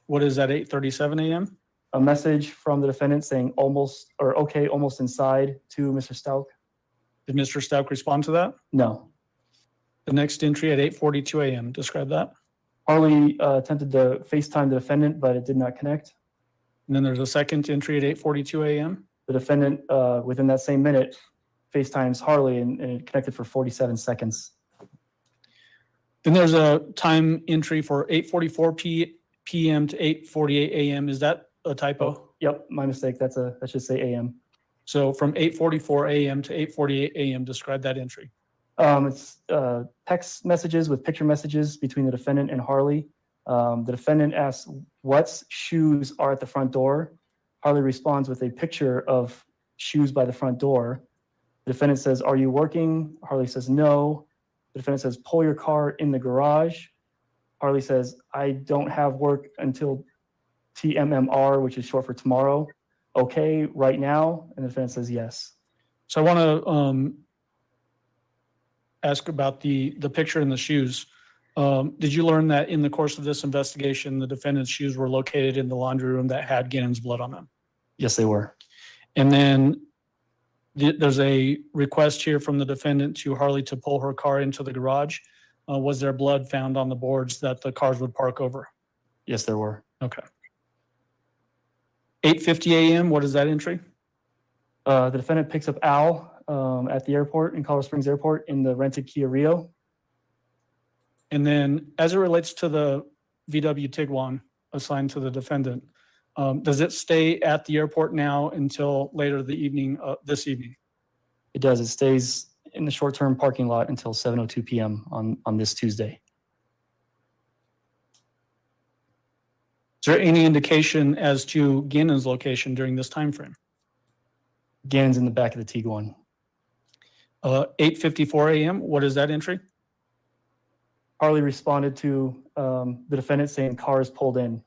What is at 8:37 a.m.? A message from the defendant saying almost, or okay, almost inside to Mr. Stauch. Did Mr. Stauch respond to that? No. The next entry at 8:42 a.m., describe that. Harley attempted to FaceTime the defendant, but it did not connect. And then there's a second entry at 8:42 a.m. The defendant, within that same minute, FaceTimes Harley and it connected for 47 seconds. Then there's a time entry for 8:44 p.m. to 8:48 a.m. Is that a typo? Oh, yep, my mistake. That should say a.m. So from 8:44 a.m. to 8:48 a.m., describe that entry. It's text messages with picture messages between the defendant and Harley. The defendant asks, what shoes are at the front door? Harley responds with a picture of shoes by the front door. The defendant says, are you working? Harley says, no. The defendant says, pull your car in the garage. Harley says, I don't have work until TMMR, which is short for tomorrow, okay, right now? And the defendant says yes. So I want to ask about the picture in the shoes. Did you learn that in the course of this investigation, the defendant's shoes were located in the laundry room that had Gannon's blood on them? Yes, they were. And then there's a request here from the defendant to Harley to pull her car into the garage. Was there blood found on the boards that the cars would park over? Yes, there were. Okay. 8:50 a.m., what is that entry? The defendant picks up Al at the airport, in Colorado Springs Airport, in the rented Kia Rio. And then as it relates to the VW Tiguan assigned to the defendant, does it stay at the airport now until later the evening, this evening? It does. It stays in the short-term parking lot until 7:02 p.m. on this Tuesday. Is there any indication as to Gannon's location during this time frame? Gannon's in the back of the Tiguan. 8:54 a.m., what is that entry? Harley responded to the defendant saying cars pulled in.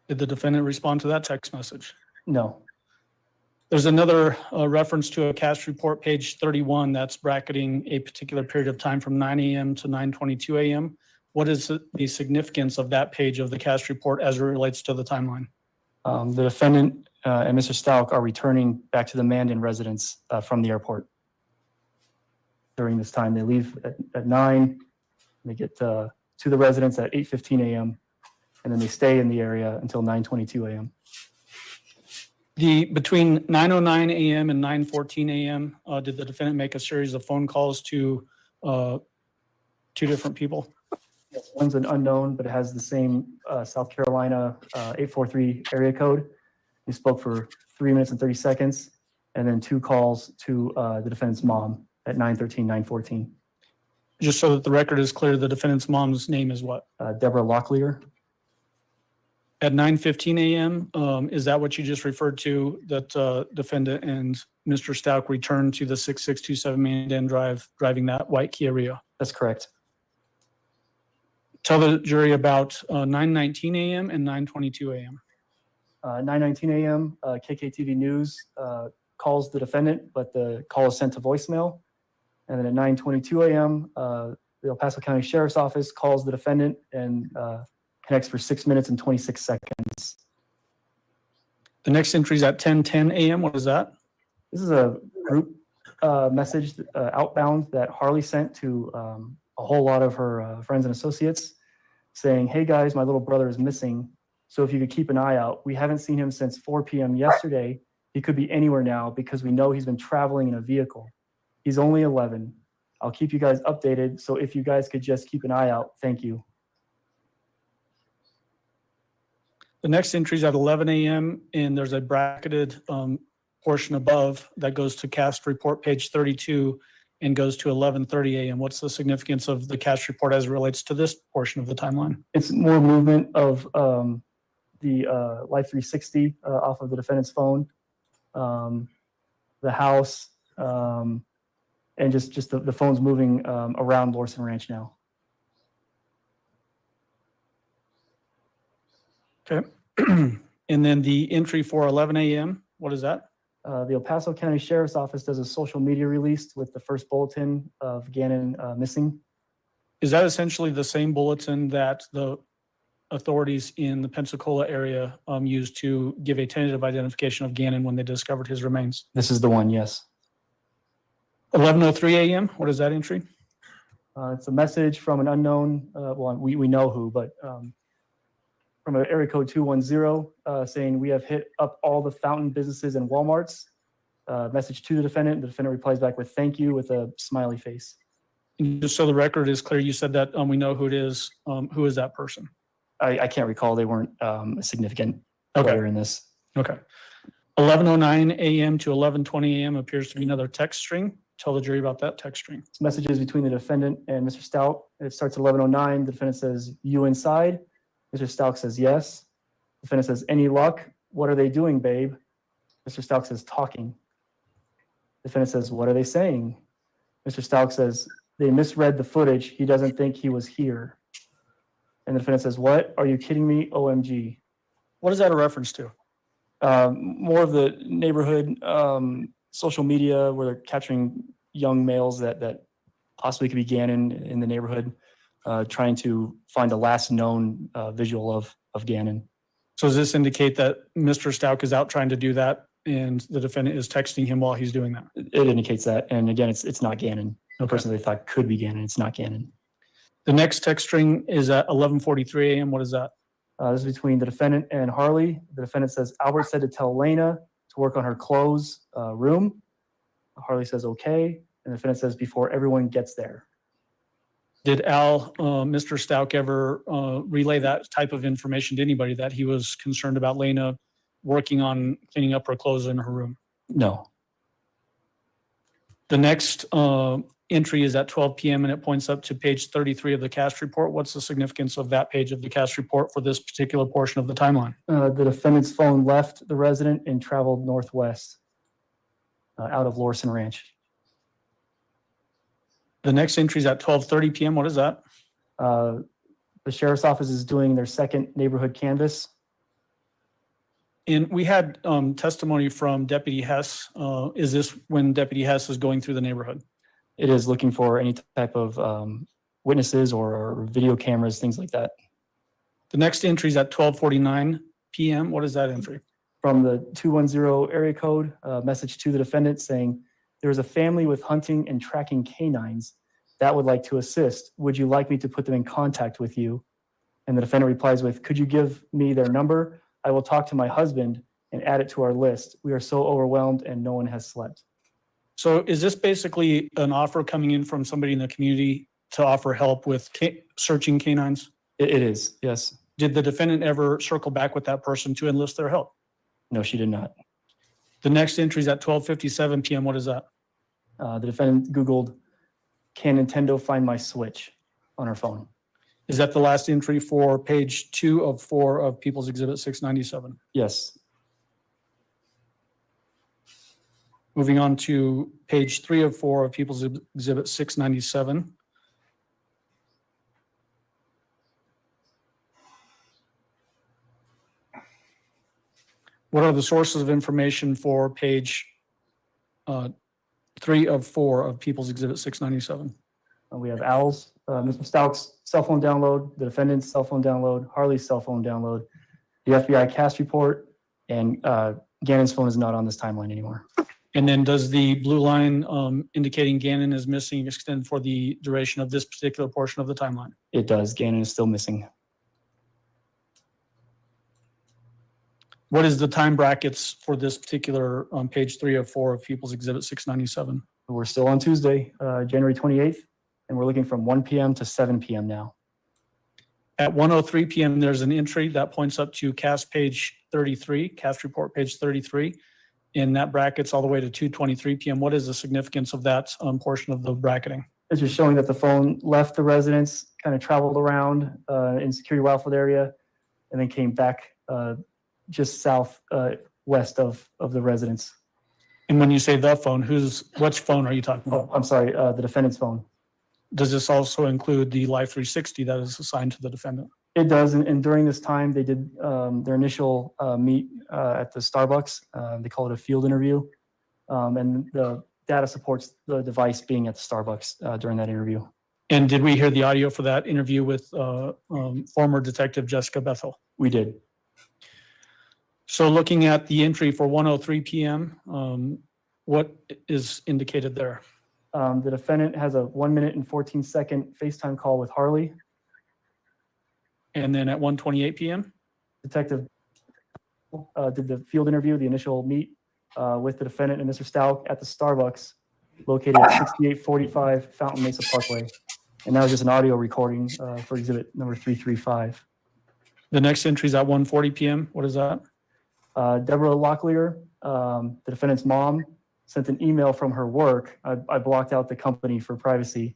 Did the defendant respond to that text message? No. There's another reference to a CAS report, page 31, that's bracketing a particular period of time from 9 a.m. to 9:22 a.m. What is the significance of that page of the CAS report as it relates to the timeline? The defendant and Mr. Stauch are returning back to the Mandan residence from the airport. During this time, they leave at 9, they get to the residence at 8:15 a.m., and then they stay in the area until 9:22 a.m. Between 9:09 a.m. and 9:14 a.m., did the defendant make a series of phone calls to two different people? Yes, one's an unknown, but it has the same South Carolina 843 area code. He spoke for 3 minutes and 30 seconds, and then 2 calls to the defendant's mom at 9:13, 9:14. Just so that the record is clear, the defendant's mom's name is what? Deborah Locklear. At 9:15 a.m., is that what you just referred to, that defendant and Mr. Stauch returned to the 6627 Mandan Drive driving that white Kia Rio? That's correct. Tell the jury about 9:19 a.m. and 9:22 a.m. 9:19 a.m., KKTV News calls the defendant, but the call is sent to voicemail. And then at 9:22 a.m., the El Paso County Sheriff's Office calls the defendant and connects for 6 minutes and 26 seconds. The next entry is at 10:10 a.m. What is that? This is a group message outbound that Harley sent to a whole lot of her friends and associates saying, hey guys, my little brother is missing. So if you could keep an eye out. We haven't seen him since 4 p.m. yesterday. He could be anywhere now because we know he's been traveling in a vehicle. He's only 11. I'll keep you guys updated. So if you guys could just keep an eye out, thank you. The next entry is at 11 a.m. and there's a bracketed portion above that goes to CAS report page 32 and goes to 11:30 a.m. What's the significance of the CAS report as it relates to this portion of the timeline? It's more movement of the Life 360 off of the defendant's phone, the house, and just the phone's moving around Lorson Ranch now. Okay. And then the entry for 11 a.m., what is that? The El Paso County Sheriff's Office does a social media release with the first bulletin of Gannon missing. Is that essentially the same bulletin that the authorities in the Pensacola area used to give a tentative identification of Gannon when they discovered his remains? This is the one, yes. 11:03 a.m., what is that entry? It's a message from an unknown, well, we know who, but from an area code 210 saying we have hit up all the fountain businesses and Walmarts. Message to the defendant. The defendant replies back with thank you with a smiley face. And just so the record is clear, you said that we know who it is. Who is that person? I can't recall. They weren't a significant player in this. Okay. 11:09 a.m. to 11:20 a.m. appears to be another text string. Tell the jury about that text string. It's messages between the defendant and Mr. Stauch. It starts at 11:09. The defendant says, you inside? Mr. Stauch says, yes. The defendant says, any luck? What are they doing, babe? Mr. Stauch says, talking. The defendant says, what are they saying? Mr. Stauch says, they misread the footage. He doesn't think he was here. And the defendant says, "What? Are you kidding me? OMG." What is that a reference to? More of the neighborhood social media where they're capturing young males that possibly could be Gannon in the neighborhood, trying to find the last known visual of Gannon. So does this indicate that Mr. Stauch is out trying to do that and the defendant is texting him while he's doing that? It indicates that. And again, it's not Gannon. The person they thought could be Gannon, it's not Gannon. The next text string is at 11:43 a.m. What is that? This is between the defendant and Harley. The defendant says, "Albert said to tell Elena to work on her clothes room." Harley says, "Okay." And the defendant says, "Before everyone gets there." Did Mr. Stauch ever relay that type of information to anybody that he was concerned about Lena working on cleaning up her clothes in her room? No. The next entry is at 12 p.m. and it points up to page 33 of the cast report. What's the significance of that page of the cast report for this particular portion of the timeline? The defendant's phone left the resident and traveled northwest out of Lorson Ranch. The next entry is at 12:30 p.m. What is that? The sheriff's office is doing their second neighborhood canvass. And we had testimony from Deputy Hess. Is this when Deputy Hess is going through the neighborhood? It is looking for any type of witnesses or video cameras, things like that. The next entry is at 12:49 p.m. What is that entry? From the 210 area code, message to the defendant saying, "There is a family with hunting and tracking canines that would like to assist. Would you like me to put them in contact with you?" And the defendant replies with, "Could you give me their number? I will talk to my husband and add it to our list. We are so overwhelmed and no one has slept." So is this basically an offer coming in from somebody in the community to offer help with searching canines? It is, yes. Did the defendant ever circle back with that person to enlist their help? No, she did not. The next entry is at 12:57 p.m. What is that? The defendant Googled, "Can Nintendo find my Switch?" on her phone. Is that the last entry for page 2 of 4 of People's Exhibit 697? Yes. Moving on to page 3 of 4 of People's Exhibit 697. What are the sources of information for page 3 of 4 of People's Exhibit 697? We have Al's, Mr. Stauch's cell phone download, the defendant's cell phone download, Harley's cell phone download, the FBI cast report, and Gannon's phone is not on this timeline anymore. And then does the blue line indicating Gannon is missing extend for the duration of this particular portion of the timeline? It does. Gannon is still missing. What is the time brackets for this particular on page 3 of 4 of People's Exhibit 697? We're still on Tuesday, January 28th, and we're looking from 1 p.m. to 7 p.m. now. At 1:03 p.m., there's an entry that points up to cast page 33, cast report page 33, and that brackets all the way to 2:23 p.m. What is the significance of that portion of the bracketing? It's just showing that the phone left the residence, kind of traveled around in Security Wildfoot area, and then came back just south west of the residence. And when you say the phone, which phone are you talking about? Oh, I'm sorry, the defendant's phone. Does this also include the Life 360 that is assigned to the defendant? It does, and during this time, they did their initial meet at the Starbucks. They call it a field interview, and the data supports the device being at the Starbucks during that interview. And did we hear the audio for that interview with former Detective Jessica Bethel? We did. So looking at the entry for 1:03 p.m., what is indicated there? The defendant has a 1 minute and 14 second FaceTime call with Harley. And then at 1:28 p.m.? Detective did the field interview, the initial meet with the defendant and Mr. Stauch at the Starbucks located at 6845 Fountain Mesa Parkway. And that was just an audio recording for exhibit number 335. The next entry is at 1:40 p.m. What is that? Deborah Locklear, the defendant's mom, sent an email from her work. I blocked out the company for privacy.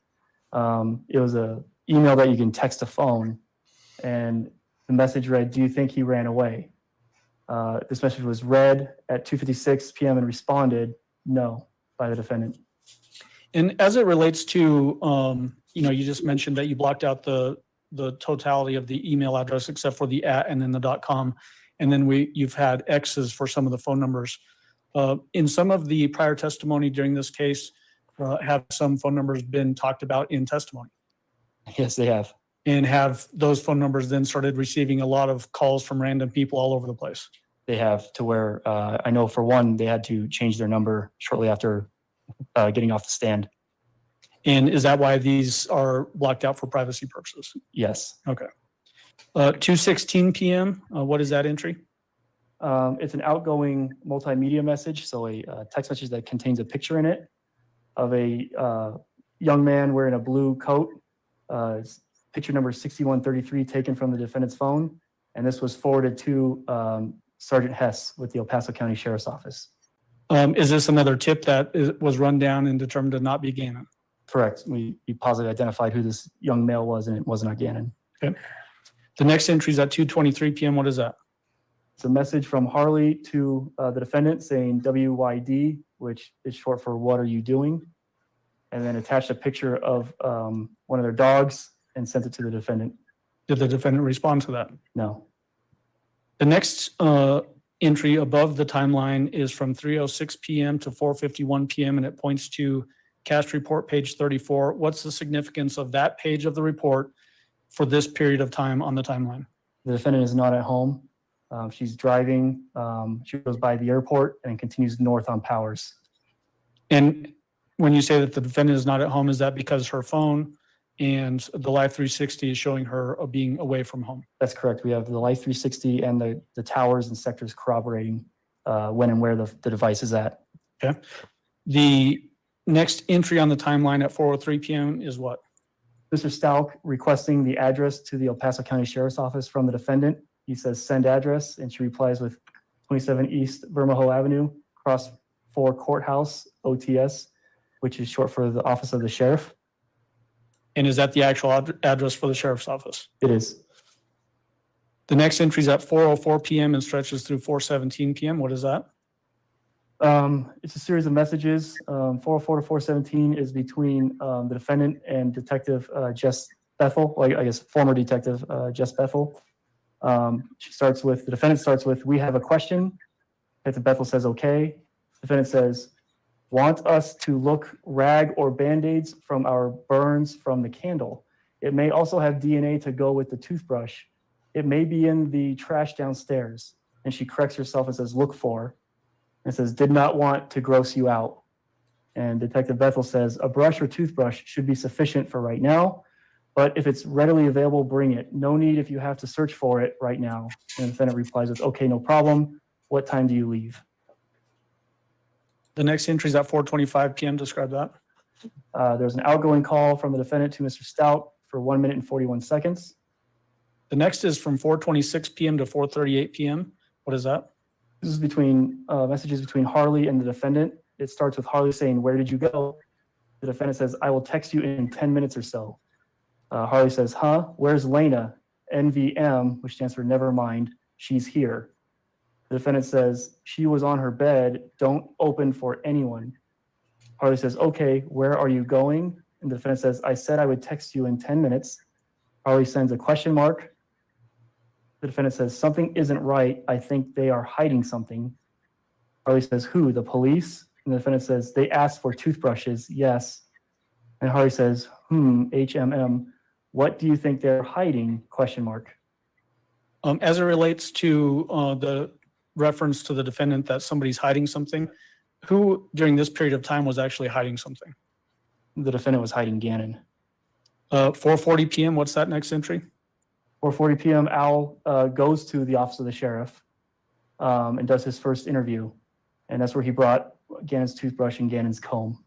It was an email that you can text a phone. And the message read, "Do you think he ran away?" This message was read at 2:56 p.m. and responded, "No," by the defendant. And as it relates to, you just mentioned that you blocked out the the totality of the email address except for the @ and then the .com. And then you've had X's for some of the phone numbers. In some of the prior testimony during this case, have some phone numbers been talked about in testimony? Yes, they have. And have those phone numbers then started receiving a lot of calls from random people all over the place? They have, to where I know for one, they had to change their number shortly after getting off the stand. And is that why these are blocked out for privacy purposes? Yes. Okay. 2:16 p.m., what is that entry? It's an outgoing multimedia message, so a text message that contains a picture in it of a young man wearing a blue coat. It's picture number 6133 taken from the defendant's phone, and this was forwarded to Sergeant Hess with the El Paso County Sheriff's Office. Is this another tip that was run down and determined to not be Gannon? Correct. We positively identified who this young male was, and it was not Gannon. Okay. The next entry is at 2:23 p.m. What is that? It's a message from Harley to the defendant saying WYD, which is short for what are you doing? And then attached a picture of one of their dogs and sent it to the defendant. Did the defendant respond to that? No. The next entry above the timeline is from 3:06 p.m. to 4:51 p.m. and it points to cast report page 34. What's the significance of that page of the report for this period of time on the timeline? The defendant is not at home. She's driving. She goes by the airport and continues north on Powers. And when you say that the defendant is not at home, is that because her phone and the Live 360 is showing her being away from home? That's correct. We have the Live 360 and the towers and sectors corroborating when and where the device is at. Okay. The next entry on the timeline at 4:03 p.m. is what? Mr. Stauch requesting the address to the El Paso County Sheriff's Office from the defendant. He says, send address, and she replies with 27 East Vermajo Avenue, Cross 4 Courthouse, OTS, which is short for the Office of the Sheriff. And is that the actual address for the Sheriff's Office? It is. The next entry is at 4:04 p.m. and stretches through 4:17 p.m. What is that? It's a series of messages. 404 to 417 is between the defendant and Detective Jess Bethel, well, I guess former Detective Jess Bethel. The defendant starts with, we have a question. Detective Bethel says, okay. The defendant says, want us to look rag or Band-Aids from our burns from the candle. It may also have DNA to go with the toothbrush. It may be in the trash downstairs. And she corrects herself and says, look for. And says, did not want to gross you out. And Detective Bethel says, a brush or toothbrush should be sufficient for right now. But if it's readily available, bring it. No need if you have to search for it right now. And the defendant replies with, okay, no problem. What time do you leave? The next entry is at 4:25 p.m. Describe that. There's an outgoing call from the defendant to Mr. Stauch for 1 minute and 41 seconds. The next is from 4:26 p.m. to 4:38 p.m. What is that? This is between messages between Harley and the defendant. It starts with Harley saying, where did you go? The defendant says, I will text you in 10 minutes or so. Harley says, huh? Where's Lena? NVM, which stands for never mind, she's here. The defendant says, she was on her bed, don't open for anyone. Harley says, okay, where are you going? And the defendant says, I said I would text you in 10 minutes. Harley sends a question mark. The defendant says, something isn't right. I think they are hiding something. Harley says, who? The police? And the defendant says, they asked for toothbrushes. Yes. And Harley says, HMM. What do you think they're hiding? Question mark. As it relates to the reference to the defendant that somebody's hiding something, who during this period of time was actually hiding something? The defendant was hiding Gannon. 4:40 p.m. What's that next entry? 4:40 p.m. Al goes to the Office of the Sheriff and does his first interview. And that's where he brought Gannon's toothbrush and Gannon's comb.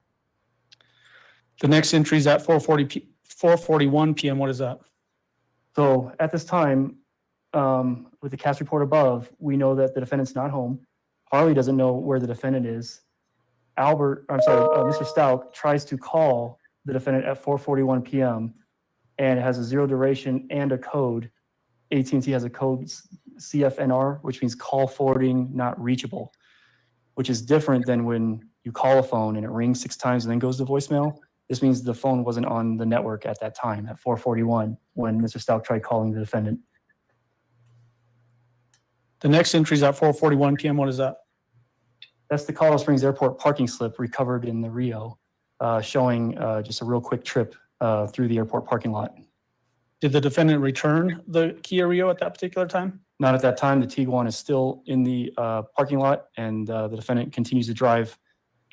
The next entry is at 4:41 p.m. What is that? So at this time, with the cast report above, we know that the defendant's not home. Harley doesn't know where the defendant is. Mr. Stauch tries to call the defendant at 4:41 p.m. and it has a zero duration and a code. AT&T has a code CFNR, which means call forwarding not reachable, which is different than when you call a phone and it rings 6 times and then goes to voicemail. This means the phone wasn't on the network at that time at 4:41. when Mr. Stauch tried calling the defendant. The next entry is at 4:41 p.m. What is that? That's the Colorado Springs Airport parking slip recovered in the Rio, showing just a real quick trip through the airport parking lot. Did the defendant return the Kia Rio at that particular time? Not at that time. The Tiguan is still in the parking lot, and the defendant continues to drive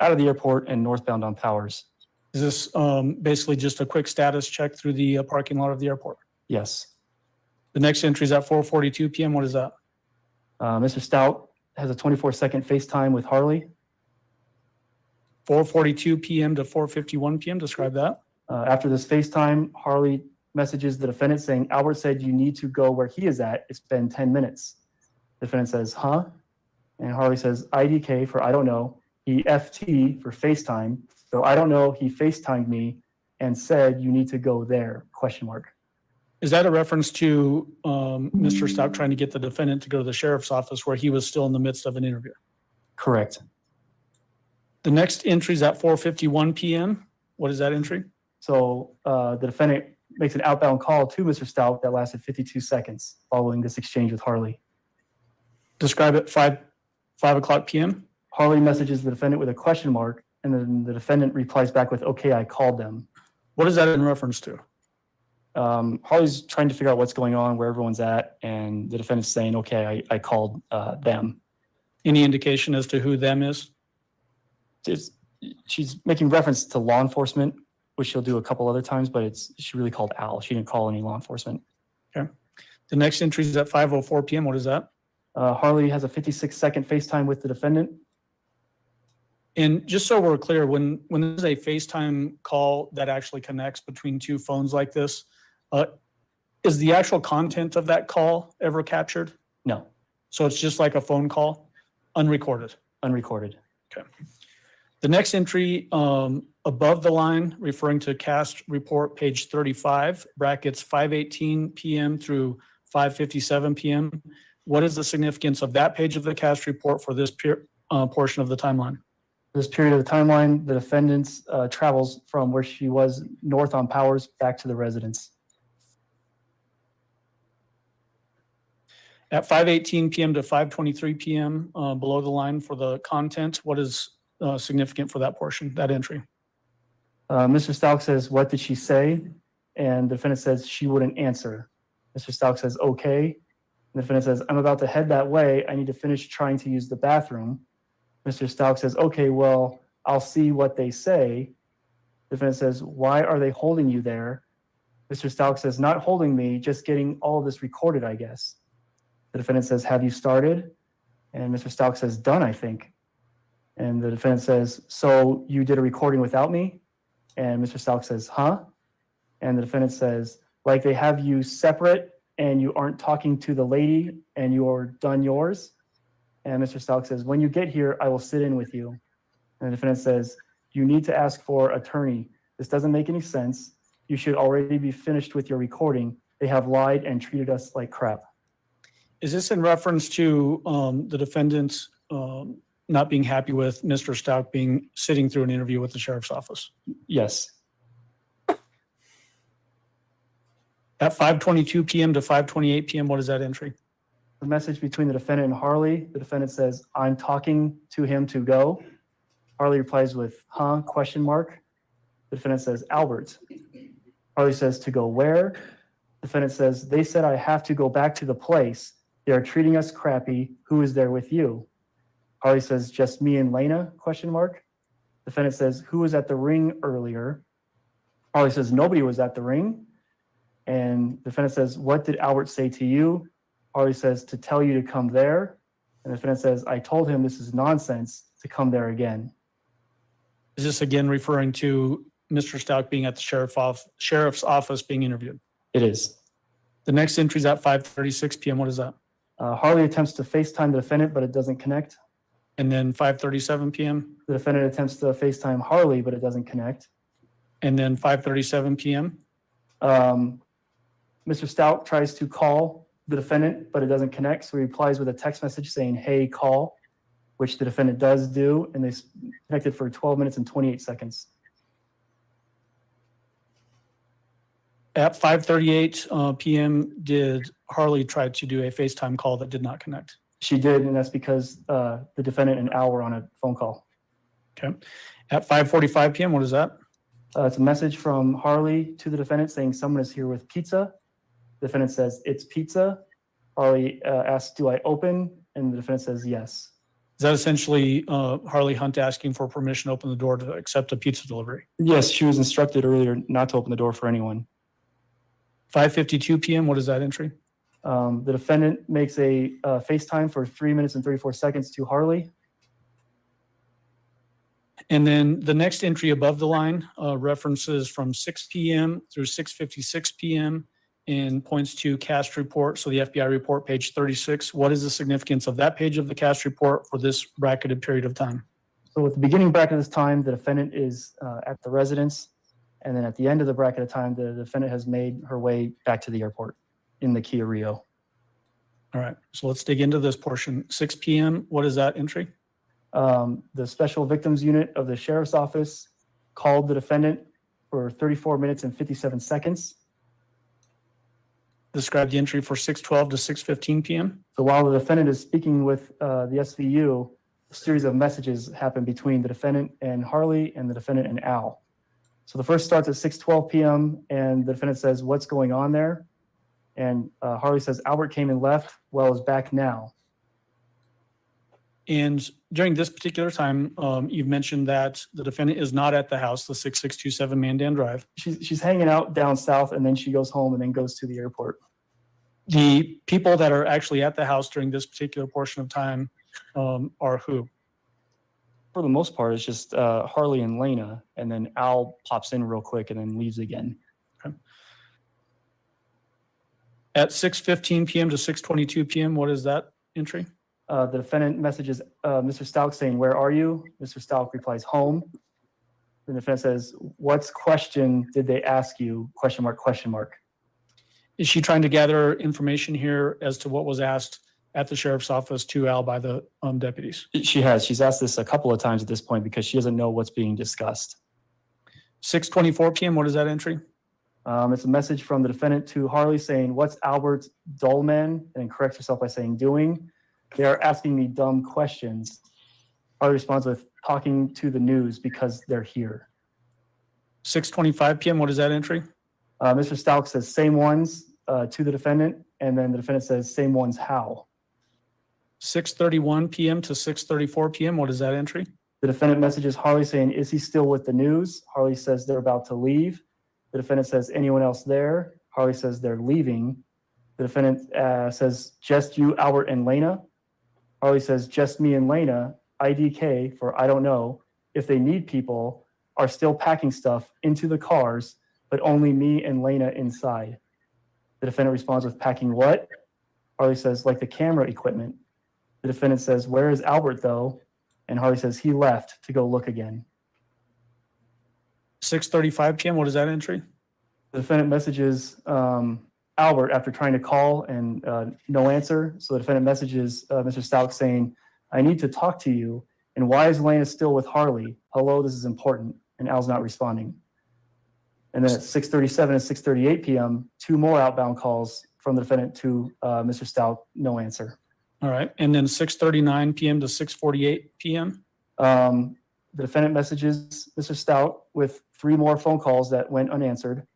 out of the airport and northbound on Powers. Is this basically just a quick status check through the parking lot of the airport? Yes. The next entry is at 4:42 p.m. What is that? Mr. Stauch has a 24-second FaceTime with Harley. 4:42 p.m. to 4:51 p.m. Describe that. After this FaceTime, Harley messages the defendant saying, Albert said you need to go where he is at. It's been 10 minutes. The defendant says, huh? And Harley says, IDK for I don't know. He FT for FaceTime. So I don't know. He FaceTimed me and said you need to go there, question mark. Is that a reference to Mr. Stauch trying to get the defendant to go to the sheriff's office where he was still in the midst of an interview? Correct. The next entry is at 4:51 p.m. What is that entry? So the defendant makes an outbound call to Mr. Stauch that lasted 52 seconds following this exchange with Harley. Describe it 5 o'clock p.m. Harley messages the defendant with a question mark, and then the defendant replies back with, okay, I called them. What is that in reference to? Harley's trying to figure out what's going on, where everyone's at, and the defendant's saying, okay, I called them. Any indication as to who them is? She's making reference to law enforcement, which she'll do a couple other times, but she really called Al. She didn't call any law enforcement. Okay. The next entry is at 5:04 p.m. What is that? Harley has a 56-second FaceTime with the defendant. And just so we're clear, when there's a FaceTime call that actually connects between two phones like this, is the actual content of that call ever captured? No. So it's just like a phone call, unrecorded? Unrecorded. Okay. The next entry above the line, referring to cast report page 35, brackets 5:18 p.m. through 5:57 p.m. What is the significance of that page of the cast report for this portion of the timeline? This period of the timeline, the defendant travels from where she was north on Powers back to the residence. At 5:18 p.m. to 5:23 p.m. Below the line for the content, what is significant for that portion, that entry? Mr. Stauch says, what did she say? And the defendant says she wouldn't answer. Mr. Stauch says, okay. And the defendant says, I'm about to head that way. I need to finish trying to use the bathroom. Mr. Stauch says, okay, well, I'll see what they say. The defendant says, why are they holding you there? Mr. Stauch says, not holding me, just getting all of this recorded, I guess. The defendant says, have you started? And Mr. Stauch says, done, I think. And the defendant says, so you did a recording without me? And Mr. Stauch says, huh? And the defendant says, like they have you separate and you aren't talking to the lady and you're done yours? And Mr. Stauch says, when you get here, I will sit in with you. And the defendant says, you need to ask for attorney. This doesn't make any sense. You should already be finished with your recording. They have lied and treated us like crap. Is this in reference to the defendant not being happy with Mr. Stauch sitting through an interview with the sheriff's office? Yes. At 5:22 p.m. to 5:28 p.m., what is that entry? The message between the defendant and Harley. The defendant says, I'm talking to him to go. Harley replies with, huh, question mark. The defendant says, Albert. Harley says, to go where? The defendant says, they said I have to go back to the place. They are treating us crappy. Who is there with you? Harley says, just me and Lena, question mark. The defendant says, who was at the ring earlier? Harley says, nobody was at the ring. And the defendant says, what did Albert say to you? Harley says, to tell you to come there. And the defendant says, I told him this is nonsense to come there again. Is this again referring to Mr. Stauch being at the sheriff's office being interviewed? It is. The next entry is at 5:36 p.m. What is that? Harley attempts to FaceTime the defendant, but it doesn't connect. And then 5:37 p.m.? The defendant attempts to FaceTime Harley, but it doesn't connect. And then 5:37 p.m.? Mr. Stauch tries to call the defendant, but it doesn't connect. So he replies with a text message saying, hey, call, which the defendant does do. And they connected for 12 minutes and 28 seconds. At 5:38 p.m., did Harley try to do a FaceTime call that did not connect? She did, and that's because the defendant and Al were on a phone call. Okay. At 5:45 p.m., what is that? It's a message from Harley to the defendant saying someone is here with pizza. The defendant says, it's pizza. Harley asks, do I open? And the defendant says, yes. Is that essentially Harley Hunt asking for permission to open the door to accept a pizza delivery? Yes, she was instructed earlier not to open the door for anyone. 5:52 p.m., what is that entry? The defendant makes a FaceTime for 3 minutes and 34 seconds to Harley. And then the next entry above the line references from 6 p.m. through 6:56 p.m. and points to cast report. So the FBI report, page 36. What is the significance of that page of the cast report for this bracketed period of time? So at the beginning bracket of this time, the defendant is at the residence. And then at the end of the bracket of time, the defendant has made her way back to the airport in the Kia Rio. All right, so let's dig into this portion. 6 p.m., what is that entry? The Special Victims Unit of the Sheriff's Office called the defendant for 34 minutes and 57 seconds. Describe the entry for 6:12 to 6:15 p.m. So while the defendant is speaking with the SVU, a series of messages happen between the defendant and Harley and the defendant and Al. So the first starts at 6:12 p.m. and the defendant says, what's going on there? And Harley says, Albert came and left, well, is back now. And during this particular time, you've mentioned that the defendant is not at the house, the 6627 Mandan Drive. She's hanging out down south and then she goes home and then goes to the airport. The people that are actually at the house during this particular portion of time are who? For the most part, it's just Harley and Lena, and then Al pops in real quick and then leaves again. Okay. At 6:15 p.m. to 6:22 p.m., what is that entry? The defendant messages Mr. Stauch saying, where are you? Mr. Stauch replies, home. The defendant says, what question did they ask you? Question mark, question mark. Is she trying to gather information here as to what was asked at the sheriff's office to Al by the deputies? She has. She's asked this a couple of times at this point because she doesn't know what's being discussed. 6:24 p.m., what is that entry? It's a message from the defendant to Harley saying, what's Albert's dull man? And corrects herself by saying, doing. They are asking me dumb questions. Harley responds with, talking to the news because they're here. 6:25 p.m., what is that entry? Mr. Stauch says, same ones to the defendant. And then the defendant says, same ones how? 6:31 p.m. to 6:34 p.m., what is that entry? The defendant messages Harley saying, is he still with the news? Harley says they're about to leave. The defendant says, anyone else there? Harley says they're leaving. The defendant says, just you, Albert, and Lena. Harley says, just me and Lena, IDK for I don't know, if they need people, are still packing stuff into the cars, but only me and Lena inside. The defendant responds with, packing what? Harley says, like the camera equipment. The defendant says, where is Albert though? And Harley says, he left to go look again. 6:35 p.m., what is that entry? The defendant messages Albert after trying to call and no answer. So the defendant messages Mr. Stauch saying, I need to talk to you. And why is Lena still with Harley? Hello, this is important. And Al's not responding. And then at 6:37 and 6:38 p.m., two more outbound calls from the defendant to Mr. Stauch, no answer. All right. And then 6:39 p.m. to 6:48 p.m.? The defendant messages Mr. Stauch with three more phone calls that went unanswered.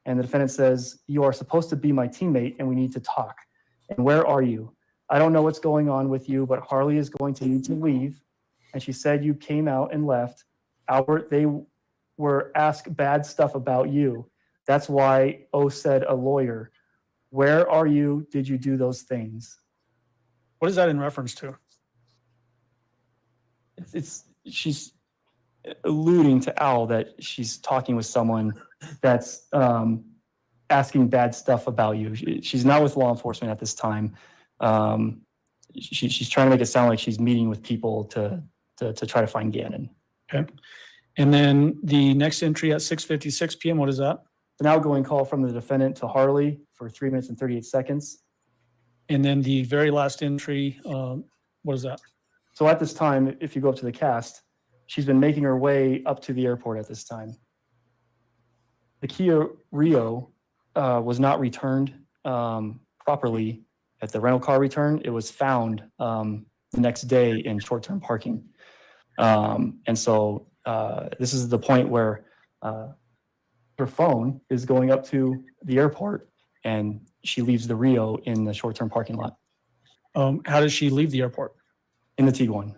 And the defendant says, you are supposed to be my teammate and we need to talk. And where are you? I don't know what's going on with you, but Harley is going to need to leave. And she said you came out and left. Albert, they were asked bad stuff about you. That's why O said a lawyer. Where are you? Did you do those things? What is that in reference to? She's alluding to Al that she's talking with someone that's asking bad stuff about you. She's not with law enforcement at this time. She's trying to make it sound like she's meeting with people to try to find Gannon. Okay. And then the next entry at 6:56 p.m., what is that? An outgoing call from the defendant to Harley for 3 minutes and 38 seconds. And then the very last entry, what is that? So at this time, if you go up to the cast, she's been making her way up to the airport at this time. The Kia Rio was not returned properly at the rental car return. It was found the next day in short-term parking. And so this is the point where her phone is going up to the airport and she leaves the Rio in the short-term parking lot. How does she leave the airport? In the Tiguan.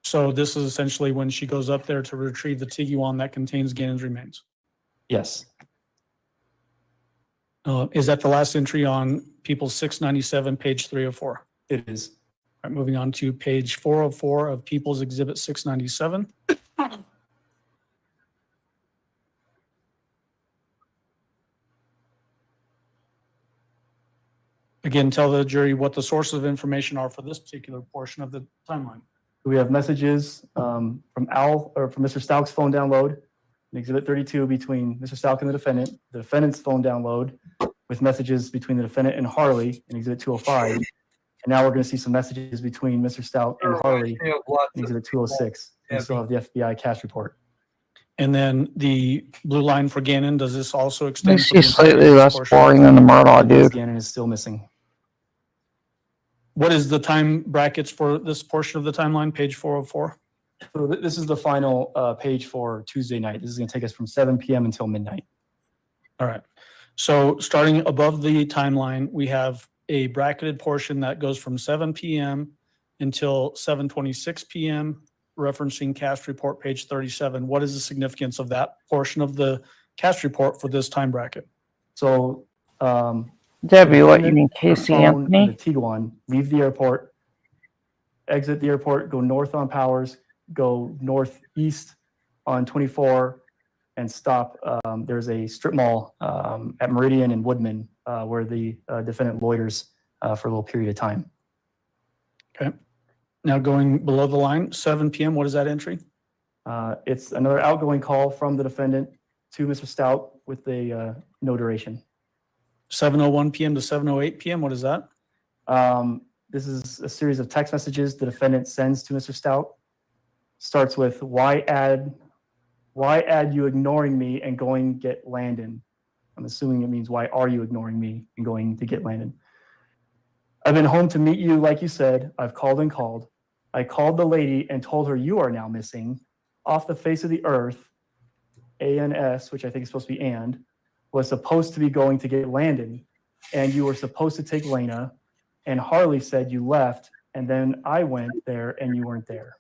So this is essentially when she goes up there to retrieve the Tiguan that contains Gannon's remains. Yes. Is that the last entry on People 697, page 304? It is. All right, moving on to page 404 of People's Exhibit 697. Again, tell the jury what the sources of information are for this particular portion of the timeline. We have messages from Mr. Stauch's phone download in Exhibit 32 between Mr. Stauch and the defendant's phone download with messages between the defendant and Harley in Exhibit 205. And now we're going to see some messages between Mr. Stauch and Harley in Exhibit 206. We still have the FBI cash report. And then the blue line for Gannon, does this also extend? Makes you slightly less boring than the Murdaugh dude. Gannon is still missing. What is the time brackets for this portion of the timeline, page 404? So this is the final page for Tuesday night. This is going to take us from 7 p.m. until midnight. All right. So starting above the timeline, we have a bracketed portion that goes from 7 p.m. until 7:26 p.m., referencing cast report page 37. What is the significance of that portion of the cast report for this time bracket? So, Debbie, what you mean, Casey Anthony? The Tiguan, leave the airport, exit the airport, go north on Powers, go northeast on 24, and stop. There's a strip mall at Meridian and Woodman where the defendant loiters for a little period of time. Okay. Now going below the line, 7 p.m., what is that entry? It's another outgoing call from the defendant to Mr. Stauch with a no duration. 7:01 p.m. to 7:08 p.m., what is that? This is a series of text messages the defendant sends to Mr. Stauch. Starts with, why add you ignoring me and going get Landon? I'm assuming it means, why are you ignoring me and going to get Landon? I've been home to meet you, like you said. I've called and called. I called the lady and told her you are now missing off the face of the earth. ANS, which I think is supposed to be and, was supposed to be going to get Landon, and you were supposed to take Lena, and Harley said you left, and then I went there and you weren't there.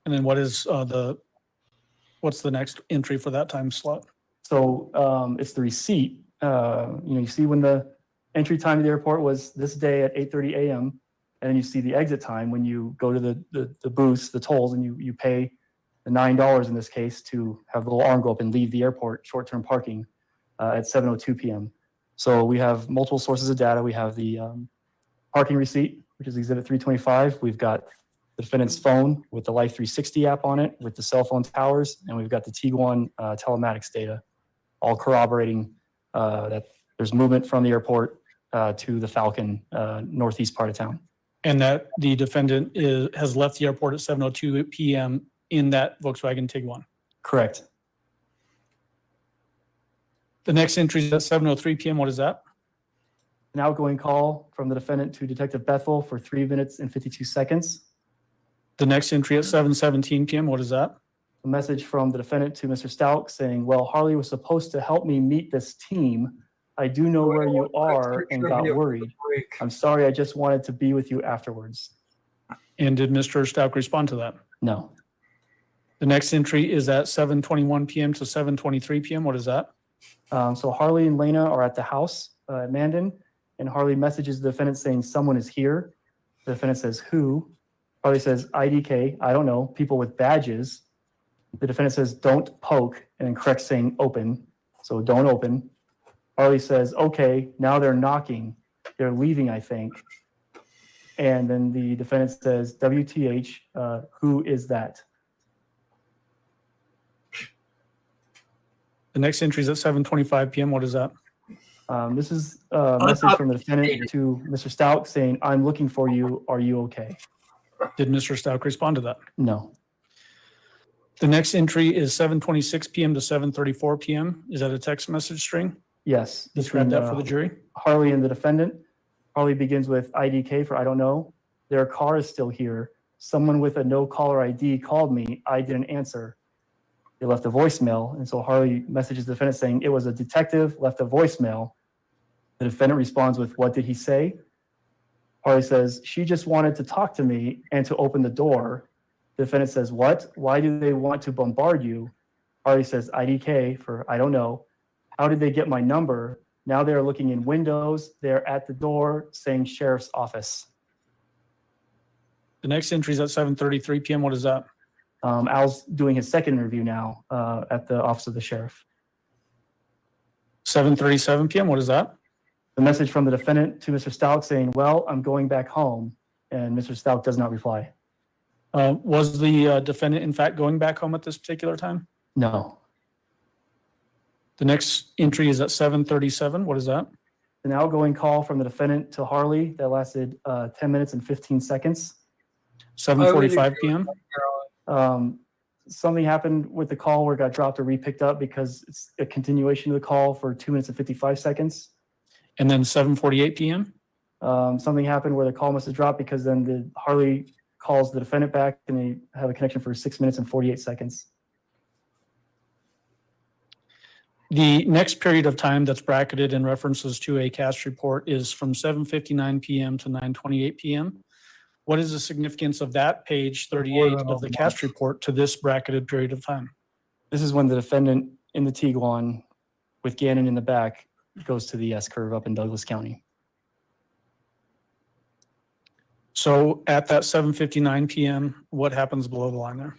And then what is what's the next entry for that time slot? So it's the receipt. You see when the entry time to the airport was this day at 8:30 a.m. And then you see the exit time when you go to the booths, the tolls, and you pay the $9 in this case to have the little arm go up and leave the airport short-term parking at 7:02 p.m. So we have multiple sources of data. We have the parking receipt, which is Exhibit 325. We've got the defendant's phone with the Life 360 app on it with the cell phone towers, and we've got the Tiguan telematics data, all corroborating that there's movement from the airport to the Falcon northeast part of town. And that the defendant has left the airport at 7:02 p.m. in that Volkswagen Tiguan. Correct. The next entry is at 7:03 p.m. What is that? An outgoing call from the defendant to Detective Bethel for 3 minutes and 52 seconds. The next entry at 7:17 p.m. What is that? A message from the defendant to Mr. Stauch saying, well, Harley was supposed to help me meet this team. I do know where you are and got worried. I'm sorry, I just wanted to be with you afterwards. And did Mr. Stauch respond to that? No. The next entry is at 7:21 p.m. to 7:23 p.m. What is that? So Harley and Lena are at the house at Mandan, and Harley messages the defendant saying someone is here. The defendant says, who? Harley says, IDK, I don't know, people with badges. The defendant says, don't poke, and then corrects saying open. So don't open. Harley says, okay, now they're knocking. They're leaving, I think. And then the defendant says, WTH, who is that? The next entry is at 7:25 p.m. What is that? This is a message from the defendant to Mr. Stauch saying, I'm looking for you. Are you okay? Did Mr. Stauch respond to that? No. The next entry is 7:26 p.m. to 7:34 p.m. Is that a text message string? Yes. Describe between, that for the jury. Harley and the defendant. Harley begins with IDK for I don't know. Their car is still here. Someone with a no caller ID called me. I didn't answer. They left a voicemail. And so Harley messages the defendant saying it was a detective, left a voicemail. The defendant responds with, what did he say? Harley says, she just wanted to talk to me and to open the door. The defendant says, what? Why do they want to bombard you? Harley says, IDK for I don't know. How did they get my number? Now they're looking in windows. They're at the door saying sheriff's office. The next entry is at 7:33 p.m. What is that? Al's doing his second interview now at the office of the sheriff. 7:37 p.m. What is that? The message from the defendant to Mr. Stauch saying, well, I'm going back home. And Mr. Stauch does not reply. Was the defendant, in fact, going back home at this particular time? No. The next entry is at 7:37. What is that? An outgoing call from the defendant to Harley that lasted 10 minutes and 15 seconds. 7:45 p.m. Something happened with the call where it got dropped or re-picked up because it's a continuation of the call for 2 minutes and 55 seconds. And then 7:48 p.m. Something happened where the call must have dropped because then the Harley calls the defendant back and they have a connection for 6 minutes and 48 seconds. The next period of time that's bracketed in references to a cast report is from 7:59 p.m. to 9:28 p.m. What is the significance of that page 38 of the cast report to this bracketed period of time? This is when the defendant in the Tiguan with Gannon in the back goes to the S-curve up in Douglas County. So at that 7:59 p.m., what happens below the line there?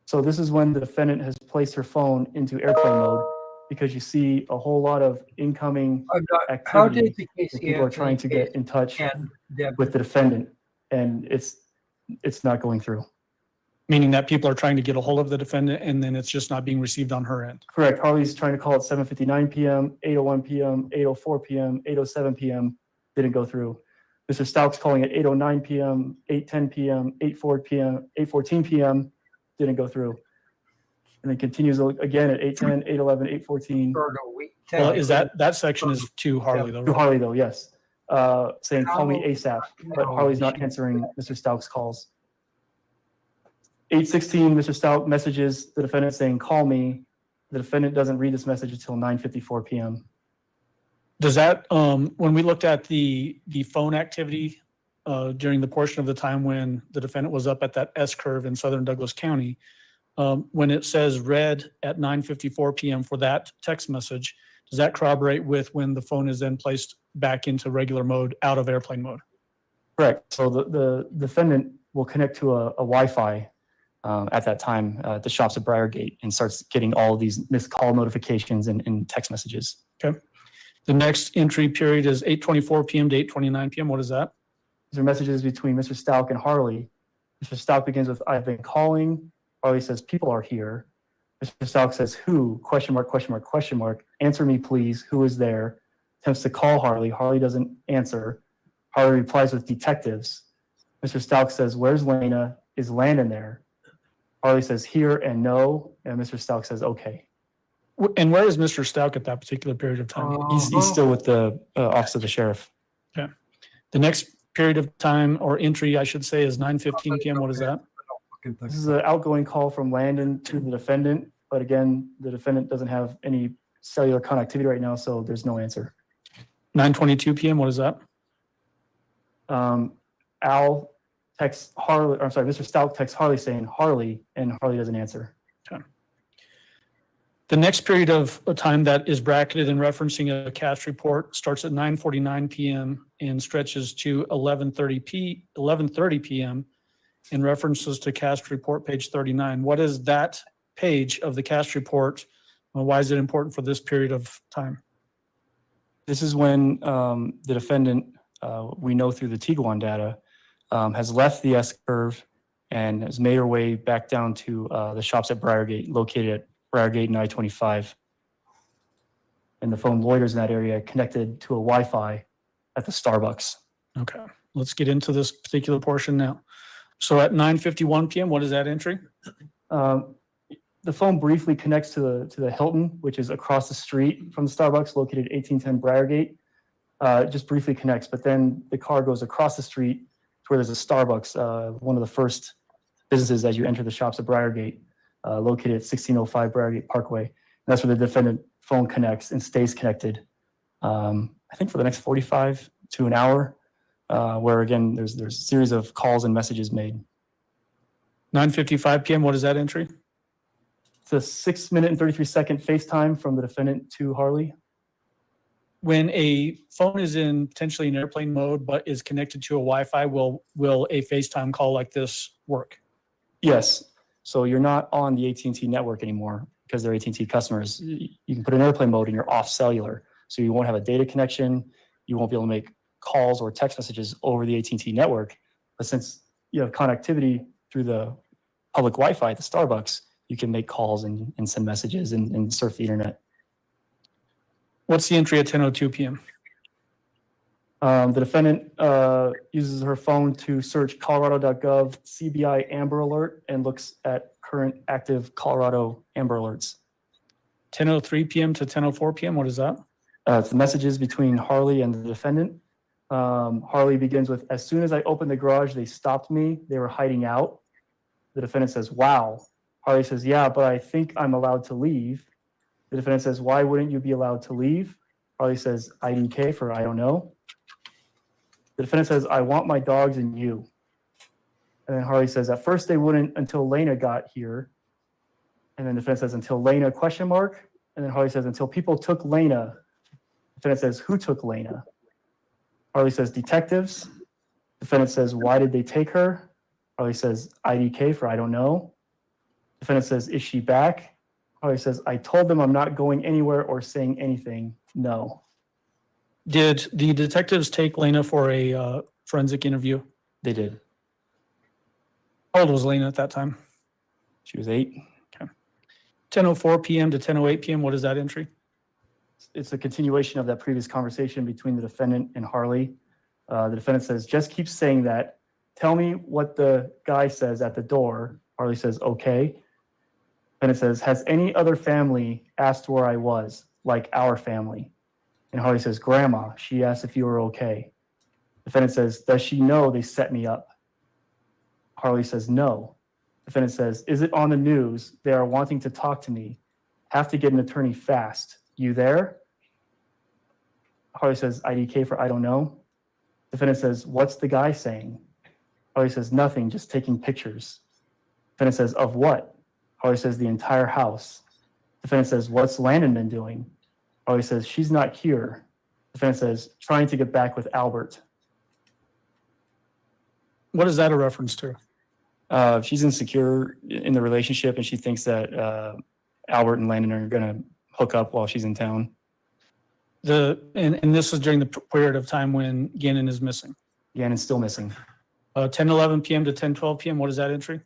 So this is when the defendant has placed her phone into airplane mode because you see a whole lot of incoming How did activity. the And Casey people are trying to get in touch with the defendant, and it's not going through. Meaning that people are trying to get a hold of the defendant and then it's just not being received on her end. Correct. Harley's trying to call at 7:59 p.m., 8:01 p.m., 8:04 p.m., 8:07 p.m. Didn't go through. Mr. Stauch's calling at 8:09 p.m., 8:10 p.m., 8:04 p.m., 8:14 p.m. Didn't go through. And then continues again at 8:10, 8:11, 8:14. Well, is that section is to Harley though? To Harley though, yes. Saying call me ASAP, but Harley's not answering Mr. Stauch's calls. 8:16, Mr. Stauch messages the defendant saying call me. The defendant doesn't read this message until 9:54 p.m. Does that, when we looked at the phone activity during the portion of the time when the defendant was up at that S-curve in southern Douglas County, when it says read at 9:54 p.m. for that text message, does that corroborate with when the phone is then placed back into regular mode, out of airplane mode? Correct. So the defendant will connect to a Wi-Fi at that time at the shops at Briargate and starts getting all of these missed call notifications and text messages. Okay. The next entry period is 8:24 p.m. to 8:29 p.m. What is that? These are messages between Mr. Stauch and Harley. Mr. Stauch begins with, I've been calling. Harley says, people are here. Mr. Stauch says, who? Question mark, question mark, question mark. Answer me, please. Who is there? Attempts to call Harley. Harley doesn't answer. Harley replies with detectives. Mr. Stauch says, where's Lena? Is Landon there? Harley says, here and no. And Mr. Stauch says, okay. And where is Mr. Stauch at that particular period of time? He's still with the office of the sheriff. Okay. The next period of time, or entry, I should say, is 9:15 p.m. What is that? This is an outgoing call from Landon to the defendant. But again, the defendant doesn't have any cellular connectivity right now, so there's no answer. 9:22 p.m. What is that? Al texts Harley, I'm sorry, Mr. Stauch texts Harley saying Harley, and Harley doesn't answer. Okay. The next period of time that is bracketed in referencing a cast report starts at 9:49 p.m. and stretches to 11:30 p.m. in references to cast report page 39. What is that page of the cast report? Why is it important for this period of time? This is when the defendant, we know through the Tiguan data, has left the S-curve and has made her way back down to the shops at Briargate, located at Briargate and I-25. And the phone loiters in that area connected to a Wi-Fi at the Starbucks. Okay, let's get into this particular portion now. So at 9:51 p.m., what is that entry? the phone briefly connects to the Hilton, which is across the street from the Starbucks, located at 1810 Briargate. It just briefly connects, but then the car goes across the street to where there's a Starbucks, one of the first businesses as you enter the shops at Briargate, located at 1605 Briargate Parkway. And that's where the defendant phone connects and stays connected, I think for the next 45 to an hour, where again, there's a series of calls and messages made. 9:55 p.m. What is that entry? It's a 6 minute and 33 second FaceTime from the defendant to Harley. When a phone is in potentially in airplane mode but is connected to a Wi-Fi, will a FaceTime call like this work? Yes. So you're not on the AT&T network anymore because they're AT&T customers. You can put in airplane mode and you're off cellular. So you won't have a data connection. You won't be able to make calls or text messages over the AT&T network. But since you have connectivity through the public Wi-Fi at the Starbucks, you can make calls and send messages and surf the internet. What's the entry at 10:02 p.m.? The defendant uses her phone to search colorado.gov CBI Amber Alert and looks at current active Colorado Amber Alerts. 10:03 p.m. to 10:04 p.m. What is that? It's the messages between Harley and the defendant. Harley begins with, "As soon as I opened the garage, they stopped me. They were hiding out." The defendant says, "Wow." Harley says, "Yeah, but I think I'm allowed to leave." The defendant says, "Why wouldn't you be allowed to leave?" Harley says, "IDK for I don't know." The defendant says, "I want my dogs and you." And then Harley says, "At first they wouldn't until Lena got here." And then the defendant says, "Until Lena, question mark?" And then Harley says, "Until people took Lena." The defendant says, "Who took Lena?" Harley says, "Detectives." The defendant says, "Why did they take her?" Harley says, "IDK for I don't know." The defendant says, "Is she back?" Harley says, "I told them I'm not going anywhere or saying anything. No." Did the detectives take Lena for a forensic interview? They did. How old was Lena at that time? She was 8. Okay. 10:04 p.m. to 10:08 p.m. What is that entry? It's a continuation of that previous conversation between the defendant and Harley. The defendant says, "Just keep saying that. Tell me what the guy says at the door." Harley says, "Okay." And it says, "Has any other family asked where I was, like our family?" And Harley says, "Grandma, she asked if you were okay." Defendant says, "Does she know they set me up?" Harley says, "No." Defendant says, "Is it on the news? They are wanting to talk to me. Have to get an attorney fast. You there?" Harley says, "IDK for I don't know." Defendant says, "What's the guy saying?" Harley says, "Nothing, just taking pictures." Defendant says, "Of what?" Harley says, "The entire house." Defendant says, "What's Landon been doing?" Harley says, "She's not here." Defendant says, "Trying to get back with Albert." What is that a reference to? She's insecure in the relationship and she thinks that Albert and Landon are going to hook up while she's in town. And this is during the period of time when Gannon is missing. Gannon's still missing. 10:11 p.m. to 10:12 p.m. What is that entry?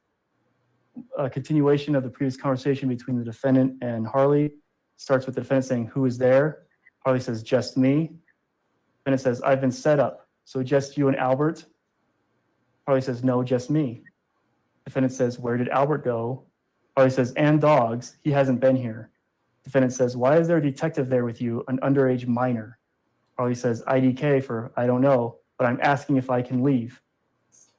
A continuation of the previous conversation between the defendant and Harley. Starts with the defendant saying, "Who is there?" Harley says, "Just me." Defendant says, "I've been set up. So just you and Albert?" Harley says, "No, just me." Defendant says, "Where did Albert go?" Harley says, "And dogs. He hasn't been here." Defendant says, "Why is there a detective there with you, an underage minor?" Harley says, "IDK for I don't know, but I'm asking if I can leave."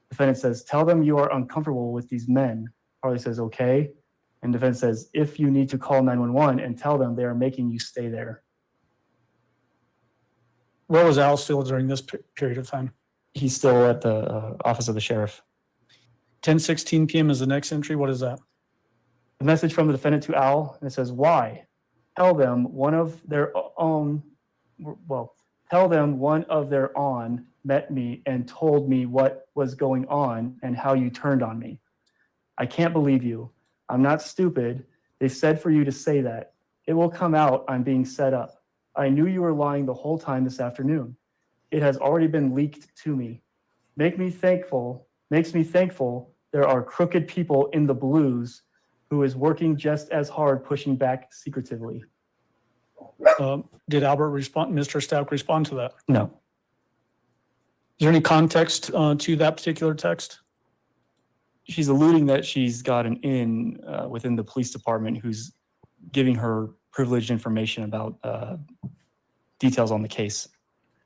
Defendant says, "Tell them you are uncomfortable with these men." Harley says, "Okay." And defendant says, "If you need to call 911 and tell them they are making you stay there." Where was Al still during this period of time? He's still at the office of the sheriff. 10:16 p.m. is the next entry. What is that? The message from the defendant to Al, and it says, "Why? Tell them one of their own met me and told me what was going on and how you turned on me. I can't believe you. I'm not stupid. They said for you to say that. It will come out I'm being set up. I knew you were lying the whole time this afternoon. It has already been leaked to me. Makes me thankful there are crooked people in the blues who is working just as hard pushing back secretively." Did Albert respond, Mr. Stauch respond to that? No. Is there any context to that particular text? she's alluding that she's got an in within the police department who's giving her privileged information about details on the case.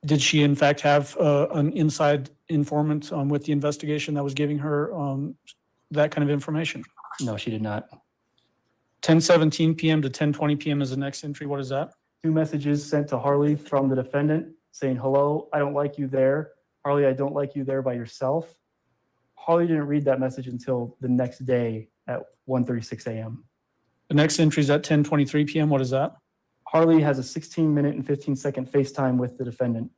Did she in fact have an inside informant with the investigation that was giving her that kind of information? No, she did not. 10:17 p.m. to 10:20 p.m. is the next entry. What is that? 2 messages sent to Harley from the defendant saying, "Hello, I don't like you there. Harley, I don't like you there by yourself." Harley didn't read that message until the next day at 1:36 a.m. The next entry is at 10:23 p.m. What is that? Harley has a 16-minute and 15-second FaceTime with the defendant.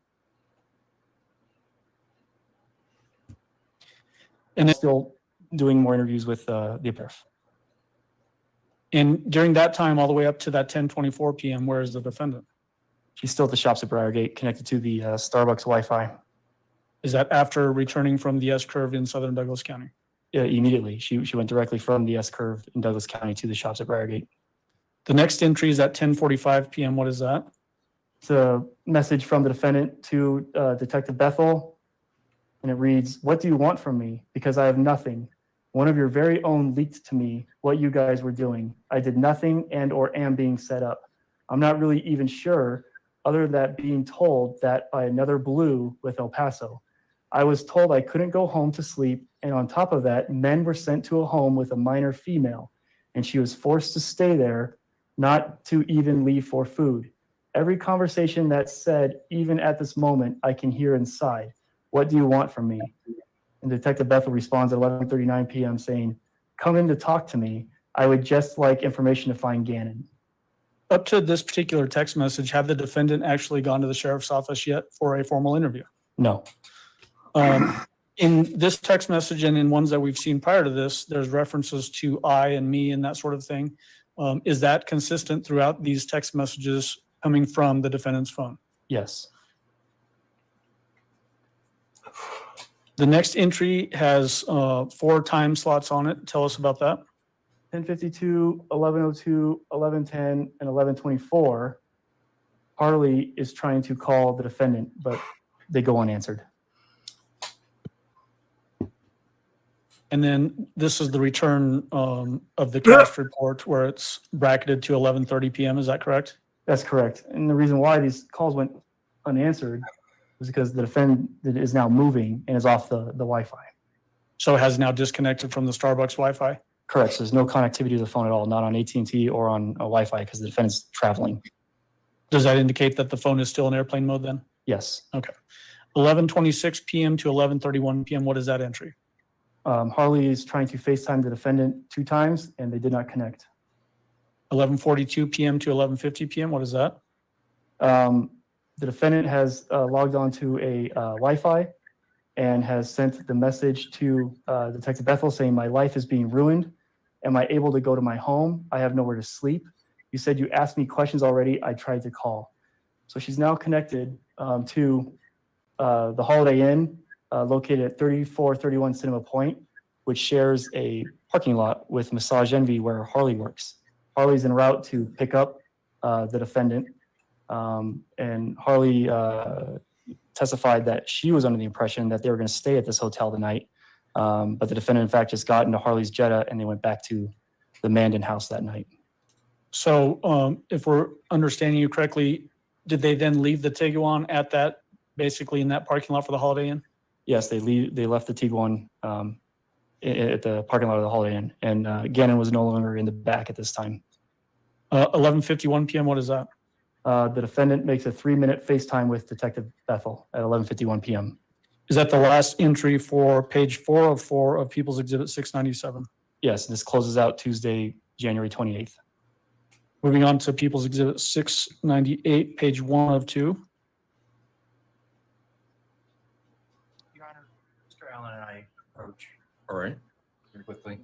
And still doing more interviews with the sheriff. And during that time, all the way up to that 10:24 p.m., where is the defendant? She's still at the shops at Briargate, connected to the Starbucks Wi-Fi. Is that after returning from the S-curve in southern Douglas County? Yeah, immediately. She went directly from the S-curve in Douglas County to the shops at Briargate. The next entry is at 10:45 p.m. What is that? It's a message from the defendant to Detective Bethel, and it reads, "What do you want from me? Because I have nothing. One of your very own leaked to me what you guys were doing. I did nothing and or am being set up. I'm not really even sure, other than being told that by another Blue with El Paso. I was told I couldn't go home to sleep, and on top of that, men were sent to a home with a minor female, and she was forced to stay there, not to even leave for food. Every conversation that's said, even at this moment, I can hear inside. What do you want from me?" And Detective Bethel responds at 11:39 p.m. saying, "Come in to talk to me. I would just like information to find Gannon." Up to this particular text message, have the defendant actually gone to the sheriff's office yet for a formal interview? No. In this text message and in ones that we've seen prior to this, there's references to I and me and that sort of thing. Is that consistent throughout these text messages coming from the defendant's phone? Yes. The next entry has 4 time slots on it. Tell us about that. 10:52, 11:02, 11:10, and 11:24. Harley is trying to call the defendant, but they go unanswered. And then this is the return of the cast report where it's bracketed to 11:30 p.m. Is that correct? That's correct. And the reason why these calls went unanswered was because the defendant is now moving and is off the Wi-Fi. So it has now disconnected from the Starbucks Wi-Fi? Correct. So there's no connectivity to the phone at all, not on AT&T or on a Wi-Fi because the defendant's traveling. Does that indicate that the phone is still in airplane mode then? Yes. Okay. 11:26 p.m. to 11:31 p.m. What is that entry? Harley is trying to FaceTime the defendant 2 times and they did not connect. 11:42 p.m. to 11:50 p.m. What is that? The defendant has logged on to a Wi-Fi and has sent the message to Detective Bethel saying, "My life is being ruined. Am I able to go to my home? I have nowhere to sleep. You said you asked me questions already. I tried to call." So she's now connected to the Holiday Inn located at 3431 Cinema Point, which shares a parking lot with Massage Envy where Harley works. Harley's en route to pick up the defendant. And Harley testified that she was under the impression that they were going to stay at this hotel tonight. But the defendant, in fact, just got into Harley's Jetta and they went back to the Mandan house that night. So if we're understanding you correctly, did they then leave the Tiguan at that, basically in that parking lot for the Holiday Inn? Yes, they left the Tiguan at the parking lot of the Holiday Inn. And Gannon was no longer in the back at this time. 11:51 p.m., what is that? The defendant makes a 3-minute FaceTime with Detective Bethel at 11:51 p.m. Is that the last entry for page 404 of People's Exhibit 697? Yes, this closes out Tuesday, January 28th. Moving on to People's Exhibit 698, page 1 of 2. Your Honor, Mr. Allen and I approach. All right. Very quickly.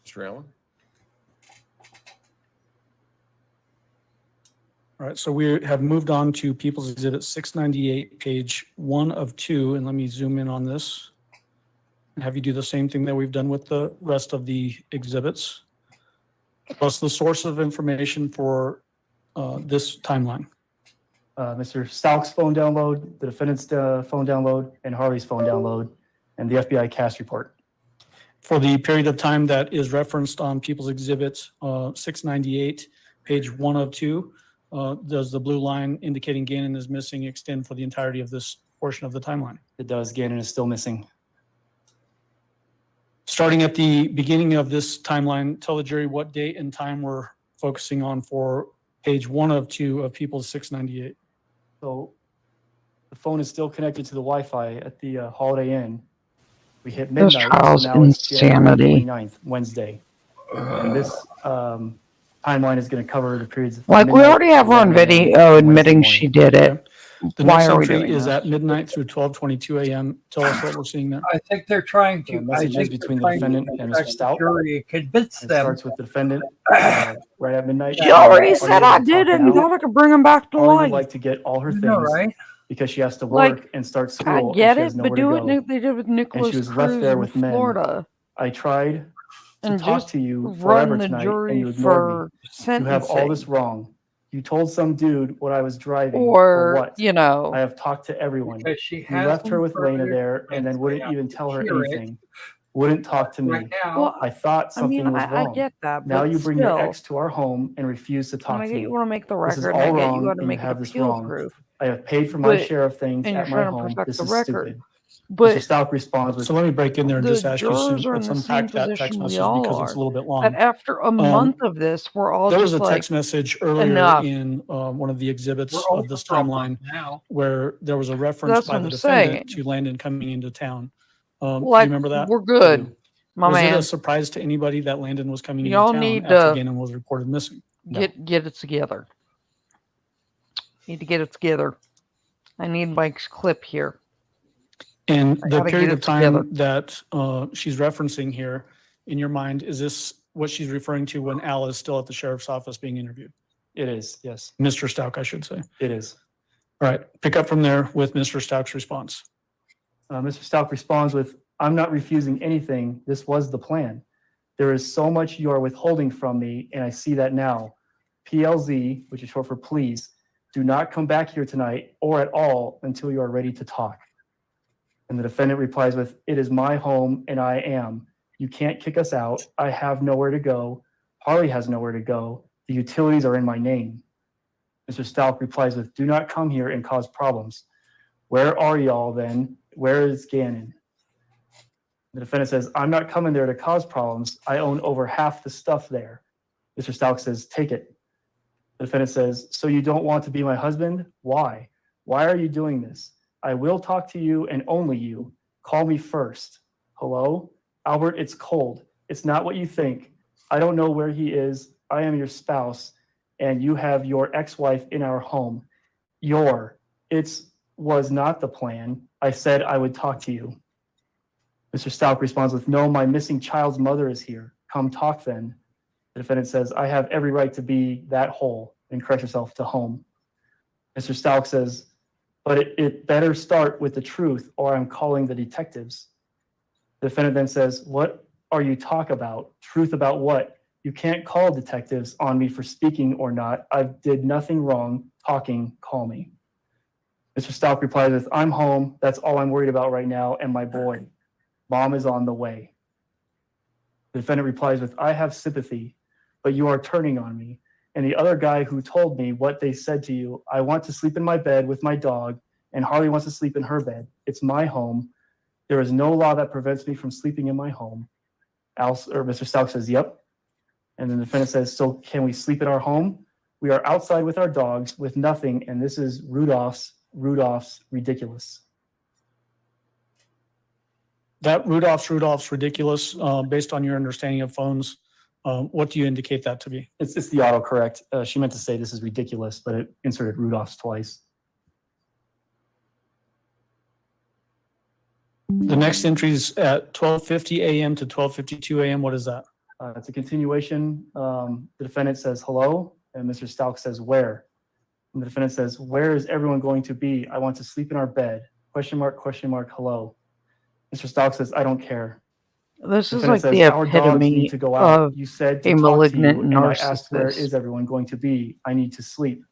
Mr. Allen? All right, so we have moved on to People's Exhibit 698, page 1 of 2, and let me zoom in on this and have you do the same thing that we've done with the rest of the exhibits, plus the source of information for this timeline. Mr. Stauch's phone download, the defendant's phone download, and Harley's phone download, and the FBI CAS report. For the period of time that is referenced on People's Exhibit 698, page 1 of 2, does the blue line indicating Gannon is missing extend for the entirety of this portion of the timeline? It does. Gannon is still missing. Starting at the beginning of this timeline, tell the jury what date and time we're focusing on for page 1 of 2 of People's 698. So the phone is still connected to the Wi-Fi at the Holiday Inn. We hit This midnight, child's so now it's January insanity. 29th, Wednesday. And this timeline is going to cover the periods of Like, we midnight already have her on 11 a.m. video and Wednesday admitting morning. she did it. The Why next are we entry doing is this? at midnight through 12:22 a.m. Tell us what we're seeing there. I think they're trying The to. message is between the defendant and Mr. Stout. Jury convince It them. starts with the defendant right at midnight. She already Harley said able I to did talk it and now. thought I could bring him back to Harley would life. like to get all her I things know, right? because she has to work Like, and start school. I and get she has it, but nowhere do to what go. they did with And Nicholas she was Cruz left there in with men. Florida. I tried to And talk just to you forever run the tonight, and jury you ignored for me. You have all sentencing. this wrong. You told some dude what I was driving Or, for what? you know. I have talked to everyone. Because she You has left her with Lena further there and then evidence wouldn't right even now tell to her hear it. anything. Wouldn't talk to me. Right now, Well, I thought something was I wrong. get that, Now but you bring your still. ex to our home and refuse to And talk I to get me. you want to make the This is record, and all I get wrong, you got to and you make it have this appeal wrong. proof. I have paid for my But, share of things and you're at my trying to home. protect This the is record. stupid. Mr. But Stauch responds with, So let me break in there and the just ask you jurors some, are in let's the same unpack that text position we message all because it's a are. little bit That long. after a month of this, we're all There was just a like, text message earlier enough. in one of the exhibits We're of this over for a timeline month now. where there was a reference That's by what the I'm defendant saying. to Landon coming into town. Do you Like, remember that? we're good, my Was it a man. surprise to anybody that Landon was coming into Y'all town need after to Gannon was reported missing? get it together. Need to get it together. I need Mike's clip here. And I the gotta period get of it together. time that she's referencing here in your mind, is this what she's referring to when Al is still at the sheriff's office being interviewed? it is, yes, Mr. Stauch, I should say. it is. All right, pick up from there with Mr. Stauch's response. Mr. Stauch responds with, I'm not refusing anything. This was the plan. There is so much you are withholding from me, and I see that now. PLZ, which is short for please, do not come back here tonight or at all until you are ready to talk. And the defendant replies with, it is my home and I am. You can't kick us out. I have nowhere to go. Harley has nowhere to go. The utilities are in my name. Mr. Stauch replies with, do not come here and cause problems. Where are y'all then? Where is Gannon? The defendant says, I'm not coming there to cause problems. I own over half the stuff there. Mr. Stauch says, take it. The defendant says, so you don't want to be my husband? Why? Why are you doing this? I will talk to you and only you. Call me first. Hello? Albert, it's cold. It's not what you think. I don't know where he is. I am your spouse, and you have your ex-wife in our home. It was not the plan. I said I would talk to you. Mr. Stauch responds with, no, my missing child's mother is here. Come talk then. The defendant says, I have every right to be that whole, and corrects herself to home. Mr. Stauch says, but it better start with the truth or I'm calling the detectives. The defendant then says, what are you talking about? Truth about what? You can't call detectives on me for speaking or not. I did nothing wrong. Talking, call me. Mr. Stauch replies with, I'm home. That's all I'm worried about right now, and my boy. Mom is on the way. The defendant replies with, I have sympathy, but you are turning on me. And the other guy who told me what they said to you, I want to sleep in my bed with my dog, and Harley wants to sleep in her bed. It's my home. There is no law that prevents me from sleeping in my home. Mr. Stauch says, yep. And then the defendant says, so can we sleep in our home? We are outside with our dogs with nothing, and this is Rudolph's ridiculous. That Rudolph's ridiculous, based on your understanding of phones. What do you indicate that to be? It's the autocorrect. 'Correct. She meant to say this is ridiculous, but it inserted Rudolph's twice. The next entry is at 12:50 a.m. to 12:52 a.m. What is that? It's a continuation. The defendant says hello, and Mr. Stauch says where. And the defendant says, where is everyone going to be? I want to sleep in our bed. Question mark, hello. Mr. Stauch says, I don't care. This is Defendant like says, the our dogs need epitome to go out. of You said to a talk to malignant you, and I asked, where narcissist. is everyone going to be? I need to sleep.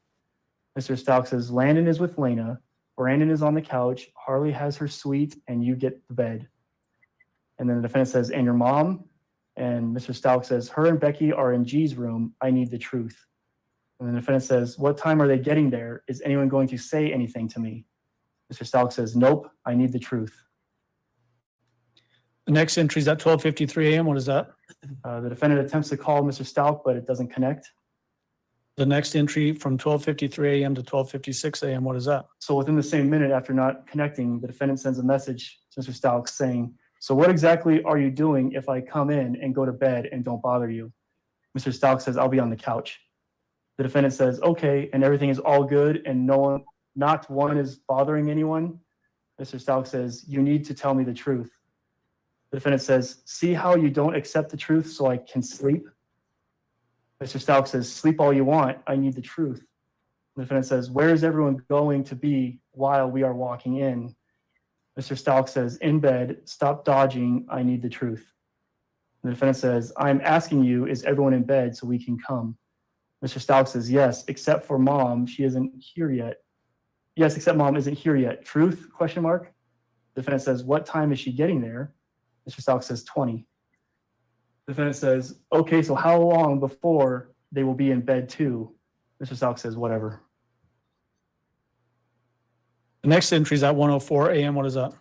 Mr. Stauch says, Landon is with Lena. Brandon is on the couch. Harley has her suite, and you get the bed. And then the defendant says, and your mom? And Mr. Stauch says, her and Becky are in G's room. I need the truth. And the defendant says, what time are they getting there? Is anyone going to say anything to me? Mr. Stauch says, nope, I need the truth. The next entry is at 12:53 a.m. What is that? The defendant attempts to call Mr. Stauch, but it doesn't connect. The next entry from 12:53 a.m. to 12:56 a.m. What is that? So within the same minute after not connecting, the defendant sends a message to Mr. Stauch saying, so what exactly are you doing if I come in and go to bed and don't bother you? Mr. Stauch says, I'll be on the couch. The defendant says, okay, and everything is all good and not one is bothering anyone. Mr. Stauch says, you need to tell me the truth. The defendant says, see how you don't accept the truth so I can sleep? Mr. Stauch says, sleep all you want, I need the truth. The defendant says, where is everyone going to be while we are walking in? Mr. Stauch says, in bed, stop dodging, I need the truth. The defendant says, I'm asking you, is everyone in bed so we can come? Mr. Stauch says, yes, except for mom, she isn't here yet. Yes, except mom isn't here yet. Truth, question mark? The defendant says, what time is she getting there? Mr. Stauch says, 20. The defendant says, okay, so how long before they will be in bed too? Mr. Stauch says, whatever. The next entry is at 1:04 a.m. What is that?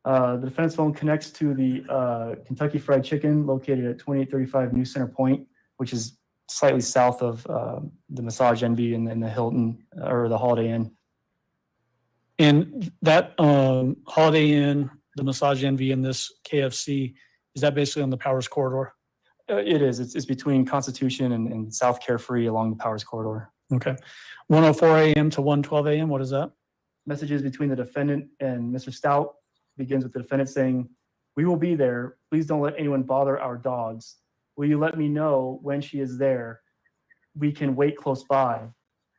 The defendant's phone connects to the Kentucky Fried Chicken located at 2835 New Center Point, which is slightly south of the Massage Envy and the Hilton or the Holiday Inn. And that Holiday Inn, the Massage Envy, and this KFC, is that basically on the Powers Corridor? It is. It's between Constitution and South Carefree along the Powers Corridor. Okay. 1:04 a.m. to 1:12 a.m. What is that? Messages between the defendant and Mr. Stauch begins with the defendant saying, we will be there. Please don't let anyone bother our dogs. Will you let me know when she is there? We can wait close by.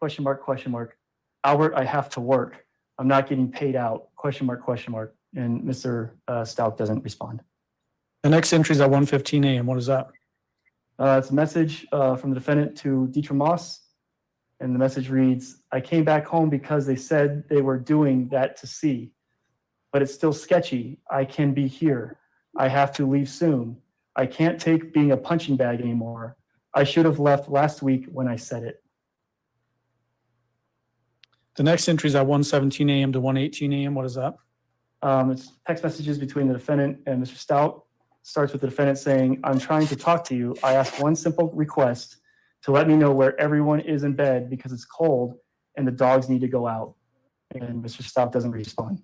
Question mark, question mark. Albert, I have to work. I'm not getting paid out. Question mark, question mark. And Mr. Stauch doesn't respond. The next entry is at 1:15 a.m. What is that? It's a message from the defendant to Deetra Moss. And the message reads, I came back home because they said they were doing that to see. But it's still sketchy. I can be here. I have to leave soon. I can't take being a punching bag anymore. I should have left last week when I said it. The next entry is at 1:17 a.m. to 1:18 a.m. What is that? It's text messages between the defendant and Mr. Stauch. Starts with the defendant saying, I'm trying to talk to you. I ask one simple request to let me know where everyone is in bed because it's cold and the dogs need to go out. And Mr. Stauch doesn't respond.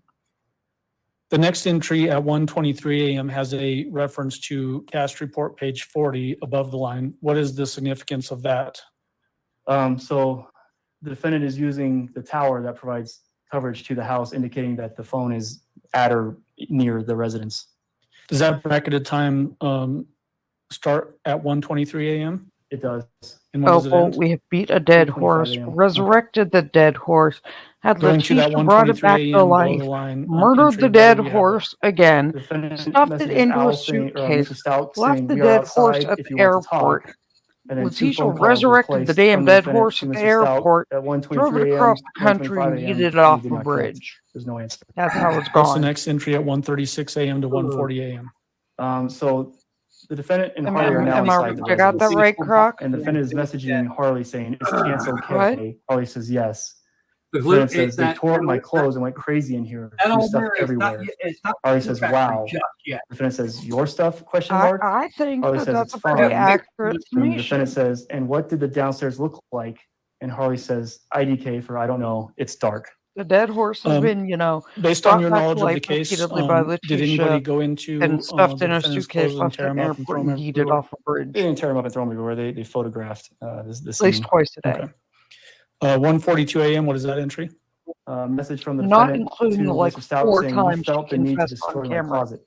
The next entry at 1:23 a.m. has a reference to cast report page 40 above the line. What is the significance of that? So the defendant is using the tower that provides coverage to the house, indicating that the phone is at or near the residence. Does that bracketed time start at 1:23 a.m.? It does. And when does it end? We have beat a dead 2:25 horse, a.m. resurrected the dead horse, had Going to that Letecia brought it 1:23 back a.m. to below life, the line, murdered entry, the what dead do we have? horse again, Defendant stuffed it messages into Al a saying, suitcase, Mr. Stauch left saying, the we are dead horse outside at if the you want to airport. talk. And then 2 Letecia phone calls were resurrected the placed damn from the dead defendant horse to at the Mr. Stauch airport, at drove it 1:23 across a.m., the country, 1:25 and a.m. yeeted it and off did a not connect. bridge. There's no answer. That's how it's What's the gone. next entry at 1:36 a.m. to 1:40 a.m.? So the defendant and Am, Harley are am, now am I, inside the I got that residence. right, Croc? And the defendant is messaging Harley saying, is Chance okay? What? Harley says yes. The But defendant Luke, says, they tore up my clothes and went crazy in here. That Threw old stuff mirror is not, everywhere. it's not Harley says, factory wow. just yet. The defendant says, your stuff, question mark? I think Harley that says, that's it's a pretty fine. accurate And the defendant summation. says, and what did the downstairs look like? And Harley says, IDK for I don't know, it's dark. The dead horse has been, Based on brought your back to knowledge of life the case, repeatedly by did anybody Letecia go into and stuffed the in a defendant's suitcase, clothes and left tear at them the up and airport, throw them and yeeted everywhere? off a bridge. They didn't tear them up and throw them everywhere. They photographed the At scene. least twice a day. Okay. 1:42 a.m. What is that entry? Message from the Not defendant including to the, like, Mr. Stauch 4 saying times you she felt the need to confessed on destroy my camera. closet.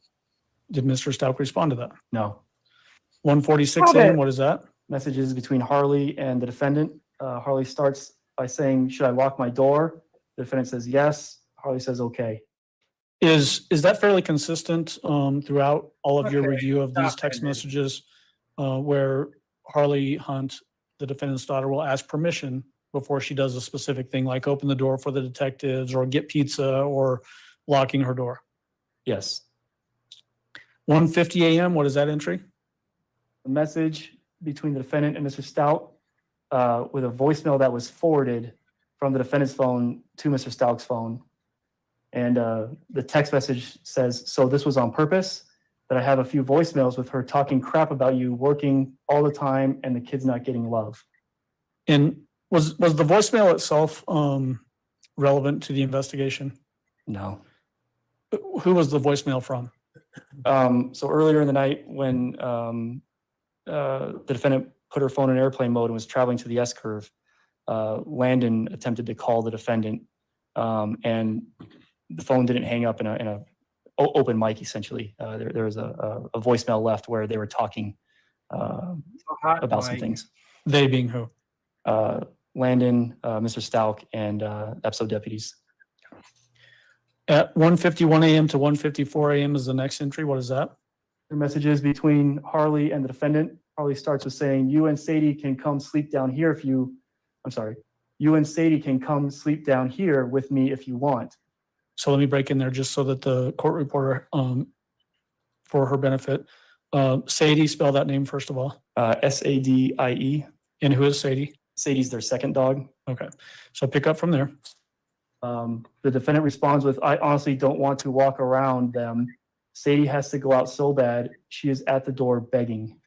Did Mr. Stauch respond to that? No. 1:46 Got it. a.m. What is that? Messages between Harley and the defendant. Harley starts by saying, "Should I lock my door?" The defendant says yes. Harley says okay. Is that fairly consistent throughout all of your Okay, review of these stop text it. messages, where Harley Hunt, the defendant's daughter, will ask permission before she does a specific thing, like open the door for the detectives or get pizza or locking her door? Yes. 1:50 a.m. What is that entry? A message between the defendant and Mr. Stauch with a voicemail that was forwarded from the defendant's phone to Mr. Stauch's phone. And the text message says, "So this was on purpose, that I have a few voicemails with her talking crap about you, working all the time, and the kids not getting love." And was the voicemail itself relevant to the investigation? No. Who was the voicemail from? So earlier in the night when the defendant put her phone in airplane mode and was traveling to the S-curve, Landon attempted to call the defendant, and the phone didn't hang up in a open mic, essentially. There was a voicemail left where they were talking about some things. They being who? Landon, Mr. Stauch, and EPSO deputies. At 1:51 a.m. to 1:54 a.m. is the next entry. What is that? The messages between Harley and the defendant. Harley starts with saying, "You and Sadie can come sleep down here if you," I'm sorry, "You and Sadie can come sleep down here with me if you want." So let me break in there just so that the court reporter, for her benefit, Sadie, spell that name first of all. Sadie. And who is Sadie? Sadie's their second dog. Okay, so pick up from there. The defendant responds with, "I honestly don't want to walk around them. Sadie has to go out so bad. She is at the door begging."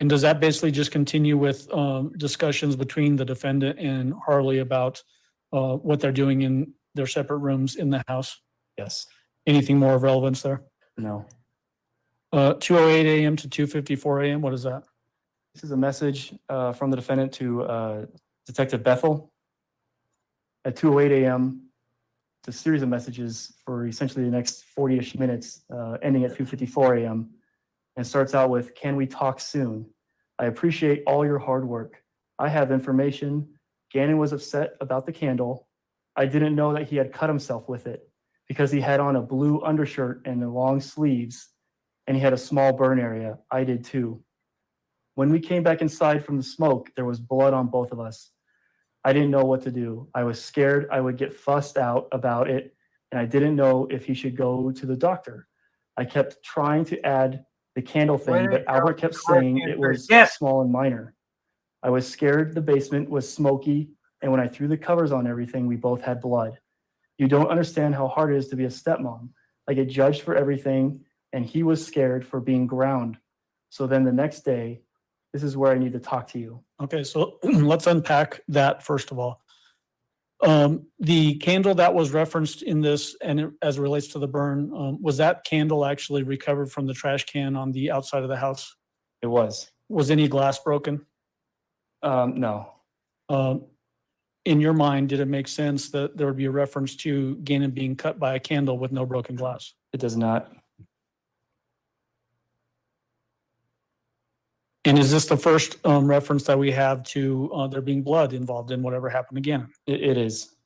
And does that basically just continue with discussions between the defendant and Harley about what they're doing in their separate rooms in the house? Yes. Anything more of relevance there? No. 2:08 a.m. to 2:54 a.m. What is that? This is a message from the defendant to Detective Bethel. At 2:08 a.m., it's a series of messages for essentially the next 40-ish minutes, ending at 2:54 a.m., and starts out with, "Can we talk soon? I appreciate all your hard work. I have information. Gannon was upset about the candle. I didn't know that he had cut himself with it because he had on a blue undershirt and the long sleeves, and he had a small burn area. I did too. When we came back inside from the smoke, there was blood on both of us. I didn't know what to do. I was scared I would get fussed out about it, and I didn't know if he should go to the doctor. I kept trying to add the candle thing, but Albert kept saying it was small and minor. I was scared the basement was smoky, and when I threw the covers on everything, we both had blood. You don't understand how hard it is to be a stepmom. I get judged for everything, and he was scared for being ground. So then the next day, this is where I need to talk to you." Okay, so let's unpack that first of all. The candle that was referenced in this, and as it relates to the burn, was that candle actually recovered from the trash can on the outside of the house? It was. Was any glass broken? No. In your mind, did it make sense that there would be a reference to Gannon being cut by a candle with no broken glass? It does not. And is this the first reference that we have to there being blood involved in whatever happened to Gannon? It is.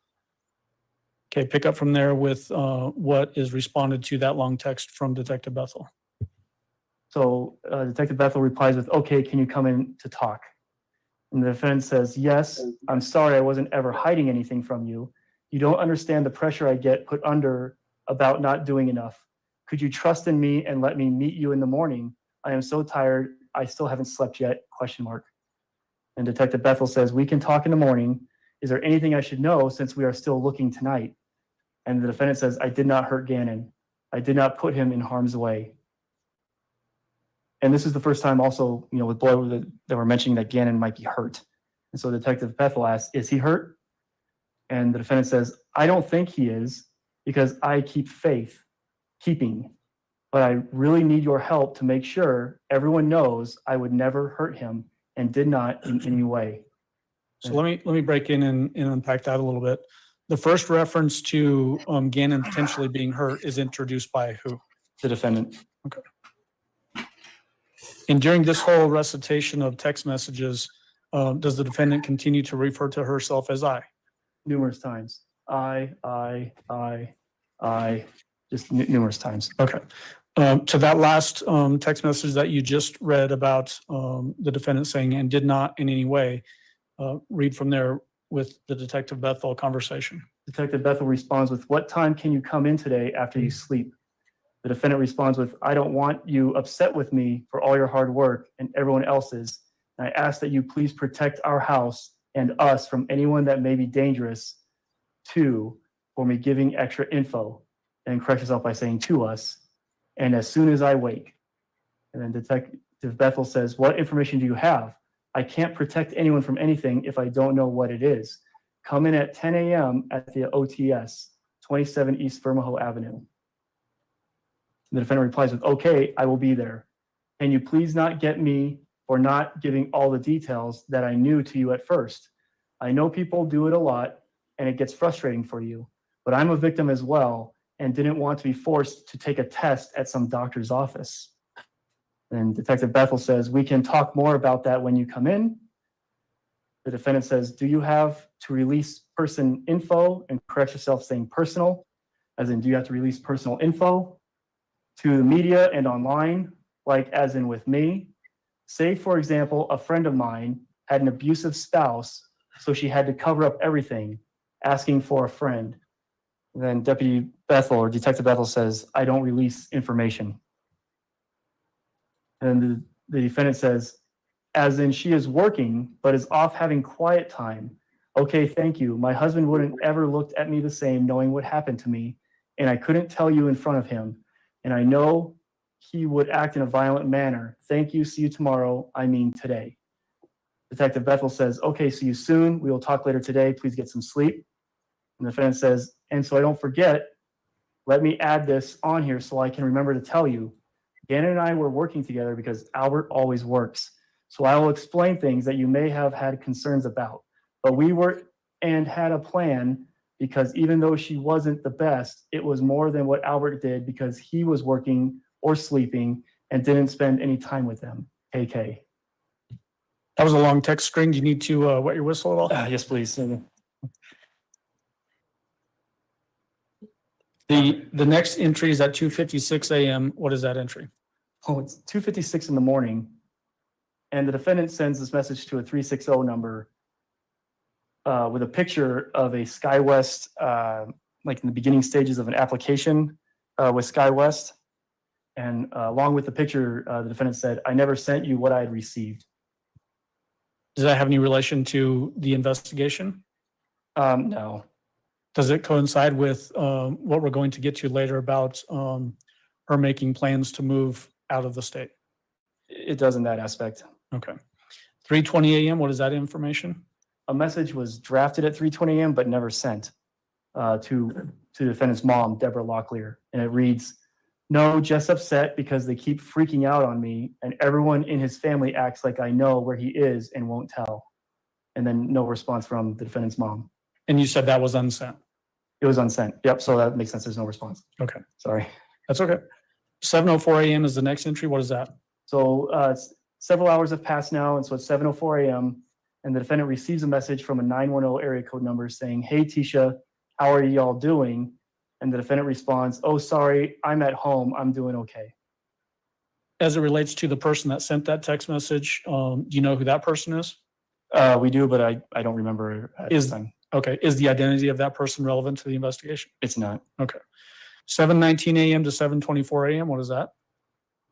Okay, pick up from there with what is responded to that long text from Detective Bethel. So Detective Bethel replies with, "Okay, can you come in to talk?" And the defendant says, "Yes, I'm sorry I wasn't ever hiding anything from you. You don't understand the pressure I get put under about not doing enough. Could you trust in me and let me meet you in the morning? I am so tired. I still haven't slept yet, ? And Detective Bethel says, "We can talk in the morning. Is there anything I should know since we are still looking tonight?" And the defendant says, "I did not hurt Gannon. I did not put him in harm's way." And this is the first time also, with blood that we're mentioning that Gannon might be hurt. And so Detective Bethel asks, "Is he hurt?" And the defendant says, "I don't think he is because I keep keeping. But I really need your help to make sure everyone knows I would never hurt him and did not in any way." So let me break in and unpack that a little bit. The first reference to Gannon potentially being hurt is introduced by who? The defendant. Okay. And during this whole recitation of text messages, does the defendant continue to refer to herself as I? Numerous times. I, just numerous times. Okay. To that last text message that you just read about the defendant saying, and did not in any way, read from there with the Detective Bethel conversation. Detective Bethel responds with, "What time can you come in today after you sleep?" The defendant responds with, "I don't want you upset with me for all your hard work and everyone else's. And I ask that you please protect our house and us from anyone that may be dangerous to, for me giving extra info." And corrects herself by saying to us, "And as soon as I wake." And then Detective Bethel says, "What information do you have? I can't protect anyone from anything if I don't know what it is. Come in at 10 a.m. at the OTS, 27 East Vermaho Avenue." The defendant replies with, "Okay, I will be there. Can you please not get me for not giving all the details that I knew to you at first? I know people do it a lot and it gets frustrating for you, but I'm a victim as well and didn't want to be forced to take a test at some doctor's office." And Detective Bethel says, "We can talk more about that when you come in." The defendant says, "Do you have to release person info?" And corrects herself saying personal, as in, do you have to release personal info to the media and online, like as in with me? Say, for example, a friend of mine had an abusive spouse, so she had to cover up everything, asking for a friend. And then Deputy Bethel or Detective Bethel says, "I don't release information." And the defendant says, "As in she is working, but is off having quiet time. Okay, thank you. My husband wouldn't ever looked at me the same knowing what happened to me, and I couldn't tell you in front of him. And I know he would act in a violent manner. Thank you. See you tomorrow. I mean today." Detective Bethel says, "Okay, see you soon. We will talk later today. Please get some sleep." And the defendant says, "And so I don't forget, let me add this on here so I can remember to tell you. Gannon and I were working together because Albert always works. So I will explain things that you may have had concerns about. But we were and had a plan because even though she wasn't the best, it was more than what Albert did because he was working or sleeping and didn't spend any time with them. KK." That was a long text string. Do you need to wet your whistle at all? Yes, please. The next entry is at 2:56 a.m. What is that entry? Oh, it's 2:56 in the morning. And the defendant sends this message to a 360 number with a picture of a SkyWest, like in the beginning stages of an application with SkyWest. And along with the picture, the defendant said, "I never sent you what I had received." Does that have any relation to the investigation? No. Does it coincide with what we're going to get to later about her making plans to move out of the state? It does in that aspect. Okay. 3:20 a.m. What is that information? A message was drafted at 3:20 a.m. but never sent to the defendant's mom, Deborah Locklear. And it reads, "No, just upset because they keep freaking out on me and everyone in his family acts like I know where he is and won't tell." And then no response from the defendant's mom. And you said that was unsent? It was unsent. Yep. So that makes sense. There's no response. Okay. Sorry. That's okay. 7:04 a.m. is the next entry. What is that? So several hours have passed now. And so it's 7:04 a.m. And the defendant receives a message from a 910 area code number saying, "Hey, Tisha, how are y'all doing?" And the defendant responds, "Oh, sorry, I'm at home. I'm doing okay." As it relates to the person that sent that text message, do you know who that person is? We do, but I don't remember at this time. Okay. Is the identity of that person relevant to the investigation? It's not. Okay. 7:19 a.m. to 7:24 a.m. What is that?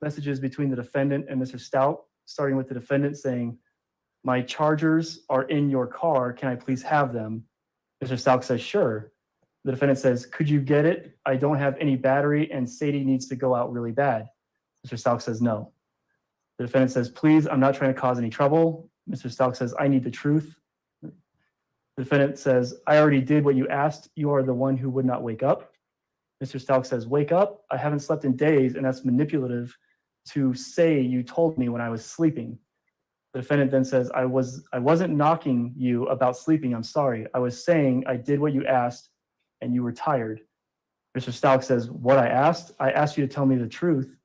Messages between the defendant and Mr. Stauch, starting with the defendant saying, "My chargers are in your car. Can I please have them?" Mr. Stauch says, "Sure." The defendant says, "Could you get it? I don't have any battery and Sadie needs to go out really bad." Mr. Stauch says, "No." The defendant says, "Please, I'm not trying to cause any trouble." Mr. Stauch says, "I need the truth." The defendant says, "I already did what you asked. You are the one who would not wake up." Mr. Stauch says, "Wake up? I haven't slept in days, and that's manipulative to say you told me when I was sleeping." The defendant then says, I wasn't knocking you about sleeping. I'm sorry. I was saying I did what you asked and you were tired. Mr. Stauch says, what I asked you to tell me the truth.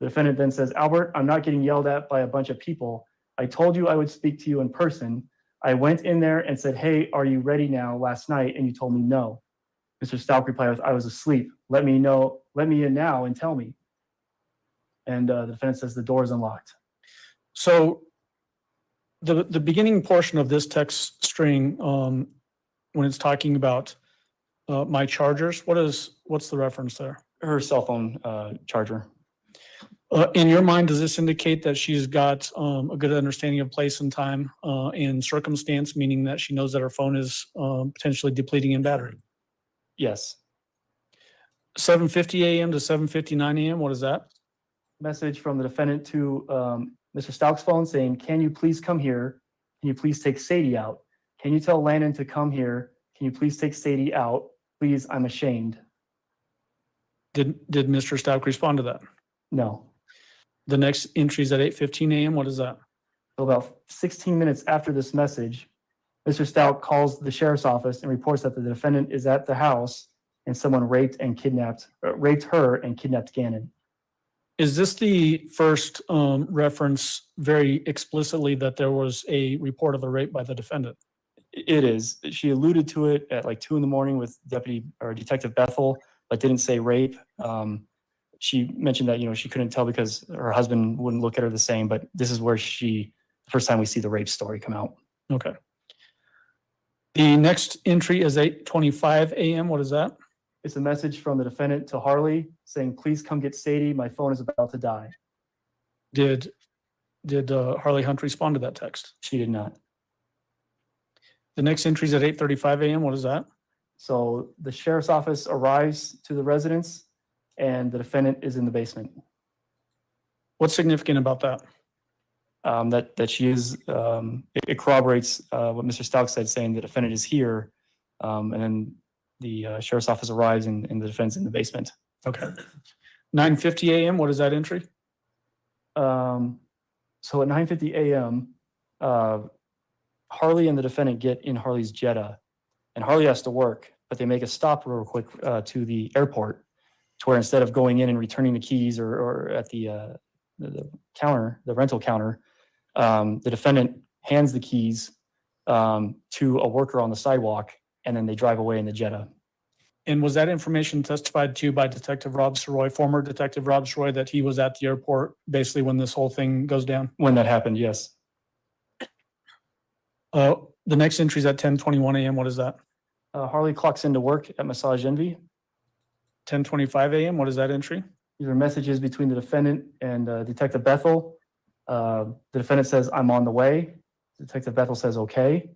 The defendant then says, Albert, I'm not getting yelled at by a bunch of people. I told you I would speak to you in person. I went in there and said, hey, are you ready now last night? And you told me no. Mr. Stauch replied with, I was asleep. Let me in now and tell me. And the defendant says the door is unlocked. So the beginning portion of this text string, when it's talking about my chargers, what's the reference there? Her cell phone charger. In your mind, does this indicate that she's got a good understanding of place and time and circumstance, meaning that she knows that her phone is potentially depleting in battery? Yes. 7:50 a.m. to 7:59 a.m. What is that? Message from the defendant to Mr. Stauch's phone saying, can you please come here? Can you please take Sadie out? Can you tell Landon to come here? Can you please take Sadie out? Please, I'm ashamed. Did Mr. Stauch respond to that? No. The next entry is at 8:15 a.m. What is that? So about 16 minutes after this message, Mr. Stauch calls the sheriff's office and reports that the defendant is at the house and someone raped her and kidnapped Gannon. Is this the first reference very explicitly that there was a report of a rape by the defendant? It is. She alluded to it at like 2 a.m. with Detective Bethel, but didn't say rape. She mentioned that, she couldn't tell because her husband wouldn't look at her the same, but this is where the first time we see the rape story come out. Okay. The next entry is 8:25 a.m. What is that? It's a message from the defendant to Harley saying, please come get Sadie. My phone is about to die. Did Harley Hunt respond to that text? She did not. The next entry is at 8:35 a.m. What is that? So the sheriff's office arrives to the residence and the defendant is in the basement. What's significant about that? That she is, it corroborates what Mr. Stauch said, saying the defendant is here, and then the sheriff's office arrives and the defendant's in the basement. Okay. 9:50 a.m. What is that entry? So at 9:50 a.m., Harley and the defendant get in Harley's Jetta, and Harley has to work, but they make a stop real quick to the airport, to where instead of going in and returning the keys or at the counter, the rental counter, the defendant hands the keys to a worker on the sidewalk, and then they drive away in the Jetta. And was that information testified to by Detective Rob Soroy, former Detective Rob Soroy, that he was at the airport basically when this whole thing goes down? When that happened, yes. The next entry is at 10:21 a.m. What is that? Harley clocks into work at Massage Envy. 10:25 a.m. What is that entry? These are messages between the defendant and Detective Bethel. The defendant says, I'm on the way. Detective Bethel says, okay.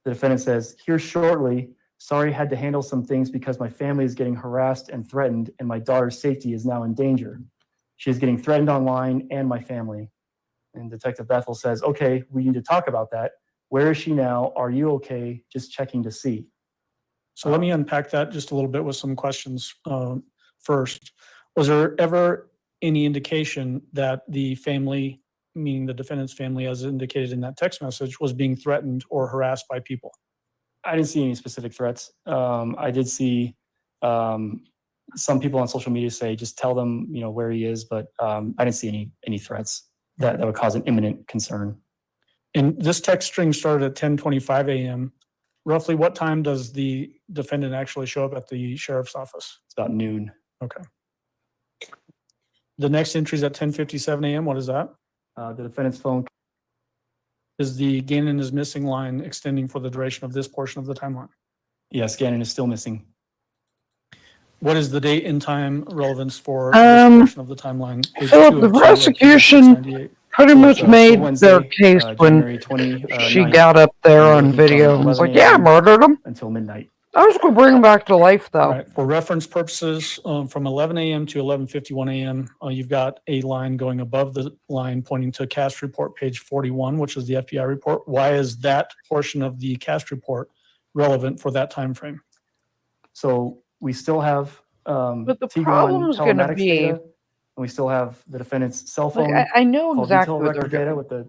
The defendant says, here shortly. Sorry, had to handle some things because my family is getting harassed and threatened and my daughter's safety is now in danger. She is getting threatened online and my family. And Detective Bethel says, okay, we need to talk about that. Where is she now? Are you okay? Just checking to see. So let me unpack that just a little bit with some questions first. Was there ever any indication that the family, meaning the defendant's family, as indicated in that text message, was being threatened or harassed by people? I didn't see any specific threats. I did see some people on social media say, just tell them, where he is, but I didn't see any threats that would cause an imminent concern. And this text string started at 10:25 a.m. Roughly what time does the defendant actually show up at the sheriff's office? It's about noon. Okay. The next entry is at 10:57 a.m. What is that? The defendant's phone. Is the Gannon is missing line extending for the duration of this portion of the timeline? Yes, Gannon is still missing. What is the date and time relevance for this portion of the timeline? Philip, the prosecution pretty much made their case when she got up there on video and was like, yeah, I murdered him. Until midnight. I was going to bring him back to life, though. Right. For reference purposes, from 11 a.m. to 11:51 a.m., you've got a line going above the line pointing to cast report page 41, which is the FBI report. Why is that portion of the cast report relevant for that time frame? So we still have but the problem is going to be, data, and we still have the defendant's cell phone. I know exactly what they're doing. With the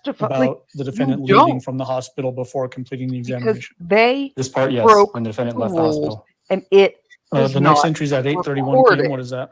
testify like, about the defendant you leaving don't, from the hospital before completing the because examination. they This part, yes, broke when the defendant the left the rules, hospital. and it is The next not entry is at 8:31 recorded. p.m. What is that?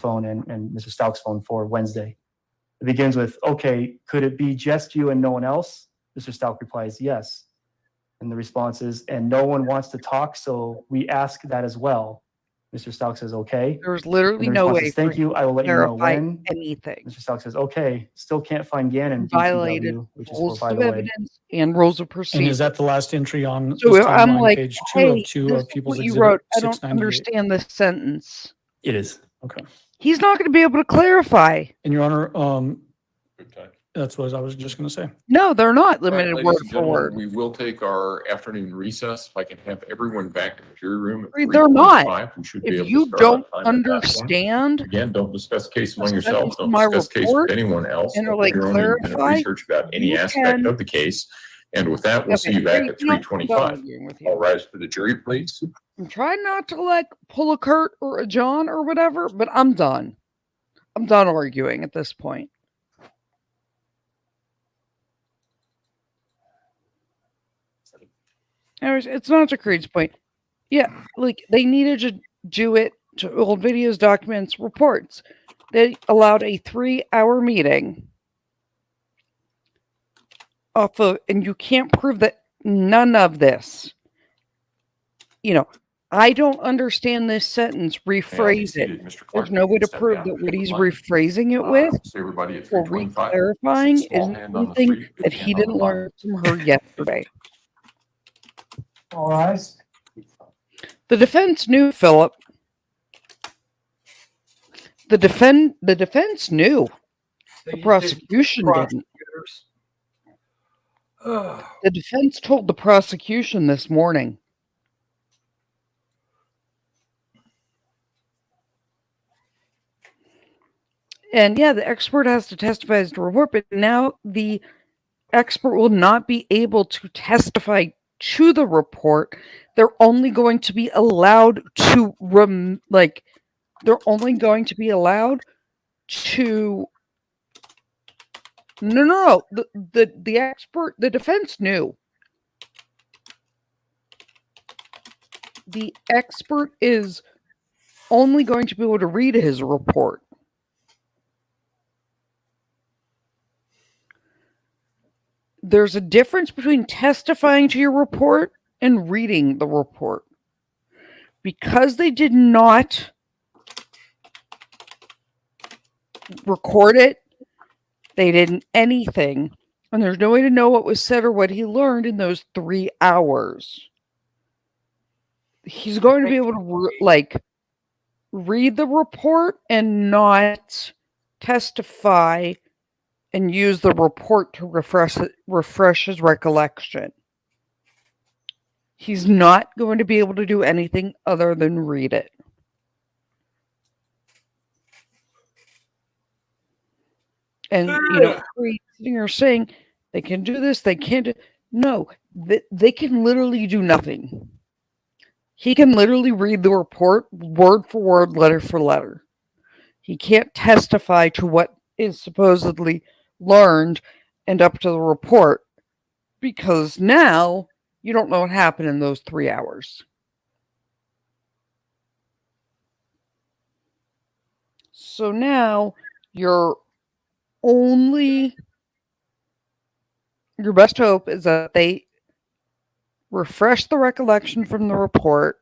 phone and Mr. Stauch's phone for Wednesday. It begins with, okay, could it be just you and no one else? Mr. Stauch replies, yes. And the response is, and no one wants to talk, so we ask that as well. Mr. Stauch says, okay. There's And literally the no response way is, thank for you, I will let you know clarify when. anything. Mr. Stauch says, okay, still can't find Gannon, Violated DPW, which is for, rules by of the way. evidence and rules of procedure. And is that the last entry on So this I'm timeline, like, page hey, 2 this of is People's what you Exhibit wrote. I don't 698? understand this sentence. It is. Okay. He's not going to be able to clarify. And Your Honor, that's what I was just going to say. No, they're not All right, limited ladies word and for gentlemen, word. we will take our afternoon recess. If I can have everyone back to the jury room at They're not. 3:25, we should be If able to you start don't on time at that point. understand Again, don't discuss case the among yourselves. sentence Don't in my discuss case report with anyone else. and are Don't do like your own independent clarify, research about any you aspect can. of the case. And with that, we'll see Okay, you back at no, I'm done 3:25. arguing with you. All rise for the jury, please. I'm trying not to like pull a Kurt or a John or whatever, but I'm done. I'm done arguing at this point. Anyways, it's not to Creed's point. Yeah, like they needed to do it to old videos, documents, reports. They allowed a 3-hour meeting off of, and you can't prove that none of this. You know, I don't understand this sentence. Rephrase it. There's no way to prove that what he's rephrasing it with See everybody at or 3:25. re-clarifying Small isn't hand on the something three, big that hand he on the didn't five. learn from her yesterday. All rise. The defense knew, Philip. The defense knew. The prosecution didn't. The defense told the prosecution this morning. And yeah, the expert has to testify as to report, but now the expert will not be able to testify to the report. They're only going to be allowed to they're only going to be allowed to no. The expert, the defense knew. The expert is only going to be able to read his report. There's a difference between testifying to your report and reading the report. Because they did not record it, they didn't anything, and there's no way to know what was said or what he learned in those 3 hours. He's going to be able to read the report and not testify and use the report to refresh his recollection. He's not going to be able to do anything other than read it. And, sitting here saying they can do this, they can't do... No, they can literally do nothing. He can literally read the report word for word, letter for letter. He can't testify to what is supposedly learned and up to the report because now you don't know what happened in those 3 hours. So now your best hope is that they refresh the recollection from the report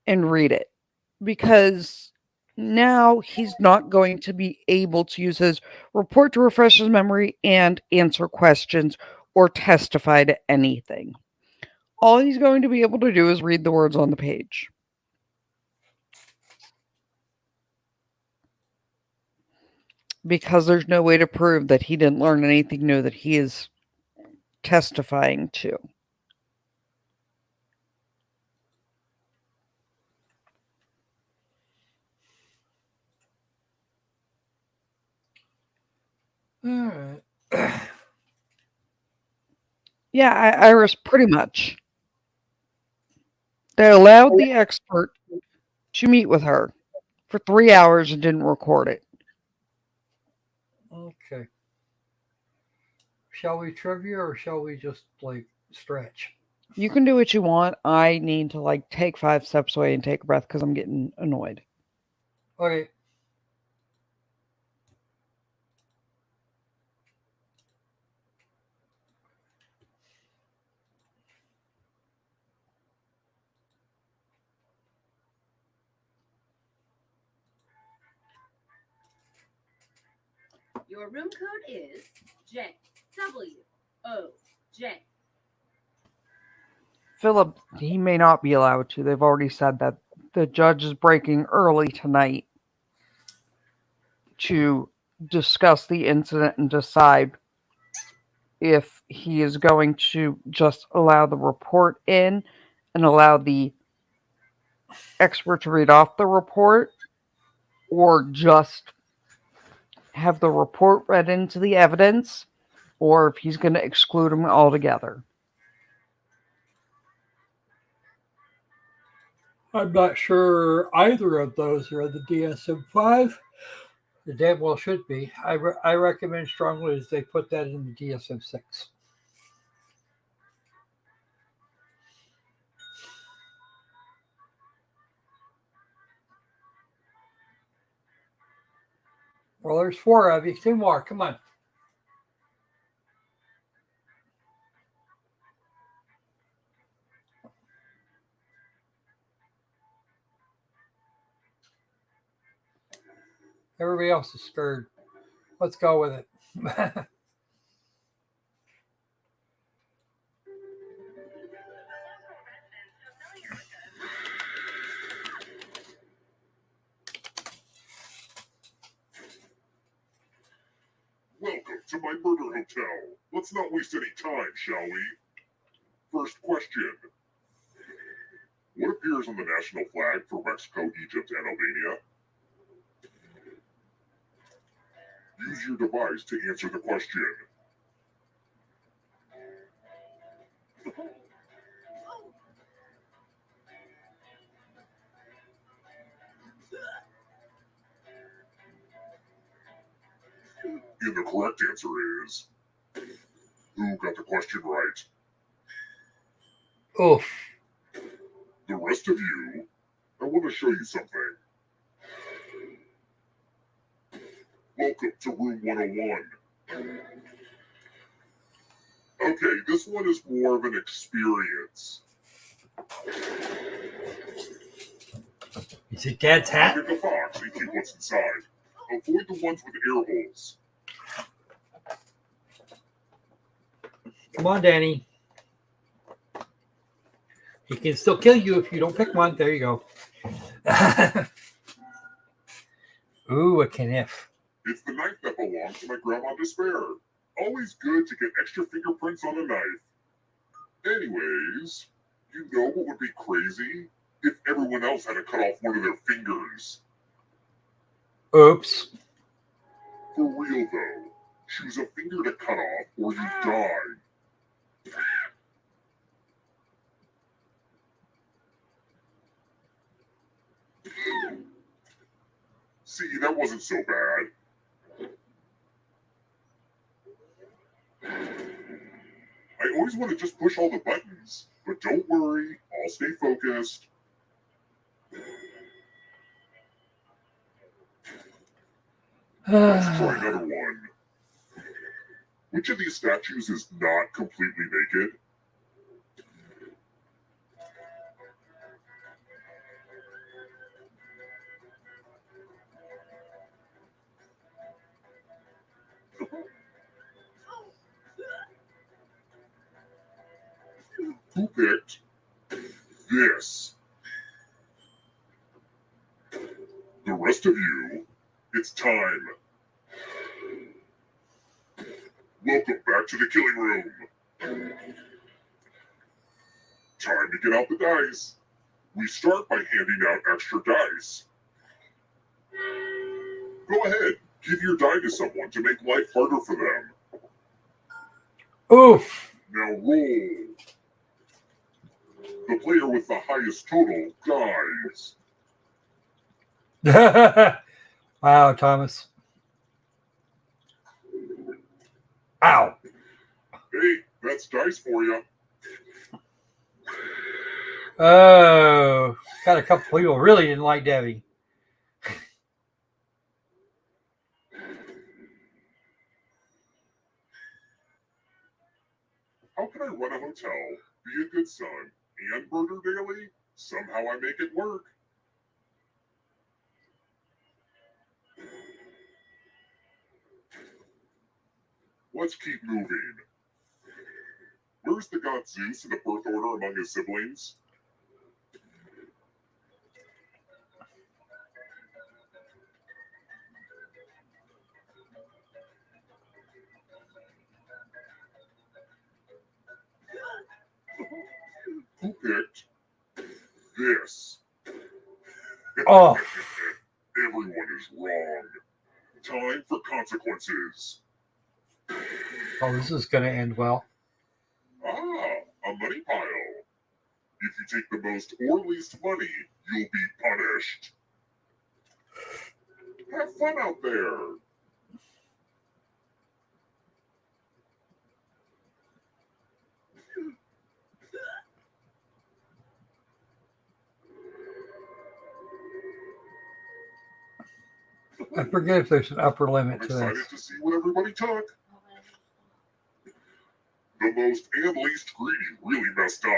and read it, because now he's not going to be able to use his report to refresh his memory and answer questions or testify to anything. All he's going to be able to do is read the words on the page. Because there's no way to prove that he didn't learn anything new that he is testifying to. All right. Yeah, Iris, pretty much. They allowed the expert to meet with her for 3 hours and didn't record it. Okay. Shall we trivia or shall we just stretch? You can do what you want. I need to take 5 steps away and take a breath because I'm getting annoyed. Okay. Your room code is JWOJ. Philip, he may not be allowed to. They've already said that the judge is breaking early tonight to discuss the incident and decide if he is going to just allow the report in and allow the expert to read off the report, or just have the report read into the evidence, or if he's going to exclude him altogether. I'm not sure either of those are in the DSM-5. The damn well should be. I recommend strongly as they put that in the DSM-6. Well, there's 4 of you. 2 more. Come on. Everybody else is scared. Let's go with it. Welcome to my murder hotel. Let's not waste any time, shall we? First question. What appears on the national flag for Mexico, Egypt, and Albania? Use your device to answer the question. And the correct answer is... Who got the question right? Oh. The rest of you, I want to show you something. Welcome to room 101. Okay, this one is more of an experience. Is it Dad's hat? Pick a box and keep what's inside. Avoid the ones with air holes. Come on, Danny. He can still kill you if you don't pick one. There you go. Ooh, a knife. It's the knife that belonged to my grandma Despair. Always good to get extra fingerprints on a knife. Anyways, you know what would be crazy? If everyone else had to cut off one of their fingers. Oops. For real though, choose a finger to cut off or you die. See, that wasn't so bad. I always want to just push all the buttons, but don't worry, I'll stay focused. Let's try another one. Which of these statues is not completely naked? Who picked this? The rest of you, it's time. Welcome back to the killing room. Time to get out the dice. We start by handing out extra dice. Go ahead, give your die to someone to make life harder for them. Oof. Now roll. The player with the highest total dies. Wow, Thomas. Ow. Hey, that's dice for you. Oh, got a couple people really didn't like Debbie. How can I run a hotel, be a good son, and murder daily? Somehow I make it work. Let's keep moving. Where's the god Zeus in the birth order among his siblings? Who picked this? Oh. Everyone is wrong. Time for consequences. Oh, this is going to end well. Ah, a money pile. If you take the most or least money, you'll be punished. Have fun out there. I forget if there's an upper limit I'm to this. excited to see what everybody took. The most and least greedy really messed up.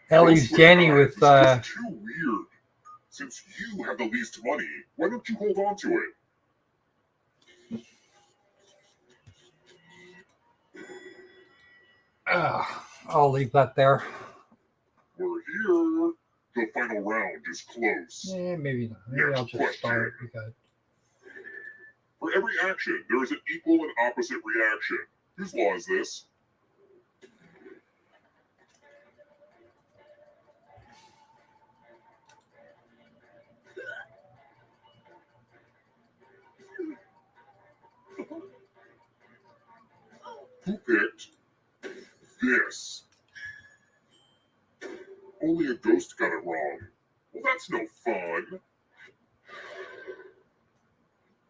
That leaves Danny with. It's just too weird. Since you have the least money, why don't you hold on to it? I'll leave that there. We're here. The final round is close. Yeah, maybe not. Maybe I'll just start. Because... For every action, there is an equal and opposite reaction. Whose law is this? Who picked this? Only a ghost got it wrong. Well, that's no fun.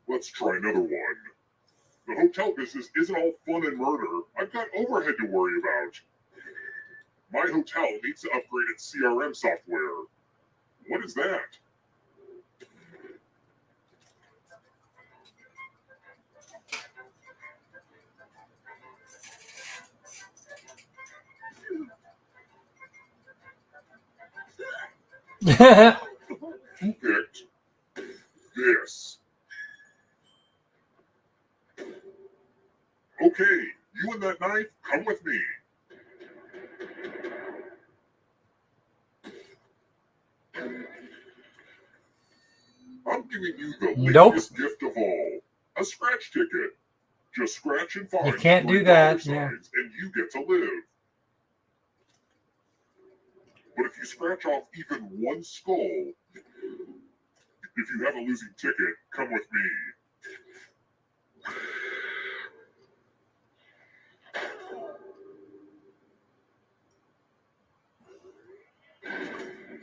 Let's try another one. The hotel business isn't all fun and murder. I've got overhead to worry about. My hotel needs to upgrade its CRM software. What is that? Who picked this? Okay, you and that knife, come with me. I'm giving you the latest gift of all. A scratch ticket. Just scratch and find You can't do $3 that. signs Yeah. and you get to live. But if you scratch off even one skull, if you have a losing ticket, come with me.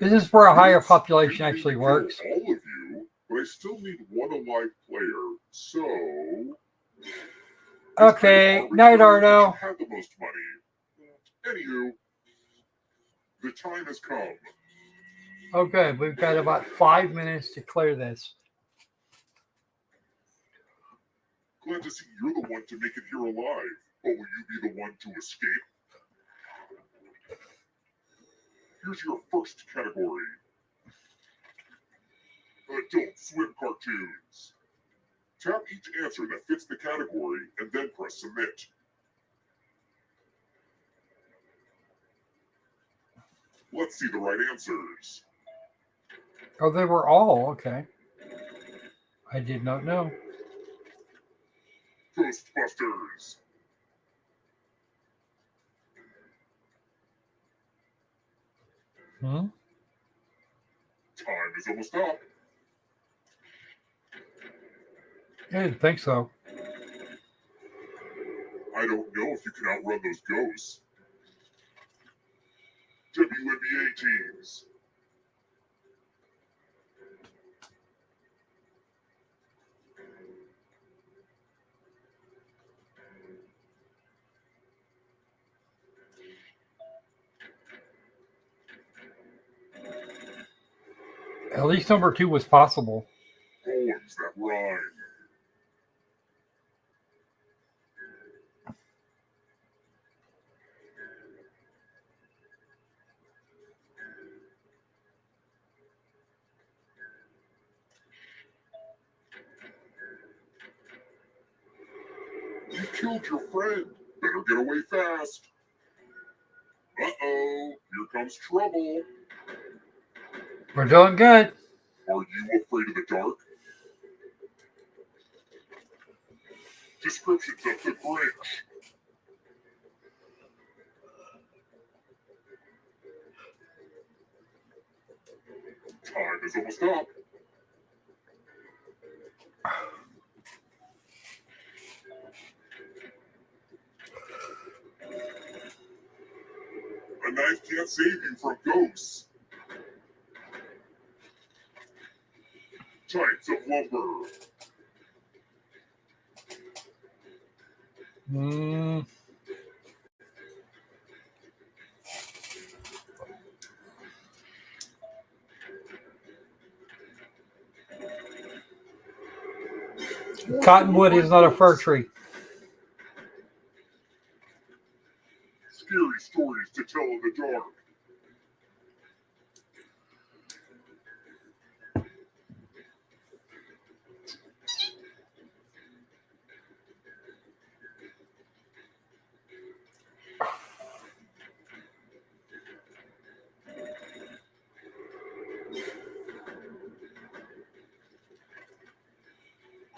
This is where a higher population actually works. All of you, but I still need one alive player. So. Okay, night, Arno. Have the most money. Anywho, the time has come. Okay, we've got about 5 minutes to clear this. Glad to see you're the one to make it here alive. But will you be the one to escape? Here's your first category. Adult Swim cartoons. Tap each answer that fits the category and then press submit. Let's see the right answers. Oh, they were all okay. I did not know. Ghostbusters. Hmm? Time is almost up. I didn't think so. I don't know if you can outrun those ghosts. WNBA teams. At least number 2 was possible. Poems that rhyme. killed your friend. Better get away fast. Uh-oh, here comes trouble. We're doing good. Are you afraid of the dark? Descriptions of the Grinch. Time is almost up. A knife can't save you from ghosts. Types of lumber. Cottonwood is not a fir tree. Scary stories to tell in the dark.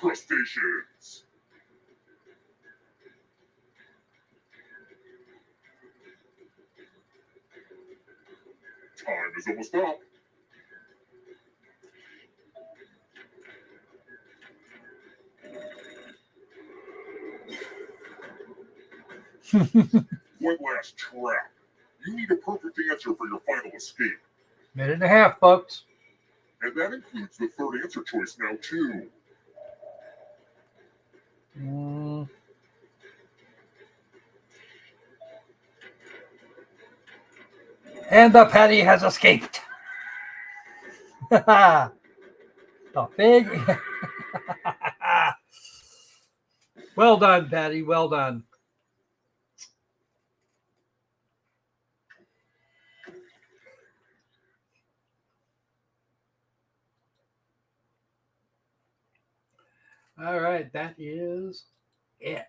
Crustaceans. Time is almost up. One last trap. You need a perfect answer for your final escape. Minute and a half, folks. And that includes the third answer choice now, too. And the Patty has escaped. The pig. Well done, Patty. Well done. All right, that is it.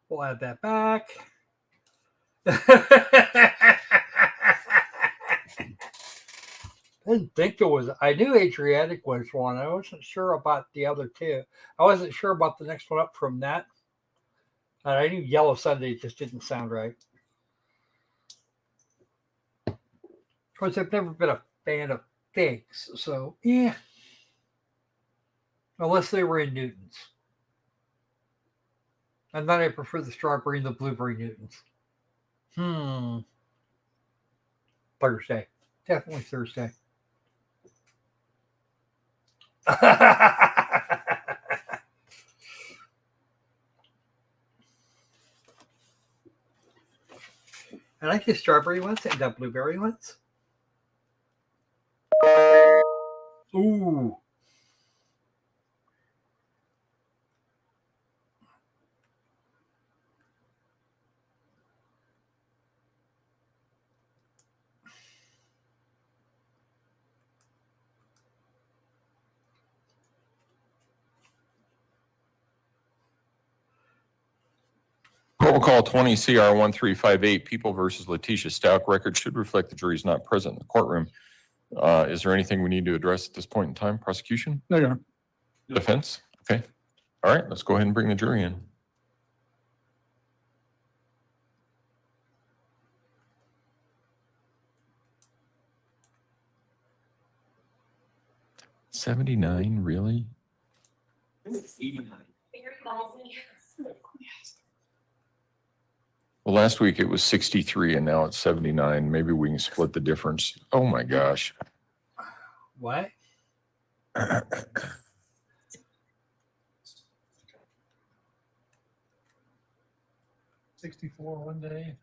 We'll add that back. I didn't think there was. I knew Adriatic was one. I wasn't sure about the other two. I wasn't sure about the next one up from that. And I knew Yellow Sunday just didn't sound right. Of course, I've never been a fan of figs, so yeah. Unless they were in Newtons. And then I prefer the strawberry and the blueberry Newtons. Thursday. Definitely Thursday. I like the strawberry ones and the blueberry ones. Ooh. Roll call 20 CR 1358, People versus Letecia Stauch. Record should reflect the jury is not present in the courtroom. Is there anything we need to address at this point in time? Prosecution? No, Your Honor. Defense? Okay. All right, let's go ahead and bring the jury in. $79, really? 89. Well, last week it was 63 and now it's 79. Maybe we can split the difference. Oh my gosh. What? $64 one day.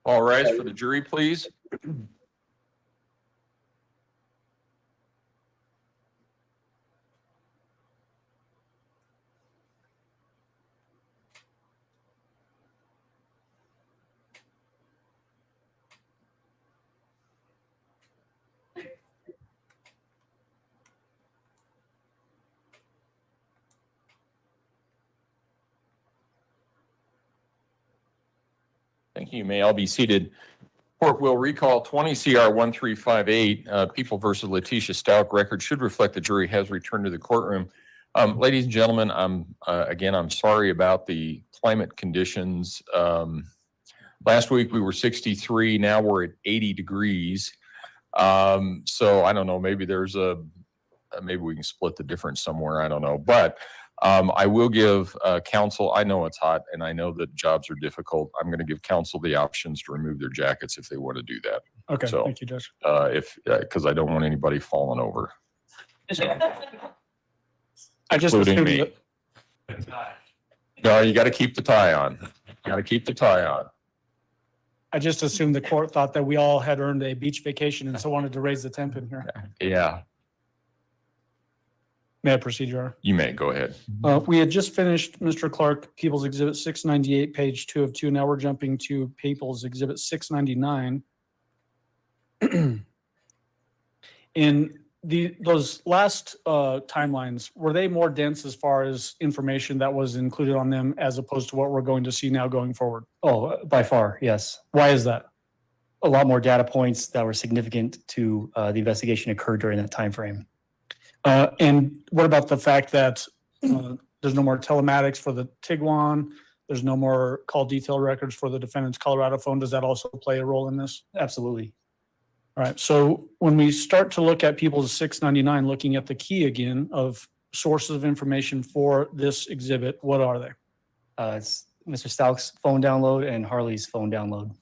All rise for the jury, please. Thank you. You may all be seated. Court will recall 20 CR 1358, People versus Letecia Stauch. Record should reflect the jury has returned to the courtroom. Ladies and gentlemen, I'm sorry about the climate conditions. Last week we were 63. Now we're at 80 degrees. So I don't know. Maybe maybe we can split the difference somewhere. I don't know. But I will give counsel, I know it's hot and I know that jobs are difficult. I'm going to give counsel the options to remove their jackets if they want to do that. Okay, so, thank you, Judge. Because I don't want anybody falling over. I just including assumed me. No, you got to keep the tie on. Got to keep the tie on. I just assumed the court thought that we all had earned a beach vacation and so wanted to raise the temp in here. Yeah. May I proceed, Your Honor? You may. Go ahead. We had just finished Mr. Clark, People's Exhibit 698, page 2 of 2. Now we're jumping to People's Exhibit 699. In those last timelines, were they more dense as far as information that was included on them as opposed to what we're going to see now going forward? Oh, by far, yes. Why is that? A lot more data points that were significant to the investigation occurred during that time frame. And what about the fact that there's no more telematics for the Tiguan? There's no more call detail records for the defendant's Colorado phone. Does that also play a role in this? Absolutely. All right. So when we start to look at People's 699, looking at the key again of sources of information for this exhibit, what are they? It's Mr. Stauch's phone download and Harley's phone download.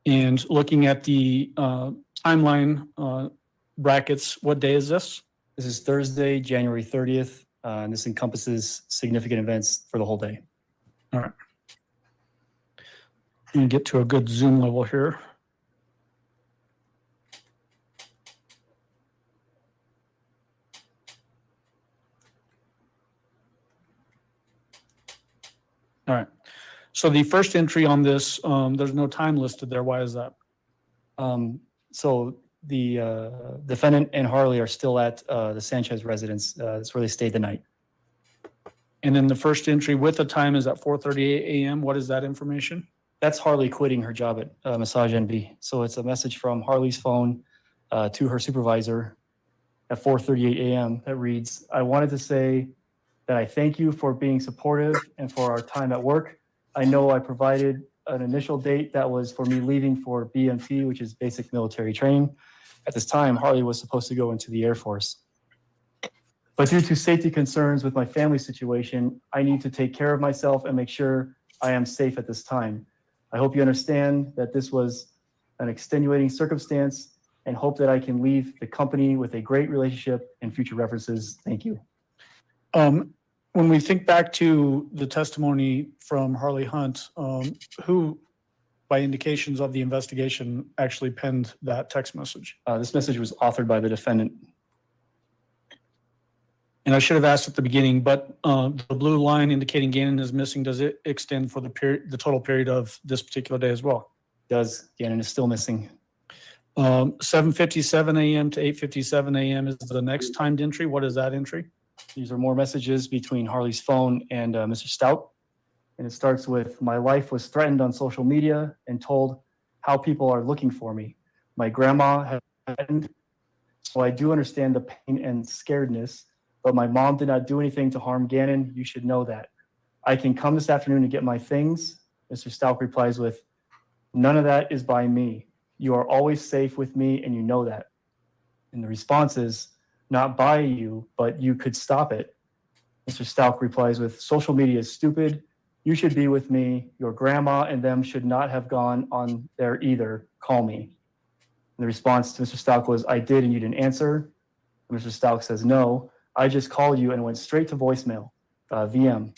And looking at the timeline brackets, what day is this? This is Thursday, January 30th, and this encompasses significant events for the whole day. All right. I'm going to get to a good zoom level here. All right. So the first entry on this, there's no time listed there. Why is that? So the defendant and Harley are still at the Sanchez residence. That's where they stayed the night. And then the first entry with the time is at 4:38 a.m. What is that information? That's Harley quitting her job at Massage NB. So it's a message from Harley's phone to her supervisor at 4:38 a.m. that reads, "I wanted to say that I thank you for being supportive and for our time at work. I know I provided an initial date that was for me leaving for BMT, which is basic military training. At this time, Harley was supposed to go into the Air Force. But due to safety concerns with my family situation, I need to take care of myself and make sure I am safe at this time. I hope you understand that this was an extenuating circumstance and hope that I can leave the company with a great relationship and future references. Thank you." When we think back to the testimony from Harley Hunt, who, by indications of the investigation, actually penned that text message? This message was authored by the defendant. And I should have asked at the beginning, but the blue line indicating Gannon is missing, does it extend for the total period of this particular day as well? It does. Gannon is still missing. 7:57 a.m. to 8:57 a.m. is the next timed entry. What is that entry? These are more messages between Harley's phone and Mr. Stauch. And it starts with, "My life was threatened on social media and told how people are looking for me. My grandma had threatened, so I do understand the pain and scaredness, but my mom did not do anything to harm Gannon. You should know that. I can come this afternoon to get my things." Mr. Stauch replies with, "None of that is by me. You are always safe with me and you know that." And the response is, "Not by you, but you could stop it." Mr. Stauch replies with, "Social media is stupid. You should be with me. Your grandma and them should not have gone on there either. Call me." And the response to Mr. Stauch was, "I did and you didn't answer." Mr. Stauch says, "No, I just called you and went straight to voicemail. VM.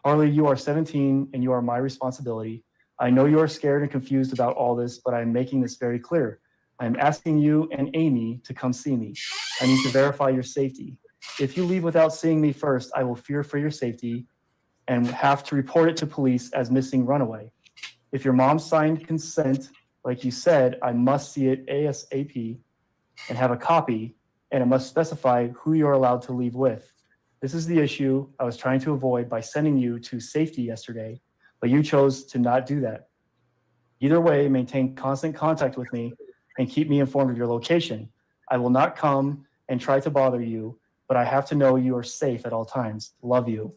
Harley, you are 17 and you are my responsibility. I know you are scared and confused about all this, but I'm making this very clear. I'm asking you and Amy to come see me. I need to verify your safety. If you leave without seeing me first, I will fear for your safety and have to report it to police as missing runaway. If your mom signed consent, like you said, I must see it ASAP and have a copy, and it must specify who you're allowed to leave with. This is the issue I was trying to avoid by sending you to safety yesterday, but you chose to not do that. Either way, maintain constant contact with me and keep me informed of your location. I will not come and try to bother you, but I have to know you are safe at all times. Love you.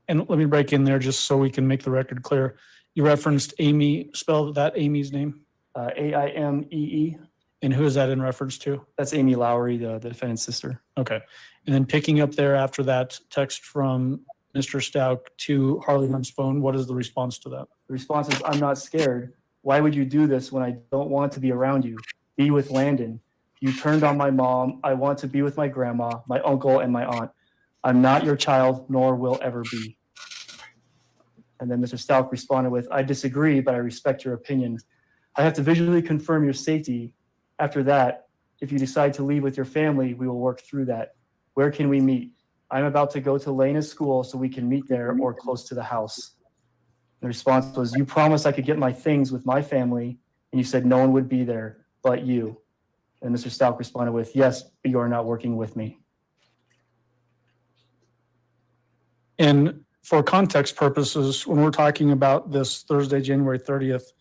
And let me break in there just so we can make the record clear. You referenced Amy, spell that Amy's name. AIMEE. And who is that in reference to? That's Amy Lowry, the defendant's sister. Okay. And then picking up there after that text from Mr. Stauch to Harley Hunt's phone, what is the response to that? The response is, I'm not scared. Why would you do this when I don't want to be around you? Be with Landon. You turned on my mom. I want to be with my grandma, my uncle, and my aunt. I'm not your child, nor will ever be. And then Mr. Stauch responded with, I disagree, but I respect your opinion. I have to visually confirm your safety. After that, if you decide to leave with your family, we will work through that. Where can we meet? I'm about to go to Lena's school so we can meet there or close to the house. The response was, you promised I could get my things with my family, and you said no one would be there but you. And Mr. Stauch responded with, yes, but you are not working with me. And for context purposes, when we're talking about this Thursday, January 30th,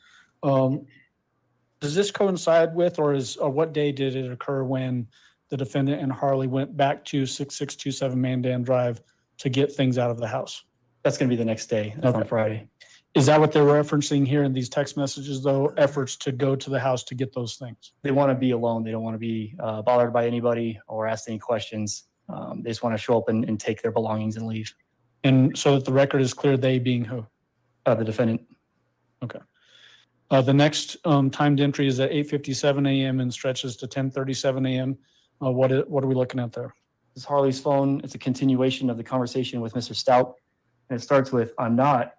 does this coincide with, or what day did it occur when the defendant and Harley went back to 6627 Mandan Drive to get things out of the house? That's going to be the next day, on Friday. Is that what they're referencing here in these text messages, though? Efforts to go to the house to get those things? They want to be alone. They don't want to be bothered by anybody or ask any questions. They just want to show up and take their belongings and leave. And so that the record is clear, they being who? The defendant. Okay. The next timed entry is at 8:57 a.m. and stretches to 10:37 a.m. What are we looking at there? This is Harley's phone. It's a continuation of the conversation with Mr. Stauch. And it starts with, I'm not.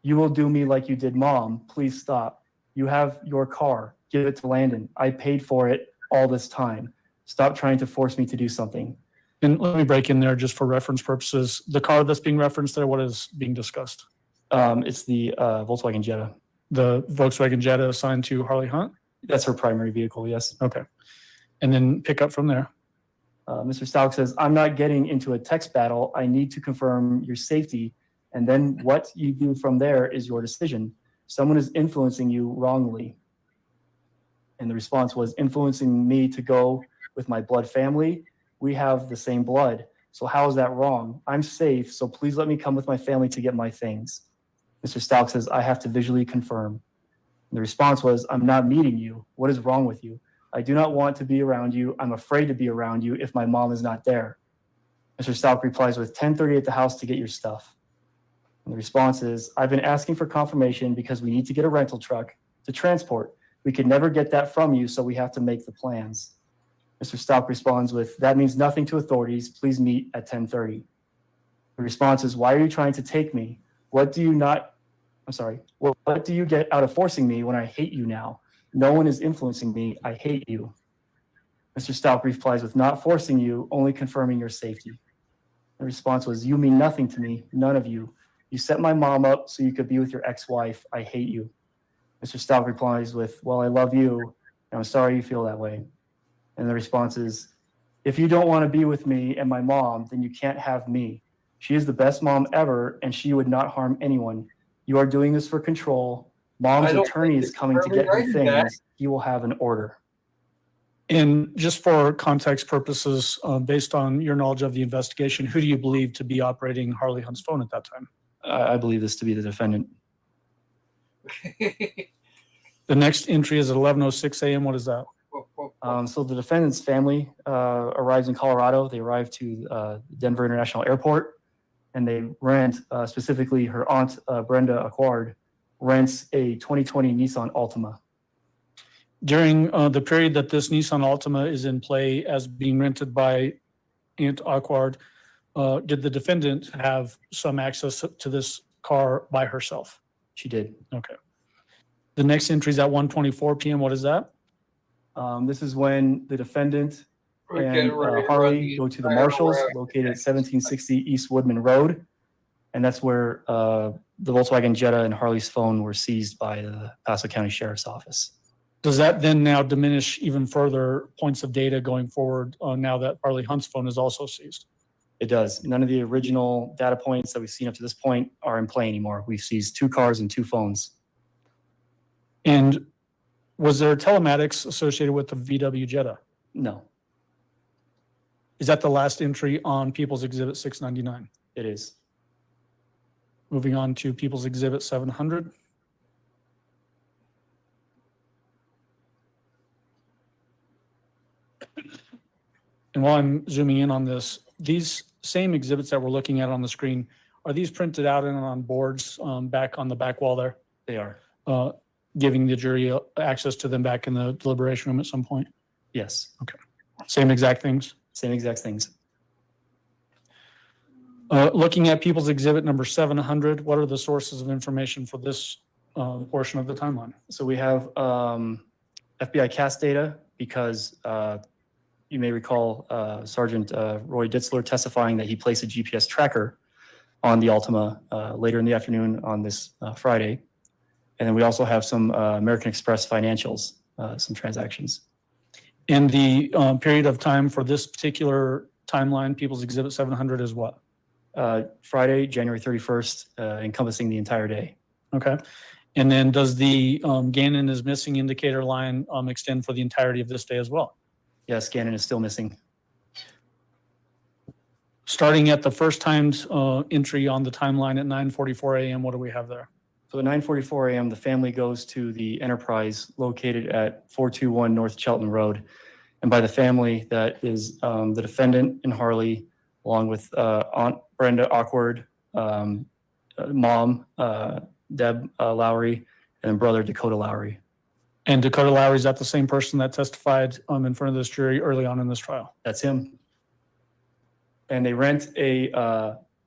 You will do me like you did mom. Please stop. You have your car. Give it to Landon. I paid for it all this time. Stop trying to force me to do something. And let me break in there just for reference purposes. The car that's being referenced there, what is being discussed? It's the Volkswagen Jetta. The Volkswagen Jetta assigned to Harley Hunt? That's her primary vehicle, yes. Okay. And then pick up from there. Mr. Stauch says, I'm not getting into a text battle. I need to confirm your safety. And then what you do from there is your decision. Someone is influencing you wrongly. And the response was, influencing me to go with my blood family. We have the same blood. So how is that wrong? I'm safe, so please let me come with my family to get my things. Mr. Stauch says, I have to visually confirm. And the response was, I'm not meeting you. What is wrong with you? I do not want to be around you. I'm afraid to be around you if my mom is not there. Mr. Stauch replies with 10:30 at the house to get your stuff. And the response is, I've been asking for confirmation because we need to get a rental truck to transport. We could never get that from you, so we have to make the plans. Mr. Stauch responds with, that means nothing to authorities. Please meet at 10:30. The response is, why are you trying to take me? What do you get out of forcing me when I hate you now? No one is influencing me. I hate you. Mr. Stauch replies with, not forcing you, only confirming your safety. The response was, you mean nothing to me, none of you. You set my mom up so you could be with your ex-wife. I hate you. Mr. Stauch replies with, well, I love you, and I'm sorry you feel that way. And the response is, if you don't want to be with me and my mom, then you can't have me. She is the best mom ever, and she would not harm anyone. You are doing this for control. Mom's attorney is coming to get her things. He will have an order. And just for context purposes, based on your knowledge of the investigation, who do you believe to be operating Harley Hunt's phone at that time? I believe this to be the defendant. The next entry is at 11:06 a.m. What is that? So the defendant's family arrives in Colorado. They arrive to Denver International Airport, and they rent, specifically her aunt, Brenda Acquard, rents a 2020 Nissan Altima. During the period that this Nissan Altima is in play as being rented by Aunt Acquard, did the defendant have some access to this car by herself? She did. Okay. The next entry is at 1:24 p.m. What is that? This is when the defendant We're and getting ready to run Harley the go to the entire Marshalls route. located at 1760 East Woodman Road. And that's where the Volkswagen Jetta and Harley's phone were seized by the Paso County Sheriff's Office. Does that then now diminish even further points of data going forward now that Harley Hunt's phone is also seized? It does. None of the original data points that we've seen up to this point are in play anymore. We've seized 2 cars and 2 phones. And was there telematics associated with the VW Jetta? No, Is that the last entry on People's Exhibit 699? it is. Moving on to People's Exhibit 700. And while I'm zooming in on this, these same exhibits that we're looking at on the screen, are these printed out and on boards back on the back wall there? They are. Giving the jury access to them back in the deliberation room at some point? Yes. Okay. Same exact things? Same exact things. Looking at People's Exhibit number 700, what are the sources of information for this portion of the timeline? So we have FBI CAS data because you may recall Sergeant Roy Ditzler testifying that he placed a GPS tracker on the Altima later in the afternoon on this Friday. And then we also have some American Express financials, some transactions. And the period of time for this particular timeline, People's Exhibit 700 is what? Friday, January 31st, encompassing the entire day. Okay. And then does the Gannon is missing indicator line extend for the entirety of this day as well? Yes, Gannon is still missing. Starting at the first time's entry on the timeline at 9:44 a.m., what do we have there? So at 9:44 a.m., the family goes to the Enterprise located at 421 North Chelton Road. And by the family, that is the defendant and Harley, along with Aunt Brenda Awkward, mom, Deb Lowry, and then brother Dakota Lowry. And Dakota Lowry, is that the same person that testified in front of this jury early on in this trial? That's him. And they rent a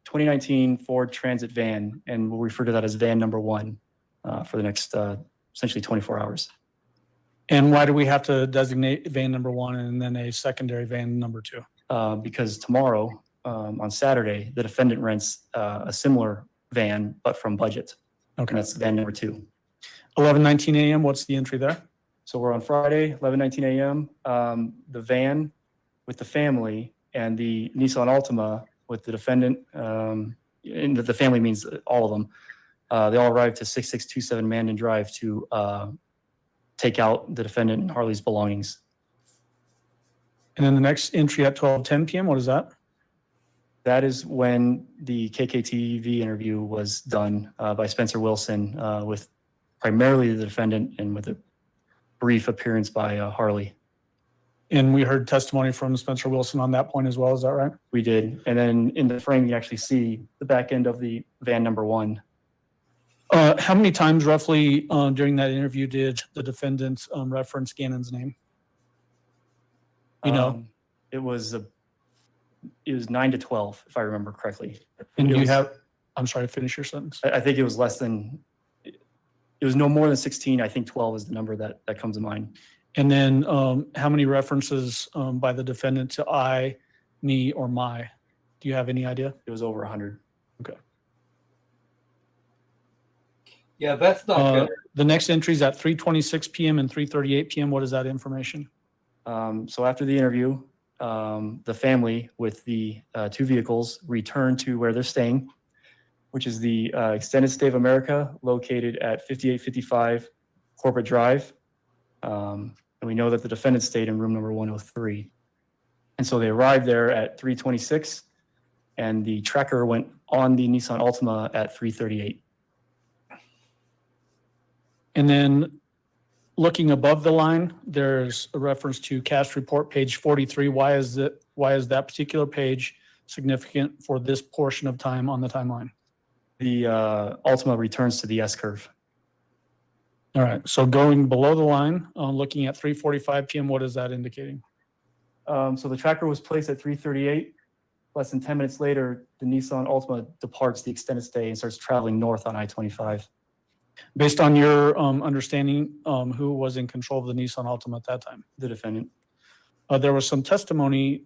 2019 Ford Transit van, and we'll refer to that as van number 1 for the next essentially 24 hours. And why do we have to designate van number 1 and then a secondary van number 2? Because tomorrow, on Saturday, the defendant rents a similar van, but from budget. Okay. And that's van number 2. 11:19 a.m., what's the entry there? So we're on Friday, 11:19 a.m. The van with the family and the Nissan Altima with the defendant, and the family means all of them, they all arrived to 6627 Mandan Drive to take out the defendant and Harley's belongings. And then the next entry at 12:10 p.m., what is that? That is when the KKTV interview was done by Spencer Wilson with primarily the defendant and with a brief appearance by Harley. And we heard testimony from Spencer Wilson on that point as well, is that right? We did. And then in the frame, you actually see the back end of the van number 1. How many times roughly during that interview did the defendant reference Gannon's name? You know? It was 9 to 12, if I remember correctly. And do you have, I'm sorry, finish your sentence. I think it was less than, it was no more than 16. I think 12 is the number that comes to mind. And then how many references by the defendant to I, me, or my? Do you have any idea? It was over 100. Okay. Yeah, that's not good. The next entry is at 3:26 p.m. and 3:38 p.m. What is that information? So after the interview, the family with the 2 vehicles returned to where they're staying, which is the Extended Stay of America located at 5855 Corporate Drive. And we know that the defendant stayed in room number 103. And so they arrived there at 3:26, and the tracker went on the Nissan Altima at 3:38. And then looking above the line, there's a reference to cast report page 43. Why is that particular page significant for this portion of time on the timeline? The Altima returns to the S-curve. All right, so going below the line, looking at 3:45 p.m., what is that indicating? So the tracker was placed at 3:38. Less than 10 minutes later, the Nissan Altima departs the extended stay and starts traveling north on I-25. Based on your understanding, who was in control of the Nissan Altima at that time? The defendant. There was some testimony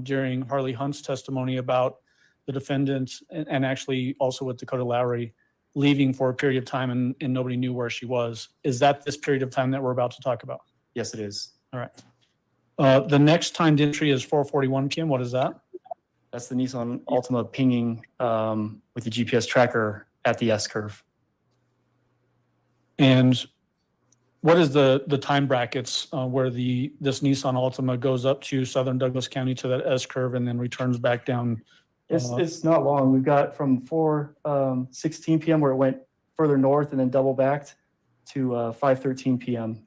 during Harley Hunt's testimony about the defendant and actually also with Dakota Lowry leaving for a period of time and nobody knew where she was. Is that this period of time that we're about to talk about? Yes, it is. All right. The next timed entry is 4:41 p.m. What is that? That's the Nissan Altima pinging with the GPS tracker at the S-curve. And what is the time brackets where this Nissan Altima goes up to southern Douglas County to that S-curve and then returns back down? It's not long. We've got from 4:16 p.m. where it went further north and then double backed to 5:13 p.m.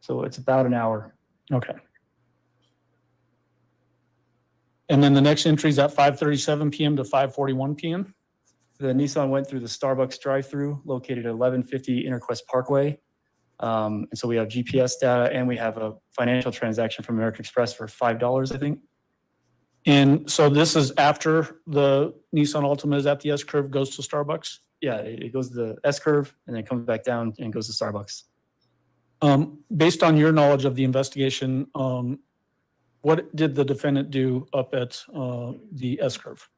So it's about an hour. Okay. And then the next entry is at 5:37 p.m. to 5:41 p.m. The Nissan went through the Starbucks drive-through located at 1150 Interquest Parkway. And so we have GPS data and we have a financial transaction from American Express for $5, I think. And so this is after the Nissan Altima is at the S-curve, goes to Starbucks? Yeah, it goes to the S-curve and then comes back down and goes to Starbucks. Based on your knowledge of the investigation, what did the defendant do up at the S-curve?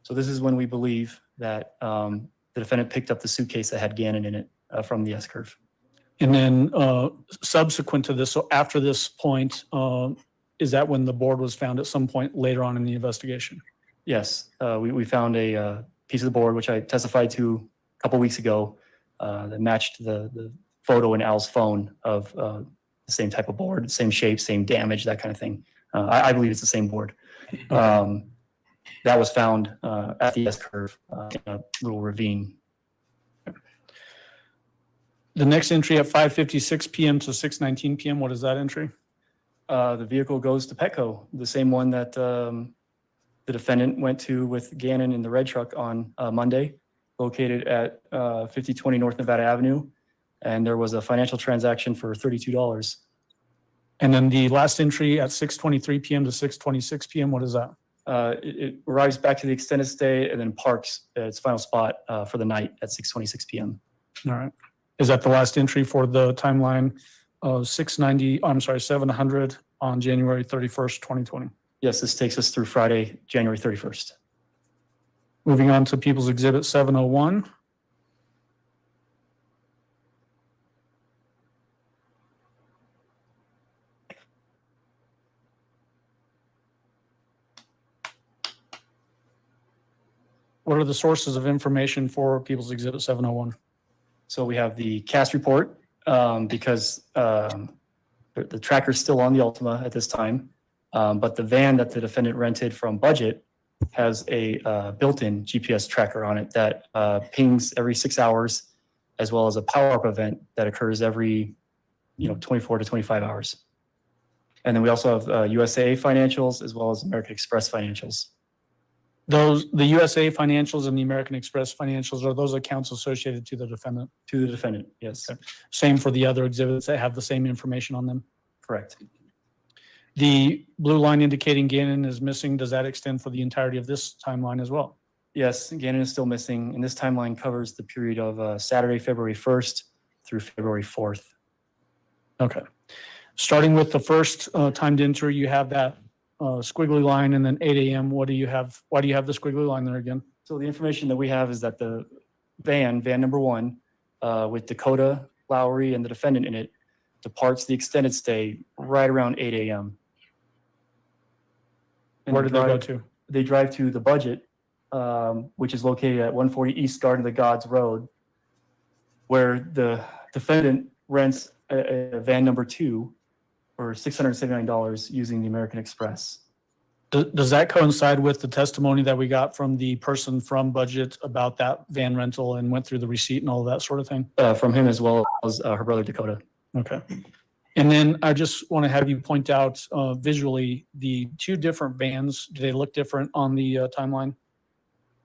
So this is when we believe that the defendant picked up the suitcase that had Gannon in it from the S-curve. And then subsequent to this, so after this point, is that when the board was found at some point later on in the investigation? Yes, we found a piece of the board, which I testified to a couple weeks ago, that matched the photo in Al's phone of the same type of board, same shape, same damage, that kind of thing. I believe it's the same board. That was found at the S-curve in a little ravine. The next entry at 5:56 p.m. to 6:19 p.m., what is that entry? The vehicle goes to Petco, the same one that the defendant went to with Gannon in the red truck on Monday, located at 5020 North Nevada Avenue. And there was a financial transaction for $32. And then the last entry at 6:23 p.m. to 6:26 p.m., what is that? It arrives back to the extended stay and then parks at its final spot for the night at 6:26 p.m. All right. Is that the last entry for the timeline of 700 on January 31st, 2020? Yes, this takes us through Friday, January 31st. Moving on to People's Exhibit 701. What are the sources of information for People's Exhibit 701? So we have the CAS report because the tracker's still on the Altima at this time, but the van that the defendant rented from Budget has a built-in GPS tracker on it that pings every 6 hours, as well as a power-up event that occurs every 24 to 25 hours. And then we also have USAA financials as well as American Express financials. The USA financials and the American Express financials, are those accounts associated to the defendant? To the defendant, yes. Okay. Same for the other exhibits that have the same information on them? Correct. The blue line indicating Gannon is missing, does that extend for the entirety of this timeline as well? Yes, Gannon is still missing, and this timeline covers the period of Saturday, February 1st through February 4th. Okay. Starting with the first timed entry, you have that squiggly line and then 8 a.m. What do you have? Why do you have the squiggly line there again? So the information that we have is that the van number one, with Dakota, Lowry, and the defendant in it, departs the extended stay right around 8 a.m. Where did they go to? They drive to the Budget, which is located at 140 East Garden of the Gods Road, where the defendant rents a van number two for $679 using the American Express. Does that coincide with the testimony that we got from the person from Budget about that van rental and went through the receipt and all of that sort of thing? From him as well as her brother Dakota. Okay. And then I just want to have you point out visually the two different vans. Do they look different on the timeline?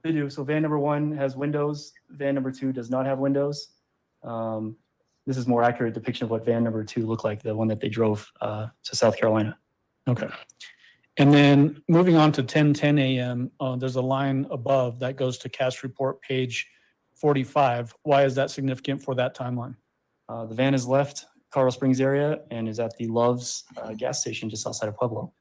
They do. So van number one has windows. Van number two does not have windows. This is more accurate depiction of what van number two looked like, the one that they drove to South Carolina. Okay. And then moving on to 10:10 a.m., there's a line above that goes to CAS report page 12:45. Why is that significant for that timeline? The van has left Colorado Springs area and is at the Love's gas station just outside of Pueblo.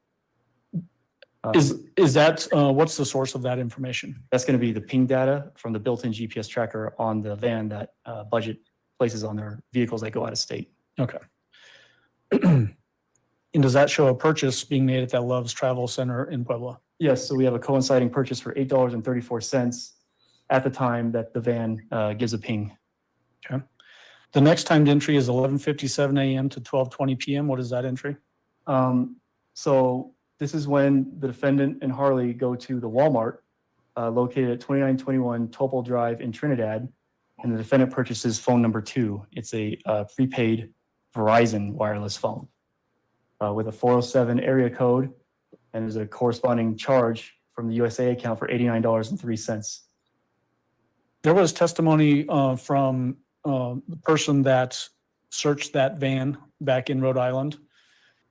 Is that what's the source of that information? That's going to be the ping data from the built-in GPS tracker on the van that Budget places on their vehicles that go out of state. Okay. And does that show a purchase being made at that Love's Travel Center in Pueblo? Yes, so we have a coinciding purchase for $8.34 at the time that the van gives a ping. Okay. The next timed entry is 11:57 a.m. to 12:20 p.m. What is that entry? So this is when the defendant and Harley go to the Walmart located at 2921 Topol Drive in Trinidad, and the defendant purchases phone number 2. It's a prepaid Verizon wireless phone with a 407 area code, and there's a corresponding charge from the USA account for $89.03. There was testimony from the person that searched that van back in Rhode Island,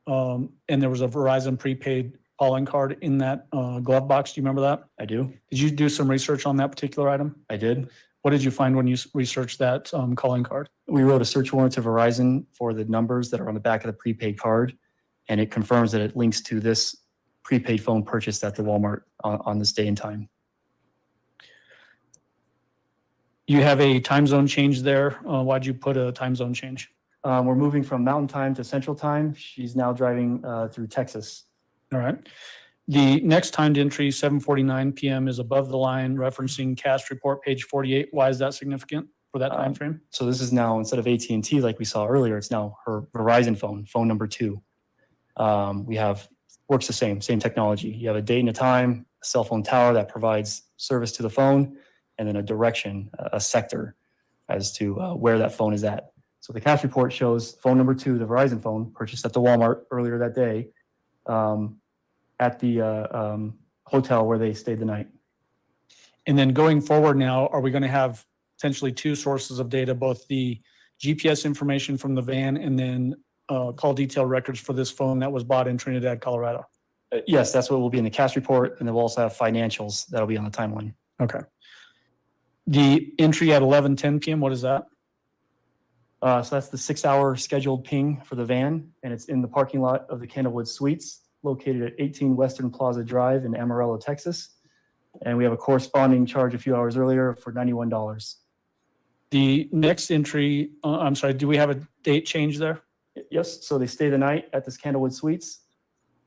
and there was a Verizon prepaid calling card in that glove box. Do you remember that? I do. Did you do some research on that particular item? I did. What did you find when you researched that calling card? We wrote a search warrant to Verizon for the numbers that are on the back of the prepaid card, and it confirms that it links to this prepaid phone purchased at the Walmart on this day and time. You have a time zone change there. Why'd you put a time zone change? We're moving from Mountain Time to Central Time. She's now driving through Texas. All right. The next timed entry, 7:49 p.m., is above the line, referencing cast report page 48. Why is that significant for that time frame? So this is now, instead of AT&T like we saw earlier, it's now her Verizon phone number 2. Works the same technology. You have a date and a time, a cell phone tower that provides service to the phone, and then a direction, a sector as to where that phone is at. So the cast report shows phone number 2, the Verizon phone, purchased at the Walmart earlier that day, at the hotel where they stayed the night. And then going forward now, are we going to have potentially 2 sources of data, both the GPS information from the van and then call detail records for this phone that was bought in Trinidad, Colorado? Yes, that's what will be in the cast report, and then we'll also have financials that'll be on the timeline. Okay. The entry at 11:10 p.m., what is that? So that's the 6-hour scheduled ping for the van, and it's in the parking lot of the Candlewood Suites, located at 18 Western Plaza Drive in Amarillo, Texas. And we have a corresponding charge a few hours earlier for $91. The next entry, I'm sorry, do we have a date change there? Yes, so they stay the night at this Candlewood Suites,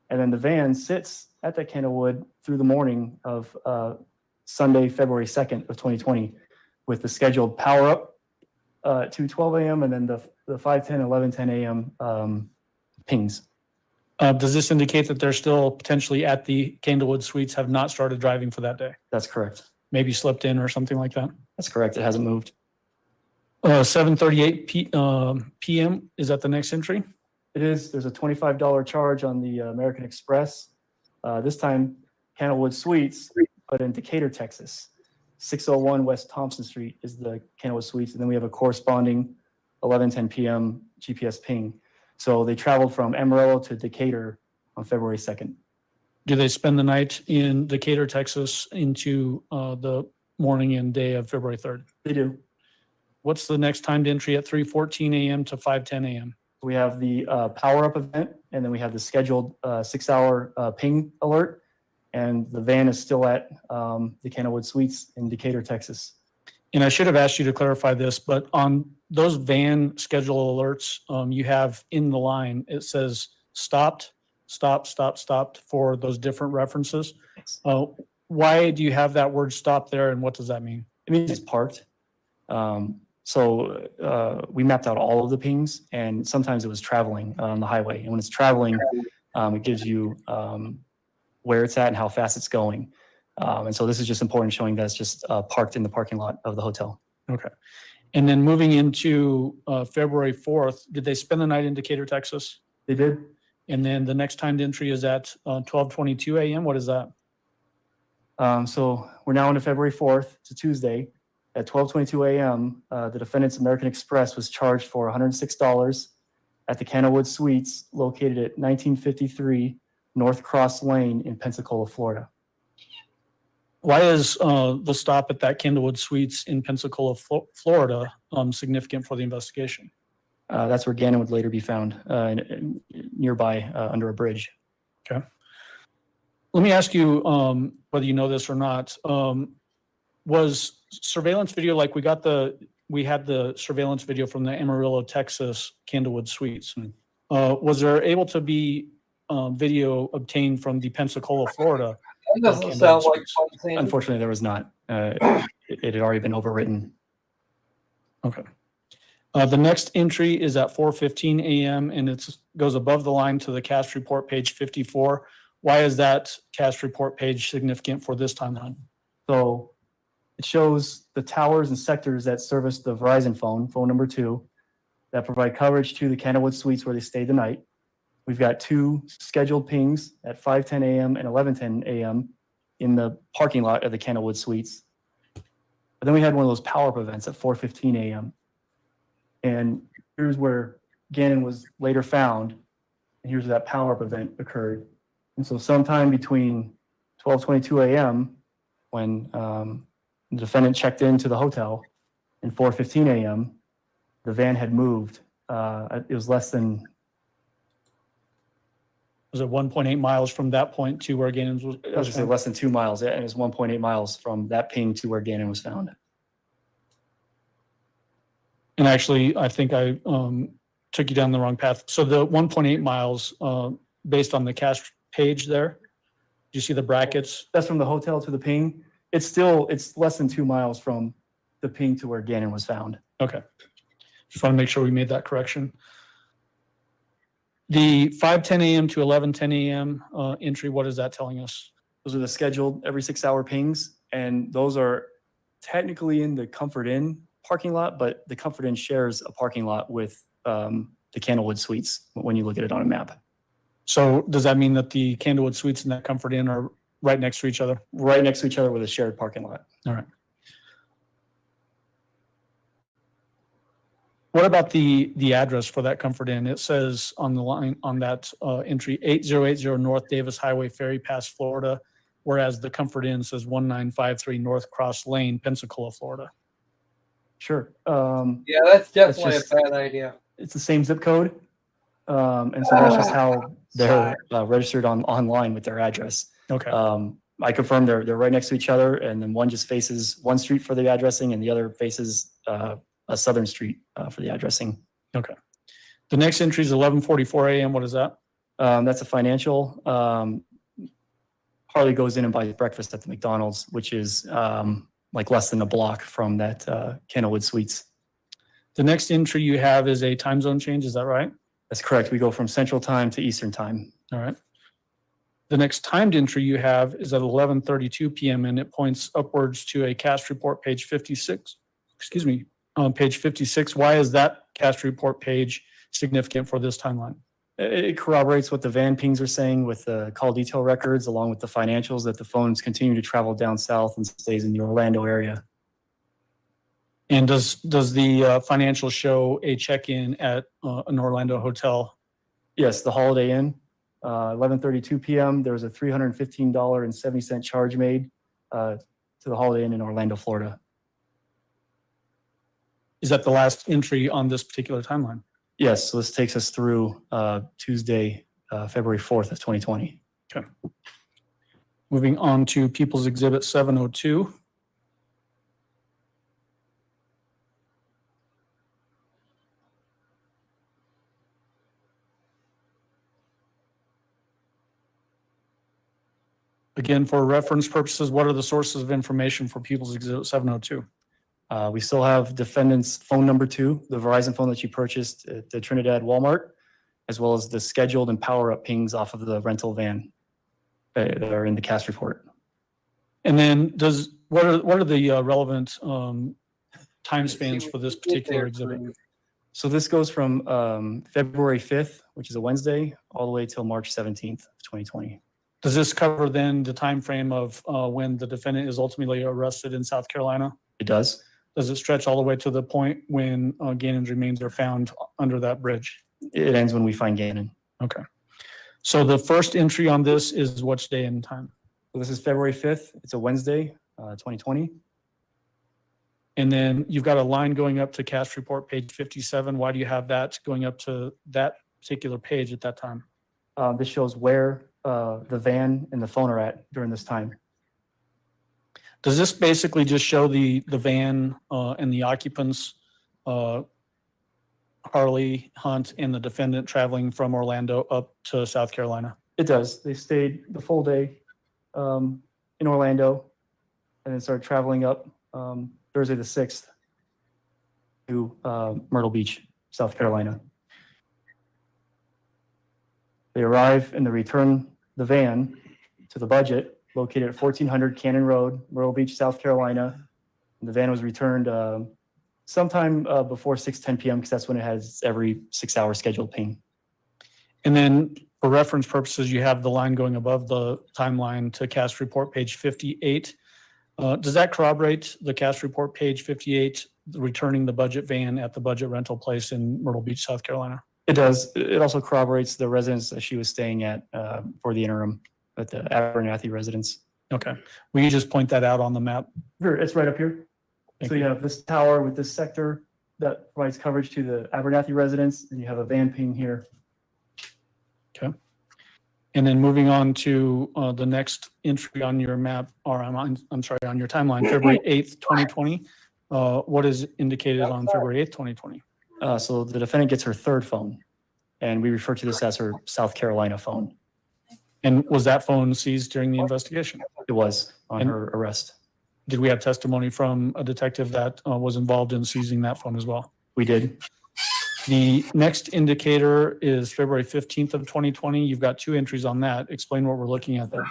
and then the van sits at that Candlewood through the morning of Sunday, February 2nd of 2020, with the scheduled power up to 12 a.m. and then the 5:10, 11:10 a.m. pings. Does this indicate that they're still potentially at the Candlewood Suites, have not started driving for that day? That's correct. Maybe slipped in or something like that? That's correct. It hasn't moved. 7:38 p.m. Is that the next entry? It is. There's a $25 charge on the American Express. This time, Candlewood Suites, but in Decatur, Texas. 601 West Thompson Street is the Candlewood Suites. And then we have a corresponding 11:10 p.m. GPS ping. So they traveled from Amarillo to Decatur on February 2nd. Do they spend the night in Decatur, Texas into the morning and day of February 3rd? They do. What's the next timed entry at 3:14 a.m. to 5:10 a.m.? We have the power up event, and then we have the scheduled 6-hour ping alert. And the van is still at the Candlewood Suites in Decatur, Texas. And I should have asked you to clarify this, but on those van schedule alerts, you have in the line, it says stopped for those different references. Why do you have that word stop there, and what does that mean? It means it's parked. So we mapped out all of the pings, and sometimes it was traveling on the highway. And when it's traveling, it gives you where it's at and how fast it's going. And so this is just important, showing that it's just parked in the parking lot of the hotel. Okay. And then moving into February 4th, did they spend the night in Decatur, Texas? They did. And then the next timed entry is at 12:22 a.m. What is that? So we're now into February 4th. It's a Tuesday. At 12:22 a.m., the defendant's American Express was charged for $106 at the Candlewood Suites, located at 1953 North Cross Lane in Pensacola, Florida. Why is the stop at that Candlewood Suites in Pensacola, Florida, significant for the investigation? That's where Gannon would later be found, nearby under a bridge. Okay. Let me ask you whether you know this or not. Was surveillance video, like we had the surveillance video from the Amarillo, Texas Candlewood Suites. Was there able to be video obtained from the Pensacola, Florida? That doesn't sound like fun, Sandy. Unfortunately, there was not. It had already been overwritten. Okay. The next entry is at 4:15 a.m. and it goes above the line to the cast report page 54. Why is that cast report page significant for this timeline? So it shows the towers and sectors that service the Verizon phone number 2, that provide coverage to the Candlewood Suites where they stayed the night. We've got 2 scheduled pings at 5:10 a.m. and 11:10 a.m. in the parking lot of the Candlewood Suites. But then we had one of those power-up events at 4:15 a.m. And here's where Gannon was later found. And here's where that power-up event occurred. And so sometime between 12:22 a.m. when the defendant checked into the hotel and 4:15 a.m., the van had moved. It was less than... Was it 1.8 miles from that point to where Gannon was? I was going to say less than 2 miles. And it was 1.8 miles from that ping to where Gannon was found. And actually, I think I took you down the wrong path. So the 1.8 miles, based on the cast page there, do you see the brackets? That's from the hotel to the ping. It's less than 2 miles from the ping to where Gannon was found. Okay. Just want to make sure we made that correction. The 5:10 a.m. to 11:10 a.m. Entry, what is that telling us? Those are the scheduled every 6-hour pings. And those are technically in the Comfort Inn parking lot, but the Comfort Inn shares a parking lot with the Candlewood Suites when you look at it on a map. So does that mean that the Candlewood Suites and that Comfort Inn are right next to each other? Right next to each other with a shared parking lot. All right. What about the address for that Comfort Inn? It says on the line on that entry 8080 North Davis Highway, Ferry Pass, Florida, whereas the Comfort Inn says 1953 North Cross Lane, Pensacola, Florida. Sure. Yeah, that's definitely a bad idea. It's the same zip code. And so that's just how they're registered online with their address. Okay. I confirm they're right next to each other, and then one just faces one street for the addressing and the other faces a southern street for the addressing. Okay. The next entry is 11:44 a.m. What is that? That's a financial. Harley goes in and buys breakfast at the McDonald's, which is like less than a block from that Candlewood Suites. The next entry you have is a time zone change. Is that right? That's correct. We go from Central Time to Eastern Time. All right. The next timed entry you have is at 11:32 p.m. and it points upwards to a cast report page 56. Excuse me, on page 56. Why is that cast report page significant for this timeline? It corroborates what the van pings are saying with the call detail records, along with the financials, that the phones continue to travel down south and stays in the Orlando area. And does the financial show a check-in at an Orlando hotel? Yes, the Holiday Inn, 11:32 p.m. There was a $315.70 charge made to the Holiday Inn in Orlando, Florida. Is that the last entry on this particular timeline? Yes, so this takes us through Tuesday, February 4th of 2020. Okay. Moving on to People's Exhibit 702. Again, for reference purposes, what are the sources of information for People's Exhibit 702? We still have defendant's phone number 2, the Verizon phone that you purchased at the Trinidad Walmart, as well as the scheduled and power-up pings off of the rental van that are in the cast report. And then what are the relevant time spans for this particular exhibit? So this goes from February 5th, which is a Wednesday, all the way till March 17th of 2020. Does this cover then the time frame of when the defendant is ultimately arrested in South Carolina? It does. Does it stretch all the way to the point when Gannon's remains are found under that bridge? It ends when we find Gannon. Okay. So the first entry on this is which day and time? So this is February 5th. It's a Wednesday, 2020. And then you've got a line going up to cast report page 57. Why do you have that going up to that particular page at that time? This shows where the van and the phone are at during this time. Does this basically just show the van and the occupants, Harley, Hunt, and the defendant traveling from Orlando up to South Carolina? It does. They stayed the full day in Orlando and then started traveling up Thursday the 6th to Myrtle Beach, South Carolina. They arrive and they return the van to the budget located at 1400 Cannon Road, Myrtle Beach, South Carolina. And the van was returned sometime before 6:10 p.m. because that's when it has every 6-hour scheduled ping. And then for reference purposes, you have the line going above the timeline to cast report page 58. Does that corroborate the cast report page 58, returning the budget van at the budget rental place in Myrtle Beach, South Carolina? It does. It also corroborates the residence that she was staying at for the interim at the Abernathy residence. Okay. Will you just point that out on the map? Sure, it's right up here. So you have this tower with this sector that provides coverage to the Abernathy residence, and you have a van ping here. Okay. And then moving on to the next entry on your map, or I'm sorry, on your timeline, February 8th, 2020. What is indicated on February 8th, 2020? So the defendant gets her third phone, and we refer to this as her South Carolina phone. And was that phone seized during the investigation? It was on her arrest. Did we have testimony from a detective that was involved in seizing that phone as well? We did. The next indicator is February 15th of 2020. You've got 2 entries on that. Explain what we're looking at there.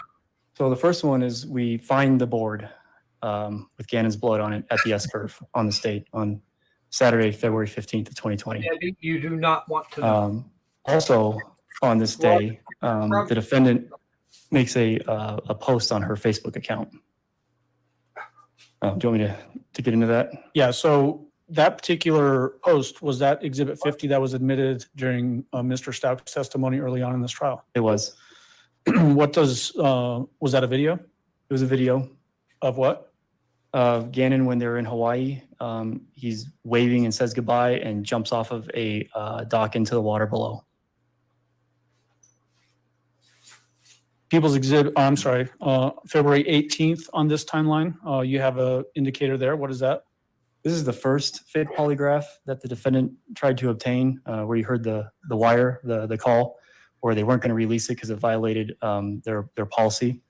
So the first one is we find the board with Gannon's blood on it at the S-curve on the state on Saturday, February 15th of 2020. Yeah, you do not want to know. Also on this day, the defendant makes a post on her Facebook account. Do you want me to get into that? Yeah, so that particular post, was that Exhibit 50 that was admitted during Mr. Stauch's testimony early on in this trial? It was. What does, was that a video? It was a video. Of what? Gannon, when they're in Hawaii, he's waving and says goodbye and jumps off of a dock into the water below. People's Exhibit, I'm sorry, February 18th on this timeline. You have a indicator there. What is that? This is the first fake polygraph that the defendant tried to obtain, where you heard the wire, the call, where they weren't going to release it because it violated their policy.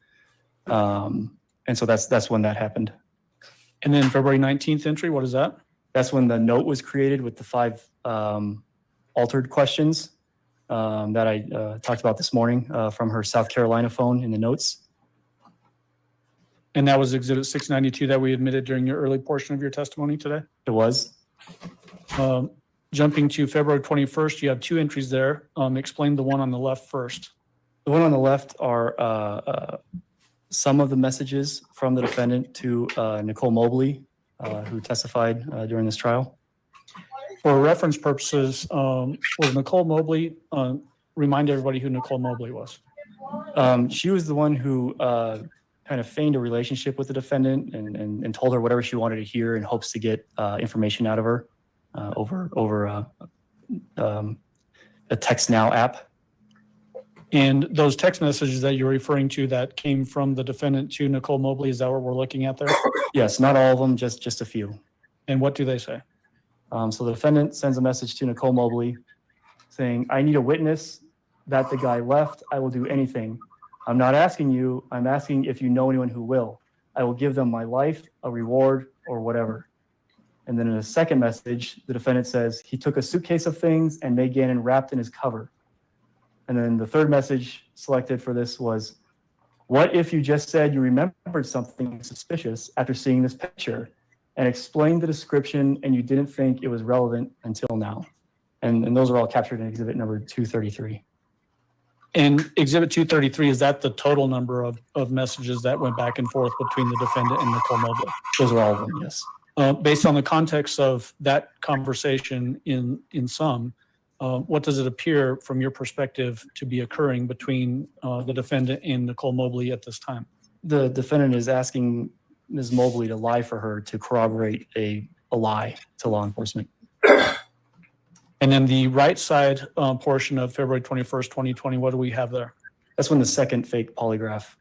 And so that's when that happened. And then February 19th entry, what is that? That's when the note was created with the 5 altered questions that I talked about this morning from her South Carolina phone in the notes. And that was Exhibit 692 that we admitted during your early portion of your testimony today? It was. Jumping to February 21st, you have 2 entries there. Explain the one on the left first. The one on the left are some of the messages from the defendant to Nicole Mobley, who testified during this trial. For reference purposes, was Nicole Mobley, remind everybody who Nicole Mobley was. She was the one who kind of feigned a relationship with the defendant and told her whatever she wanted to hear in hopes to get information out of her over a Text Now app. And those text messages that you're referring to that came from the defendant to Nicole Mobley, is that what we're looking at there? Yes, not all of them, just a few. And what do they say? So the defendant sends a message to Nicole Mobley saying, "I need a witness that the guy left. I will do anything. I'm not asking you. I'm asking if you know anyone who will. I will give them my life, a reward, or whatever." And then in a second message, the defendant says, "He took a suitcase of things and made Gannon wrapped in his cover." And then the third message selected for this was, "What if you just said you remembered something suspicious after seeing this picture and explained the description and you didn't think it was relevant until now?" And those are all captured in exhibit number 233. And exhibit 233, is that the total number of messages that went back and forth between the defendant and Nicole Mobley? Those are all of them, yes. Based on the context of that conversation in sum, what does it appear from your perspective to be occurring between the defendant and Nicole Mobley at this time? The defendant is asking Ms. Mobley to lie for her to corroborate a lie to law enforcement. And then the right side portion of February 21st, 2020, what do we have there? That's when the second fake polygraph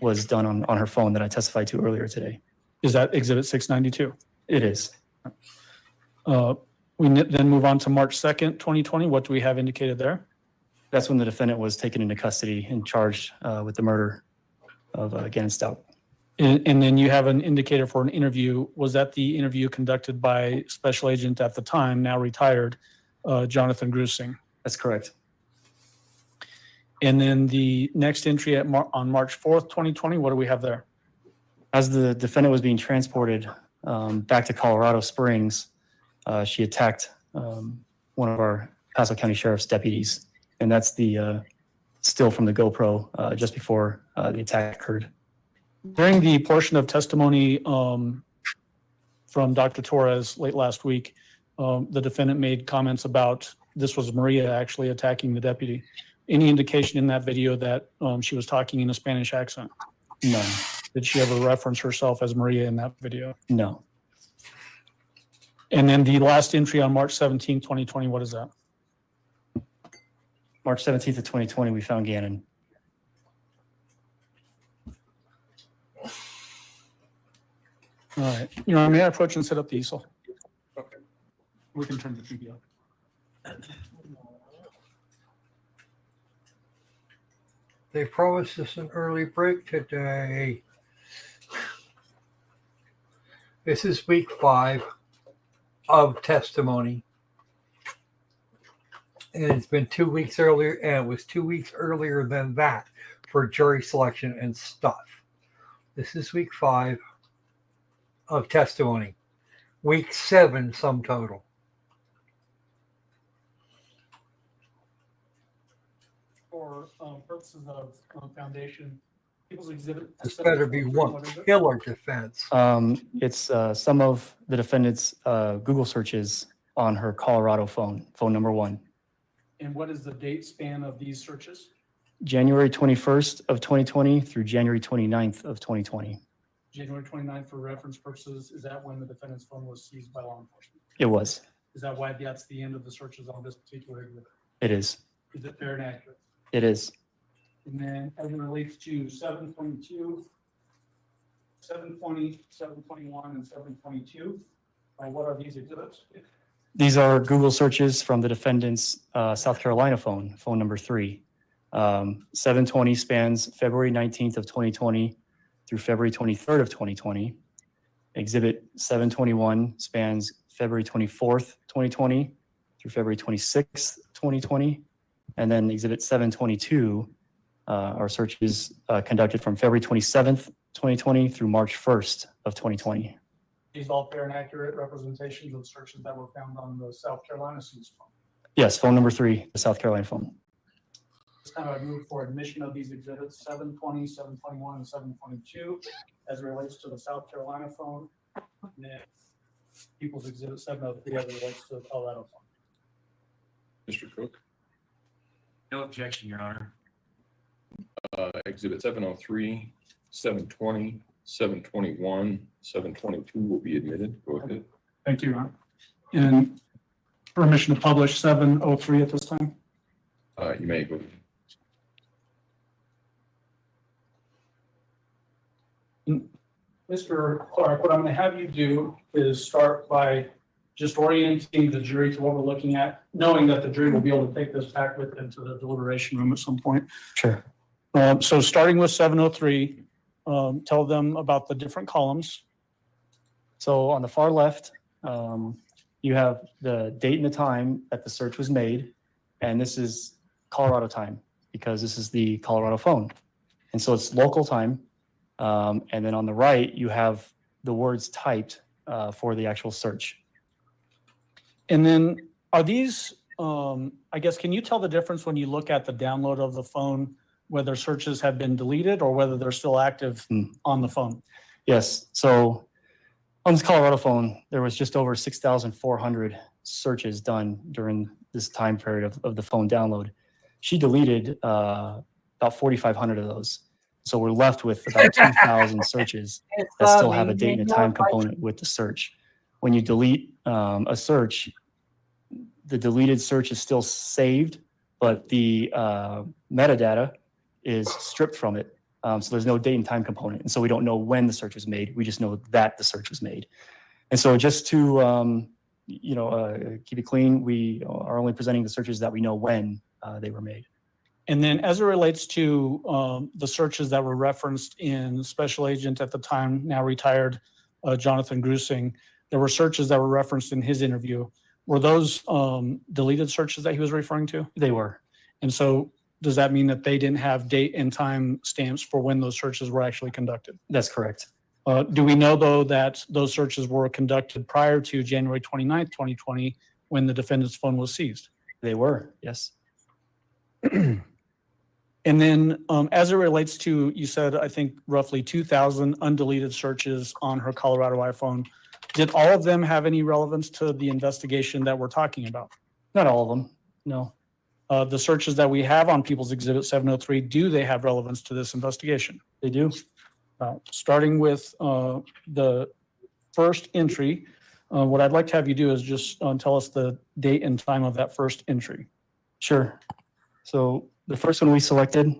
was done on her phone that I testified to earlier today. Is that Exhibit 692? It is. We then move on to March 2nd, 2020. What do we have indicated there? That's when the defendant was taken into custody and charged with the murder of Gannon Stauch. And then you have an indicator for an interview. Was that the interview conducted by Special Agent at the time, now retired, Jonathan Grusing? That's correct. And then the next entry on March 4th, 2020, what do we have there? As the defendant was being transported back to Colorado Springs, she attacked one of our Paso County Sheriff's deputies. And that's the still from the GoPro just before the attack occurred. During the portion of testimony from Dr. Torres late last week, the defendant made comments about this was Maria actually attacking the deputy. Any indication in that video that she was talking in a Spanish accent? No. Did she ever reference herself as Maria in that video? No. And then the last entry on March 17, 2020, what is that? March 17th of 2020, we found Gannon. All right. May I approach and set up the easel? Okay. We can turn the TV on. They promised us an early break today. This is week 5 of testimony. And it's been 2 weeks earlier, and it was 2 weeks earlier than that for jury selection and stuff. This is week 5 of testimony. Week 7 sum total. For purposes of foundation, people's exhibit. This better be one killer defense. It's some of the defendant's Google searches on her Colorado phone number 1. And what is the date span of these searches? January 21st of 2020 through January 29th of 2020. January 29th, for reference purposes, is that when the defendant's phone was seized by law enforcement? It was. Is that why that's the end of the searches on this particular exhibit? It is. Is it fair and accurate? It is. And then as it relates to 722, 720, 721, and 722, what are these exhibits? These are Google searches from the defendant's South Carolina phone number 3. 720 spans February 19th of 2020 through February 23rd of 2020. Exhibit 721 spans February 24th, 2020 through February 26th, 2020. And then Exhibit 722 are searches conducted from February 27th, 2020 through March 1st of 2020. These all fair and accurate representations of searches that were found on the South Carolina seized phone? Yes, phone number 3, the South Carolina phone. This time I move for admission of these exhibits 720, 721, and 722 as it relates to the South Carolina phone. And then People's Exhibit 703 as it relates to the Colorado phone. Mr. Cook? No objection, Your Honor. Exhibit 703, 720, 721, 722 will be admitted. Go ahead. Thank you, Your Honor. And permission to publish 703 at this time? You may go. Mr. Clark, what I'm going to have you do is start by just orienting the jury to what we're looking at, knowing that the jury will be able to take this back with them to the deliberation room at some point. Sure. So starting with 703, tell them about the different columns. So on the far left, you have the date and the time that the search was made. And this is Colorado time because this is the Colorado phone. And so it's local time. And then on the right, you have the words typed for the actual search. And then are these, I guess, can you tell the difference when you look at the download of the phone, whether searches have been deleted or whether they're still active on the phone? Yes. So on this Colorado phone, there was just over 6,400 searches done during this time period of the phone download. She deleted about 4,500 of those. So we're left with about 2,000 searches that still have a date and a time component with the search. When you delete a search, the deleted search is still saved, but the metadata is stripped from it. So there's no date and time component. And so we don't know when the search was made. We just know that the search was made. And so just to keep it clean, we are only presenting the searches that we know when they were made. And then as it relates to the searches that were referenced in Special Agent at the time, now retired, Jonathan Grusing, there were searches that were referenced in his interview. Were those deleted searches that he was referring to? They were. And so does that mean that they didn't have date and time stamps for when those searches were actually conducted? That's correct. Do we know, though, that those searches were conducted prior to January 29th, 2020, when the defendant's phone was seized? They were, yes. And then as it relates to, you said, I think, roughly 2,000 undeleted searches on her Colorado iPhone. Did all of them have any relevance to the investigation that we're talking about? Not all of them, no. The searches that we have on People's Exhibit 703, do they have relevance to this investigation? They do. Starting with the first entry, what I'd like to have you do is just tell us the date and time of that first entry. Sure. So the first one we selected, and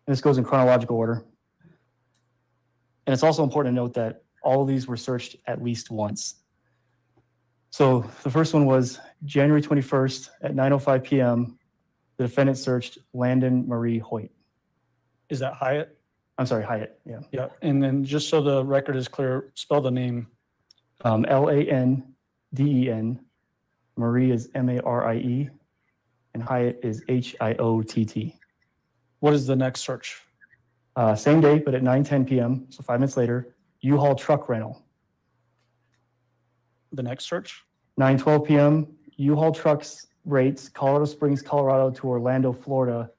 this goes in chronological order. And it's also important to note that all of these were searched at least once. So the first one was January 21st at 9:05 p.m. The defendant searched Landon Marie Hoyt. Is that Hyatt? I'm sorry, Hyatt, yeah. Yeah, and then just so the record is clear, spell the name. Landeen. Marie is Marie, and Hyatt is Hiott. What is the next search? Same day, but at 9:10 p.m., so 5 minutes later, U-Haul truck rental. The next search? 9:12 p.m., U-Haul trucks rates Colorado Springs, Colorado to Orlando, Florida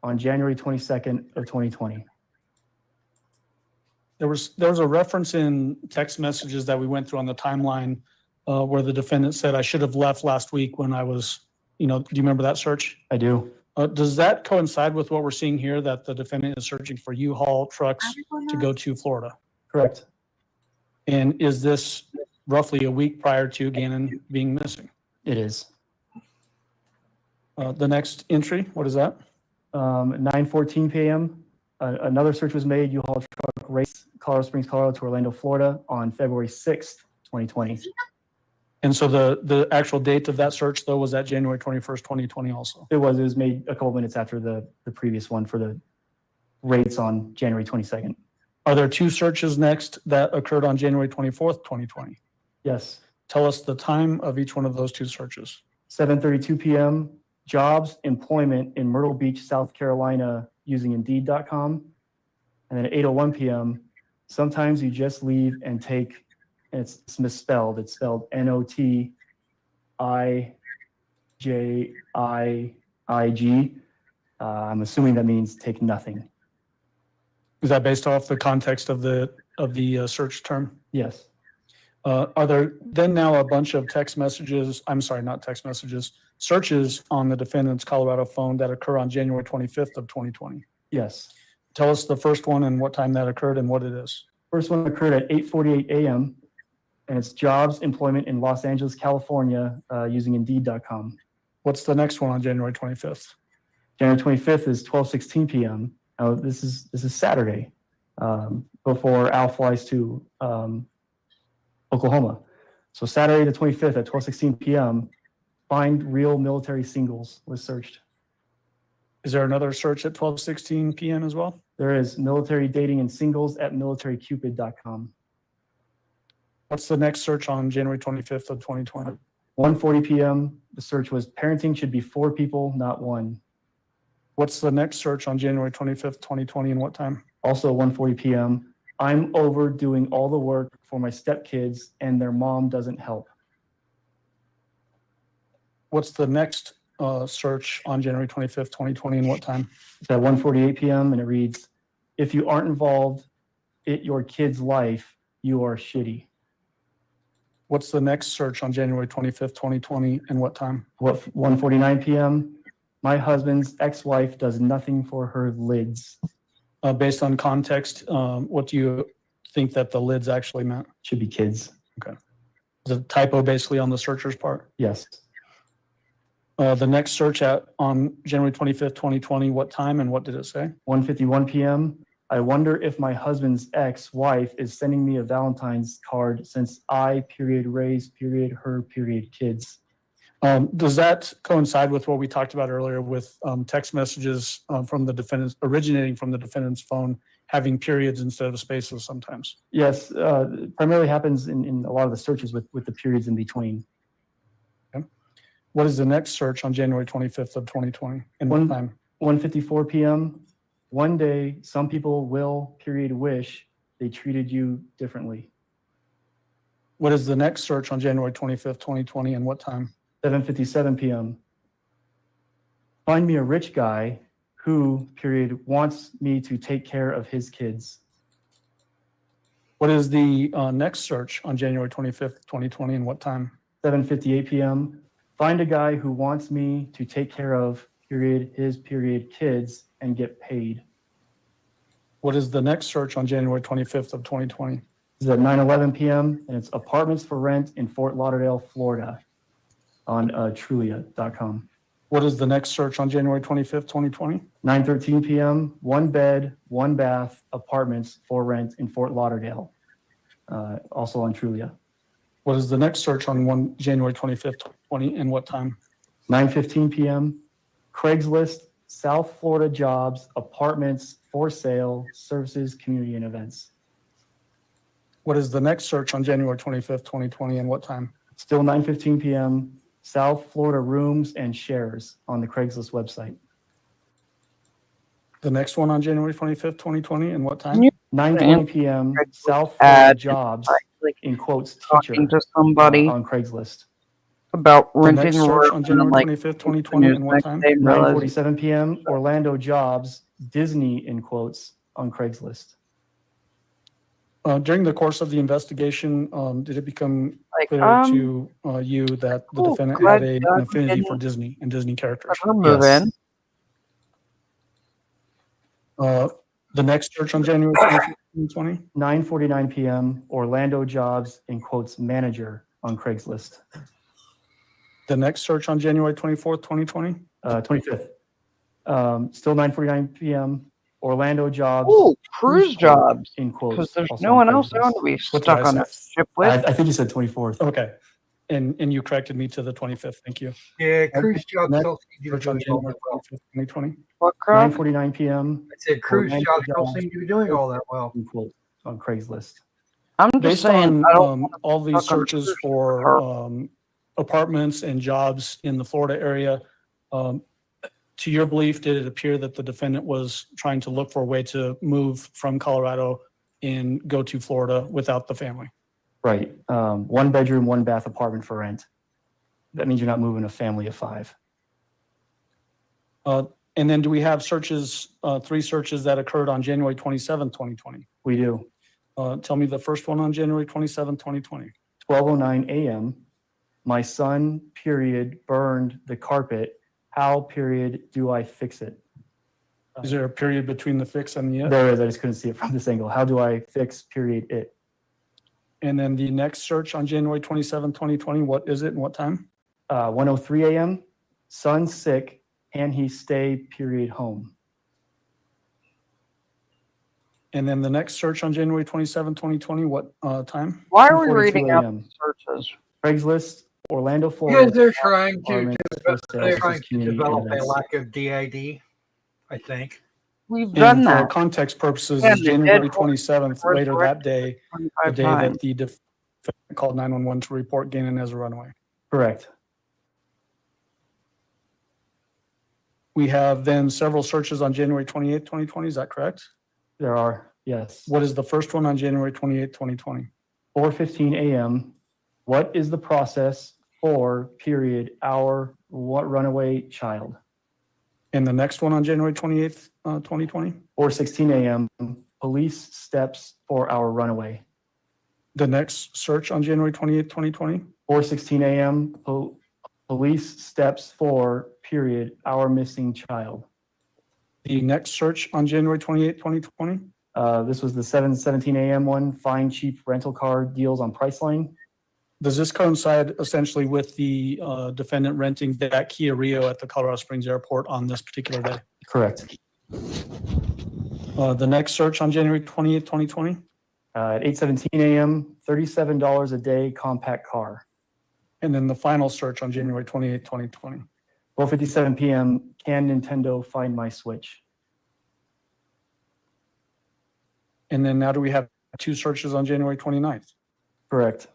on January 22nd of 2020. There was a reference in text messages that we went through on the timeline where the defendant said, I should have left last week when I was, do you remember that search? I do. Does that coincide with what we're seeing here, that the defendant is searching for U-Haul trucks to go to Florida? Correct. And is this roughly a week prior to Gannon being missing? It is. The next entry, what is that? 9:14 p.m., another search was made, U-Haul truck race Colorado Springs, Colorado to Orlando, Florida on February 6th, 2020. And so the actual date of that search, though, was that January 21st, 2020 also? It was made a couple minutes after the previous one for the rates on January 22nd. Are there two searches next that occurred on January 24th, 2020? Yes. Tell us the time of each one of those two searches. 7:32 p.m., jobs, employment in Myrtle Beach, South Carolina using Indeed.com. And then at 8:01 p.m., sometimes you just leave and take, and it's misspelled. It's spelled Notijig. I'm assuming that means take nothing. Is that based off the context of the search term? Yes. Are there then now a bunch of text messages, I'm sorry, not text messages, searches on the defendant's Colorado phone that occur on January 25th of 2020? Yes. Tell us the first one and what time that occurred and what it is. First one occurred at 8:48 a.m. and it's jobs, employment in Los Angeles, California using Indeed.com. What's the next one on January 25th? January 25th is 12:16 p.m. Now this is Saturday before Al flies to Oklahoma. So Saturday the 25th at 12:16 p.m., find real military singles was searched. Is there another search at 12:16 p.m. as well? There is military dating and singles at militarycupid.com. What's the next search on January 25th of 2020? 1:40 p.m. The search was parenting should be 4 people, not 1. What's the next search on January 25th, 2020 and what time? Also 1:40 p.m. I'm over doing all the work for my stepkids and their mom doesn't help. What's the next search on January 25th, 2020 and what time? It's at 1:48 p.m. and it reads, if you aren't involved in your kid's life, you are shitty. What's the next search on January 25th, 2020 and what time? 1:49 p.m. My husband's ex-wife does nothing for her lids. Based on context, what do you think that the lids actually meant? Should be kids. Okay. Is it a typo basically on the searcher's part? Yes. The next search on January 25th, 2020, what time and what did it say? 1:51 p.m. I wonder if my husband's ex-wife is sending me a Valentine's card since I raised her kids. Does that coincide with what we talked about earlier with text messages from the defendants originating from the defendant's phone having periods instead of spaces sometimes? Yes, primarily happens in a lot of the searches with the periods in between. Okay. What is the next search on January 25th of 2020 and what time? 1:54 p.m. One day, some people will wish they treated you differently. What is the next search on January 25th, 2020 and what time? 7:57 p.m. Find me a rich guy who, wants me to take care of his kids. What is the next search on January 25th, 2020 and what time? 7:58 p.m. Find a guy who wants me to take care of, his kids and get paid. What is the next search on January 25th of 2020? This is at 9:11 p.m. and it's apartments for rent in Fort Lauderdale, Florida on Trulia.com. What is the next search on January 25th, 2020? 9:13 p.m. 1 bed, 1 bath apartments for rent in Fort Lauderdale, also on Trulia. What is the next search on January 25th, 2020 and what time? 9:15 p.m. Craigslist, South Florida jobs, apartments for sale, services, community, and events. What is the next search on January 25th, 2020 and what time? Still 9:15 p.m. South Florida rooms and shares on the Craigslist website. The next one on January 25th, 2020 and what time? 9:20 p.m. South Florida jobs, in quotes, teacher talking to somebody on Craigslist. about The renting next a search room on and, January like, 25th, 2020 and what next time? day realize- 9:47 p.m. Orlando jobs, Disney, in quotes, on Craigslist. During the course of the investigation, did it become clear to you that the cool, defendant glad had Doug an affinity didn't for Disney and Disney characters? let her move in. The next search on January 25th, 2020? 9:49 p.m. Orlando jobs, in quotes, manager on Craigslist. The next search on January 24th, 2020? 25th. Still 9:49 p.m. Orlando jobs. Ooh, cruise jobs. In quotes. Because there's also no on one else Craigslist. around to be What did stuck I on say? a ship with. I think you said 24th. Okay. And you corrected me to the 25th. Thank you. Yeah, cruise jobs Next don't seem to be search on doing all January that well. 25th, 2020? What crap? 9:49 p.m. I said cruise Orlando jobs don't seem to be doing all that well. In quotes on Craigslist. I'm just Based saying, on I don't want all these stuck on a searches cruise for apartments and jobs in the Florida area, to your belief, did it appear that the defendant was trying to look for a way to move from Colorado and go to Florida without the family? Right. 1 bedroom, 1 bath apartment for rent. That means you're not moving a family of 5. And then do we have searches, 3 searches that occurred on January 27th, 2020? We do. Tell me the first one on January 27th, 2020. 12:09 a.m. My son, burned the carpet. How, do I fix it? Is there a period between the fix and the it? There is. I just couldn't see it from this angle. How do I fix, it? And then the next search on January 27th, 2020, what is it and what time? 1:03 a.m. Son sick. Can he stay, home? And then the next search on January 27th, 2020, what time? Why are we 2:42 reading out a.m. searches? Craigslist, Orlando, Florida. Because they're trying to Apartments for sale, community develop a events. lack of DID, I think. We've done And for that. context purposes, Yeah, is they January did 27th, for later that day, the 25 day times. that the defendant called 911 to report Gannon as a runaway. Correct. We have then several searches on January 28th, 2020. Is that correct? There are, yes. What is the first one on January 28th, 2020? 4:15 a.m. What is the process for, our runaway child? And the next one on January 28th, 2020? 4:16 a.m. Police steps for our runaway. The next search on January 28th, 2020? 4:16 a.m. Police steps for, our missing child. The next search on January 28, 2020? This was the 7:17 a.m. one, find cheap rental car deals on Priceline. Does this coincide essentially with the defendant renting that Kia Rio at the Colorado Springs Airport on this particular day? Correct. The next search on January 28, 2020? At 8:17 a.m., $37 a day compact car. And then the final search on January 28, 2020? 12:57 p.m., can Nintendo find my Switch? And then now do we have two searches on January 29th? Correct.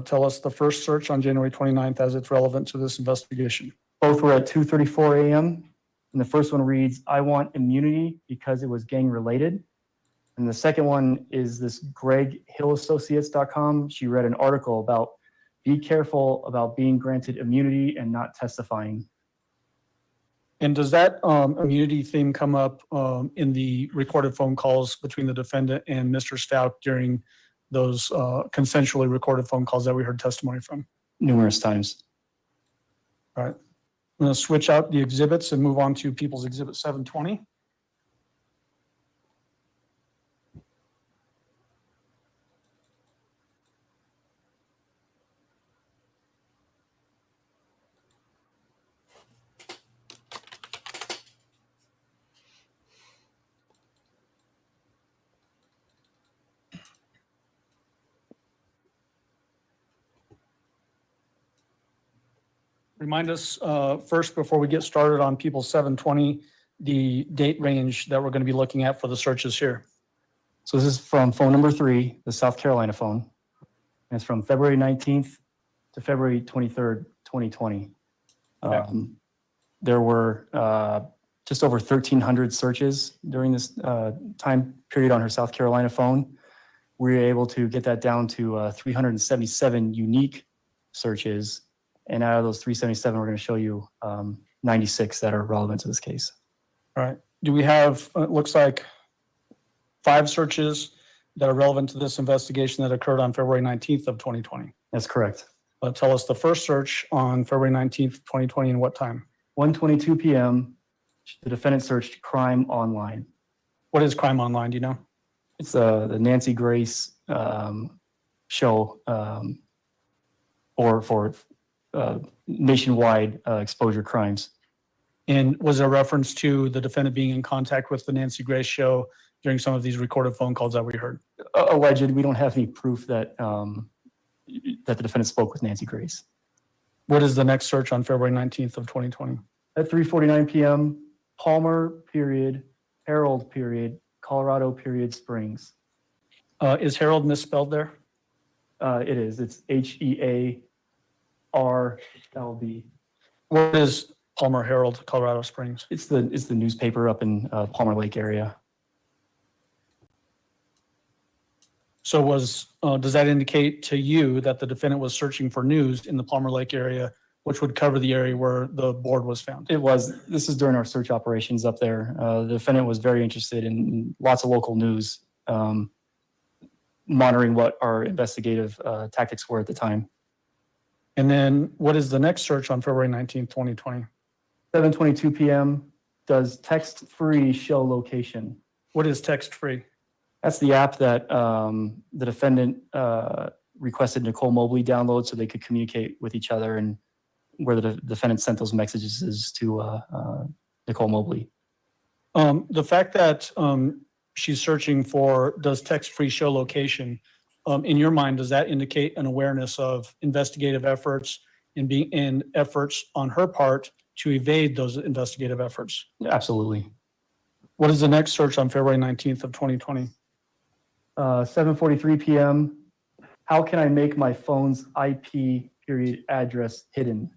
Tell us the first search on January 29th as it's relevant to this investigation. Both were at 2:34 a.m. And the first one reads, I want immunity because it was gang related. And the second one is this GregHillAssociates.com. She read an article about be careful about being granted immunity and not testifying. And does that immunity theme come up in the recorded phone calls between the defendant and Mr. Stauch during those consensually recorded phone calls that we heard testimony from? Numerous times. All right. I'm going to switch out the exhibits and move on to People's Exhibit 720. Remind us first, before we get started on People 720, the date range that we're going to be looking at for the searches here. So this is from phone number 3, the South Carolina phone. And it's from February 19th to February 23rd, 2020. There were just over 1,300 searches during this time period on her South Carolina phone. We were able to get that down to 377 unique searches. And out of those 377, we're going to show you 96 that are relevant to this case. All right. Do we have, it looks like 5 searches that are relevant to this investigation that occurred on February 19th of 2020? That's correct. Tell us the first search on February 19th, 2020, and what time? 1:22 p.m., the defendant searched crime online. What is crime online? Do you know? It's the Nancy Grace show for nationwide exposure crimes. And was there reference to the defendant being in contact with the Nancy Grace show during some of these recorded phone calls that we heard? Alleged. We don't have any proof that that the defendant spoke with Nancy Grace. What is the next search on February 19th of 2020? At 3:49 p.m., Palmer, period, Harold, period, Colorado, period, Springs. Is Harold misspelled there? It is. It's HEARLD. What is Palmer Herald, Colorado Springs? It's the newspaper up in Palmer Lake area. So does that indicate to you that the defendant was searching for news in the Palmer Lake area, which would cover the area where the board was found? It was. This is during our search operations up there. The defendant was very interested in lots of local news, monitoring what our investigative tactics were at the time. And then what is the next search on February 19th, 2020? 7:22 p.m. Does text-free show location? What is text-free? That's the app that the defendant requested Nicole Mobley download so they could communicate with each other, and where the defendant sent those messages to Nicole Mobley. The fact that she's searching for does text-free show location, in your mind, does that indicate an awareness of investigative efforts and efforts on her part to evade those investigative efforts? Absolutely. What is the next search on February 19th of 2020? 7:43 p.m. How can I make my phone's IP period address hidden?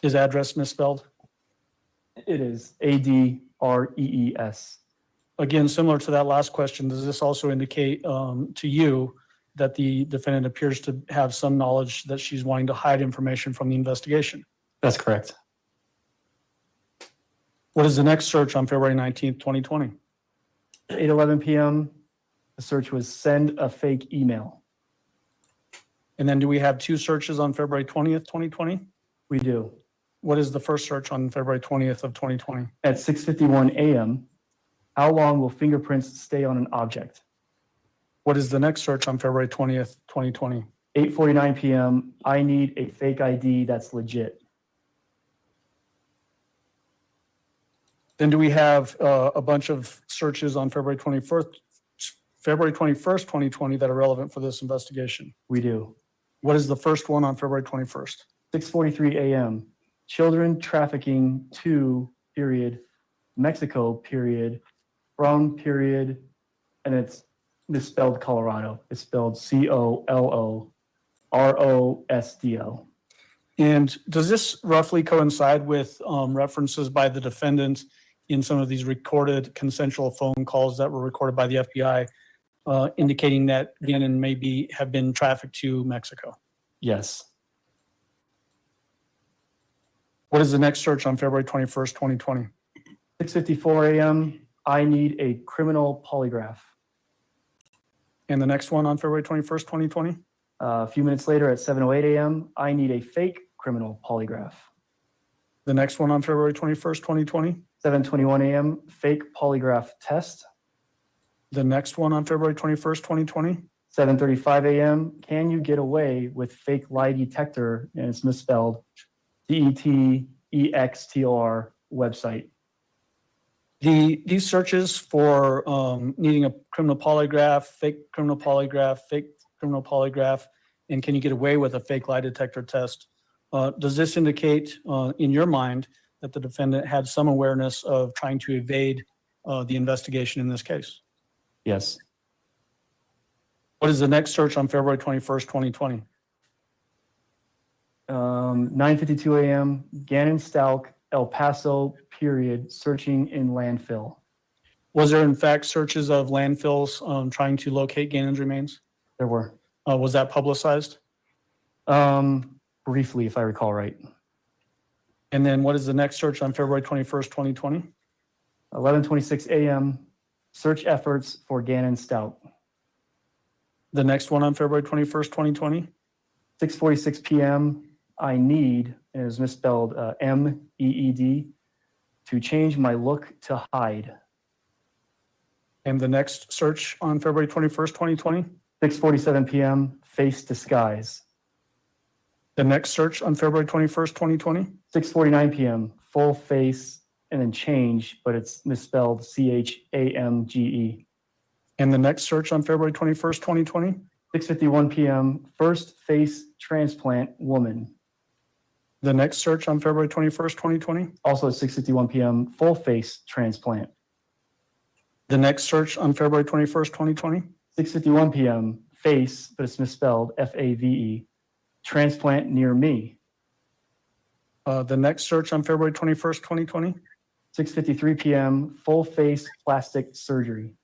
Is address misspelled? It is. ADREES. Again, similar to that last question, does this also indicate to you that the defendant appears to have some knowledge that she's wanting to hide information from the investigation? That's correct. What is the next search on February 19th, 2020? 8:11 p.m. The search was send a fake email. And then do we have two searches on February 20th, 2020? We do. What is the first search on February 20th of 2020? At 6:51 a.m., how long will fingerprints stay on an object? What is the next search on February 20th, 2020? 8:49 p.m., I need a fake ID that's legit. Then do we have a bunch of searches on February 21st, 2020 that are relevant for this investigation? We do. What is the first one on February 21st? 6:43 a.m., children trafficking to, period, Mexico, period, from, period, and it's misspelled Colorado. It's spelled COLOROSDO. And does this roughly coincide with references by the defendant in some of these recorded consensual phone calls that were recorded by the FBI, indicating that Gannon may have been trafficked to Mexico? Yes. What is the next search on February 21st, 2020? 6:54 a.m., I need a criminal polygraph. And the next one on February 21st, 2020? A few minutes later at 7:08 a.m., I need a fake criminal polygraph. The next one on February 21st, 2020? 7:21 a.m., fake polygraph test. The next one on February 21st, 2020? 7:35 a.m., can you get away with fake lie detector, and it's misspelled, DETEXTOR website. These searches for needing a criminal polygraph, fake criminal polygraph, and can you get away with a fake lie detector test? Does this indicate in your mind that the defendant had some awareness of trying to evade the investigation in this case? Yes. What is the next search on February 21st, 2020? 9:52 a.m., Gannon, Stauch, El Paso, period, searching in landfill. Was there in fact searches of landfills trying to locate Gannon's remains? There were. Was that publicized? Briefly, if I recall right. And then what is the next search on February 21st, 2020? 11:26 a.m., search efforts for Gannon, Stauch. The next one on February 21st, 2020? 6:46 p.m., I need, and it was misspelled MEED, to change my look to hide. And the next search on February 21st, 2020? 6:47 p.m., face disguise. The next search on February 21st, 2020? 6:49 p.m., full face and then change, but it's misspelled CHAMGE. And the next search on February 21st, 2020? 6:51 p.m., first face transplant woman. The next search on February 21st, 2020? Also at 6:51 p.m., full face transplant. The next search on February 21st, 2020? 6:51 p.m., face, but it's misspelled FAVE, transplant near me. The next search on February 21st, 2020? 6:53 p.m., full face plastic surgery.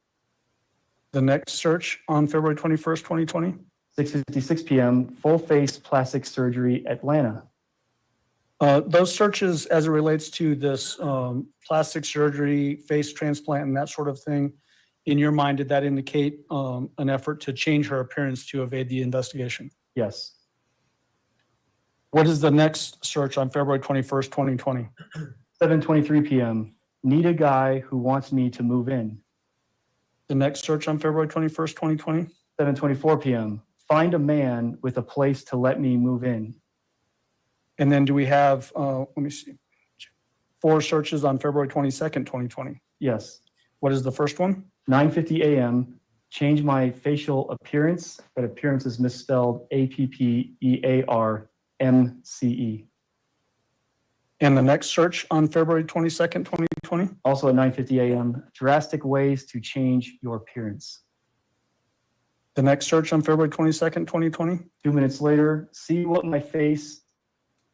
The next search on February 21st, 2020? 6:56 p.m., full face plastic surgery, Atlanta. Those searches as it relates to this plastic surgery, face transplant, and that sort of thing, in your mind, did that indicate an effort to change her appearance to evade the investigation? Yes. What is the next search on February 21st, 2020? 7:23 p.m., need a guy who wants me to move in. The next search on February 21st, 2020? 7:24 p.m., find a man with a place to let me move in. And then do we have, let me see, 4 searches on February 22nd, 2020? Yes. What is the first one? 9:50 a.m., change my facial appearance, but appearance is misspelled APPEARMCE. And the next search on February 22nd, 2020? Also at 9:50 a.m., drastic ways to change your appearance. The next search on February 22nd, 2020? 2 minutes later, see what my face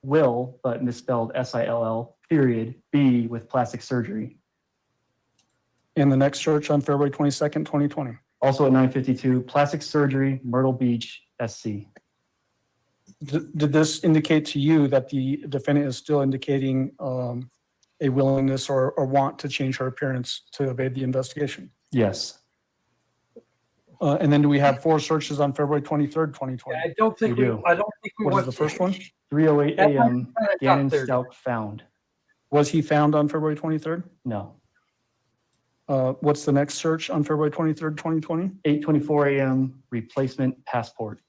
will, but misspelled SILL, period, be with plastic surgery. And the next search on February 22nd, 2020? Also at 9:52, plastic surgery, Myrtle Beach, SC. Did this indicate to you that the defendant is still indicating a willingness or want to change her appearance to evade the investigation? Yes. And then do we have 4 searches on February 23rd, 2020? I don't think we. do. I don't think we What want is the first one? 3:08 That might a.m. be kinda Gannon tough there. Stauch found. Was he found on February 23rd? No. What's the next search on February 23rd, 2020? 8:24 a.m. replacement passport.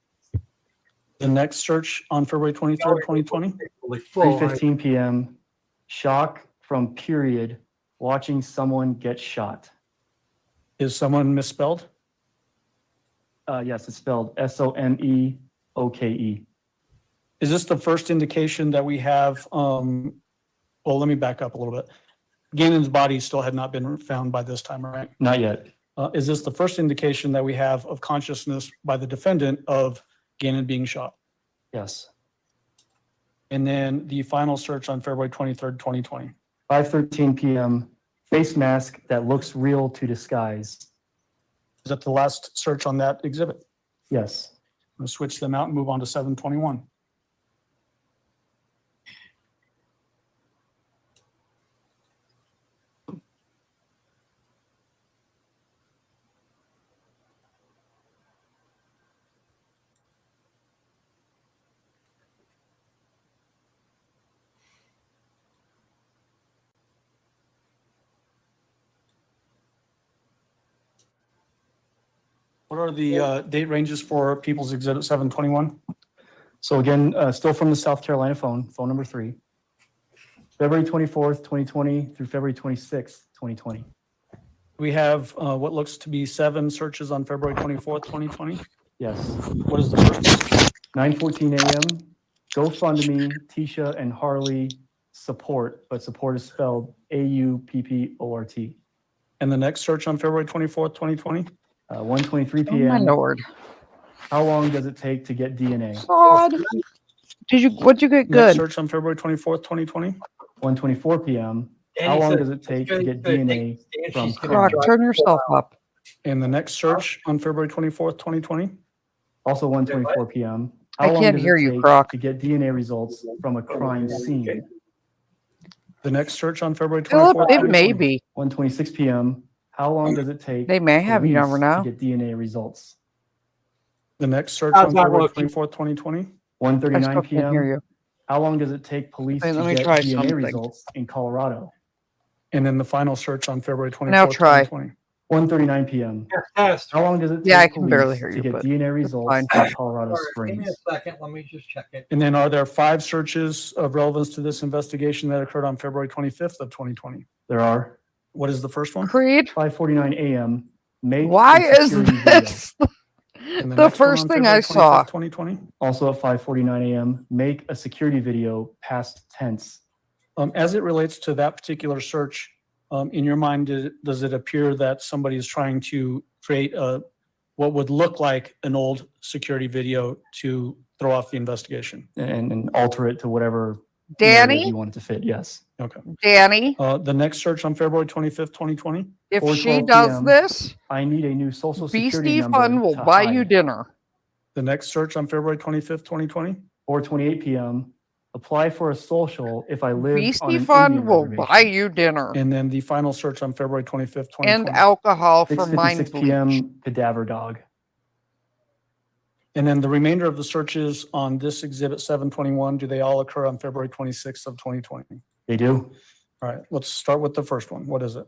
The next search on February 23rd, 2020? 3:15 p.m. shock from period watching someone get shot. Is someone misspelled? Yes, it's spelled Someoke. Is this the first indication that we have, well, let me back up a little bit. Gannon's body still had not been found by this time, right? Not yet. Is this the first indication that we have of consciousness by the defendant of Gannon being shot? Yes. And then the final search on February 23rd, 2020. 5:13 p.m. face mask that looks real to disguise. Is that the last search on that exhibit? Yes. I'm going to switch them out and move on to 721. What are the date ranges for People's Exhibit 721? So again, still from the South Carolina phone number 3. February 24th, 2020 through February 26th, 2020. We have what looks to be 7 searches on February 24th, 2020. Yes. What is the first one? 9:14 a.m. GoFundMe, Letecia and Harley support, but support is spelled AUPPORT. And the next search on February 24th, 2020? 1:23 Oh my p.m. lord. How long does it take to get DNA? God. What'd you get Next good? search on February 24th, 2020? 1:24 p.m. Danny How long said- does it take to Danny get said DNA from she's gonna Rock, crime? turn yourself up. And the next search on February 24th, 2020? Also 1:24 p.m. I How long can't does hear it you, take Croc. to get DNA results from a crime scene? The next search on February Philip, 24th, it may 2020? be. 1:26 p.m. How long does it take They may have, you never police know. to get DNA results? The next search How's on that February looking? 24th, 2020? I 1:39 still can't hear p.m. you. How long does it take police Wait, to let me get try DNA something. results in Colorado? And then the final search on February 24th, Now try. 2020? 1:39 p.m. Test. How long does it take Yeah, I can police barely hear to you, get but DNA results fine. in Colorado All right, give me Springs? a second. Let me just check it. And then are there 5 searches of relevance to this investigation that occurred on February 25th of 2020? There are. What is the first one? Creed, 5:49 a.m. Make why a is security video. this And the next one first on thing I February saw? 25th, 2020? Also at 5:49 a.m. Make a security video past tense. As it relates to that particular search, in your mind, does it appear that somebody is trying to create what would look like an old security video to throw off the investigation? And alter it to whatever narrative Danny? you want it to fit. Yes. Okay. Danny, The next search on February 25th, 2020? if 4:12 she does p.m. this, I need a new social security Beastie number Fun will to buy hide. you dinner. The next search on February 25th, 2020? 4:28 p.m. Apply for a social if I live on Beastie an Fun Indian will reservation. buy you dinner And then the final search on February 25th, 2020? and alcohol for mind 6:56 bleach. p.m. Cadaver dog. And then the remainder of the searches on this exhibit 721, do they all occur on February 26th of 2020? They do. All right, let's start with the first one. What is it?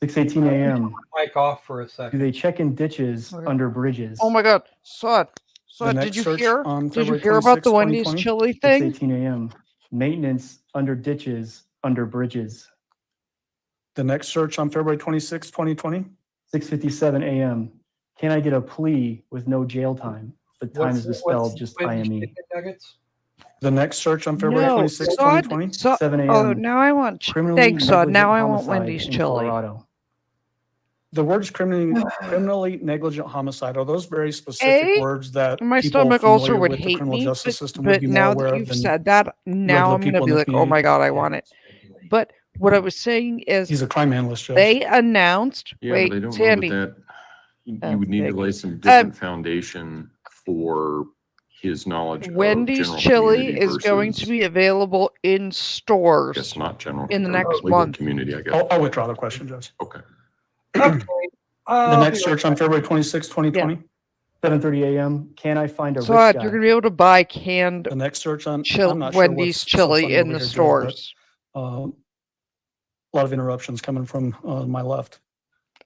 6:18 a.m. Mic off for a Do second. they check in ditches Okay. under bridges? Oh my God, Sod, The did next you search hear? on Did you February hear about the 26th, Wendy's 2020? chili thing? 6:18 a.m. Maintenance under ditches under bridges. The next search on February 26th, 2020? 6:57 a.m. Can I get a plea with no jail time? The time is misspelled just IME. Chicken nuggets? The next search on February No, 26th, Sod, 2020? 7 a.m. Oh, now I want. Criminally Thanks, Sod. Now negligent I want homicide Wendy's in chili. Colorado. The words criminally negligent homicide, are those very specific A, words that my people stomach familiar ulcer would with the hate criminal me, justice system would but be more now aware that of you've than said that, now regular I'm gonna people be in the like, oh community? my God, I want it. But what I was saying is, He's a crime analyst, Judge. they announced. Yeah, wait, but I don't Sandy. know that you would need to thank lay you. some different foundation for his knowledge Wendy's of general chili community is going to versus, be available in stores I guess, not general, in the or next legal month. community, I guess. I'll withdraw the question, Judge. Okay. Okay. The next search on February 26, 2020. Yeah. 7:30 a.m. Can I find a So rich you're guy? gonna be able to buy canned The next search on I'm not sure Wendy's what's so chili funny in over the here, Joe, but, stores. a lot of interruptions coming from my left.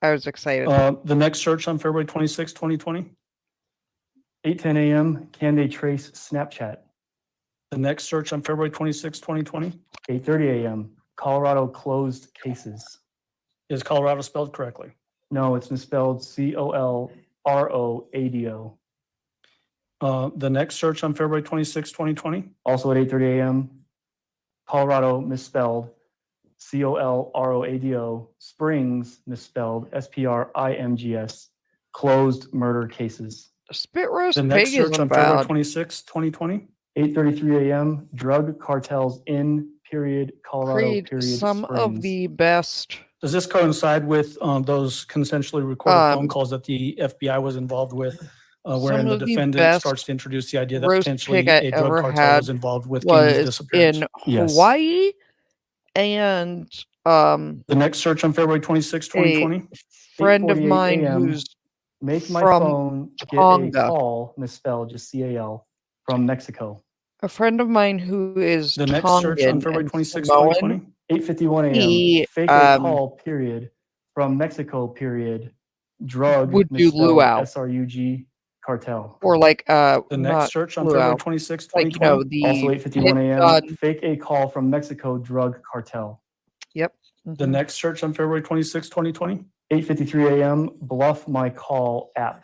I was excited. The next search on February 26, 2020. 8:10 a.m. Can they trace Snapchat? The next search on February 26, 2020. 8:30 a.m. Colorado closed cases. Is Colorado spelled correctly? No, it's misspelled COLROADO. The next search on February 26, 2020. Also at 8:30 a.m. Colorado misspelled COLROADO. Springs misspelled SPRINGS. Closed murder cases. Spit roast The next pig search isn't on February bad. 26, 2020. 8:33 a.m. Drug cartels in Colorado Creed, some of Springs. the best. Does this coincide with those consensually recorded phone calls that the FBI was involved with, wherein Some the of the defendant best starts to introduce the idea that roast potentially pig I a drug ever cartel had was involved with Keenan's was disappearance? in Yes. Hawaii, and The next search on February 26, 2020. friend of 8:48 mine a.m. who's Make my from phone get a Tonga. call, misspelled, just CAL, from Mexico. A friend of mine who is The next search on Tongan February and 26, Samoan. 2020. 8:51 a.m. He Fake a call, period, from Mexico, period. Drug, would do misspelled, luau, SRUG, cartel. or like The next not search on luau, February 26, like 2020. Also the 8:51 pit a.m. gun. Fake a call from Mexico, drug cartel. Yep. The next search on February 26, 2020. 8:53 a.m. Bluff my call app.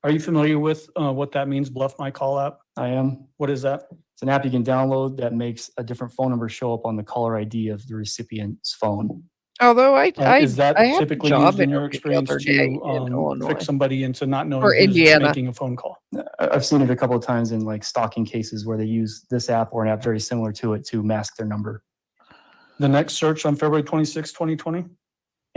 Are you familiar with what that means, Bluff My Call app? I am. What is that? It's an app you can download that makes a different phone number show up on the caller ID of the recipient's phone. Although I Is that had a typically job used in your interview the experience other day to in Illinois trick somebody into not knowing or who's Indiana. making a phone call? I've seen it a couple of times in like stalking cases where they use this app or an app very similar to it to mask their number. The next search on February 26, 2020.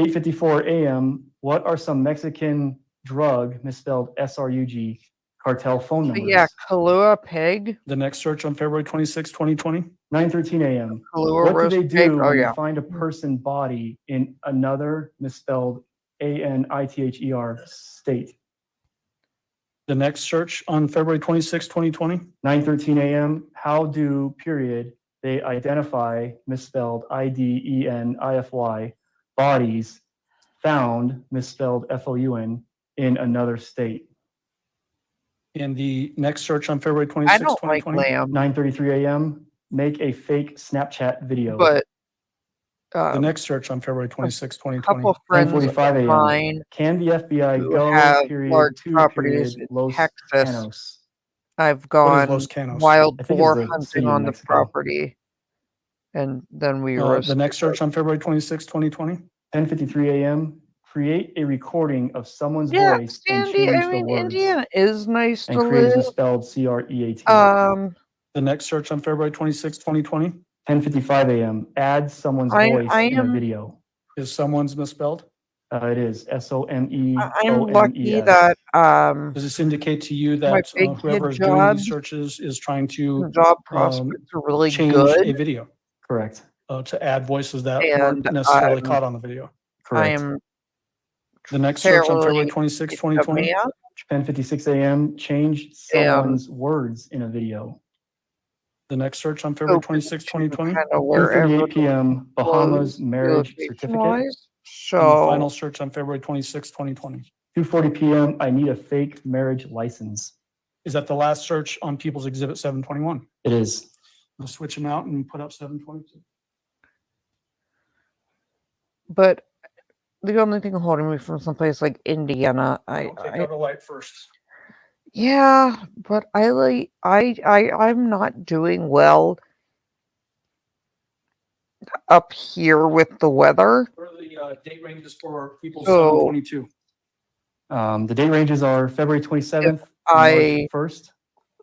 8:54 a.m. What are some Mexican drug, misspelled SRUG, cartel phone But numbers? yeah, Kahlua pig. The next search on February 26, 2020. 9:13 a.m. Kahlua What do roast they pig. do Oh when yeah. they find a person body in another misspelled ANITHER state? The next search on February 26, 2020. 9:13 a.m. How do, period, they identify misspelled IDENIFY bodies found misspelled FOUN in another state? And the next search on February I 26, don't like 2020. lamb, 9:33 a.m. Make a fake Snapchat video. but The next search on February 26, a 2020. couple friends 10:45 of a.m. mine Can the FBI who go, have period, large to, properties period, in Los Texas. Canos? I've What is gone Los Canos? wild I think boar it's a hunting city in on the Mexico. property, and then we The roasted next it. search on February 26, 2020. 10:53 a.m. Create a recording of someone's Yeah, voice and Sandy. change I the mean, words. Indiana is nice And to create is live. misspelled CREAT. The next search on February 26, 2020. 10:55 a.m. Add someone's I voice in a am video. Is someone's misspelled? It is SOMEONES. I'm lucky that Does this indicate to you my that big whoever kid is doing these jobs searches is trying to job prospects are really change good, a video Correct. to add voices that weren't and necessarily caught on the video? I Correct. am The next search on fairly February 26, a 2020. man, 10:56 a.m. Change someone's words in a video. The next search on February open 26, to 2020. kind of wherever 2:38 p.m. Bahamas clothes marriage certificate. location-wise. And the final So search on February 26, 2020. 2:40 p.m. I need a fake marriage license. Is that the last search on People's Exhibit 721? It is. We'll switch them out and put up 722. but the only thing holding me from someplace like Indiana, Don't take out a light first. yeah, but I'm not doing well up here with the weather. What are the date ranges for People's So- 722? The date ranges are February 27th, I March 1st.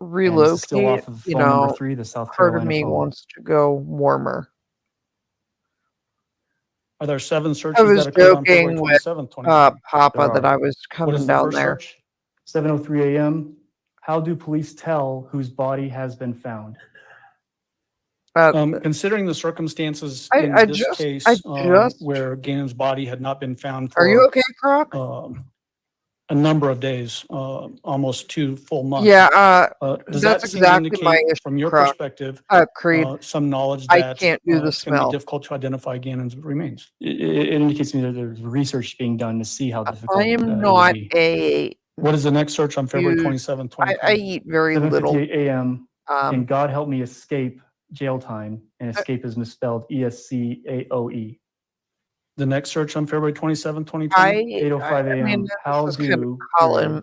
relocate, still off of you phone number know, 3, the South part of Carolina me phone. wants to go warmer. Are there 7 I searches was that occurred on February joking with 27th, 2020? Papa There that are. I was What coming is the down first there. search? 7:03 a.m. How do police tell whose body has been found? Considering the circumstances I- in I this just- case, I just- where Gannon's body had not been found Are you for okay, Croc? a number of days, almost 2 full months. Yeah, Does that's that seem exactly to my indicate, issue, from your Croc. perspective, Creed, some knowledge I that can't do the it's going to smell. be difficult to identify Gannon's remains? It indicates to me that there's research being done to see how difficult I am it would not be. a. What is the next search on February Dude, 27, I 2020? eat very little. 7:58 a.m. Um, and God help me escape jail time, and escape is misspelled ESCAOE. The next search on February 27, 2020? 8:05 a.m. mean, How this is kind of do common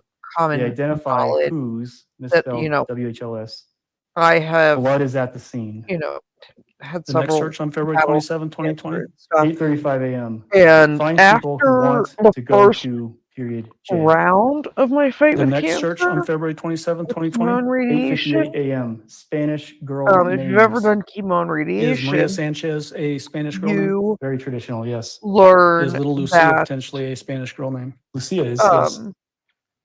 they identify knowledge who's that, misspelled you know, WHOS? I have, Blood is at the scene. you know, had The next several search on February battles 27, 2020? and stuff. 8:35 a.m. And Find people who after want the to go first to period jail. round of my fight The with next search on cancer, February 27, chemo 2020? and radiation. 8:58 a.m. Spanish girl If you've ever names. done chemo and Is Maria radiation, Sanchez a Spanish girl name? you Very traditional, yes. learn Is little Lucia that potentially a Spanish girl name? Lucia is, yes.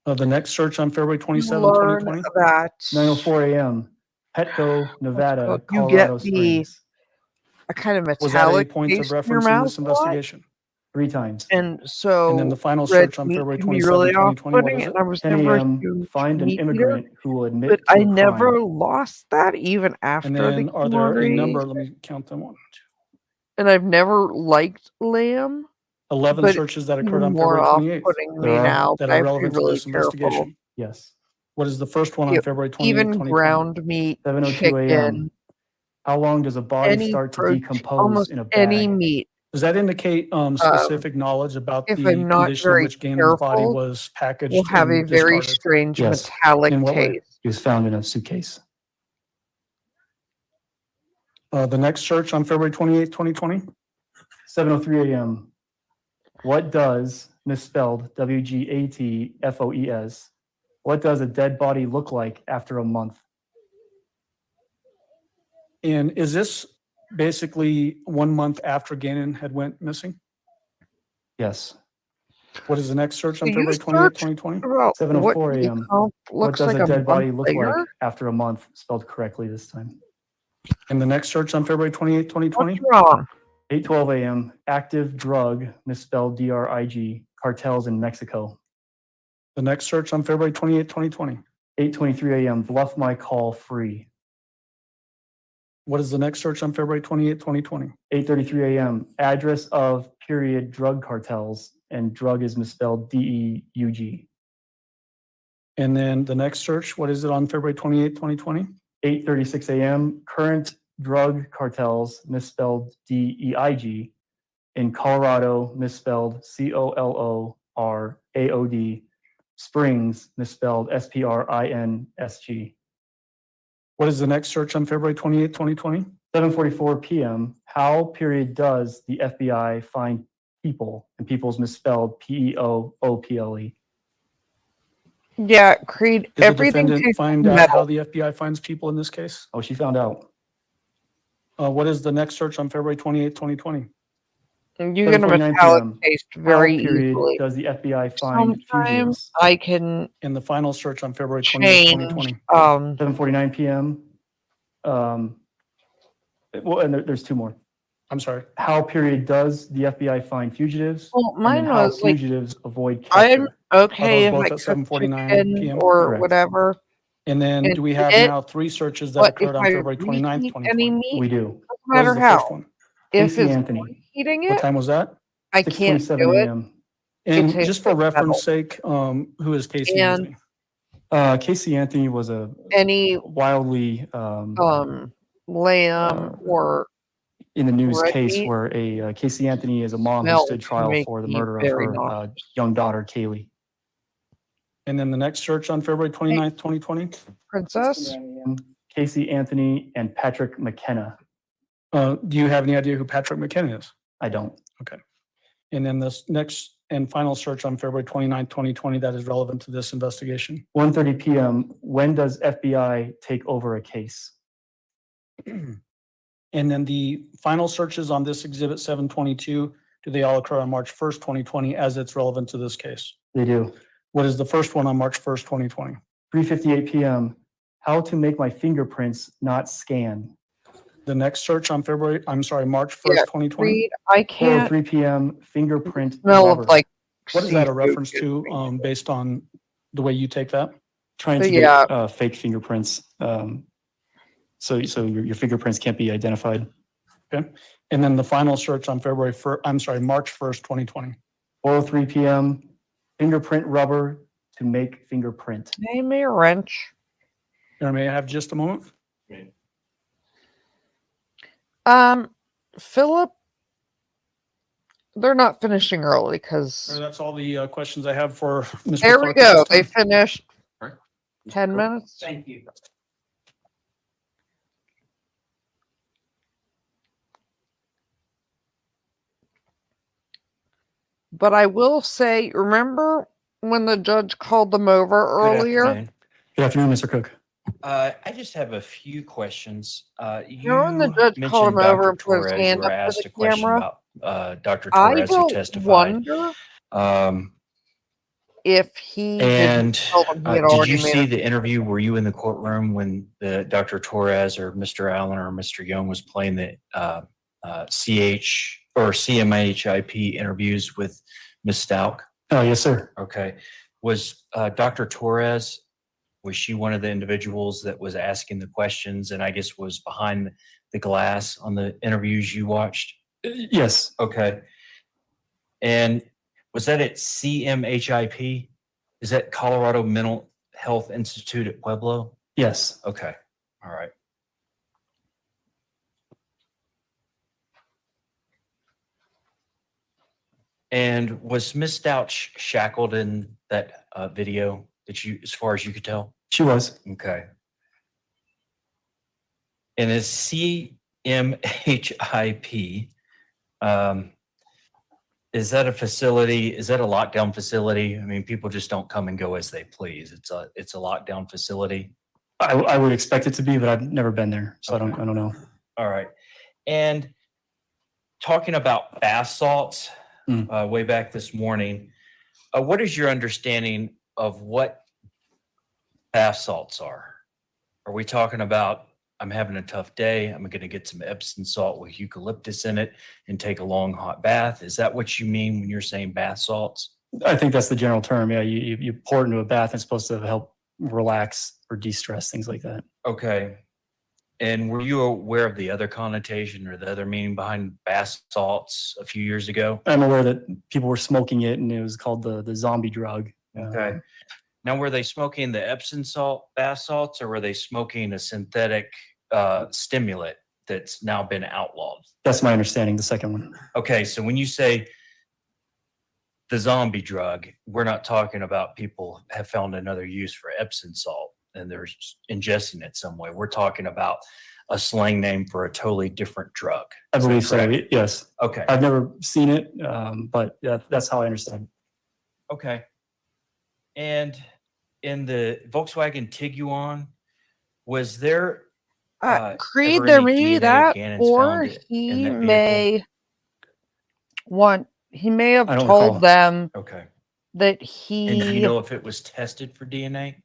The next search on February you 27, learn 2020? that 9:04 a.m. Petco, Nevada, you Colorado get the Springs. a kind of Was that a metallic point of taste in your reference in mouth this a lot. investigation? 3 times. And so And then the final red search on meat February can be 27, really 2020, what off-putting, is and it? I was 10 never a a.m. huge Find an meat eater, immigrant who will admit but to I a never crime. lost that even after And the then are chemo there and a number, radiation. let me count them, 1, 2. And I've never liked lamb, 11 but searches that it's occurred on even more February 28th off-putting to There me are now, that but I are have to be relevant to really this careful. investigation. Yes. What is the first one on Yep. February 28th, Even 2020? ground meat, 7:02 a.m. chicken, How long does a body any start to protein, decompose almost in a any bag? meat. Does that indicate specific knowledge about If the I'm not condition in very which Gannon's body careful, was will packaged have a and very discarded? strange Yes. metallic In what way? taste. It was found in a suitcase. The next search on February 28th, 2020? 7:03 a.m. What does, misspelled WGATFOES, what does a dead body look like after a month? And is this basically 1 month after Gannon had went missing? Yes. What is the next search on So you February 28th, searched 2020? about 7:04 what you a.m. call What looks does like a a dead body month look later. like after a month, spelled correctly this time? And the next search on February 28th, 2020? What's wrong? 8:12 a.m. Active drug, misspelled DRIG, cartels in Mexico. The next search on February 28th, 2020? 8:23 a.m. Bluff my call free. What is the next search on February 28th, 2020? 8:33 a.m. Address of period drug cartels, and drug is misspelled DEUG. And then the next search, what is it on February 28th, 2020? 8:36 a.m. Current drug cartels, misspelled DEIG, in Colorado, misspelled COLORAOD, Springs, misspelled SPRINSG. What is the next search on February 28th, 2020? 7:44 p.m. How period does the FBI find people, and people's misspelled PEOOPLE? Yeah, Creed, Did the everything defendant tastes find out how metal. the FBI finds people in this case? Oh, she found out. What is the next search on February 28th, 2020? You get a 7:49 metallic p.m. taste How very period easily. does the FBI find Sometimes fugitives? I can And the final search on February 28th, change. 2020? 7:49 p.m. Well, and there's 2 more. I'm sorry. How period does the FBI find fugitives? Well, And then mine how was like fugitives avoid I'm capture? okay if both I at cook 7:49 chicken p.m.? or Correct. whatever And then and do we eat have it, now 3 searches that but if occurred on I February 29th, reheat any 2020? meat, We do. doesn't What matter is the how. first one? If Casey it's Anthony. heating What it, time was that? I can't 6:27 do it. a.m. It And tastes just for like metal. reference sake, who is Casey And Anthony? Casey Anthony was a any wildly lamb or in the news red case meat where a Casey Anthony is a mom who smells stood trial make for the me murder of very her nauseous. young daughter, Kaylee. And then the next search on February 29th, 2020? Princess? Casey Anthony and Patrick McKenna. Do you have any idea who Patrick McKenna is? I don't. Okay. And then this next and final search on February 29th, 2020 that is relevant to this investigation? 1:30 p.m. When does FBI take over a case? And then the final searches on this Exhibit 722, do they all occur on March 1st, 2020 as it's relevant to this case? They do. What is the first one on March 1st, 2020? 3:58 p.m. How to make my fingerprints not scan? The next search on March 1st, Yeah, 2020. Reed, I can't 4:03 p.m. fingerprint smell rubber. of like. What is that a seafood. reference to, based on the way you take that? Trying to Yeah. get fake fingerprints. So your fingerprints can't be identified. Okay. And then the final search on March 1st, 2020. 4:03 p.m. fingerprint rubber to make fingerprint. Name me a wrench. May I have just a moment? Philip, they're not finishing early because That's all the questions I have for Mr. there we Clark at go. this They time. finished 10 minutes. Thank you. But I will say, remember when the judge called them over earlier? Good afternoon, Mr. Cook. I just have a few questions. Remember when the You judge called mentioned him over Dr. and put his Torres. You hand were up to asked the a question camera? about Dr. I Torres who don't testified. wonder if he And didn't tell them he had did already you made see a the interview? Were you in the courtroom when the Dr. Torres or Mr. Allen or Mr. Young was playing the CH or CMHIP interviews with Ms. Stauch? Oh, yes, sir. Okay. Was Dr. Torres, was she one of the individuals that was asking the questions and I guess was behind the glass on the interviews you watched? Yes. Okay. And was that at CMHIP? Is that Colorado Mental Health Institute at Pueblo? Yes. Okay. All right. And was Miss Stauch shackled in that video that you, as far as you could tell? She was. Okay. And is CMHIP, is that a facility? Is that a lockdown facility? I mean, people just don't come and go as they please. It's a lockdown facility. I would expect it to be, but I've never been there, so Okay. I don't know. All right. And talking about bath salts, way back this morning, what is your understanding of what bath salts are? Are we talking about, I'm having a tough day, I'm going to get some Epsom salt with eucalyptus in it and take a long hot bath? Is that what you mean when you're saying bath salts? I think that's the general term. Yeah, you pour it into a bath. It's supposed to help relax or de-stress, things like that. Okay. And were you aware of the other connotation or the other meaning behind bath salts a few years ago? I'm aware that people were smoking it, and it was called the zombie drug. Okay. Now, were they smoking the Epsom salt bath salts, or were they smoking a synthetic stimulant that's now been outlawed? That's my understanding, the second one. Okay, so when you say the zombie drug, we're not talking about people have found another use for Epsom salt and they're ingesting it some way. We're talking about a slang name for a totally different drug. I Is that believe so, correct? yes. Okay. I've never seen it, but that's how I understand it. Okay. And in the Volkswagen Tiguan, was there Creed, ever there any may be DNA of that, Gannon's or found in he that vehicle? may have I don't told recall. them Okay. that And do you he know if it was tested for DNA?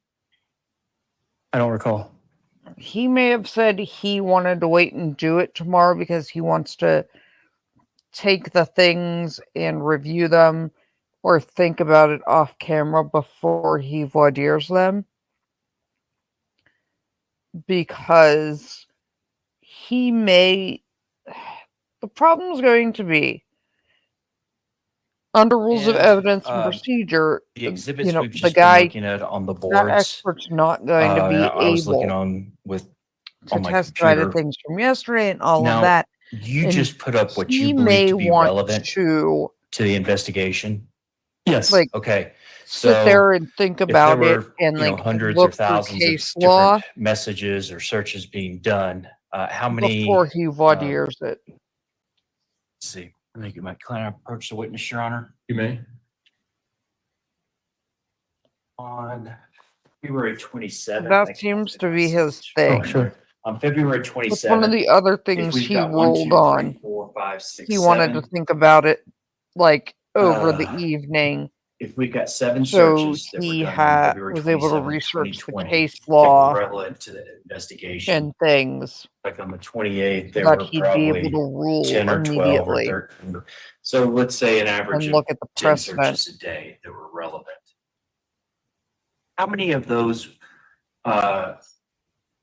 I don't recall. he may have said he wanted to wait and do it tomorrow because he wants to take the things and review them or think about it off camera before he voir dire's them, because he may, the problem is going to be under rules of And, evidence and procedure, The exhibits we've the just guy, been looking at on the that boards. expert's not going to be I was looking able on to my testify to computer. things from yesterday and all Now, of that. you And just put up what he you may believe to be want relevant to the investigation. Yes. like Okay. sit there and think if about there it were, and you know, like hundreds or look through thousands of case law different messages or searches being done, how many? before he voir dire's it. Let's see. Can I approach the witness, Your Honor? You may. On February 27th. That seems to be his thing. Oh, sure. On February That's 27th. one of the other if things we've he got 1, ruled 2, 3, on. 4, 5, 6, He wanted to 7. think about it like over the Uh, evening if we've got 7 So searches that were he done on February was able to 27th, research the 2020, case that were law relevant to the investigation, and things like on the 28th, there that were he'd be able probably to rule 10 or 12 or immediately 13. So let's say an average and of look at the 10 precedent. searches a day that were relevant. How many of those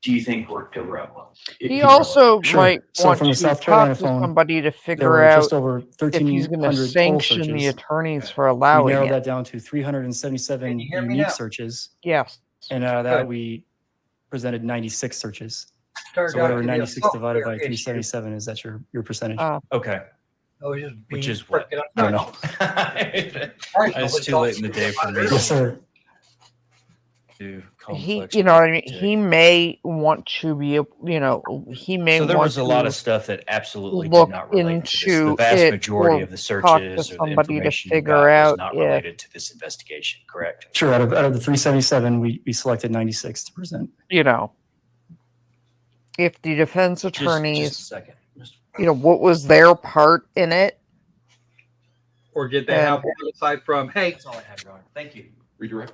do you think were irrelevant? He also Sure. might So want from the to South Carolina talk to phone, somebody to there figure were out just over if he's going to 1,300 total sanction the searches. attorneys for We allowing narrowed it. that down to 377 hear me unique now? searches. Yes. And that Good. we presented 96 searches. Turned So out whatever to be a 96 divided by software issue. 377 is, that's your percentage. Okay. I was just Which being is what? freaking I don't know. It's too late in the day for me Yes, sir. to He, complex. you know what I mean? He may want to be, he may So there want was a lot to of stuff that absolutely look did not relate to this. The into vast it majority or of the talk to searches or the somebody to information you figure got was out not if, related to this investigation, correct? Sure. Out of the 377, we selected 96 to present. if the defense Just a attorneys, second. what was their part in it. Or did they And- have one aside from, hey, That's all I have, Your Honor. Thank you. Redirect.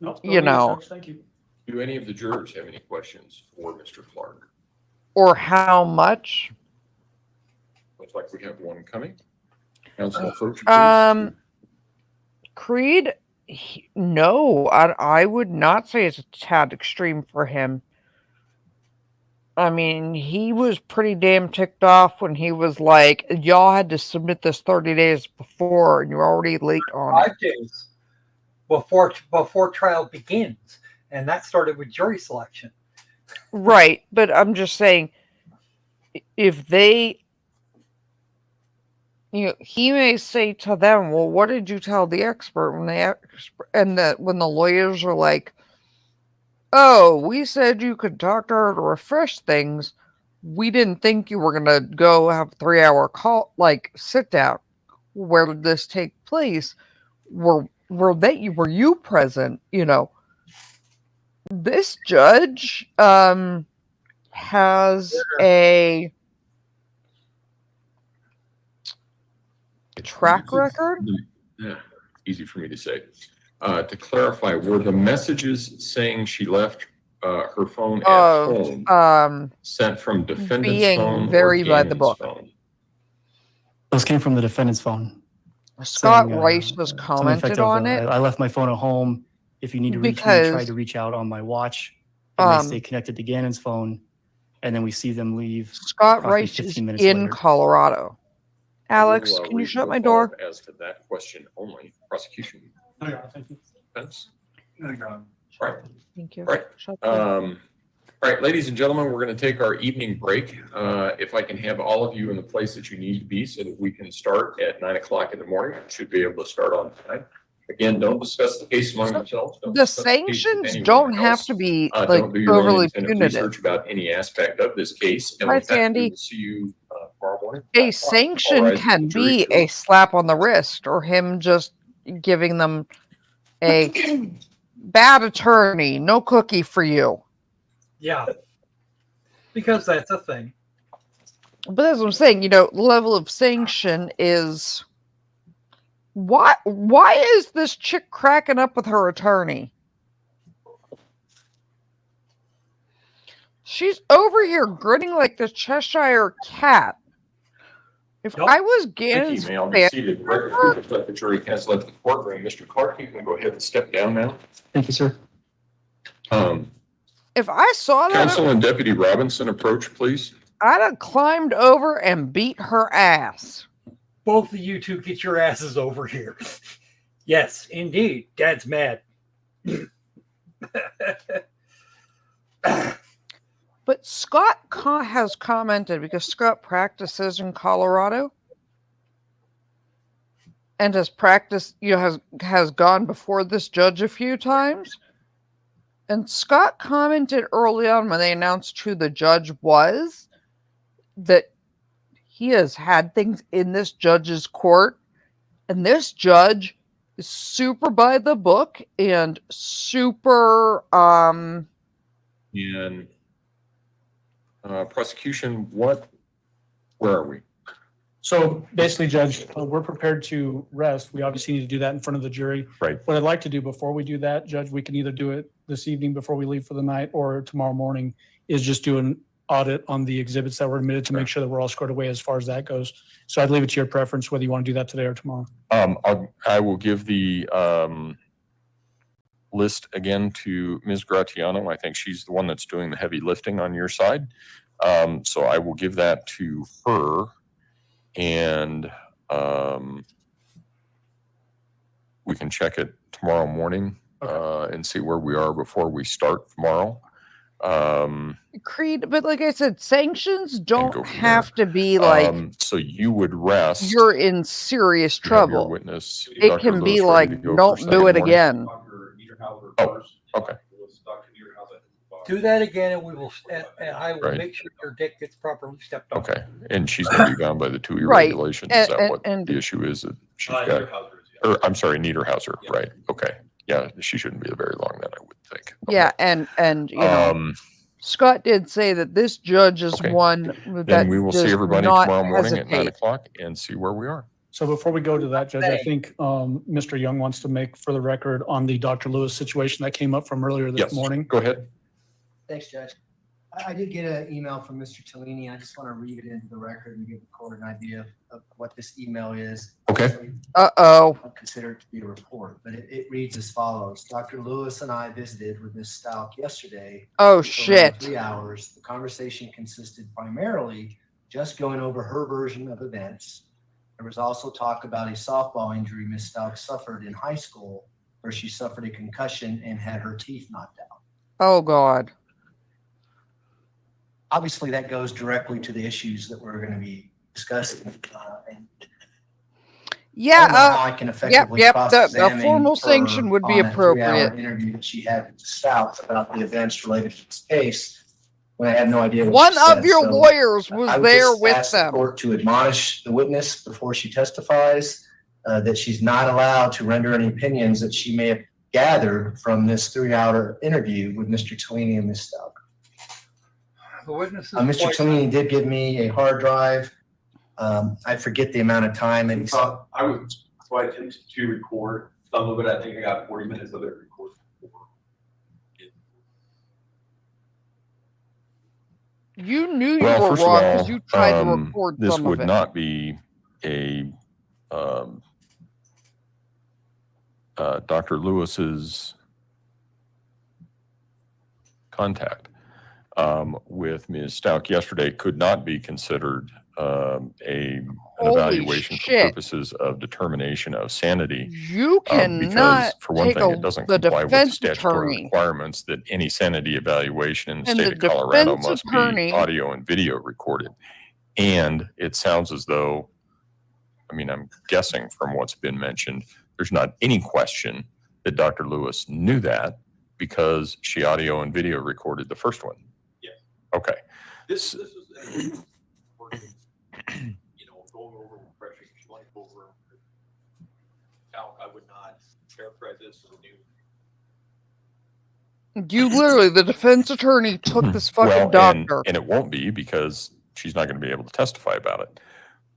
No, You know. Thank you. Do any of the jurors have any questions for Mr. Clark? Or how much. Looks like we have one coming. Counsel approach, please. Creed, no, I would not say it's a tad extreme for him. I mean, he was pretty damn ticked off when he was like, y'all had to submit this 30 days before and you're already late on it. 5 days before trial begins. And that started with jury selection. Right, but I'm just saying, if they, he may say to them, well, what did you tell the expert when when the lawyers are like, oh, we said you could talk to her to refresh things. We didn't think you were going to go have a 3-hour call, sit down. Where did this take place? Were you present? This judge has a track record. Yeah, easy for me to say. To clarify, were the messages saying she left her phone at home sent from defendant's being phone very or by the Gannon's book. phone? Those came from the defendant's phone. Scott saying, Rice has something commented effective, on it. I left my phone at home. If you need to reach me, try Because, to reach out on my watch. It may stay connected to Gannon's phone. And then we see them leave. Scott approximately Rice is 15 minutes in later. Colorado. Alex, I will, can you read shut no my door? follow-up as to that question only. Prosecution. Thank you. Defense. No, Your Honor. Right. Thank you. Right. Shut the door. All right, ladies and gentlemen, we're going to take our evening break. If I can have all of you in the place that you need to be so that we can start at 9 o'clock in the morning. Should be able to start on time. Again, don't discuss the case among yourselves. Don't The discuss the case with sanctions anyone don't else. have to be Don't do your own overly independent punitive. research about any aspect of this case. And Hi, with that, we Sandy. will see you tomorrow morning. A sanction All rise for can the jury be to a slap on the wrist or him just giving them a bad attorney, no cookie for you. Yeah. Because that's a thing. But as I'm saying, the level of sanction is why is this chick cracking up with her attorney? She's over here grinning like the Cheshire cat. If I was Thank Gannon's you, ma'am. Be seated. Looks like the jury has left the courtroom. Mr. Clark, you can go ahead and step down now. Thank you, sir. if I saw that, Counsel and Deputy Robinson, approach, please. I'd have climbed over and beat her ass. Both of you two get your asses over here. Yes, indeed. Dad's mad. But Scott has commented because Scott practices in Colorado and has practiced, has gone before this judge a few times. And Scott commented early on when they announced who the judge was that he has had things in this judge's court, and this judge is super by the book and super And prosecution, where are we? So basically, Judge, we're prepared to rest. We obviously need to do that in front of the jury. Right. What I'd like to do before we do that, Judge, we can either do it this evening before we leave for the night or tomorrow morning, is just do an audit on the exhibits that were admitted to make sure that we're all squared away as far as that goes. So I'd leave it to your preference whether you want to do that today or tomorrow. I will give the list again to Ms. Gratiano. I think she's the one that's doing the heavy lifting on your side. So I will give that to her, and we can check it tomorrow morning and see where we are before we start tomorrow. Creed, but like I said, sanctions don't have to be like. So you would rest. You're in serious You have your trouble. witness, It Dr. can be Lewis, ready like, to go don't first do thing it in the morning? again. Oh, okay. Do that again, and we will. And I will Right. make sure your dick gets properly stepped on. Okay, and she's going to be bound by the 2E Right. regulations. Is that what And- the issue is? That she's got, or I'm sorry, Niederhauser. Right. Okay. Yeah, she shouldn't be very long then, I would think. Yeah, and you know, Scott did say that this judge is Okay. one that Then we will see does everybody not tomorrow morning at 9 hesitate. o'clock and see where we are. So before we go to that, Judge, I think Mr. Young wants to make for the record on the Dr. Lewis situation that came up from earlier this Yes. morning. Go ahead. Thanks, Judge. I did get an email from Mr. Tellini. I just want to read it into the record and give the court an idea of what this email is. Okay. Uh-oh. I consider it to be a report, but it reads as follows. Dr. Lewis and I visited with Ms. Stauch yesterday. Oh, for shit. around 3 hours. The conversation consisted primarily just going over her version of events. There was also talk about a softball injury Ms. Stauch suffered in high school, where she suffered a concussion and had her teeth knocked out. Oh God. Obviously, that goes directly to the issues that we're going to be discussing. And Yeah. I don't know how I can effectively The cross-examine formal her sanction would be on a 3-hour appropriate. interview that she had with Stauch about the events related to this case, when I had no idea what One she of said. your So lawyers was I would there just with ask the them. court to admonish the witness before she testifies that she's not allowed to render any opinions that she may have gathered from this 3-hour interview with Mr. Tellini and Ms. Stauch. The witness is Mr. quite- Tellini did give me a hard drive. I forget the amount of time, and I was quite tempted to record some of it. I think I got 40 minutes of it recorded. You knew you Well, were first of wrong all, because you tried to record this some would of it. not be a Dr. Lewis's contact with Ms. Stauch yesterday could not be considered an Holy evaluation for shit. purposes of determination of sanity. You Because cannot for one take thing, a- it doesn't the comply with the defense statutory attorney. requirements that any sanity evaluation in the And state the of Colorado defense must attorney- be audio and video recorded. And it sounds as though, I mean, I'm guessing from what's been mentioned, there's not any question that Dr. Lewis knew that because she audio and video recorded the first one. Yes. Okay. This is going over pressure, like over. I would not characterize this as a new. You literally, the defense attorney took this fucking Well, doctor. and it won't be because she's not going to be able to testify about it.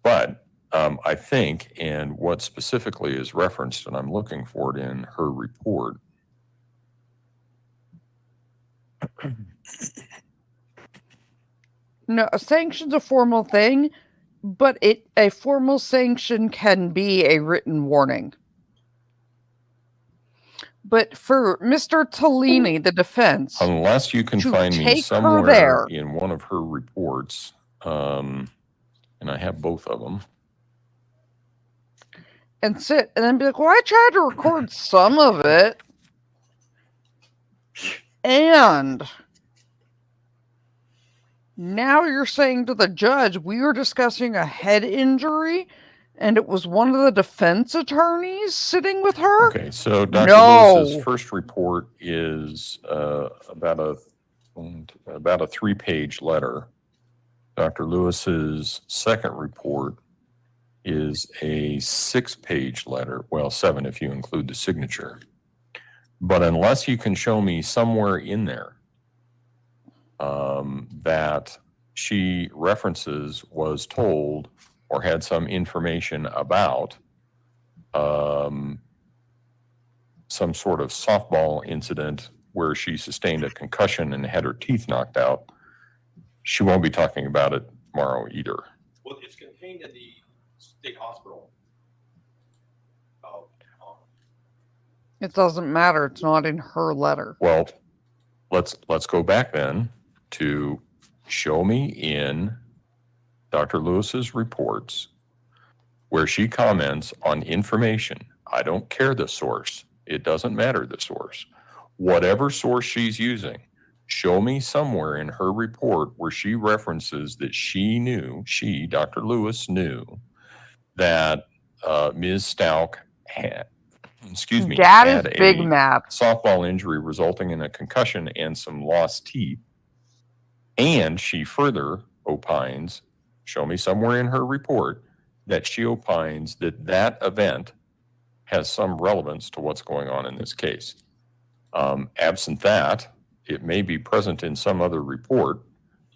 But I think, and what specifically is referenced, and I'm looking for it in her report. No, a sanction's a formal thing, but a formal sanction can be a written warning. But for Mr. Tellini, the defense, Unless you can to find me take her somewhere there. in one of her reports, and I have both of them. and sit and then be like, well, I tried to record some of it. And now you're saying to the judge, we were discussing a head injury and it was one of the defense attorneys sitting with her? Okay, so Dr. No. Lewis's first report is about a 3-page letter. Dr. Lewis's second report is a 6-page letter. Well, 7 if you include the signature. But unless you can show me somewhere in there that she references was told or had some information about some sort of softball incident where she sustained a concussion and had her teeth knocked out, she won't be talking about it tomorrow either. Well, it's contained in the state hospital. It doesn't matter. It's not in her letter. Well, let's go back then to show me in Dr. Lewis's reports where she comments on information. I don't care the source. It doesn't matter the source. Whatever source she's using, show me somewhere in her report where she references that she, Dr. Lewis, knew that Ms. Stauch had Dad is big mad. softball injury resulting in a concussion and some lost teeth. And she further opines, show me somewhere in her report, that she opines that that event has some relevance to what's going on in this case. Absent that, it may be present in some other report,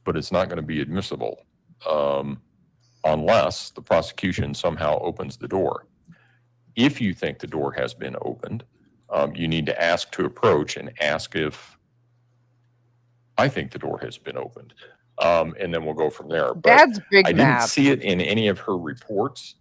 but it's not going to be admissible unless the prosecution somehow opens the door. If you think the door has been opened, you need to ask to approach and ask if I think the door has been opened. And then we'll go from there. But Dad's big I didn't mad. see it in any of her reports.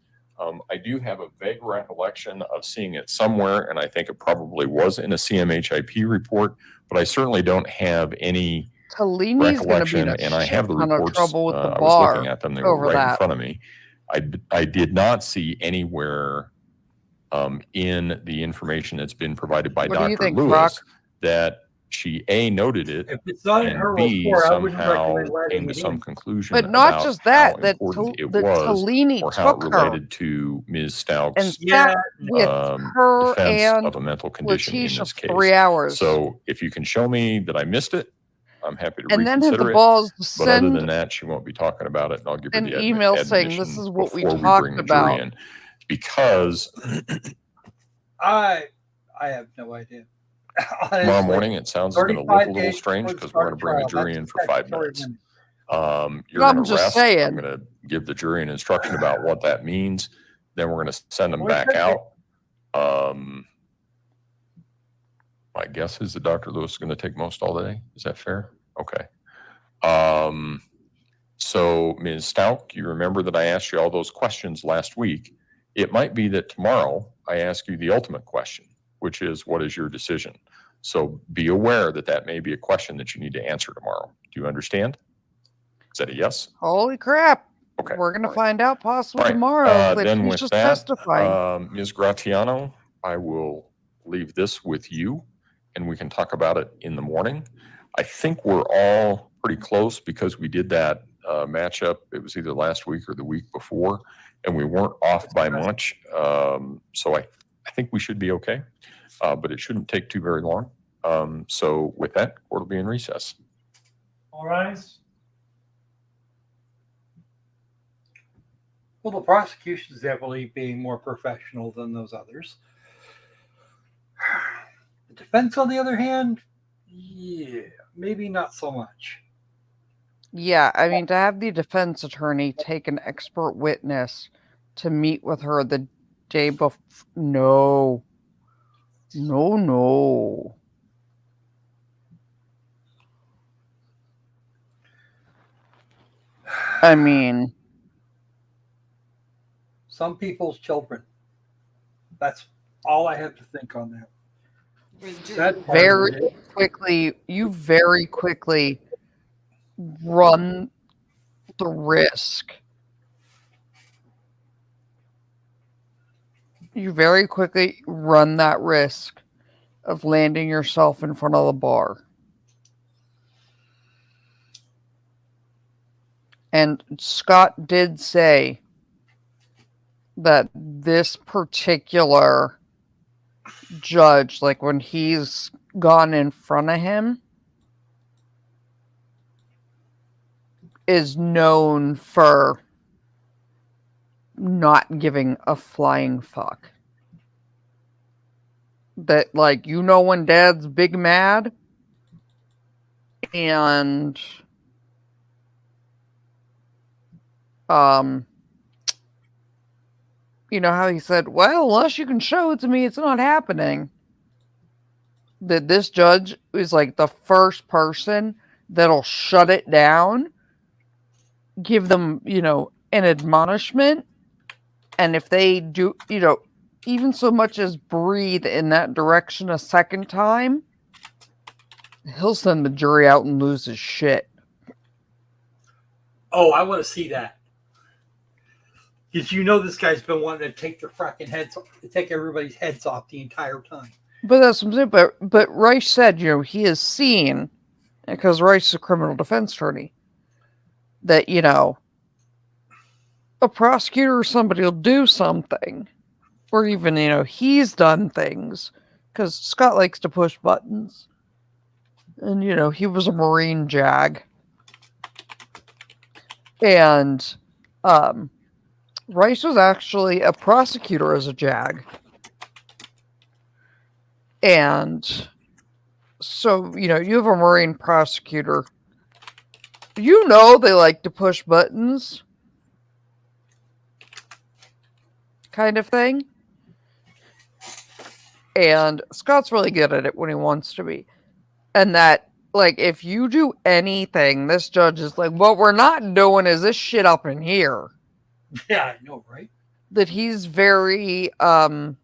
I do have a vague recollection of seeing it somewhere, and I think it probably was in a CMHIP report, but I certainly don't have any Tellini's going to be in recollection, a and I have the shit ton of reports. trouble with the I was bar looking at them. They were over right in that. front of me. I did not see anywhere in the information that's been provided by What do you Dr. think, Lewis Brock? that she A, noted it, If it's not in her and B, report, I wouldn't somehow recommend letting came to it some in. conclusion But not about just how that, that important it that was Tellini or how it took her related to Ms. and Stauch's sat with her defense and of a mental condition in Letecia this for case. 3 hours. So if you can show me that I missed it, I'm happy to And then had the reconsider it. balls to But other send than that, she won't be talking about it, and I'll give her an the email saying admonition this is what we before we talked bring the jury about. in. Because I have no idea. tomorrow Honestly, morning, it sounds going to look 35 a little days strange before the because we're going to bring a trial. jury That's in the for 5 statutory minutes. limit. You're I'm going to just rest. saying. I'm going to give the jury an instruction about what that means. Then we're going to send them Well, back okay. out. My guess is that Dr. Lewis is going to take most all day. Is that fair? Okay. So Ms. Stauch, you remember that I asked you all those questions last week. It might be that tomorrow I ask you the ultimate question, which is, what is your decision? So be aware that that may be a question that you need to answer tomorrow. Do you understand? Is that a yes? Holy crap. Okay. We're going to find out possibly All right. tomorrow that Then he's with just that, testifying. Ms. Gratiano, I will leave this with you, and we can talk about it in the morning. I think we're all pretty close because we did that matchup. It was either last week or the week before, and we weren't off by much. So I think we should be okay, but it shouldn't take too very long. So with that, court will be in recess. All rise. Well, the prosecution is definitely being more professional than those others. The defense, on the other hand, yeah, maybe not so much. Yeah, I mean, to have the defense attorney take an expert witness to meet with her the day before. No. No. I mean, Some people's children. That's all I have to think on that. Sad part of it is- you very quickly run the risk. You very quickly run that risk of landing yourself in front of the bar. And Scott did say that this particular judge, like when he's gone in front of him, is known for not giving a flying fuck. That, like, you know when Dad's big mad, and you know how he said, well, unless you can show it to me, it's not happening. That this judge is like the first person that'll shut it down, give them, an admonishment. And if they do, even so much as breathe in that direction a second time, he'll send the jury out and lose his shit. Oh, I want to see that. Because this guy's been wanting to take their fracking heads, take everybody's heads off the entire time. But that's what I'm saying. But Reich said, he has seen, because Reich's a criminal defense attorney, that, a prosecutor or somebody will do something. Or even, he's done things. Because Scott likes to push buttons. And, he was a Marine JAG. And, Rice was actually a prosecutor as a JAG. And so, you have a Marine prosecutor. They like to push buttons. Kind of thing. And Scott's really good at it when he wants to be. And that, like, if you do anything, this judge is like, what we're not doing is this shit up in here. Yeah, I know, right? That he's very, the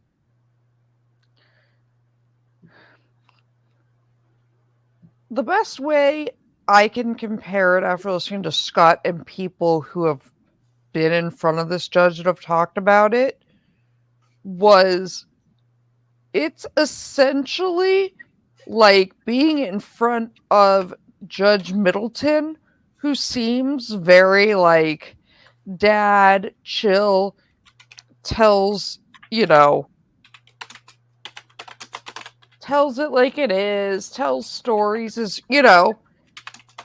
best way I can compare it after listening to Scott and people who have been in front of this judge that have talked about it was it's essentially like being in front of Judge Middleton, who seems very like dad, chill, tells it like it is, tells stories, is,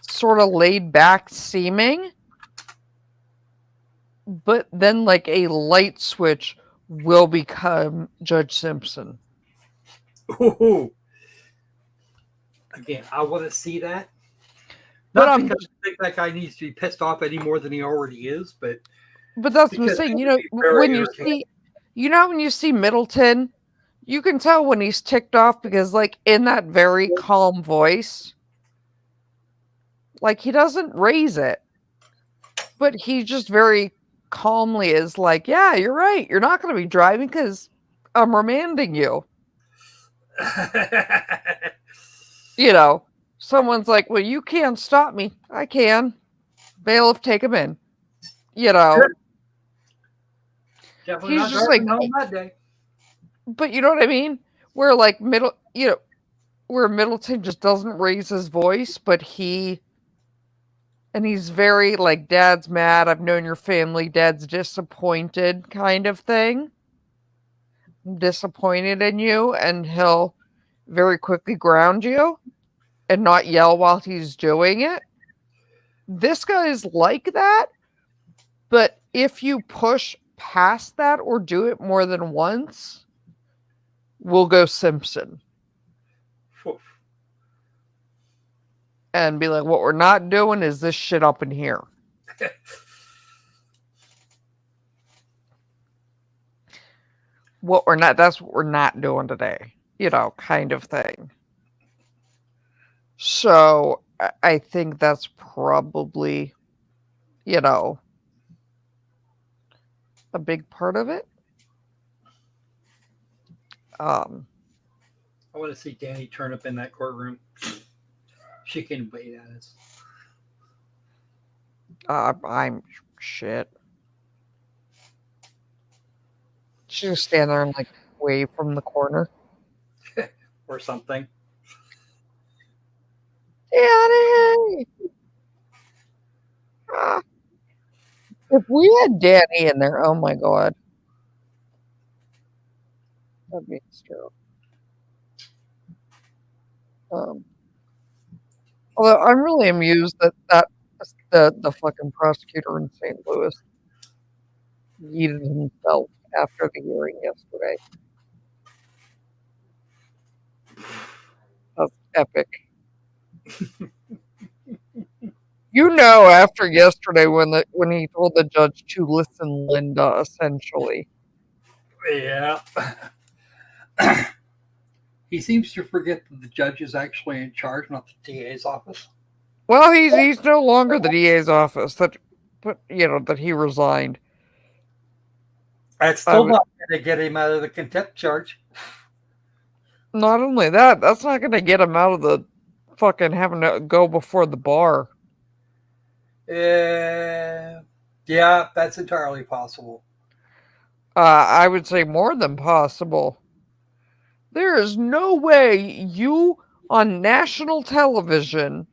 sort of laid back seeming. But then, like, a light switch will become Judge Simpson. Ooh. Again, I want to see that. But Not because I think that guy needs to be pissed off any more than he already is, but that's what I'm saying. When you see Middleton, you can tell when he's ticked off because, like, in that very calm voice, like, he doesn't raise it, but he just very calmly is like, yeah, you're right. You're not going to be driving because I'm remanding you. Someone's like, well, you can't stop me. I can. Bailiff, take him in. Definitely he's not just like, home that day. But you know what I mean? Where like where Middleton just doesn't raise his voice, but he's very like, Dad's mad. I've known your family. Dad's disappointed, kind of thing. I'm disappointed in you, and he'll very quickly ground you and not yell while he's doing it. This guy is like that, but if you push past that or do it more than once, we'll go Simpson. And be like, what we're not doing is this shit up in here. That's what we're not doing today. Kind of thing. So I think that's probably, a big part of it. I want to see Danny turn up in that courtroom. She can wait at us. I'm shit. She just stand there and like wave from the corner. Or something. Danny! If we had Danny in there, oh my god. That'd be hysterical. Although I'm really amused that the fucking prosecutor in St. Louis yeeted himself after the hearing yesterday. That's epic. After yesterday when he told the judge to listen, Linda, essentially. Yeah. He seems to forget that the judge is actually in charge, not the DA's office. Well, he's no longer the DA's office. That he resigned. That's still not going to get him out of the contempt charge. Not only that, that's not going to get him out of the fucking having to go before the bar. Yeah, that's entirely possible. I would say more than possible. There is no way you on national television,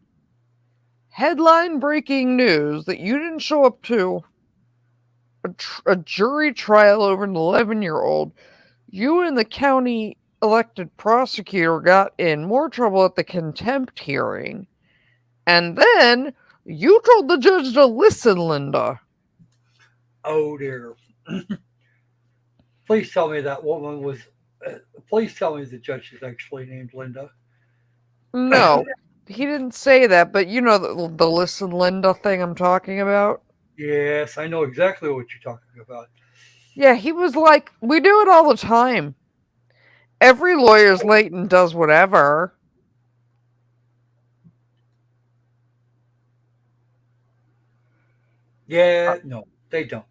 headline breaking news, that you didn't show up to a jury trial over an 11-year-old. You and the county elected prosecutor got in more trouble at the contempt hearing. And then you told the judge to listen, Linda. Oh, dear. Please tell me that woman was... please tell me the judge is actually named Linda. No, he didn't say that, but you know the listen, Linda thing I'm talking about? Yes, I know exactly what you're talking about. Yeah, he was like, we do it all the time. Every lawyer's late and does whatever. Yeah, no, they don't.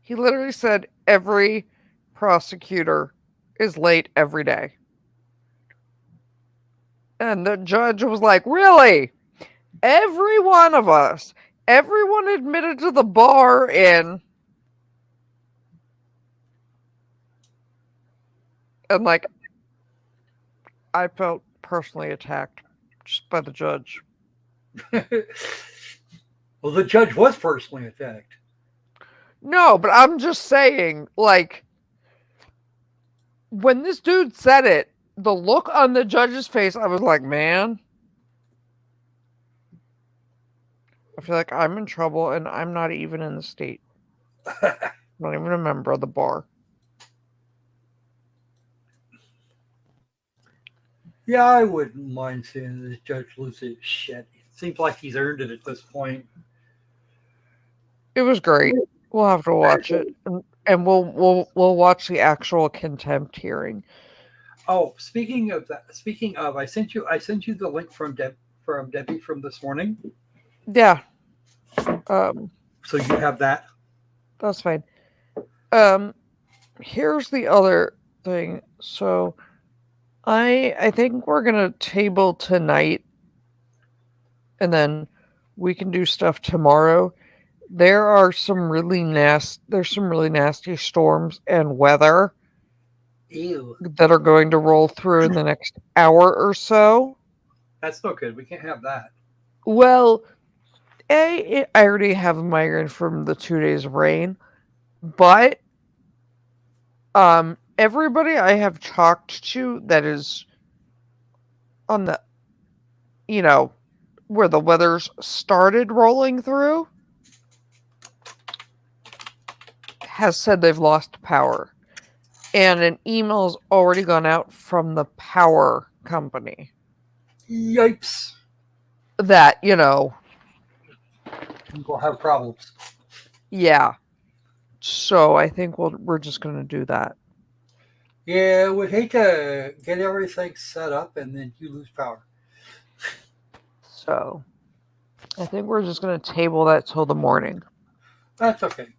He literally said every prosecutor is late every day. And the judge was like, really? Every one of us, everyone admitted to the bar and like, I felt personally attacked just by the judge. Well, the judge was personally attacked. No, but I'm just saying, like, when this dude said it, the look on the judge's face, I was like, man, I feel like I'm in trouble and I'm not even in the state. Not even a member of the bar. Yeah, I wouldn't mind seeing this judge lose his shit. It seems like he's earned it at this point. It was great. We'll have to watch it, and we'll watch the actual contempt hearing. Oh, speaking of that, I sent you the link from Debbie from this morning. Yeah. So you have that. That's fine. Here's the other thing. So I think we're gonna table tonight, and then we can do stuff tomorrow. There's some really nasty storms and weather that are going to roll through in the next hour or so. That's no good. We can't have that. Well, I already have a migraine from the 2 days of rain, but everybody I have talked to that is on the, where the weather's started rolling through, has said they've lost power. And an email's already gone out from the power company. Yipes. That, We'll have problems. Yeah. So I think we're just going to do that. Yeah, we'd hate to get everything set up and then you lose power. So I think we're just going to table that till the morning. That's okay.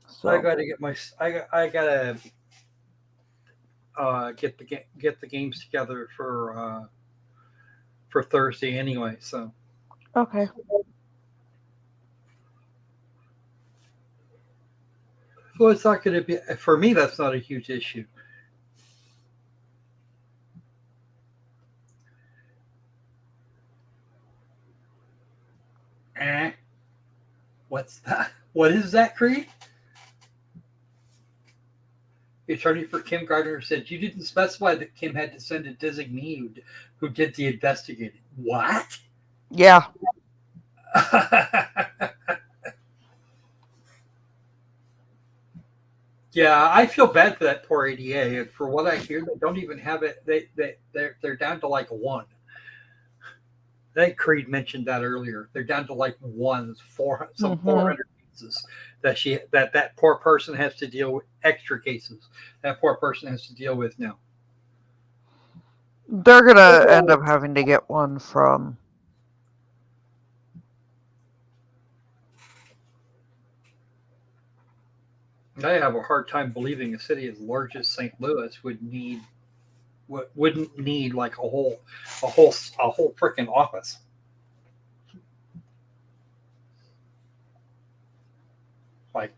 So I got to get get the games together for Thursday anyway. So okay. Well, it's not going to be for me. That's not a huge issue. What's that? What is that, Creed? The attorney for Kim Gardner said you didn't specify that Kim had to send a designee who did the investigating. What? Yeah. Yeah, I feel bad for that poor ADA. And for what I hear, they don't even have it. They're down to like one. I think Creed mentioned that earlier. They're down to like one, 400 cases. that poor person has to deal with extra cases. That poor person has to deal with now. They're gonna end up having to get one from. I have a hard time believing a city as large as St. Louis wouldn't need like a whole freaking office. Like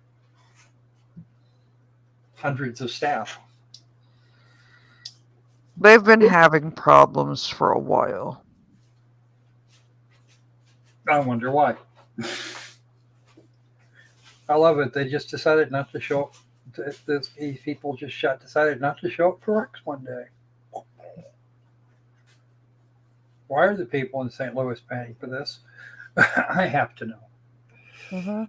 hundreds of staff. They've been having problems for a while. I wonder why. I love it. They just decided not to show up. These people just decided not to show up for Rex one day. Why are the people in St. Louis paying for this? I have to know. Mm-hmm.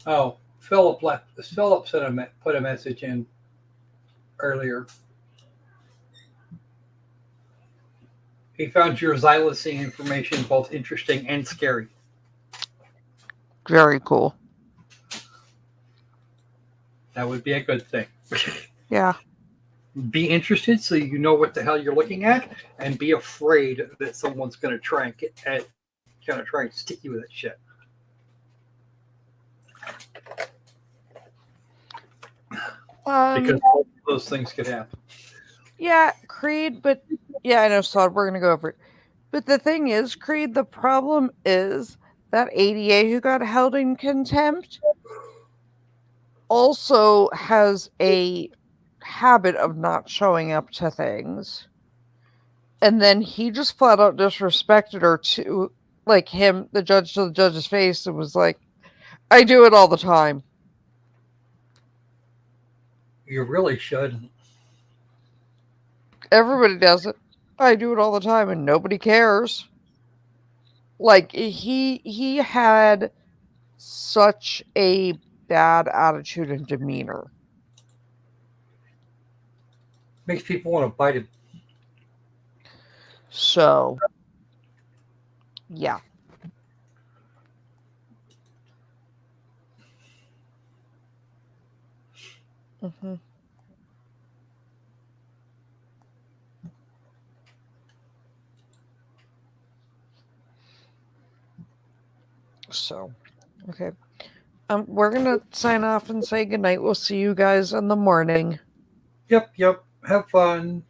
Oh, Philip left. Philip put a message in earlier. He found your xylosine information both interesting and scary. Very cool. That would be a good thing. Yeah. Be interested so you know what the hell you're looking at, and be afraid that someone's going to try and stick you with that shit. Because both of those things could happen. Yeah, Creed, but yeah, I know, Sod, we're gonna go over it. But the thing is, Creed, the problem is that ADA who got held in contempt also has a habit of not showing up to things. And then he just flat out disrespected her to, like, him, the judge, to the judge's face, and was like, I do it all the time. You really shouldn't. Everybody does it. I do it all the time, and nobody cares. Like, he had such a bad attitude and demeanor. Makes people want to bite him. So, yeah. Mm-hmm. So, okay. We're gonna sign off and say goodnight. We'll see you guys in the morning. Yep. Have fun.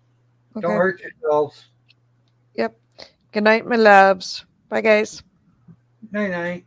Okay. Don't hurt yourselves. Yep. Good night, my loves. Bye, guys. Night.